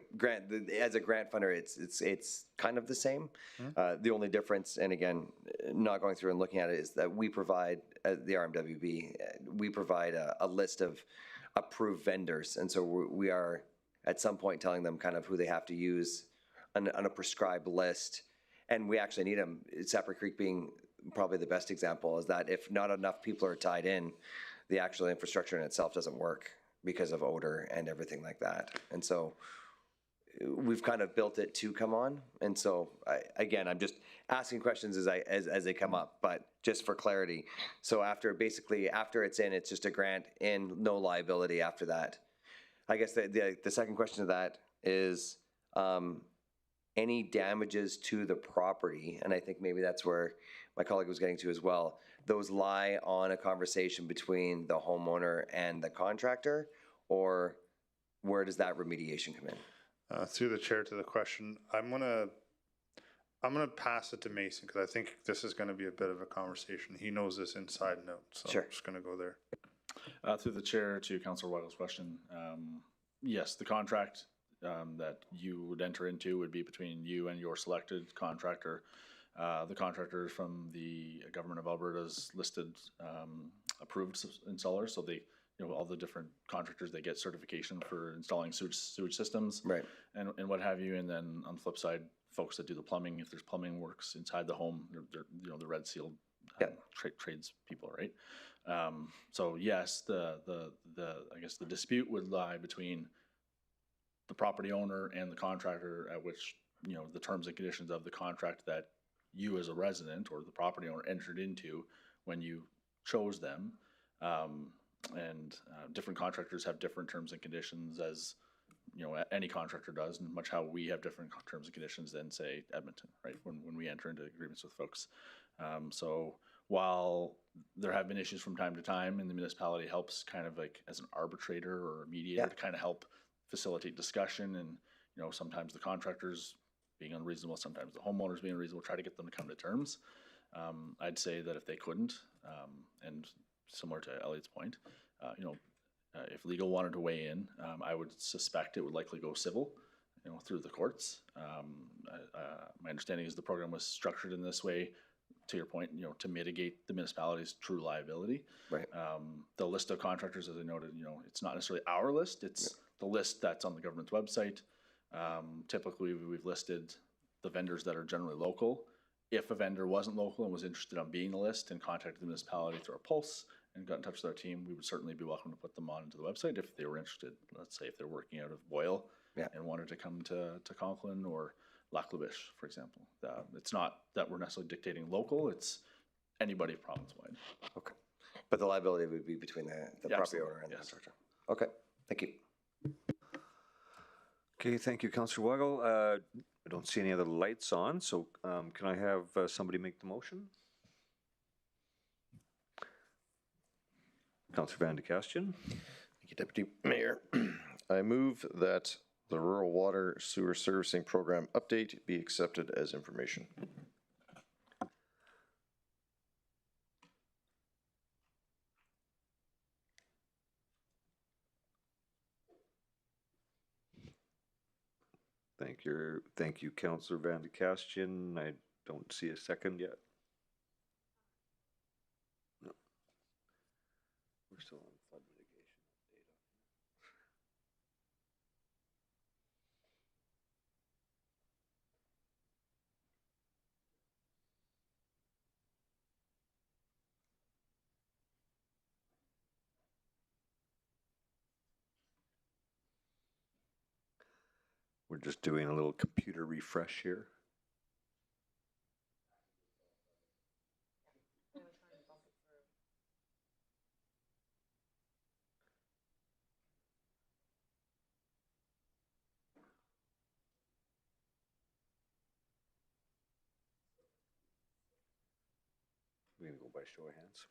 As a grant funder, it's kind of the same. The only difference, and again, not going through and looking at it, is that we provide the RMWB. We provide a list of approved vendors, and so we are at some point telling them kind of who they have to use on a prescribed list, and we actually need them. Sapri Creek being probably the best example is that if not enough people are tied in, the actual infrastructure in itself doesn't work because of odor and everything like that. And so we've kind of built it to come on. And so I'm just asking questions as they come up, but just for clarity. So after it's in, it's just a grant and no liability after that. I guess the second question to that is, any damages to the property, and I think maybe that's where my colleague was getting to as well, those lie on a conversation between the homeowner and the contractor, or where does that remediation come in? Through the chair to the question, I'm gonna pass it to Mason because I think this is going to be a bit of a conversation. He knows this inside and out, so Sure. I'm just going to go there. Through the chair to Councillor Weigel's question, yes, the contract that you would enter into would be between you and your selected contractor. The contractor from the government of Alberta's listed approved installers, so they, all the different contractors, they get certification for installing sewage systems, right, and what have you. And then on the flip side, folks that do the plumbing, if there's plumbing works inside the home, they're the red sealed trades people, right? So yes, the I guess the dispute would lie between the property owner and the contractor, at which the terms and conditions of the contract that you as a resident or the property owner entered into when you chose them. And different contractors have different terms and conditions, as any contractor does, and much how we have different terms and conditions than, say, Edmonton, right, when we enter into agreements with folks. So while there have been issues from time to time, and the municipality helps kind of like as an arbitrator or a mediator to kind of help facilitate discussion, and sometimes the contractors being unreasonable, sometimes the homeowners being unreasonable, try to get them to come to terms. I'd say that if they couldn't, and similar to Elliot's point, if legal wanted to weigh in, I would suspect it would likely go civil, through the courts. My understanding is the program was structured in this way, to your point, to mitigate the municipality's true liability. Right. The list of contractors, as I noted, it's not necessarily our list, it's the list that's on the government's website. Typically, we've listed the vendors that are generally local. If a vendor wasn't local and was interested on being on the list and contacted the municipality through a pulse and got in touch with our team, we would certainly be welcome to put them onto the website if they were interested. Let's say if they're working out of Boyle and wanted to come to Conklin or Lac La Biche, for example. It's not that we're necessarily dictating local, it's anybody province-wide. Okay. But the liability would be between the property owner and the contractor. Okay, thank you. Okay, thank you, Councillor Weigel. I don't see any other lights on, so can I have somebody make the motion? Councillor Van de Kastian. Thank you, Deputy Mayor. I move that the Rural Water Sewer Servicing Program update be accepted as information. Thank you, Councillor Van de Kastian. I don't see a second yet. No. We're still on flood mitigation update. We're just doing a little computer refresh here. We're going to go by show of hands.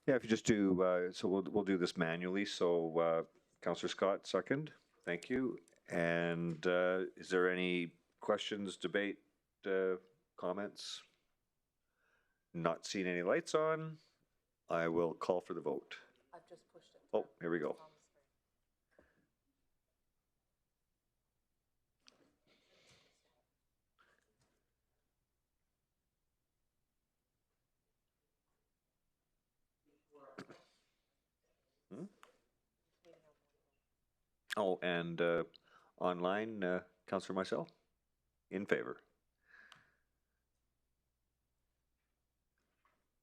Yeah, if you just do, so we'll do this manually. So Councillor Scott, second. Thank you. And is there any questions, debate, comments? Not seeing any lights on. I will call for the vote. I've just pushed it. Oh, here we go. Oh, and online, Councillor Marcel, in favor.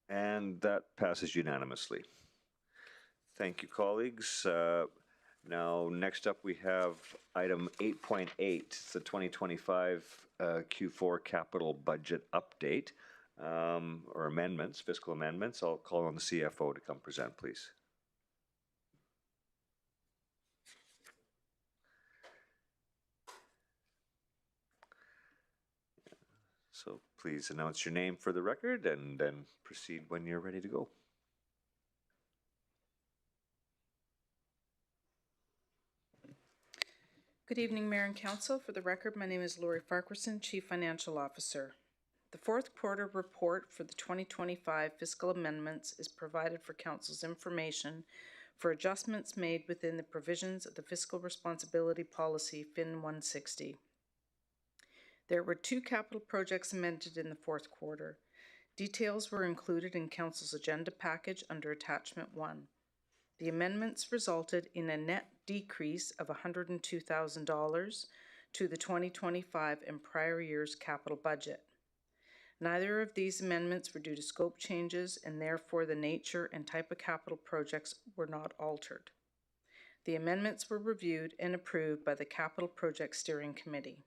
And that passes unanimously. Thank you, colleagues. Now, next up, we have item 8.8, the 2025 Q4 capital budget update, or amendments, fiscal amendments. I'll call on the CFO to come present, please. please announce your name for the record and then proceed when you're ready to go. Good evening, Mayor and Council. For the record, my name is Lori Farquharson, Chief Financial Officer. The fourth quarter report for the 2025 fiscal amendments is provided for Council's information for adjustments made within the provisions of the Fiscal Responsibility Policy FIN 160. There were 2 capital projects amended in the fourth quarter. Details were included in Council's agenda package under Attachment 1. The amendments resulted in a net decrease of $102,000 to the 2025 and prior year's capital budget. Neither of these amendments were due to scope changes, and therefore the nature and type of capital projects were not altered. The amendments were reviewed and approved by the Capital Project Steering Committee.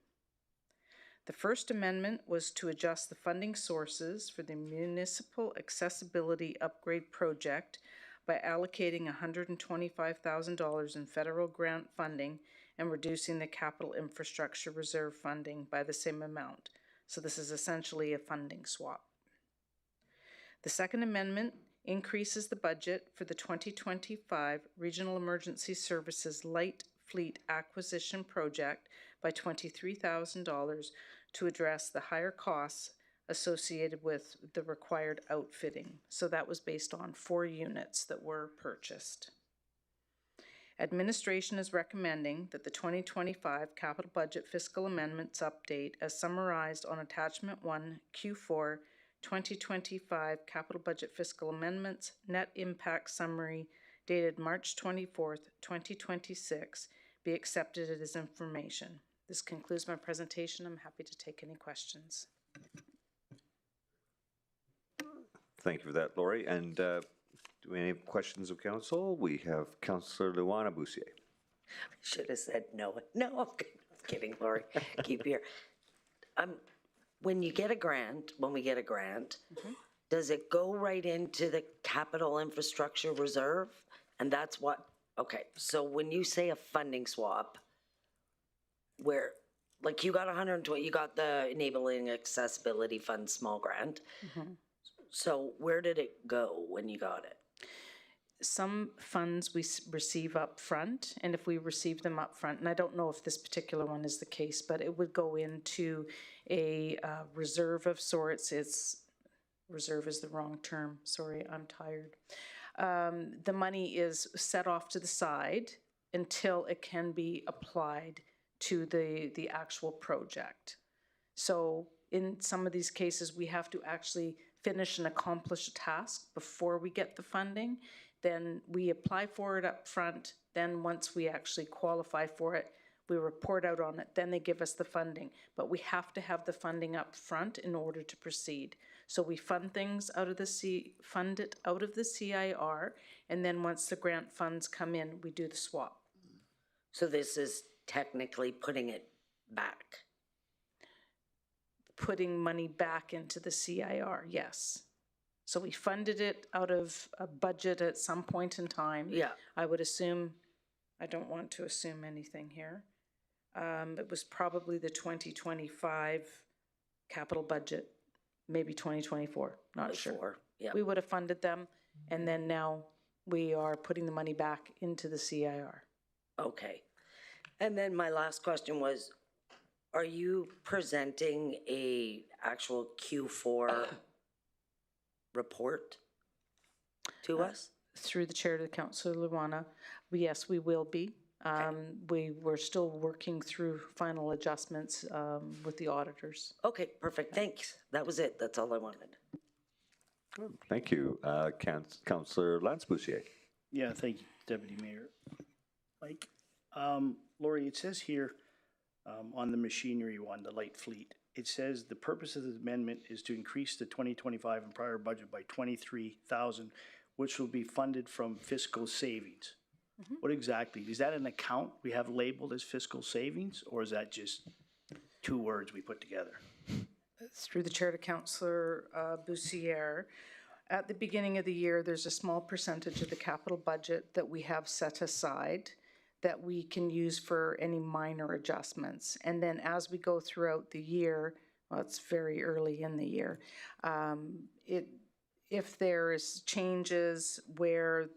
The first amendment was to adjust the funding sources for the Municipal Accessibility Upgrade Project by allocating $125,000 in federal grant funding and reducing the Capital Infrastructure Reserve funding by the same amount. So this is essentially a funding swap. The second amendment increases the budget for the 2025 Regional Emergency Services Light Fleet Acquisition Project by $23,000 to address the higher costs associated with the required outfitting. So that was based on 4 units that were purchased. Administration is recommending that the 2025 capital budget fiscal amendments update as summarized on Attachment 1 Q4 2025 capital budget fiscal amendments net impact summary dated March 24th, 2026 be accepted as information. This concludes my presentation. I'm happy to take any questions. Thank you for that, Lori. And do we have any questions of council? We have Councillor Luana Boussier. Should have said no. No, I'm kidding, Lori. Keep your. When you get a grant, does it go right into the Capital Infrastructure Reserve? And that's what, okay, so when you say a funding swap, where, like you got 120, you got the Enabling Accessibility Fund small grant. So where did it go when you got it? Some funds we receive up front, and if we receive them up front, and I don't know if this particular one is the case, but it would go into a reserve of sorts. Reserve is the wrong term. Sorry, I'm tired. The money is set off to the side until it can be applied to the actual project. So in some of these cases, we have to actually finish and accomplish a task before we get the funding. Then we apply for it up front. Then once we actually qualify for it, we report out on it. Then they give us the funding. But we have to have the funding up front in order to proceed. So we fund things out of fund it out of the CIR, and then once the grant funds come in, we do the swap. So this is technically putting it back. Putting money back into the CIR, yes. So we funded it out of a budget at some point in time. Yeah. I would assume, I don't want to assume anything here. It was probably the 2025 capital budget, maybe 2024, not sure. Yeah. We would have funded them, and then now we are putting the money back into the CIR. Okay. And then my last question was, are you presenting a actual Q4 report to us? Through the chair to the Councillor Luana, yes, we will be. We're still working through final adjustments with the auditors. Okay, perfect. Thanks. That was it. That's all I wanted. Thank you. Councillor Lance Boussier. Yeah, thank you, Deputy Mayor. Mike, Lori, it says here on the machinery one, the light fleet, it says the purpose of the amendment is to increase the 2025 and prior budget by $23,000, which will be funded from fiscal savings. What exactly? Is that an account we have labeled as fiscal savings, or is that just 2 words we put together? Through the chair to Councillor Boussier, at the beginning of the year, there's a small percentage of the capital budget that we have set aside that we can use for any minor adjustments. And then as we go throughout the year, Well, it's very early in the year. If there's changes where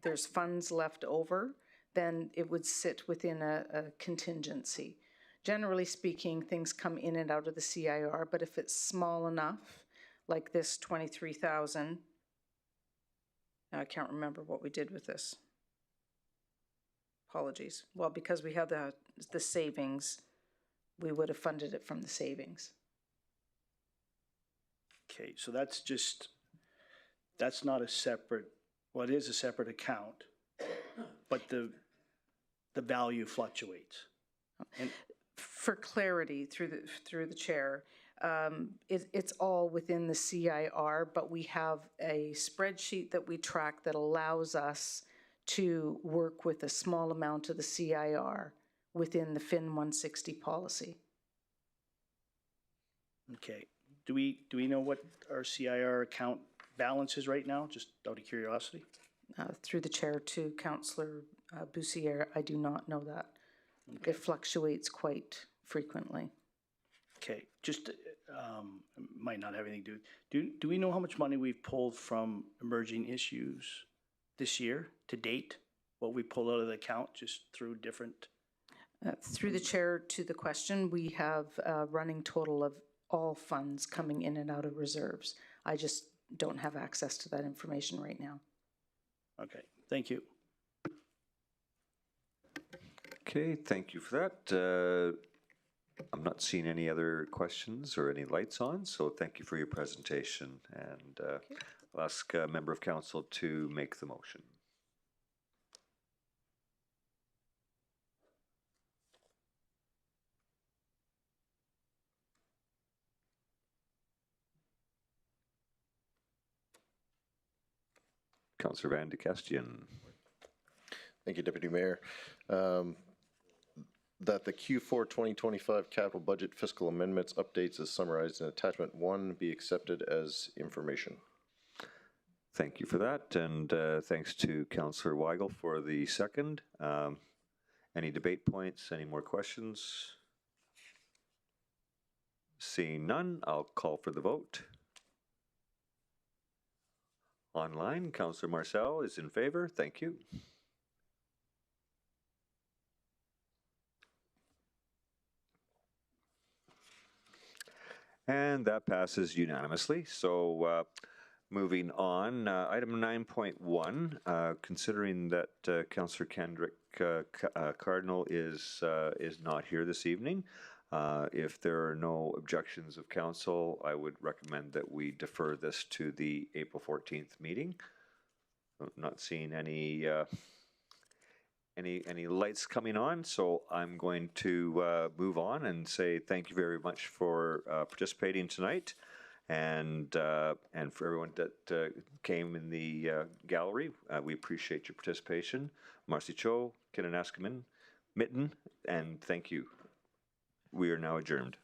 there's funds left over, then it would sit within a contingency. Generally speaking, things come in and out of the CIR, but if it's small enough, like this 23,000, I can't remember what we did with this. Apologies. Well, because we have the savings, we would have funded it from the savings. Okay, so that's not a separate, well, it is a separate account, but the value fluctuates. And for clarity, through the chair, it's all within the CIR, but we have a spreadsheet that we track that allows us to work with a small amount of the CIR within the FIN 160 policy. okay, do we know what our CIR account balance is right now, just out of curiosity? Through the chair to Councillor Bussière, I do not know that. Okay. It fluctuates quite frequently. Okay, just might not have anything to do we know how much money we've pulled from emerging issues this year to date? What we pulled out of the account just through different? Through the chair to the question, we have a running total of all funds coming in and out of reserves. I just don't have access to that information right now. Okay, thank you. Okay, thank you for that. I'm not seeing any other questions or any lights on, so thank you for your presentation. And I'll ask a member of council to make the motion. Councillor Van de Kestien. Thank you, Deputy Mayor. That the Q4 2025 capital budget fiscal amendments updates as summarized in attachment 1 be accepted as information. Thank you for that, and thanks to Councillor Weigel for the second. Any debate points? Any more questions? Seeing none, I'll call for the vote. Online, Councillor Marcel is in favor. Thank you. And that passes unanimously. So moving on, item 9.1, considering that Councillor Kendrick Cardinal is not here this evening, if there are no objections of council, I would recommend that we defer this to the April 14th meeting. I'm not seeing any lights coming on, so I'm going to move on and say thank you very much for participating tonight, and for everyone that came in the gallery. We appreciate your participation. Marcy Cho, Kinanaskaman, Mitten, and thank you. We are now adjourned.